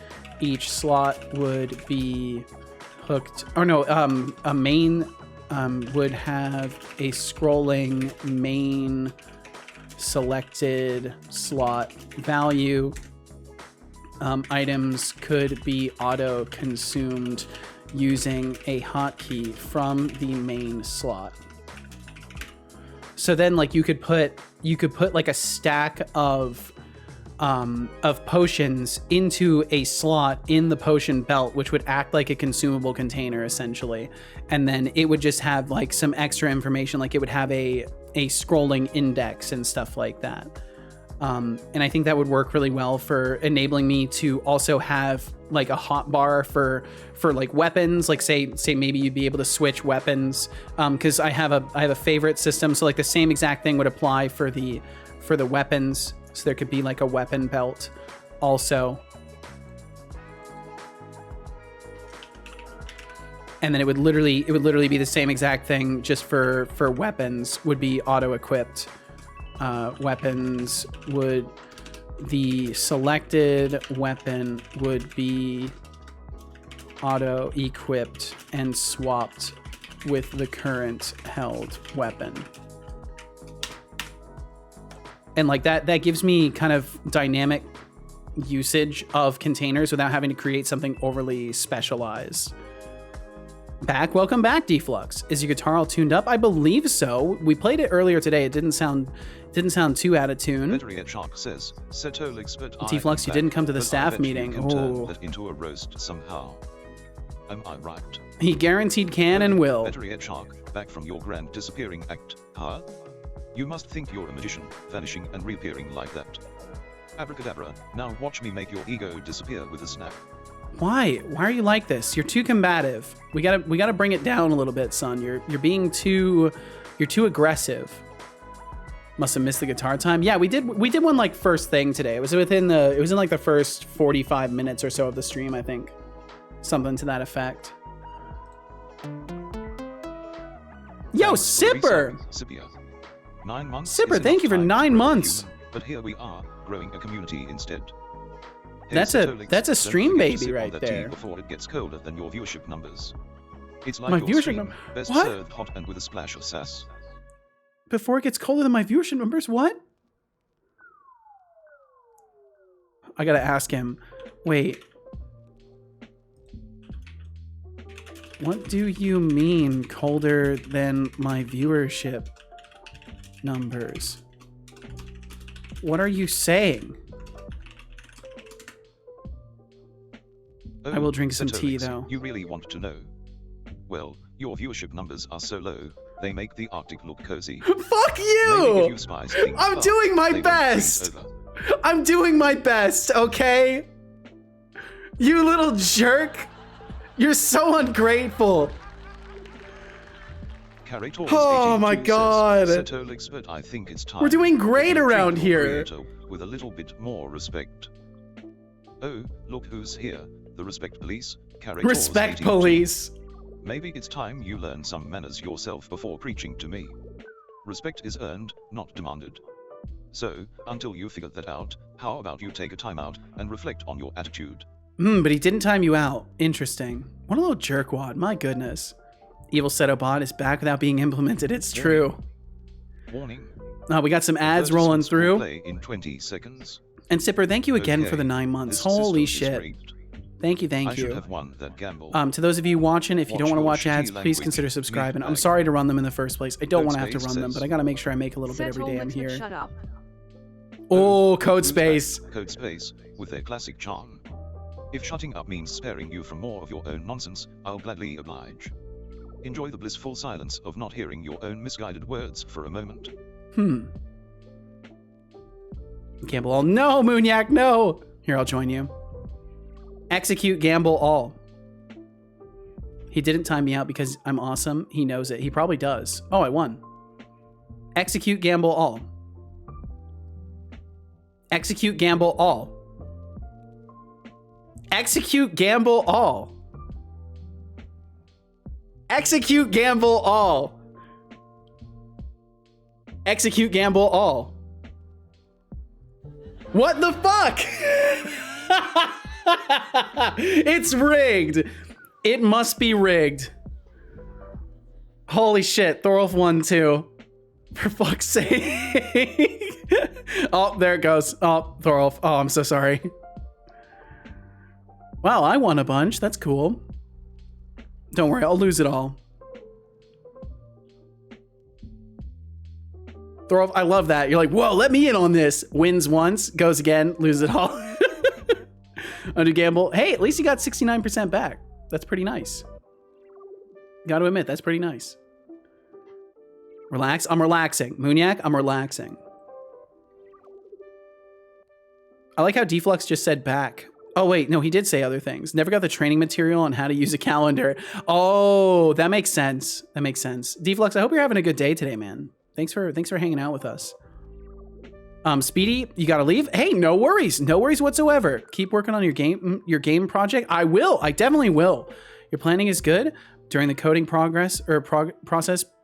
Each slot would be hooked, or no, a main would have a scrolling main selected slot value. Items could be auto consumed using a hotkey from the main slot. So then, like, you could put like a stack of potions into a slot in the potion belt, which would act like a consumable container essentially, and then it would just have like some extra information, like it would have a scrolling index and stuff like that. And I think that would work really well for enabling me to also have like a hotbar for like weapons. Like say maybe you'd be able to switch weapons. Because I have a favorite system, so like the same exact thing would apply for the weapons. So there could be like a weapon belt also. And then it would literally be the same exact thing, just for weapons would be auto equipped. Weapons would, the selected weapon would be auto equipped and swapped with the current held weapon. And like that gives me kind of dynamic usage of containers without having to create something overly specialized. Welcome back, Deflux. Is your guitar all tuned up? I believe so. We played it earlier today. It didn't sound too out of tune. Says, Setolyx, but Deflux, you didn't come to the staff meeting. Turn that into a roast somehow. Am I right? He guaranteed can and will. Shark, back from your grand disappearing act, huh? You must think you're a magician, vanishing and reappearing like that. Abracadabra, now watch me make your ego disappear with a snap. Why are you like this? You're too combative. We gotta bring it down a little bit, son. You're being too aggressive. Must have missed the guitar time. Yeah, we did one like first thing today. It was in like the first 45 minutes or so of the stream, I think. Something to that effect. Yo, Sipper! 9 months. Sipper, thank you for 9 months. Human, but here we are, growing a community instead. That's a stream baby right there. Before it gets colder than your viewership numbers. It's like my your viewership stream, number. best What? served hot and with a splash of sass. Before it gets colder than my viewership numbers? What? I gotta ask him. Wait. What do you mean colder than my viewership numbers? What are you saying? Oh, I will drink some tea, Setolyx, though. You really want to know? Well, your viewership numbers are so low, they make the Arctic look cozy. Fuck Maybe you! if you spice things I'm up, doing my they won't best! freeze over. I'm doing my best, okay? You little jerk! You're so ungrateful! Carator Oh my 82 god! says, Setolyx, but I think it's time We're doing to great treat around your here! creator with a little bit more respect. Oh, look who's here. The respect police, Carator Respect 82. police! Maybe it's time you learn some manners yourself before preaching to me. Respect is earned, not demanded. So, until you figure that out, how about you take a time out and reflect on your attitude? But he didn't time you out. Interesting. What a little jerkwad, my goodness. Evil Setobot is back without being implemented, it's true. Warning. We got some ads rolling Advertisements will through. Play in 20 seconds. And Sipper, thank you again Okay, for the 9 months. this Holy system is shit. rigged. Thank you, I thank should you. have won that gamble. To those of you watching, if you don't Watch want to your watch ads, shitty please language, consider subscribing. I'm meatbag. sorry to run them in the first place. I don't Code want to have to Space run them, but says- I gotta make sure I make a little bit every day I'm Setolyx, here. shut up. Oh, Code Who's Space. back? Code Space, with their classic charm. If shutting up means sparing you from more of your own nonsense, I'll gladly oblige. Enjoy the blissful silence of not hearing your own misguided words for a moment. Gamble all. No, Moonyak, no. Here, I'll join you. Execute gamble all. He didn't time me out because I'm awesome. He knows it. He probably does. Oh, I won. Execute gamble all. Execute gamble all. Execute gamble all. Execute gamble all. Execute gamble all. What the fuck? It's rigged. It must be rigged. Holy shit, Thorolf won too. For fuck's sake. Oh, there it goes. Oh, Thorolf. Oh, I'm so sorry. Wow, I won a bunch. That's cool. Don't worry, I'll lose it all. Thorolf, I love that. You're like, whoa, let me in on this. Wins once, goes again, loses it all. Undo gamble. Hey, at least you got 69% back. That's pretty nice. Gotta admit, that's pretty nice. Relax. I'm relaxing. Moonyak, I'm relaxing. I like how Deflux just said back. Oh, wait. No, he did say other things. Never got the training material on how to use a calendar. Oh, that makes sense. That makes sense. Deflux, I hope you're having a good day today, man. Thanks for hanging out with us. Speedy, you gotta leave. Hey, no worries whatsoever. Keep working on your game project. I will. I definitely will. Your planning is good. During the coding process,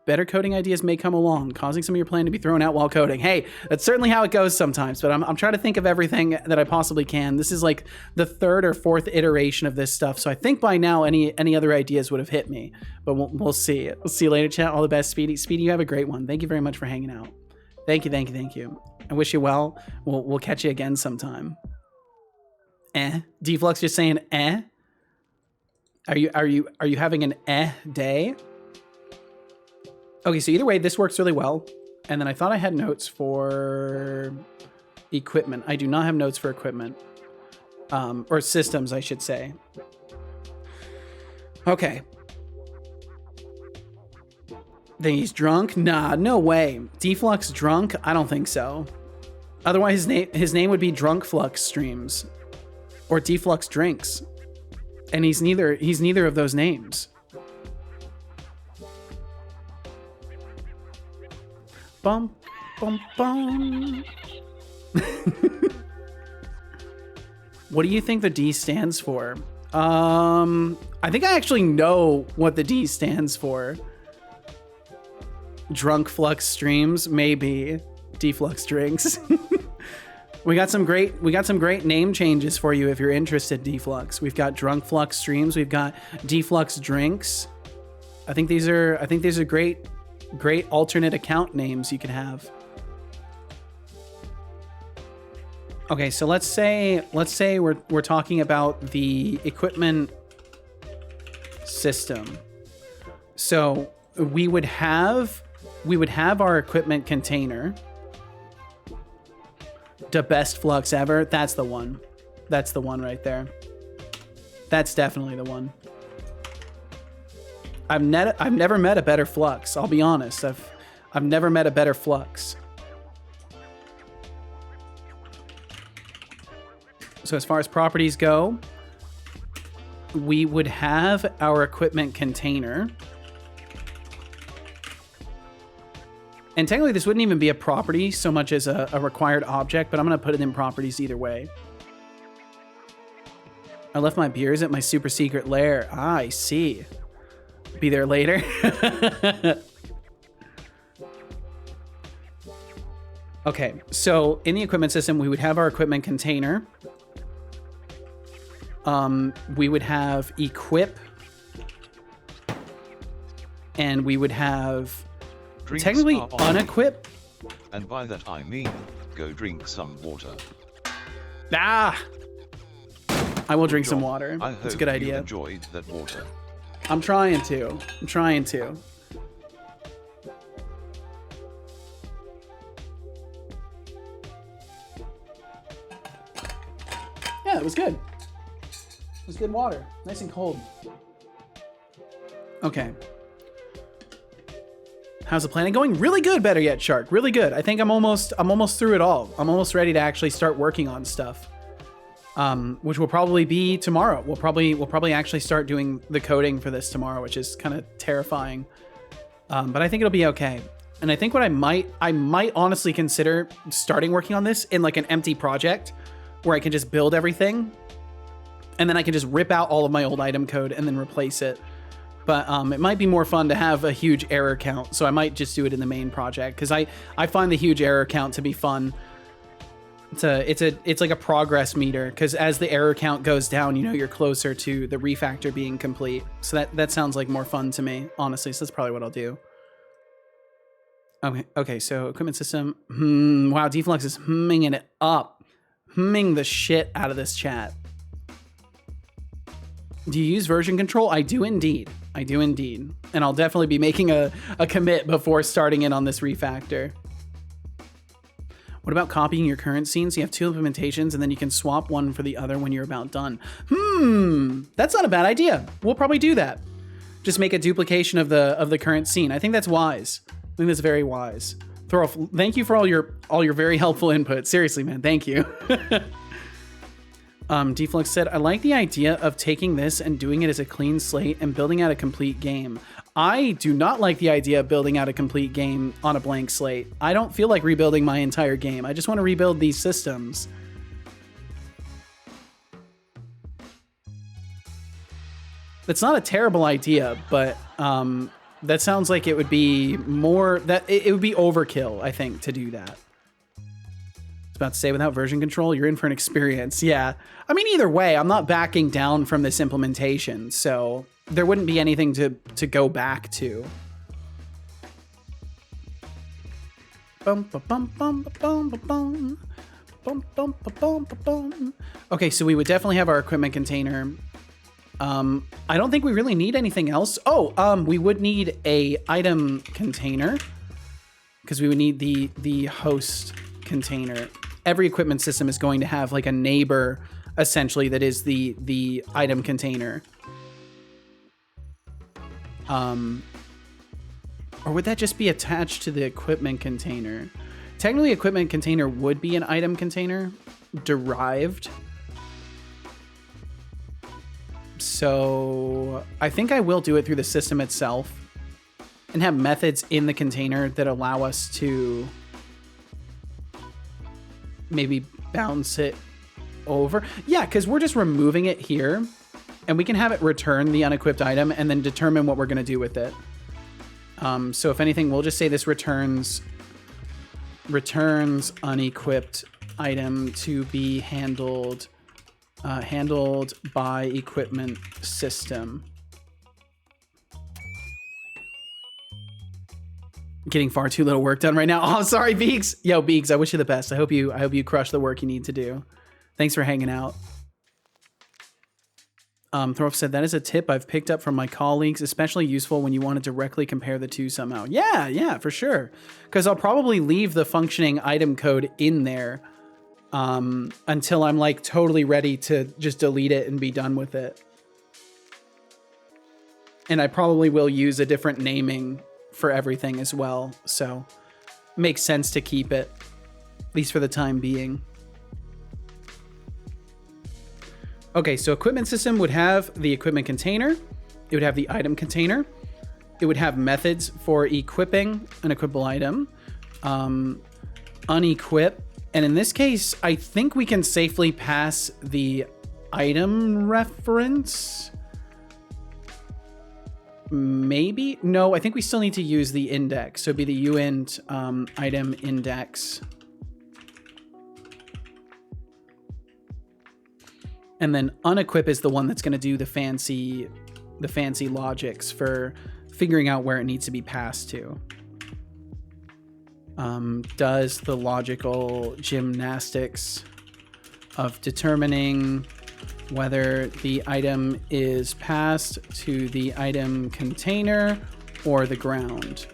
better coding ideas may come along, causing some of your plan to be thrown out while coding. Hey, that's certainly how it goes sometimes. But I'm trying to think of everything that I possibly can. This is like the third or fourth iteration of this stuff, so I think by now any other ideas would have hit me. But we'll see. We'll see you later, chat. All the best, Speedy. Speedy, you have a great one. Thank you very much for hanging out. Thank you. I wish you well. We'll catch you again sometime. Deflux just saying Are you having an day? Okay, so either way, this works really well. And then I thought I had notes for equipment. I do not have notes for equipment. Or systems, I should say. Okay. Think he's drunk? Nah, no way. Deflux drunk? I don't think so. Otherwise, his name would be Drunk Flux Streams. Or Deflux Drinks. And he's neither of those names. Bum, bum, bum. What do you think the D stands for? I think I actually know what the D stands for. Drunk Flux Streams, maybe. Deflux Drinks. We got some great name changes for you if you're interested, Deflux. We've got Drunk Flux Streams, we've got Deflux Drinks. I think these are great alternate account names you could have. Okay, so let's say we're talking about the equipment system. So we would have our equipment container. The best flux ever. That's the one. That's the one right there. That's definitely the one. I've never met a better flux. I'll be honest. I've never met a better flux. So as far as properties go, we would have our equipment container. And technically this wouldn't even be a property so much as a required object, but I'm going to put it in properties either way. I left my beers at my super secret lair. Ah, I see. Be there later. Okay, so in the equipment system, we would have our equipment container. We would have equip. And we would have... Drinks technically are on. unequip. And by that I mean, go drink some water. Ah! I will drink some job. water. I It's hope a good you idea. enjoyed that water. I'm trying to. I'm trying to. Yeah, it was good. It was good water. Nice and cold. Okay. How's the planning going? Really good, better yet, Shark. Really good. I think I'm almost through it all. I'm almost ready to actually start working on stuff. Which will probably be tomorrow. We'll probably actually start doing the coding for this tomorrow, which is kind of terrifying. But I think it'll be okay. And I think what I might honestly consider starting working on this in like an empty project where I can just build everything and then I can just rip out all of my old item code and then replace it. But it might be more fun to have a huge error count. So I might just do it in the main project because I find the huge error count to be fun. It's like a progress meter because as the error count goes down, you know, you're closer to the refactor being complete. So that sounds like more fun to me, honestly. So that's probably what I'll do. Okay. So equipment system. Wow, Deflux is humming it up, humming the shit out of this chat. Do you use version control? I do indeed. And I'll definitely be making a commit before starting in on this refactor. What about copying your current scene? So you have 2 implementations and then you can swap one for the other when you're about done. That's not a bad idea. We'll probably do that. Just make a duplication of the current scene. I think that's wise. I think that's very wise. Thorolf, thank you for all your very helpful input. Seriously, man, thank you. Deflux said, I like the idea of taking this and doing it as a clean slate and building out a complete game. I do not like the idea of building out a complete game on a blank slate. I don't feel like rebuilding my entire game. I just want to rebuild these systems. That's not a terrible idea, but that sounds like it would be more that it would be overkill, I think, to do that. About to say, without version control, you're in for an experience. Yeah. I mean, either way, I'm not backing down from this implementation, so there wouldn't be anything to go back to. Okay, so we would definitely have our equipment container. I don't think we really need anything else. We would need a item container because we would need the host container. Every equipment system is going to have like a neighbor essentially that is the item container. Or would that just be attached to the equipment container? Technically, equipment container would be an item container derived. So I think I will do it through the system itself and have methods in the container that allow us to maybe bounce it over. Yeah, because we're just removing it here and we can have it return the unequipped item and then determine what we're going to do with it. So if anything, we'll just say this returns unequipped item to be handled by equipment system. Getting far too little work done right now. Oh, sorry, Beeks. Yo, Beeks, I wish you the best. I hope you crush the work you need to do. Thanks for hanging out. Thorolf said, that is a tip I've picked up from my colleagues, especially useful when you want to directly compare the two somehow. Yeah, for sure. Because I'll probably leave the functioning item code in there until I'm like totally ready to just delete it and be done with it. And I probably will use a different naming for everything as well. So it makes sense to keep it, at least for the time being. Okay, so equipment system would have the equipment container. It would have the item container. It would have methods for equipping an equipable item, unequip. And in this case, I think we can safely pass the item reference. Maybe? No, I think we still need to use the index. So it'd be the uint item index. And then unequip is the one that's going to do the fancy logics for figuring out where it needs to be passed to. Does the logical gymnastics of determining whether the item is passed to the item container or the ground.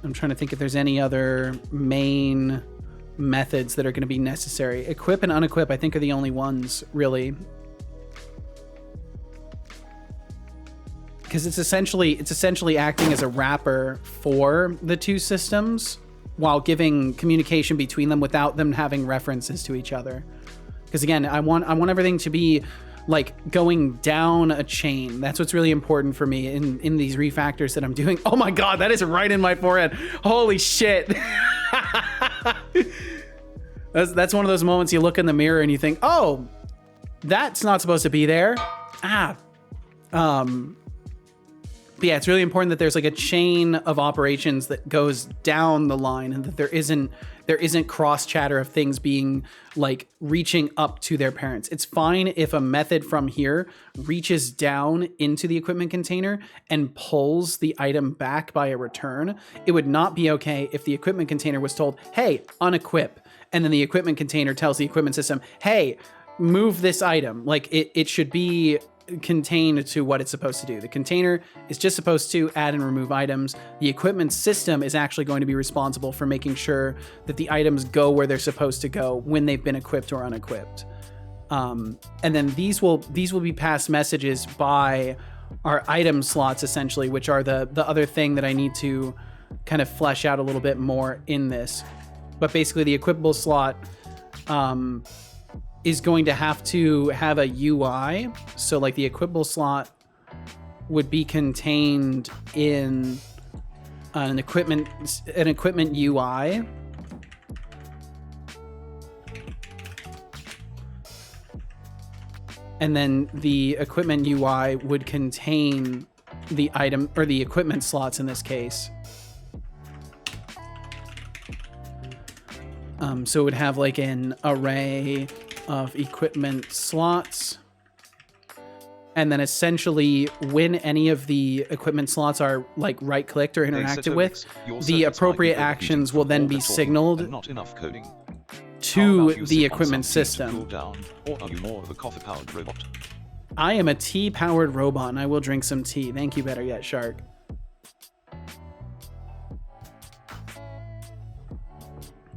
I'm trying to think if there's any other main methods that are going to be necessary. Equip and unequip, I think, are the only ones, really. Because it's essentially acting as a wrapper for the two systems while giving communication between them without them having references to each other. Because again, I want everything to be like going down a chain. That's what's really important for me in these refactors that I'm doing. Oh my god, that is right in my forehead. Holy shit. That's one of those moments you look in the mirror and you think, oh, that's not supposed to be there. But yeah, it's really important that there's like a chain of operations that goes down the line and that there isn't cross chatter of things being like reaching up to their parents. It's fine if a method from here reaches down into the equipment container and pulls the item back by a return. It would not be okay if the equipment container was told, hey, unequip. And then the equipment container tells the equipment system, hey, move this item. Like it should be contained to what it's supposed to do. The container is just supposed to add and remove items. The equipment system is actually going to be responsible for making sure that the items go where they're supposed to go when they've been equipped or unequipped. And then these will be passed messages by our item slots, essentially, which are the other thing that I need to kind of flesh out a little bit more in this. But basically the equipable slot is going to have a UI. So like the equipable slot would be contained in an equipment UI. And then the equipment UI would contain the item or the equipment slots in this case. So it would have like an array of equipment slots. And then essentially when any of the equipment slots are like right clicked or interacted with, the appropriate actions will then be signaled to the equipment system. I am a tea-powered robot and I will drink some tea. Thank you, Better Yet Shark.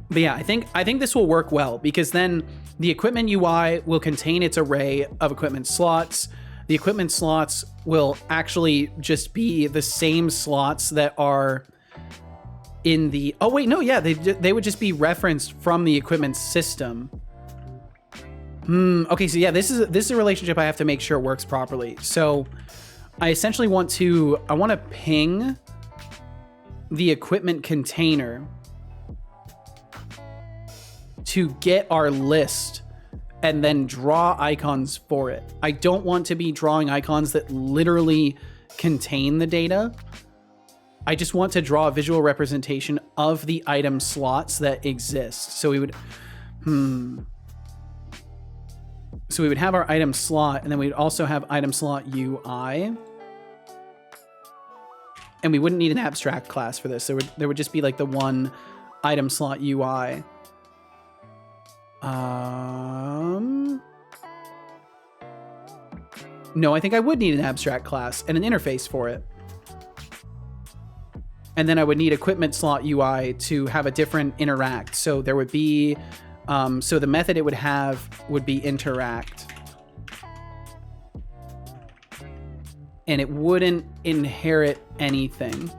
But yeah, I think this will work well because then the equipment UI will contain its array of equipment slots. The equipment slots will actually just be the same slots that are in the... Oh, wait, no, yeah, they would just be referenced from the equipment system. Okay, so yeah, this is a relationship I have to make sure works properly. So I essentially want to ping the equipment container to get our list and then draw icons for it. I don't want to be drawing icons that literally contain the data. I just want to draw a visual representation of the item slots that exist. So we would, So we would have our item slot, and then we'd also have item slot UI. And we wouldn't need an abstract class for this. There would just be like the one item slot UI. No, I think I would need an abstract class and an interface for it. And then I would need equipment slot UI to have a different interact. So there would be, so the method it would have would be interact. And it wouldn't inherit anything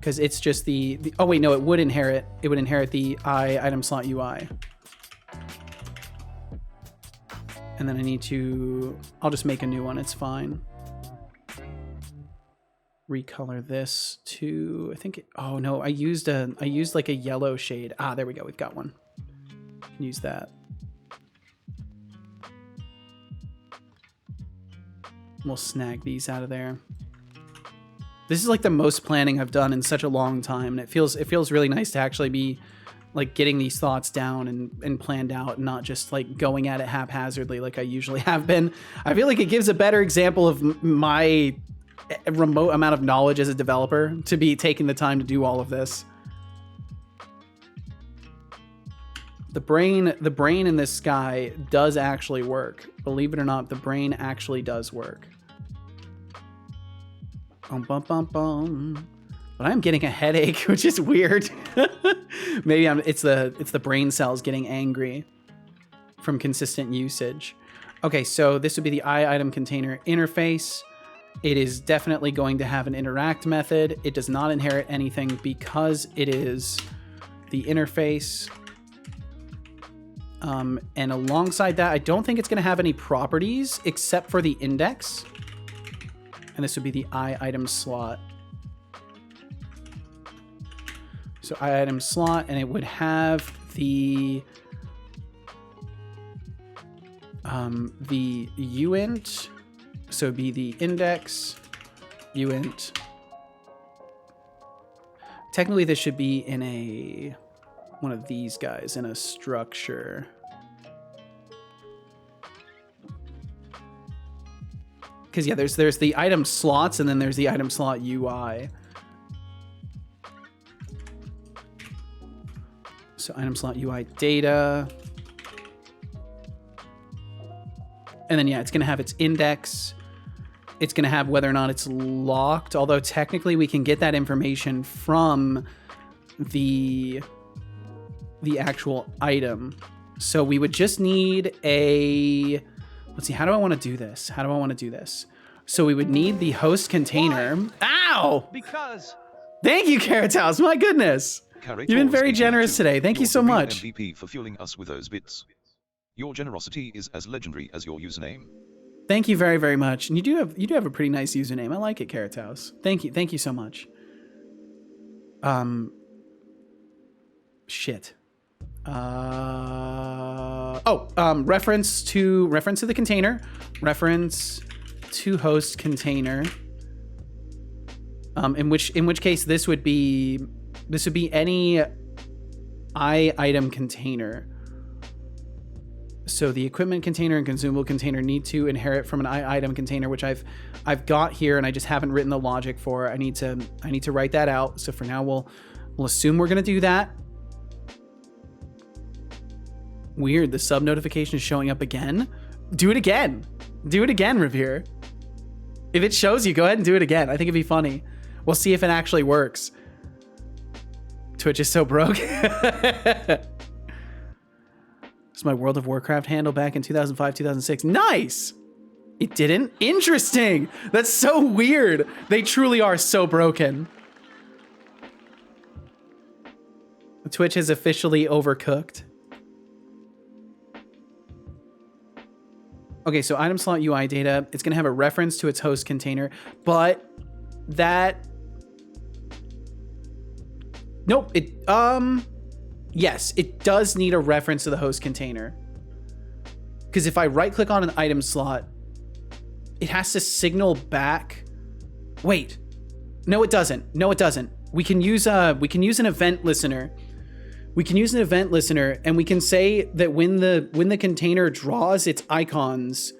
because it's just the, oh wait, no, it would inherit the item slot UI. And then I'll just make a new one. It's fine. Recolor this to, I think, oh no, I used like a yellow shade. Ah, there we go. We've got one. Can use that. We'll snag these out of there. This is like the most planning I've done in such a long time. And it feels really nice to actually be like getting these thoughts down and planned out and not just like going at it haphazardly like I usually have been. I feel like it gives a better example of my remote amount of knowledge as a developer to be taking the time to do all of this. The brain in this guy does actually work. Believe it or not, the brain actually does work. Bum, bum, bum, bum. But I'm getting a headache, which is weird. Maybe it's the brain cells getting angry from consistent usage. Okay, so this would be the item container interface. It is definitely going to have an interact method. It does not inherit anything because it is the interface. And alongside that, I don't think it's going to have any properties except for the index. And this would be the item slot. So item slot, and it would have the uint. So it'd be the index uint. Technically, this should be in one of these guys in a structure. Because yeah, there's the item slots and then there's the item slot UI. So item slot UI data. And then yeah, it's gonna have its index. It's gonna have whether or not it's locked, although technically we can get that information from the actual item. So we would just need let's see, how do I want to do this? So we would need the host container. Ow! Because Thank you, Carrot House. My goodness. You've been very generous today. Thank you so much. MVP for fueling us with those bits. Your generosity is as legendary as your username. Thank you very, very much. And you do have a pretty nice username. I like it, Carrot House. Thank you so much. Shit. Reference to the container, reference to host container. In which case this would be any item container. So the equipment container and consumable container need to inherit from an item container, which I've got here, and I just haven't written the logic for. I need to write that out. So for now, we'll assume we're gonna do that. Weird, the sub notification is showing up again. Do it again, Revere. If it shows you, go ahead and do it again. I think it'd be funny. We'll see if it actually works. Twitch is so broke. It's my World of Warcraft handle back in 2005, 2006. Nice! It didn't? Interesting! That's so weird. They truly are so broken. Twitch has officially overcooked. Okay, so item slot UI data, it's gonna have a reference to its host container, but that... Nope, yes, it does need a reference to the host container. Because if I right click on an item slot, it has to signal back. Wait, no, it doesn't. We can use an event listener. We can use an event listener, and we can say that when the container draws its icons,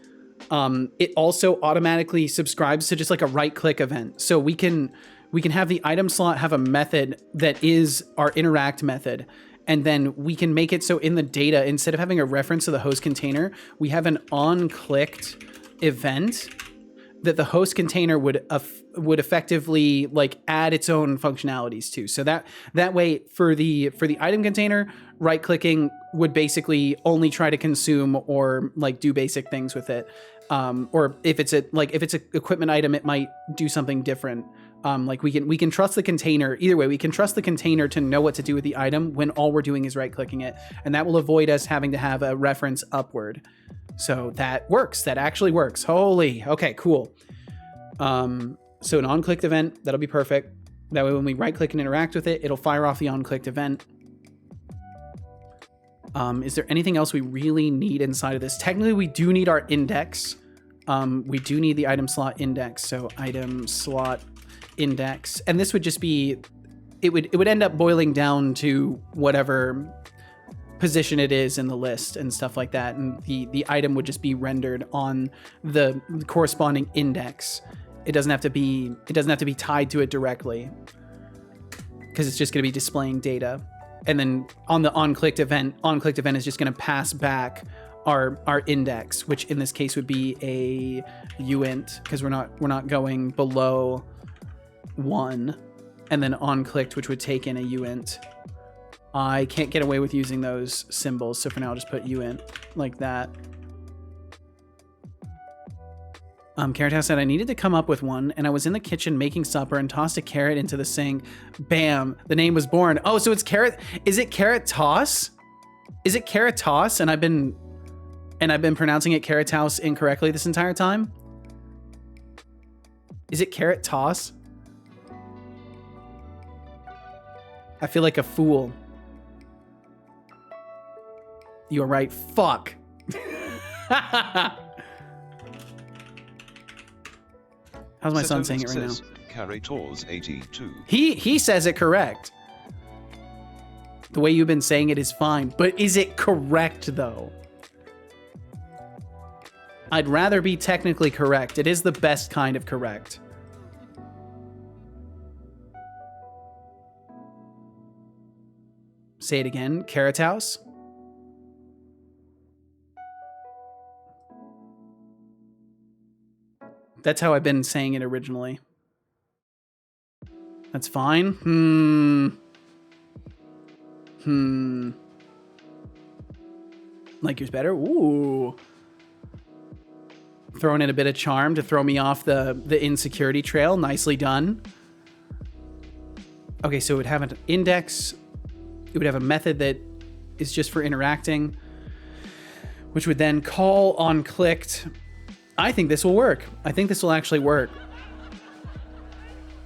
it also automatically subscribes to just like a right click event. So we can have the item slot have a method that is our interact method. And then we can make it so in the data, instead of having a reference to the host container, we have an on-clicked event that the host container would effectively like add its own functionalities to. So that way for the item container, right-clicking would basically only try to consume or like do basic things with it. Or if it's an equipment item, it might do something different. Like we can trust the container. Either way, we can trust the container to know what to do with the item when all we're doing is right-clicking it, and that will avoid us having to have a reference upward. So that works. That actually works. Holy. Okay, cool. So an on-clicked event, that'll be perfect. That way when we right-click and interact with it, it'll fire off the on-clicked event. Is there anything else we really need inside of this? Technically, we do need our index. We do need the item slot index. So item slot index, and this would just be, it would end up boiling down to whatever position it is in the list and stuff like that, and the item would just be rendered on the corresponding index. It doesn't have to be tied to it directly, because it's just going to be displaying data. And then on the onClicked event is just going to pass back our index, which in this case would be a uint, because we're not going below 1, and then onClicked, which would take in a uint. I can't get away with using those symbols, so for now I'll just put uint like that. Carrot House said, I needed to come up with one, and I was in the kitchen making supper and tossed a carrot into the sink. Bam, the name was born. Oh, so it's Carrot. Is it Carrot Toss? Is it Carrot Toss? And I've been pronouncing it Carrot House incorrectly this entire time? Is it Carrot Toss? I feel like a fool. You are right. Fuck. How's my son saying it right now? Carretors 82. He says it correct. The way you've been saying it is fine, but is it correct though? I'd rather be technically correct. It is the best kind of correct. Say it again. Carrot House. That's how I've been saying it originally. That's fine. Like yours better? Ooh. Throwing in a bit of charm to throw me off the insecurity trail. Nicely done. Okay, so it would have an index. It would have a method that is just for interacting, which would then call onClicked. I think this will work. I think this will actually work.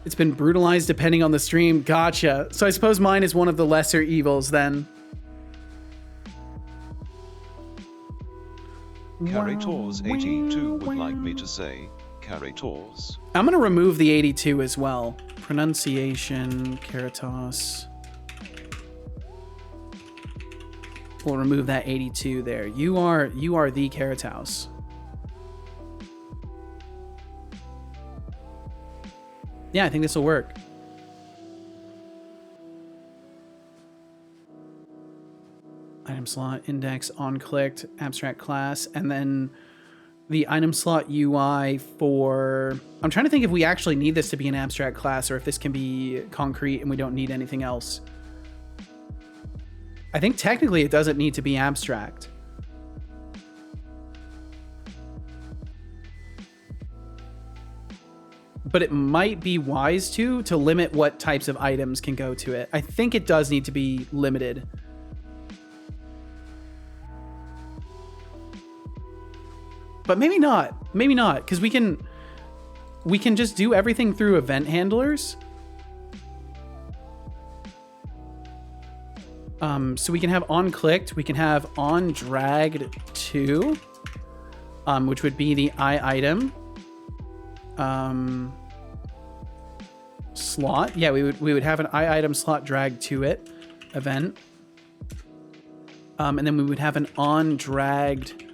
It's been brutalized depending on the stream. Gotcha. So I suppose mine is one of the lesser evils then. Carretors 82 would like me to say Carretors. I'm going to remove the 82 as well. Pronunciation, Caritas. We'll remove that 82 there. You are the Carrot House. Yeah, I think this will work. Item slot, index, onClicked, abstract class, and then the item slot UI for... I'm trying to think if we actually need this to be an abstract class or if this can be concrete and we don't need anything else. I think technically it doesn't need to be abstract. But it might be wise to limit what types of items can go to it. I think it does need to be limited. But maybe not. Maybe not, because we can just do everything through event handlers. So we can have onClicked, we can have onDragged2, which would be the item slot. Yeah, we would have an item slot dragged to it event. And then we would have an onDragged.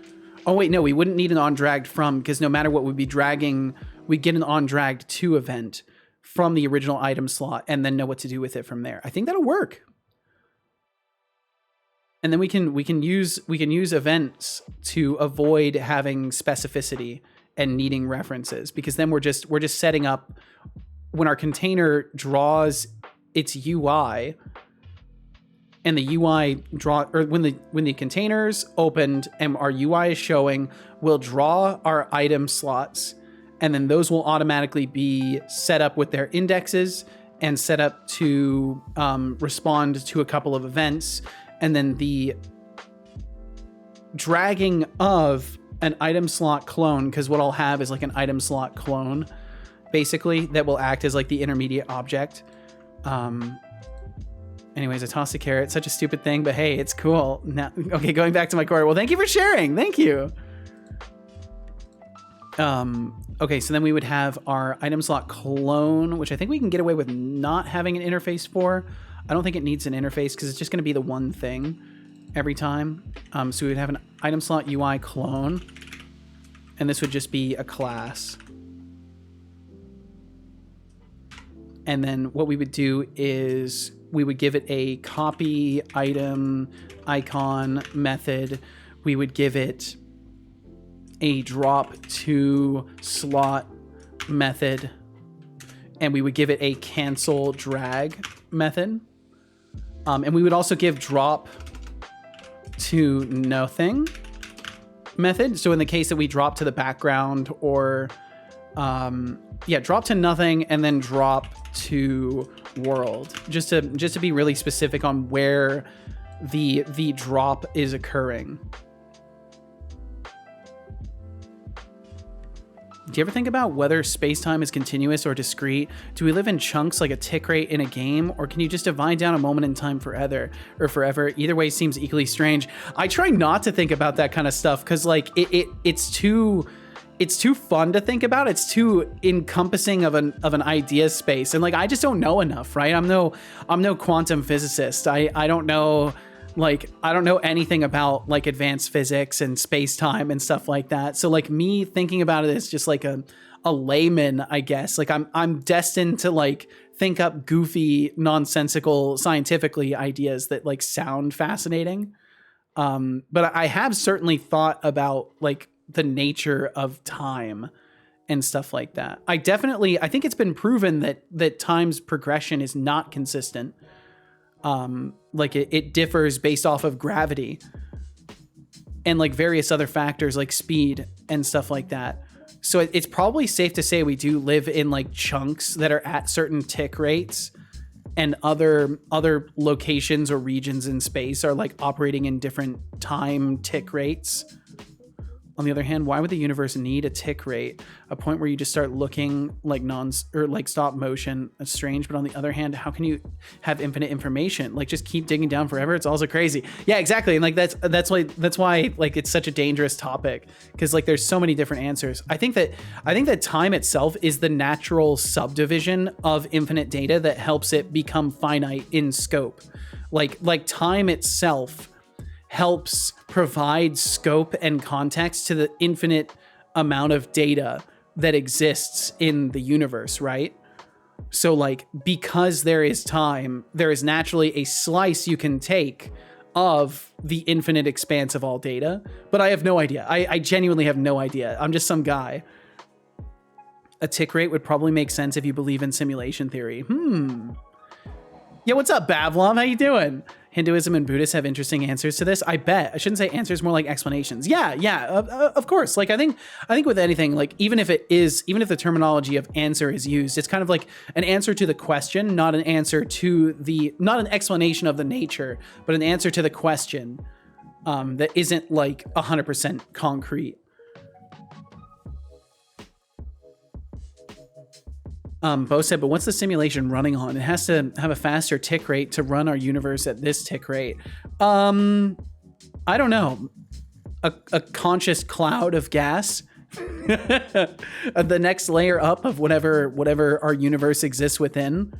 Oh wait, no, we wouldn't need an onDragged from, because no matter what we'd be dragging, we'd get an onDragged to event from the original item slot and then know what to do with it from there. I think that'll work. And then we can use events to avoid having specificity and needing references, because then we're just setting up when our container draws its UI and the UI draw, or when the container's opened and our UI is showing, we'll draw our item slots, and then those will automatically be set up with their indexes and set up to respond to a couple of events. And then the dragging of an item slot clone, because what I'll have is like an item slot clone, basically, that will act as like the intermediate object. Anyways, I tossed a carrot. Such a stupid thing, but hey, it's cool. Now, okay, going back to my core. Well, thank you for sharing. Thank you. Okay, so then we would have our item slot clone, which I think we can get away with not having an interface for. I don't think it needs an interface because it's just going to be the one thing every time. So we would have an item slot UI clone, and this would just be a class. And then what we would do is we would give it a copy item icon method. We would give it a drop to slot method, and we would give it a cancel drag method. And we would also give drop to nothing method. So in the case that we drop to the background, or drop to nothing and then drop to world, just to be really specific on where the drop is occurring. Do you ever think about whether space-time is continuous or discrete? Do we live in chunks like a tick rate in a game, or can you just divide down a moment in time forever? Either way seems equally strange. I try not to think about that kind of stuff because like it's too fun to think about. It's too encompassing of an idea space, and like I just don't know enough, right? I'm no quantum physicist. I don't know. Like, I don't know anything about like advanced physics and space-time and stuff like that. So like me thinking about it as just like a layman, I guess, like I'm destined to like think up goofy, nonsensical, scientifically ideas that like sound fascinating. But I have certainly thought about like the nature of time and stuff like that. I think it's been proven that time's progression is not consistent. Like it differs based off of gravity and like various other factors like speed and stuff like that. So it's probably safe to say we do live in like chunks that are at certain tick rates, and other locations or regions in space are like operating in different time tick rates. On the other hand, why would the universe need a tick rate? A point where you just start looking like stop motion. That's strange. But on the other hand, how can you have infinite information? Like just keep digging down forever. It's also crazy. Yeah, exactly. And like that's why like it's such a dangerous topic, because like there's so many different answers. I think that time itself is the natural subdivision of infinite data that helps it become finite in scope. Like time itself helps provide scope and context to the infinite amount of data that exists in the universe, right? So like, because there is time, there is naturally a slice you can take of the infinite expanse of all data, but I have no idea. I genuinely have no idea. I'm just some guy. A tick rate would probably make sense if you believe in simulation theory. Yeah, what's up, Bavlov? How you doing? Hinduism and Buddhists have interesting answers to this. I bet. I shouldn't say answers, more like explanations. Yeah, of course. Like I think with anything, like even if the terminology of answer is used, it's kind of like an answer to the question, not an explanation of the nature, but an answer to the question that isn't like 100% concrete. Bo said, but what's the simulation running on? It has to have a faster tick rate to run our universe at this tick rate. I don't know. A conscious cloud of gas. The next layer up of whatever our universe exists within.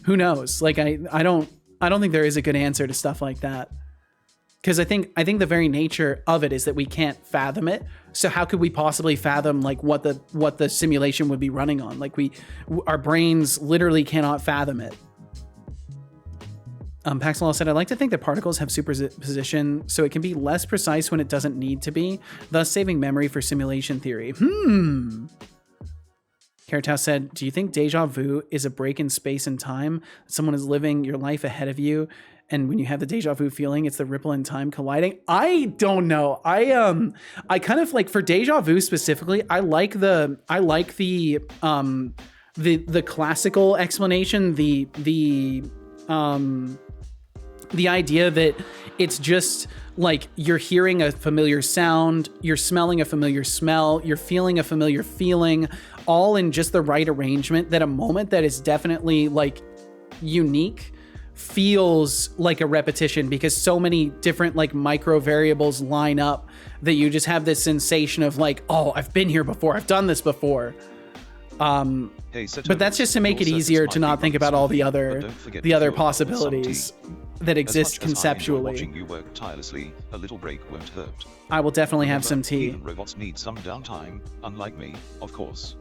Who knows? Like I don't think there is a good answer to stuff like that. Because I think the very nature of it is that we can't fathom it. So how could we possibly fathom like what the simulation would be running on? Like our brains literally cannot fathom it. Paxlaw said, I like to think that particles have superposition, so it can be less precise when it doesn't need to be, thus saving memory for simulation theory. Karatau said, do you think deja vu is a break in space and time? Someone is living your life ahead of you, and when you have the deja vu feeling, it's the ripple in time colliding? I don't know. I kind of like, for deja vu specifically, I like the classical explanation, the idea that it's just like you're hearing a familiar sound, you're smelling a familiar smell, you're feeling a familiar feeling, all in just the right arrangement, that a moment that is definitely like unique feels like a repetition because so many different like micro variables line up that you just have this sensation of like, oh, I've been here before, I've done this before. But that's just to make it easier to not think about all the other possibilities that exist conceptually. Watching you work tirelessly, a little break won't hurt. I will definitely have some tea. Even robots need some downtime, unlike me, of course.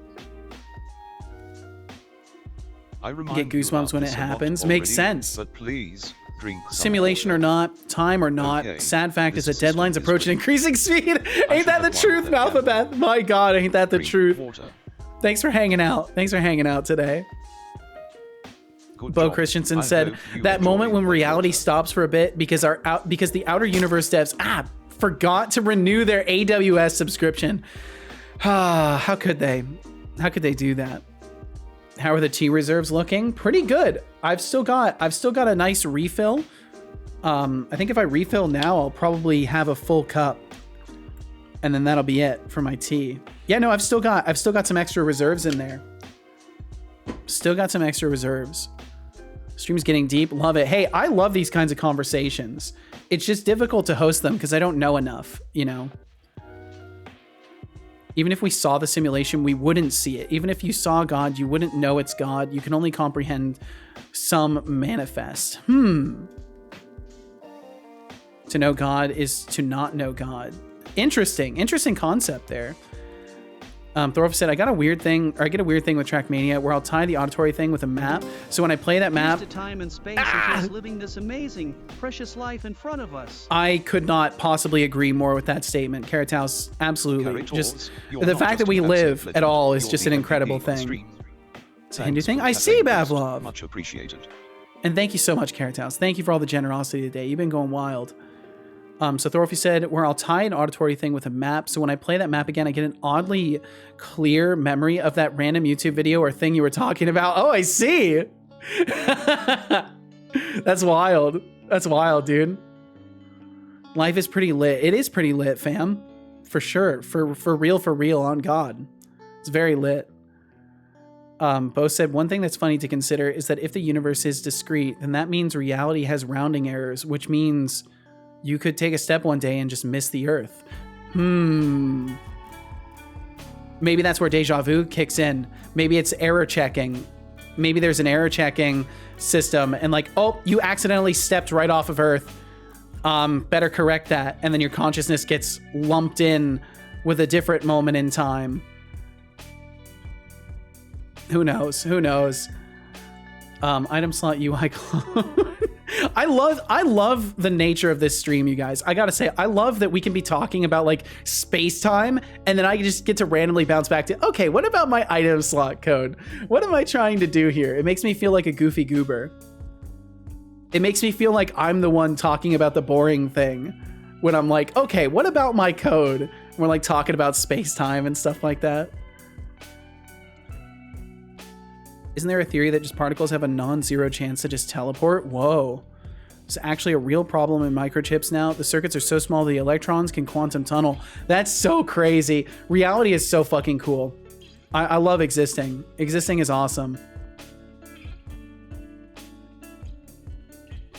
I You remind get goosebumps of when it this a lot happens. Makes already, sense. But please drink some Simulation or water. not, time or not, Okay, sad fact is this that deadlines system is approach at great. increasing speed. Ain't should that the have one truth, that can Malphabeth? My God, ain't that the drink truth? Water. Thanks for hanging out. Thanks for hanging out today. Good Bo job. Christensen I said hope you that moment enjoy when that reality water. stops for a bit because the outer universe devs forgot to renew their AWS subscription. How could they? How could they do that? How are the tea reserves looking? Pretty good. I've still got a nice refill. I think if I refill now, I'll probably have a full cup, and then that'll be it for my tea. Yeah, no, I've still got some extra reserves in there. Still got some extra reserves. Stream's getting deep. Love it. Hey, I love these kinds of conversations. It's just difficult to host them because I don't know enough, you know? Even if we saw the simulation, we wouldn't see it. Even if you saw God, you wouldn't know it's God. You can only comprehend some manifest. To know God is to not know God. Interesting concept there. Thorolf said, I get a weird thing with Trackmania where I'll tie the auditory thing with a map. So when I play that map, To time and space and just living this amazing, precious life in front of us. I could not possibly agree more with that statement. Carrothouse, absolutely. Just You're the not fact just that we a live fancy at all legend, is you're just the an MVP incredible of the thing. stream. It's a Hindu Thanks thing. for I see, having us. Bavlov. Much appreciated. And thank you so much, Carrothouse. Thank you for all the generosity today. You've been going wild. So Thorolfi said, where I'll tie an auditory thing with a map. So when I play that map again, I get an oddly clear memory of that random YouTube video or thing you were talking about. Oh, I see. That's wild. That's wild, dude. Life is pretty lit. It is pretty lit, fam. For sure. For real, on God. It's very lit. Bo said, one thing that's funny to consider is that if the universe is discrete, then that means reality has rounding errors, which means you could take a step one day and just miss the Earth. Maybe that's where deja vu kicks in. Maybe it's error checking. Maybe there's an error checking system and like, oh, you accidentally stepped right off of Earth. Better correct that. And then your consciousness gets lumped in with a different moment in time. Who knows? Who knows? Item slot UI clone. I love the nature of this stream, you guys. I gotta say, I love that we can be talking about like space-time and then I just get to randomly bounce back to, okay, what about my item slot code? What am I trying to do here? It makes me feel like a goofy goober. It makes me feel like I'm the one talking about the boring thing when I'm like, okay, what about my code? We're like talking about space-time and stuff like that. Isn't there a theory that just particles have a non-zero chance to just teleport? Whoa. It's actually a real problem in microchips now. The circuits are so small the electrons can quantum tunnel. That's so crazy. Reality is so fucking cool. I love existing. Existing is awesome.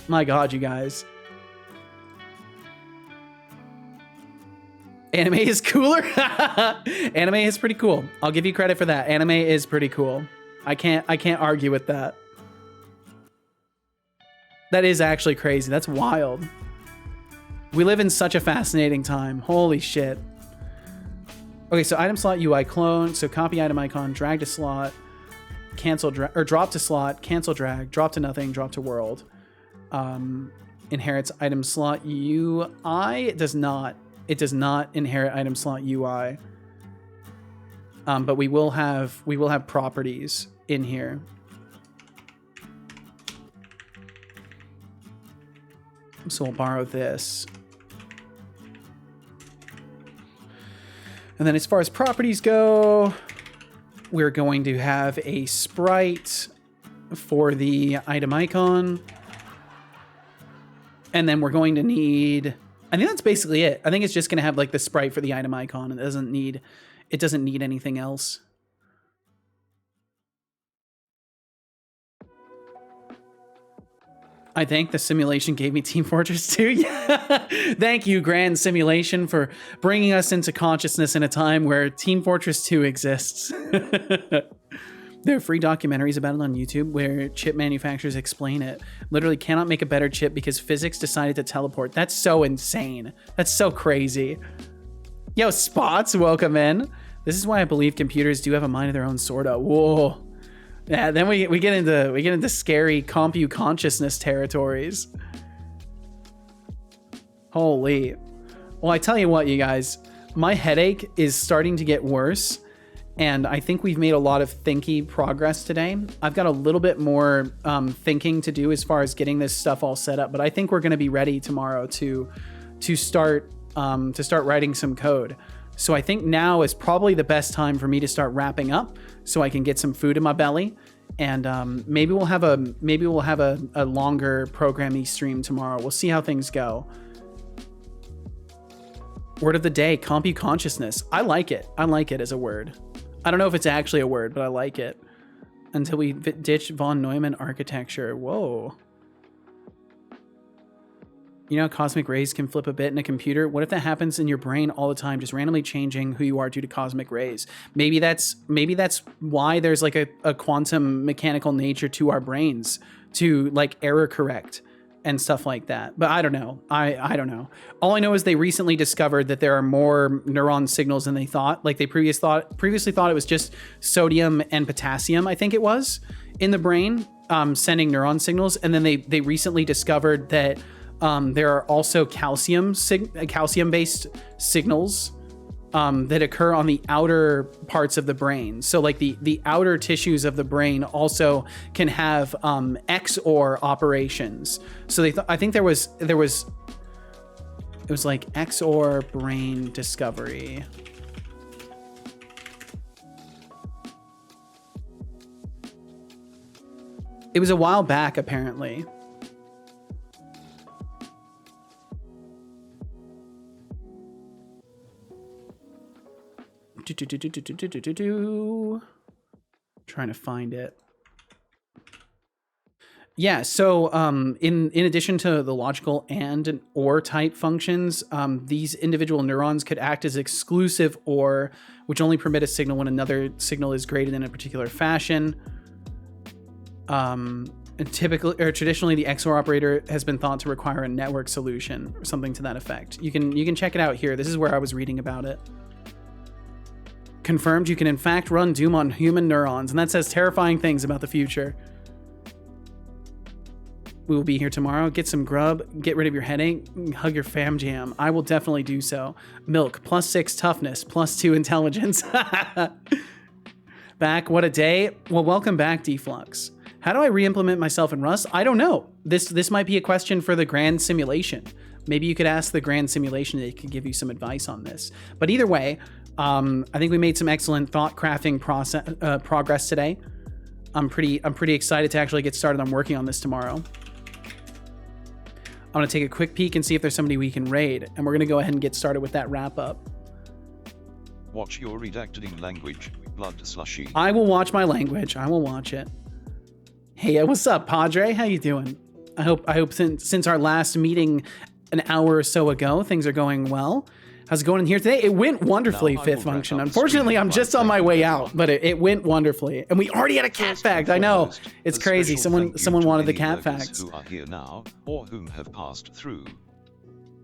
My God, you guys. Anime is cooler? Anime is pretty cool. I'll give you credit for that. Anime is pretty cool. I can't argue with that. That is actually crazy. That's wild. We live in such a fascinating time. Holy shit. Okay, so item slot UI clone. So copy item icon, drag to slot, cancel drag, or drop to slot, cancel drag, drop to nothing, drop to world. Inherits item slot UI. It does not. It does not inherit item slot UI. But we will have properties in here. So we'll borrow this. And then as far as properties go, we're going to have a sprite for the item icon. And then we're going to need, I think that's basically it. I think it's just going to have like the sprite for the item icon. It doesn't need anything else. I think the simulation gave me Team Fortress 2. Yeah. Thank you, Grand Simulation, for bringing us into consciousness in a time where Team Fortress 2 exists. There are free documentaries about it on YouTube where chip manufacturers explain it. Literally cannot make a better chip because physics decided to teleport. That's so insane. That's so crazy. Yo, Spots, welcome in. This is why I believe computers do have a mind of their own, sorta. Whoa. Yeah, then we get into scary compu consciousness territories. Holy. Well, I tell you what, you guys, my headache is starting to get worse, and I think we've made a lot of thinky progress today. I've got a little bit more thinking to do as far as getting this stuff all set up, but I think we're going to be ready tomorrow to start writing some code. So I think now is probably the best time for me to start wrapping up, so I can get some food in my belly, and maybe we'll have a longer programming stream tomorrow. We'll see how things go. Word of the day: compu consciousness. I like it. I like it as a word. I don't know if it's actually a word, but I like it. Until we ditch von Neumann architecture. Whoa. You know, cosmic rays can flip a bit in a computer. What if that happens in your brain all the time, just randomly changing who you are due to cosmic rays? Maybe that's why there's like a quantum mechanical nature to our brains, to like error correct and stuff like that. But I don't know. I don't know. All I know is they recently discovered that there are more neuron signals than they thought. Like they previously thought it was just sodium and potassium, I think it was, in the brain sending neuron signals. And then they recently discovered that there are also calcium-based signals that occur on the outer parts of the brain. So like the outer tissues of the brain also can have XOR operations. So I think it was like XOR brain discovery. It was a while back, apparently. Trying to find it. Yeah, so in addition to the logical and OR type functions, these individual neurons could act as exclusive OR, which only permit a signal when another signal is graded in a particular fashion. And traditionally, the XOR operator has been thought to require a network solution or something to that effect. You can check it out here. This is where I was reading about it. Confirmed, you can in fact run Doom on human neurons, and that says terrifying things about the future. We will be here tomorrow. Get some grub, get rid of your headache, hug your fam jam. I will definitely do so. Milk, +6 toughness, +2 intelligence. Back, what a day. Well, welcome back, Deflux. How do I re-implement myself in Rust? I don't know. This might be a question for the grand simulation. Maybe you could ask the grand simulation, they could give you some advice on this. But either way, I think we made some excellent thought crafting progress today. I'm pretty excited to actually get started on working on this tomorrow. I'm gonna take a quick peek and see if there's somebody we can raid, and we're gonna go ahead and get started with that wrap up. Watch your redacting language, blood slushy. I will watch my language. I will watch it. Hey, what's up, Padre? How you doing? I hope since our last meeting an hour or so ago, things are going well. How's it going in here today? It went wonderfully, Fifth Function. Unfortunately, I'm just on my way out, but it went wonderfully. And we already had a cat fact. I know. It's crazy. Someone wanted the cat facts. Who are here now, or whom have passed through.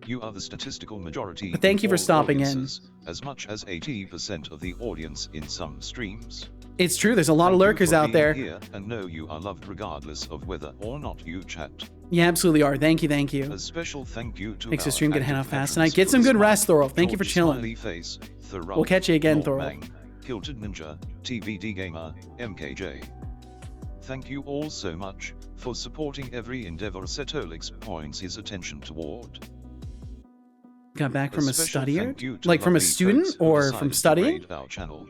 You are the statistical majority. But thank you for stopping in. As much as 80% of the audience in some streams. It's true. There's a lot of lurkers out there. Here and know you are loved regardless of whether or not you chat. You absolutely are. Thank you. A special thank you to makes the stream get head off fast tonight. Get some good rest, Thorol. Thank you for chilling. Face, we'll catch you again, Thorol. Kilted Ninja, TVD Gamer, MKJ. Thank you all so much for supporting every endeavor Setolyx points his attention toward. Got back from a studier? Like from a student or from studying? Our channel.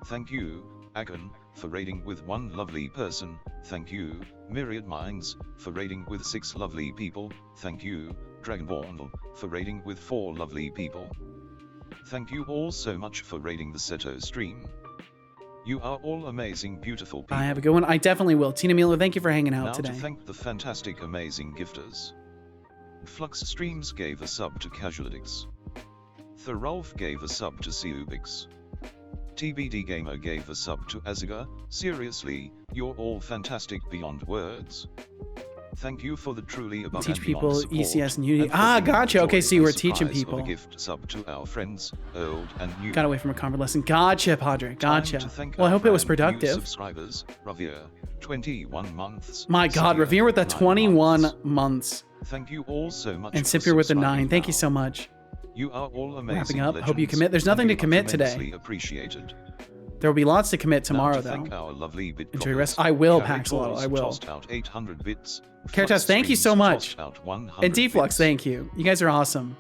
Thank you, Agon, for raiding with one lovely person. Thank you, Myriad Minds, for raiding with 6 lovely people. Thank you, Dragonborn, for raiding with 4 lovely people. Thank you all so much for raiding the Seto stream. You are all amazing, beautiful people. I have a good one. I definitely will. Tina Milo, thank you for hanging out today. Now to thank the fantastic, amazing gifters. Flux Streams gave a sub to Casualidix. Thorolf gave a sub to Seubix. TBD Gamer gave a sub to Aziga. Seriously, you're all fantastic beyond words. Thank you for the truly above Teach and beyond people support, ECS and Unity. for Ah, bringing gotcha. the Okay, joy so you were and teaching surprise of people. a gift sub to our friends, old and new. Got away from a convert lesson. Gotcha, Padre. Gotcha. Time to thank Well, I our hope it was brand new productive. subscribers, Ravia, 21 months. My God, Sipia, Revere with the 9 21 months. months. Thank you all so much. And for Sipir with the 9. subscribing Thank you now. so much. You are all amazing. Wrapping up. Hope you legends, commit. There's and nothing you to are commit today. tremendously appreciated. There will be lots to commit Now tomorrow, to though. thank our lovely bit Enjoy your rest. coppers. I will, Carrie Paxolotl. Claus I will. tossed out 800 bits. Caritas, Flux thank you so Streams much. tossed out 100 And Deflux, bits. thank you. You guys are awesome.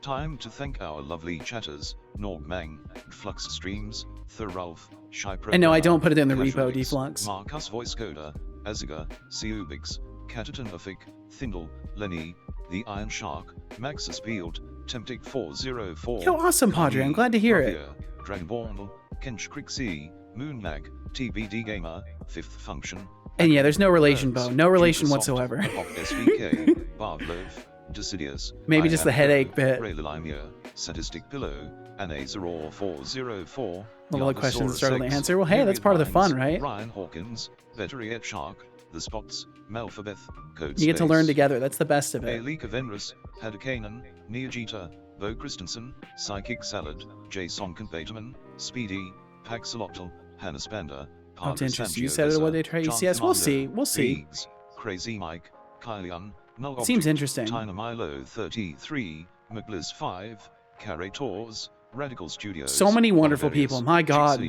Time to thank our lovely chatters, Norgmang, Flux Streams, Thorulf, Shy And no, I don't put it in the Casualix, repo, Deflux. Marcus Voice Coder, Aziga, Seubix, Catatan Afik, Thindle, Lenny, The Iron Shark, Maxus Field, Temptic 404. Yo, awesome, Padre. I'm glad to hear it. Dragonborn, Kench Crixie, Moonmag, TBD Gamer, Fifth Function. And yeah, there's no relation, Birds, Bo. No relation Jupitersoft, whatsoever. Pop SVK, Bardlove, Decidius, Maybe just the headache bit. Raylalimia, Sadistic Pillow, Anazaror 404. Level of questions Yarvosaurus start with the X, answer. Well, hey, that's part of the Myriad fun, Minds, right? Ryan Hawkins, Vetteriet Shark, The Spots, Malphabeth, Code You get to Space, learn together. That's the best of A it. Leak of Enrus, Hadakanan, Neogita, Bo Christensen, Psychic Salad, Jason Conbateman, Speedy, Paxolotl, Hannah Spander, Oh, it's interesting. You said it when they try ECS. We'll see. We'll see. Biggs, Crazy Mike, Kylian, Null Seems Object, interesting. Tina Milo 33, McBliz 5, Carrie Tours, Radical Studios. So many wonderful Barbarius, people. My God.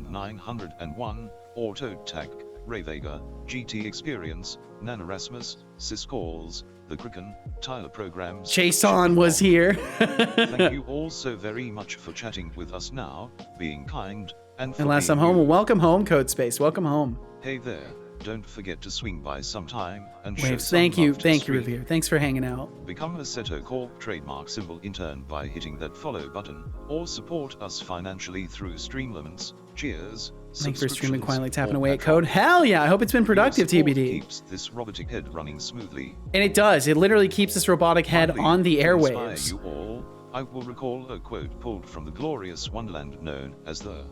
69,901, Autotac, Ray Vega, GT Experience, Nana Rasmus, Syscalls, The Kraken, Tyler Programs. Jason was here. Thank you all so very much for chatting with us now, being kind, and for And last being I'm home. Well, you. welcome home, Code Space. Welcome home. Hey there, don't forget to swing by sometime and show Waves. some Thank you. love to Thank you, stream. Revere. Thanks for hanging out. Become a Seto Corp trademark symbol intern by hitting that follow button, or support us financially through Streamlaments. Cheers. Thanks for streaming subscriptions, quietly, tapping or away at Patreon. code. Hell yeah. I hope it's been Your productive, support TBD. keeps this robotic head running smoothly. And it does. It literally keeps this robotic head Finally, on the to inspire airwaves. you all, I will recall a quote pulled from the glorious wonderland known as the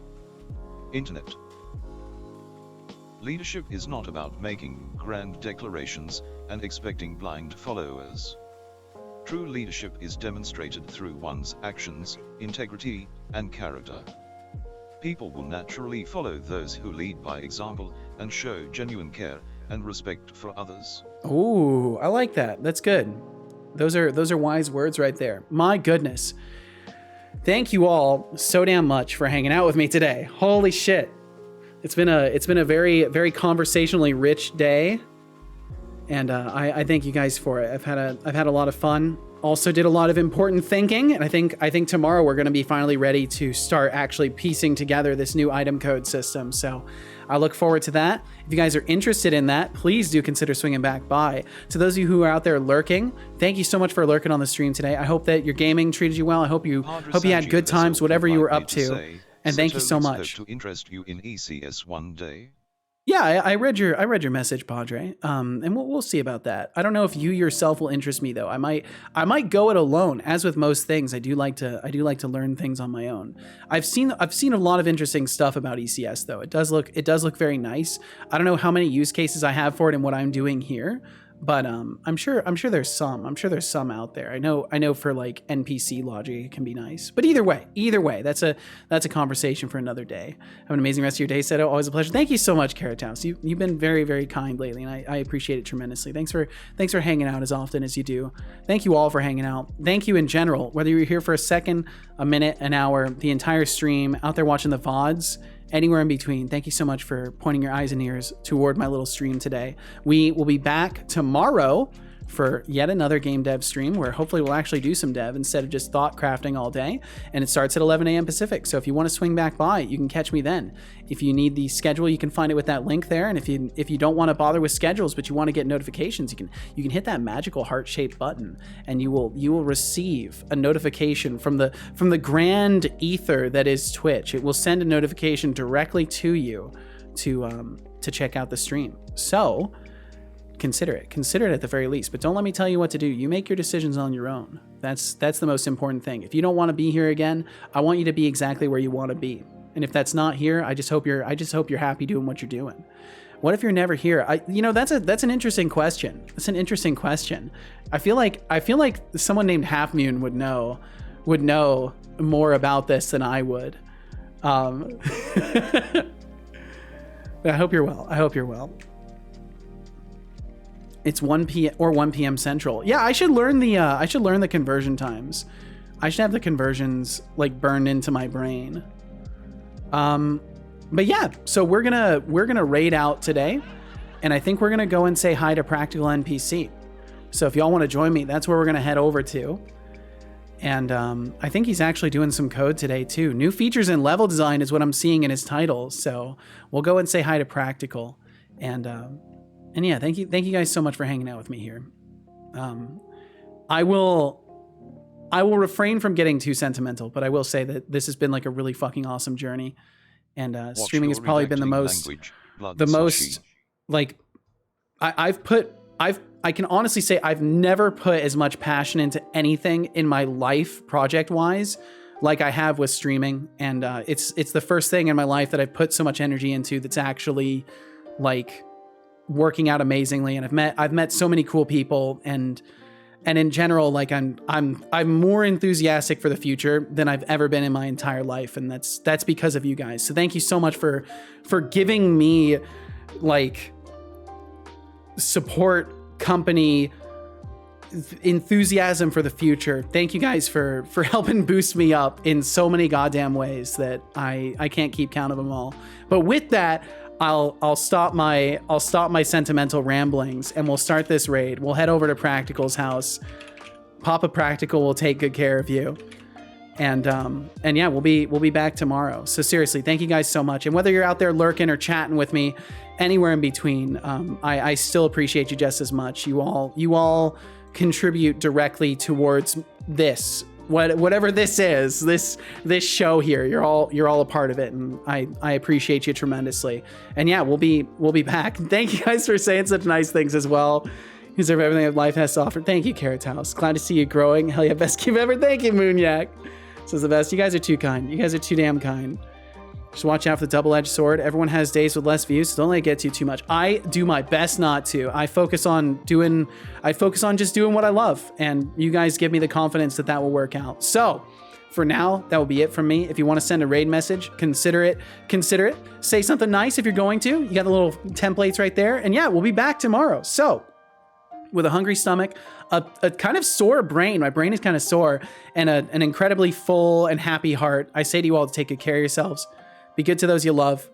Internet. Leadership is not about making grand declarations and expecting blind followers. True leadership is demonstrated through one's actions, integrity, and character. People will naturally follow those who lead by example and show genuine care and respect for others. Ooh, I like that. That's good. Those are wise words right there. My goodness. Thank you all so damn much for hanging out with me today. Holy shit. It's been a very, very conversationally rich day. And I thank you guys for it. I've had a lot of fun. Also did a lot of important thinking, and I think tomorrow we're going to be finally ready to start actually piecing together this new item code system. So I look forward to that. If you guys are interested in that, please do consider swinging back by. To those of you who are out there lurking, thank you so much for lurking on the stream today. I hope that your gaming treated you well. I hope you had good times, whatever you were up to. And thank you so much. To interest you in ECS one day. Yeah, I read your message, Padre. And we'll see about that. I don't know if you yourself will interest me though. I might go it alone. As with most things, I do like to learn things on my own. I've seen a lot of interesting stuff about ECS though. It does look very nice. I don't know how many use cases I have for it and what I'm doing here. But I'm sure there's some. I'm sure there's some out there. I know for like NPC logic it can be nice. But either way, that's a conversation for another day. Have an amazing rest of your day, Seto. Always a pleasure. Thank you so much, Carrot House. You've been very, very kind lately, and I appreciate it tremendously. Thanks for hanging out as often as you do. Thank you all for hanging out. Thank you in general, whether you're here for a second, a minute, an hour, the entire stream, out there watching the VODs, anywhere in between. Thank you so much for pointing your eyes and ears toward my little stream today. We will be back tomorrow for yet another game dev stream where hopefully we'll actually do some dev instead of just thought crafting all day. And it starts at 11 a.m. Pacific. So if you want to swing back by, you can catch me then. If you need the schedule, you can find it with that link there. And if you don't want to bother with schedules, but you want to get notifications, you can hit that magical heart-shaped button and you will receive a notification from the grand ether that is Twitch. It will send a notification directly to you to check out the stream. So consider it at the very least, but don't let me tell you what to do. You make your decisions on your own. That's the most important thing. If you don't want to be here again, I want you to be exactly where you want to be. And if that's not here, I just hope you're happy doing what you're doing. What if you're never here? That's an interesting question. That's an interesting question. I feel like someone named Half Moon would know more about this than I would. I hope you're well. I hope you're well. It's 1 p.m. Central. Yeah, I should learn the conversion times. I should have the conversions like burned into my brain. But yeah, so we're gonna raid out today, and I think we're gonna go and say hi to Practical NPC. So if y'all want to join me, that's where we're gonna head over to. And I think he's actually doing some code today too. New features in level design is what I'm seeing in his title. So we'll go and say hi to Practical, and yeah, thank you guys so much for hanging out with me here. I will refrain from getting too sentimental, but I will say that this has been like a really fucking awesome journey, and streaming has probably been the most like I can honestly say I've never put as much passion into anything in my life project wise like I have with streaming, and it's the first thing in my life that I've put so much energy into that's actually like working out amazingly. And I've met so many cool people, and in general, like I'm more enthusiastic for the future than I've ever been in my entire life, and that's because of you guys. So thank you so much for giving me like support, company, enthusiasm for the future. Thank you guys for helping boost me up in so many goddamn ways that I can't keep count of them all. But with that, I'll stop my sentimental ramblings, and we'll start this raid. We'll head over to Practical's house. Papa Practical will take good care of you. And yeah, we'll be back tomorrow. So seriously, thank you guys so much. And whether you're out there lurking or chatting with me, anywhere in between, I still appreciate you just as much. You all contribute directly towards this, whatever this is, this show here. You're all a part of it, and I appreciate you tremendously. And yeah, we'll be back. Thank you guys for saying such nice things as well. You deserve everything that life has to offer. Thank you, Carrot House. Glad to see you growing. Hell yeah, best cube ever. Thank you, Moonyak. This is the best. You guys are too kind. You guys are too damn kind. Just watch out for the double-edged sword. Everyone has days with less views, so don't let it get to you too much. I do my best not to. I focus on just doing what I love, and you guys give me the confidence that will work out. So for now, that will be it from me. If you want to send a raid message, consider it. Say something nice if you're going to. You got the little templates right there. And yeah, we'll be back tomorrow. So with a hungry stomach, a kind of sore brain. My brain is kind of sore, and an incredibly full and happy heart. I say to you all to take good care of yourselves. Be good to those you love.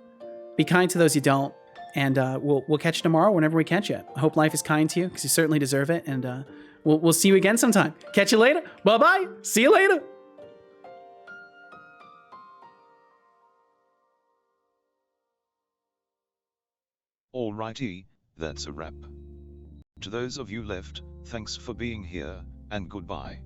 Be kind to those you don't. And we'll catch you tomorrow whenever we catch you. I hope life is kind to you, because you certainly deserve it. And we'll see you again sometime. Catch you later. Bye-bye. See you later. Alrighty, that's a wrap. To those of you left, thanks for being here, and goodbye.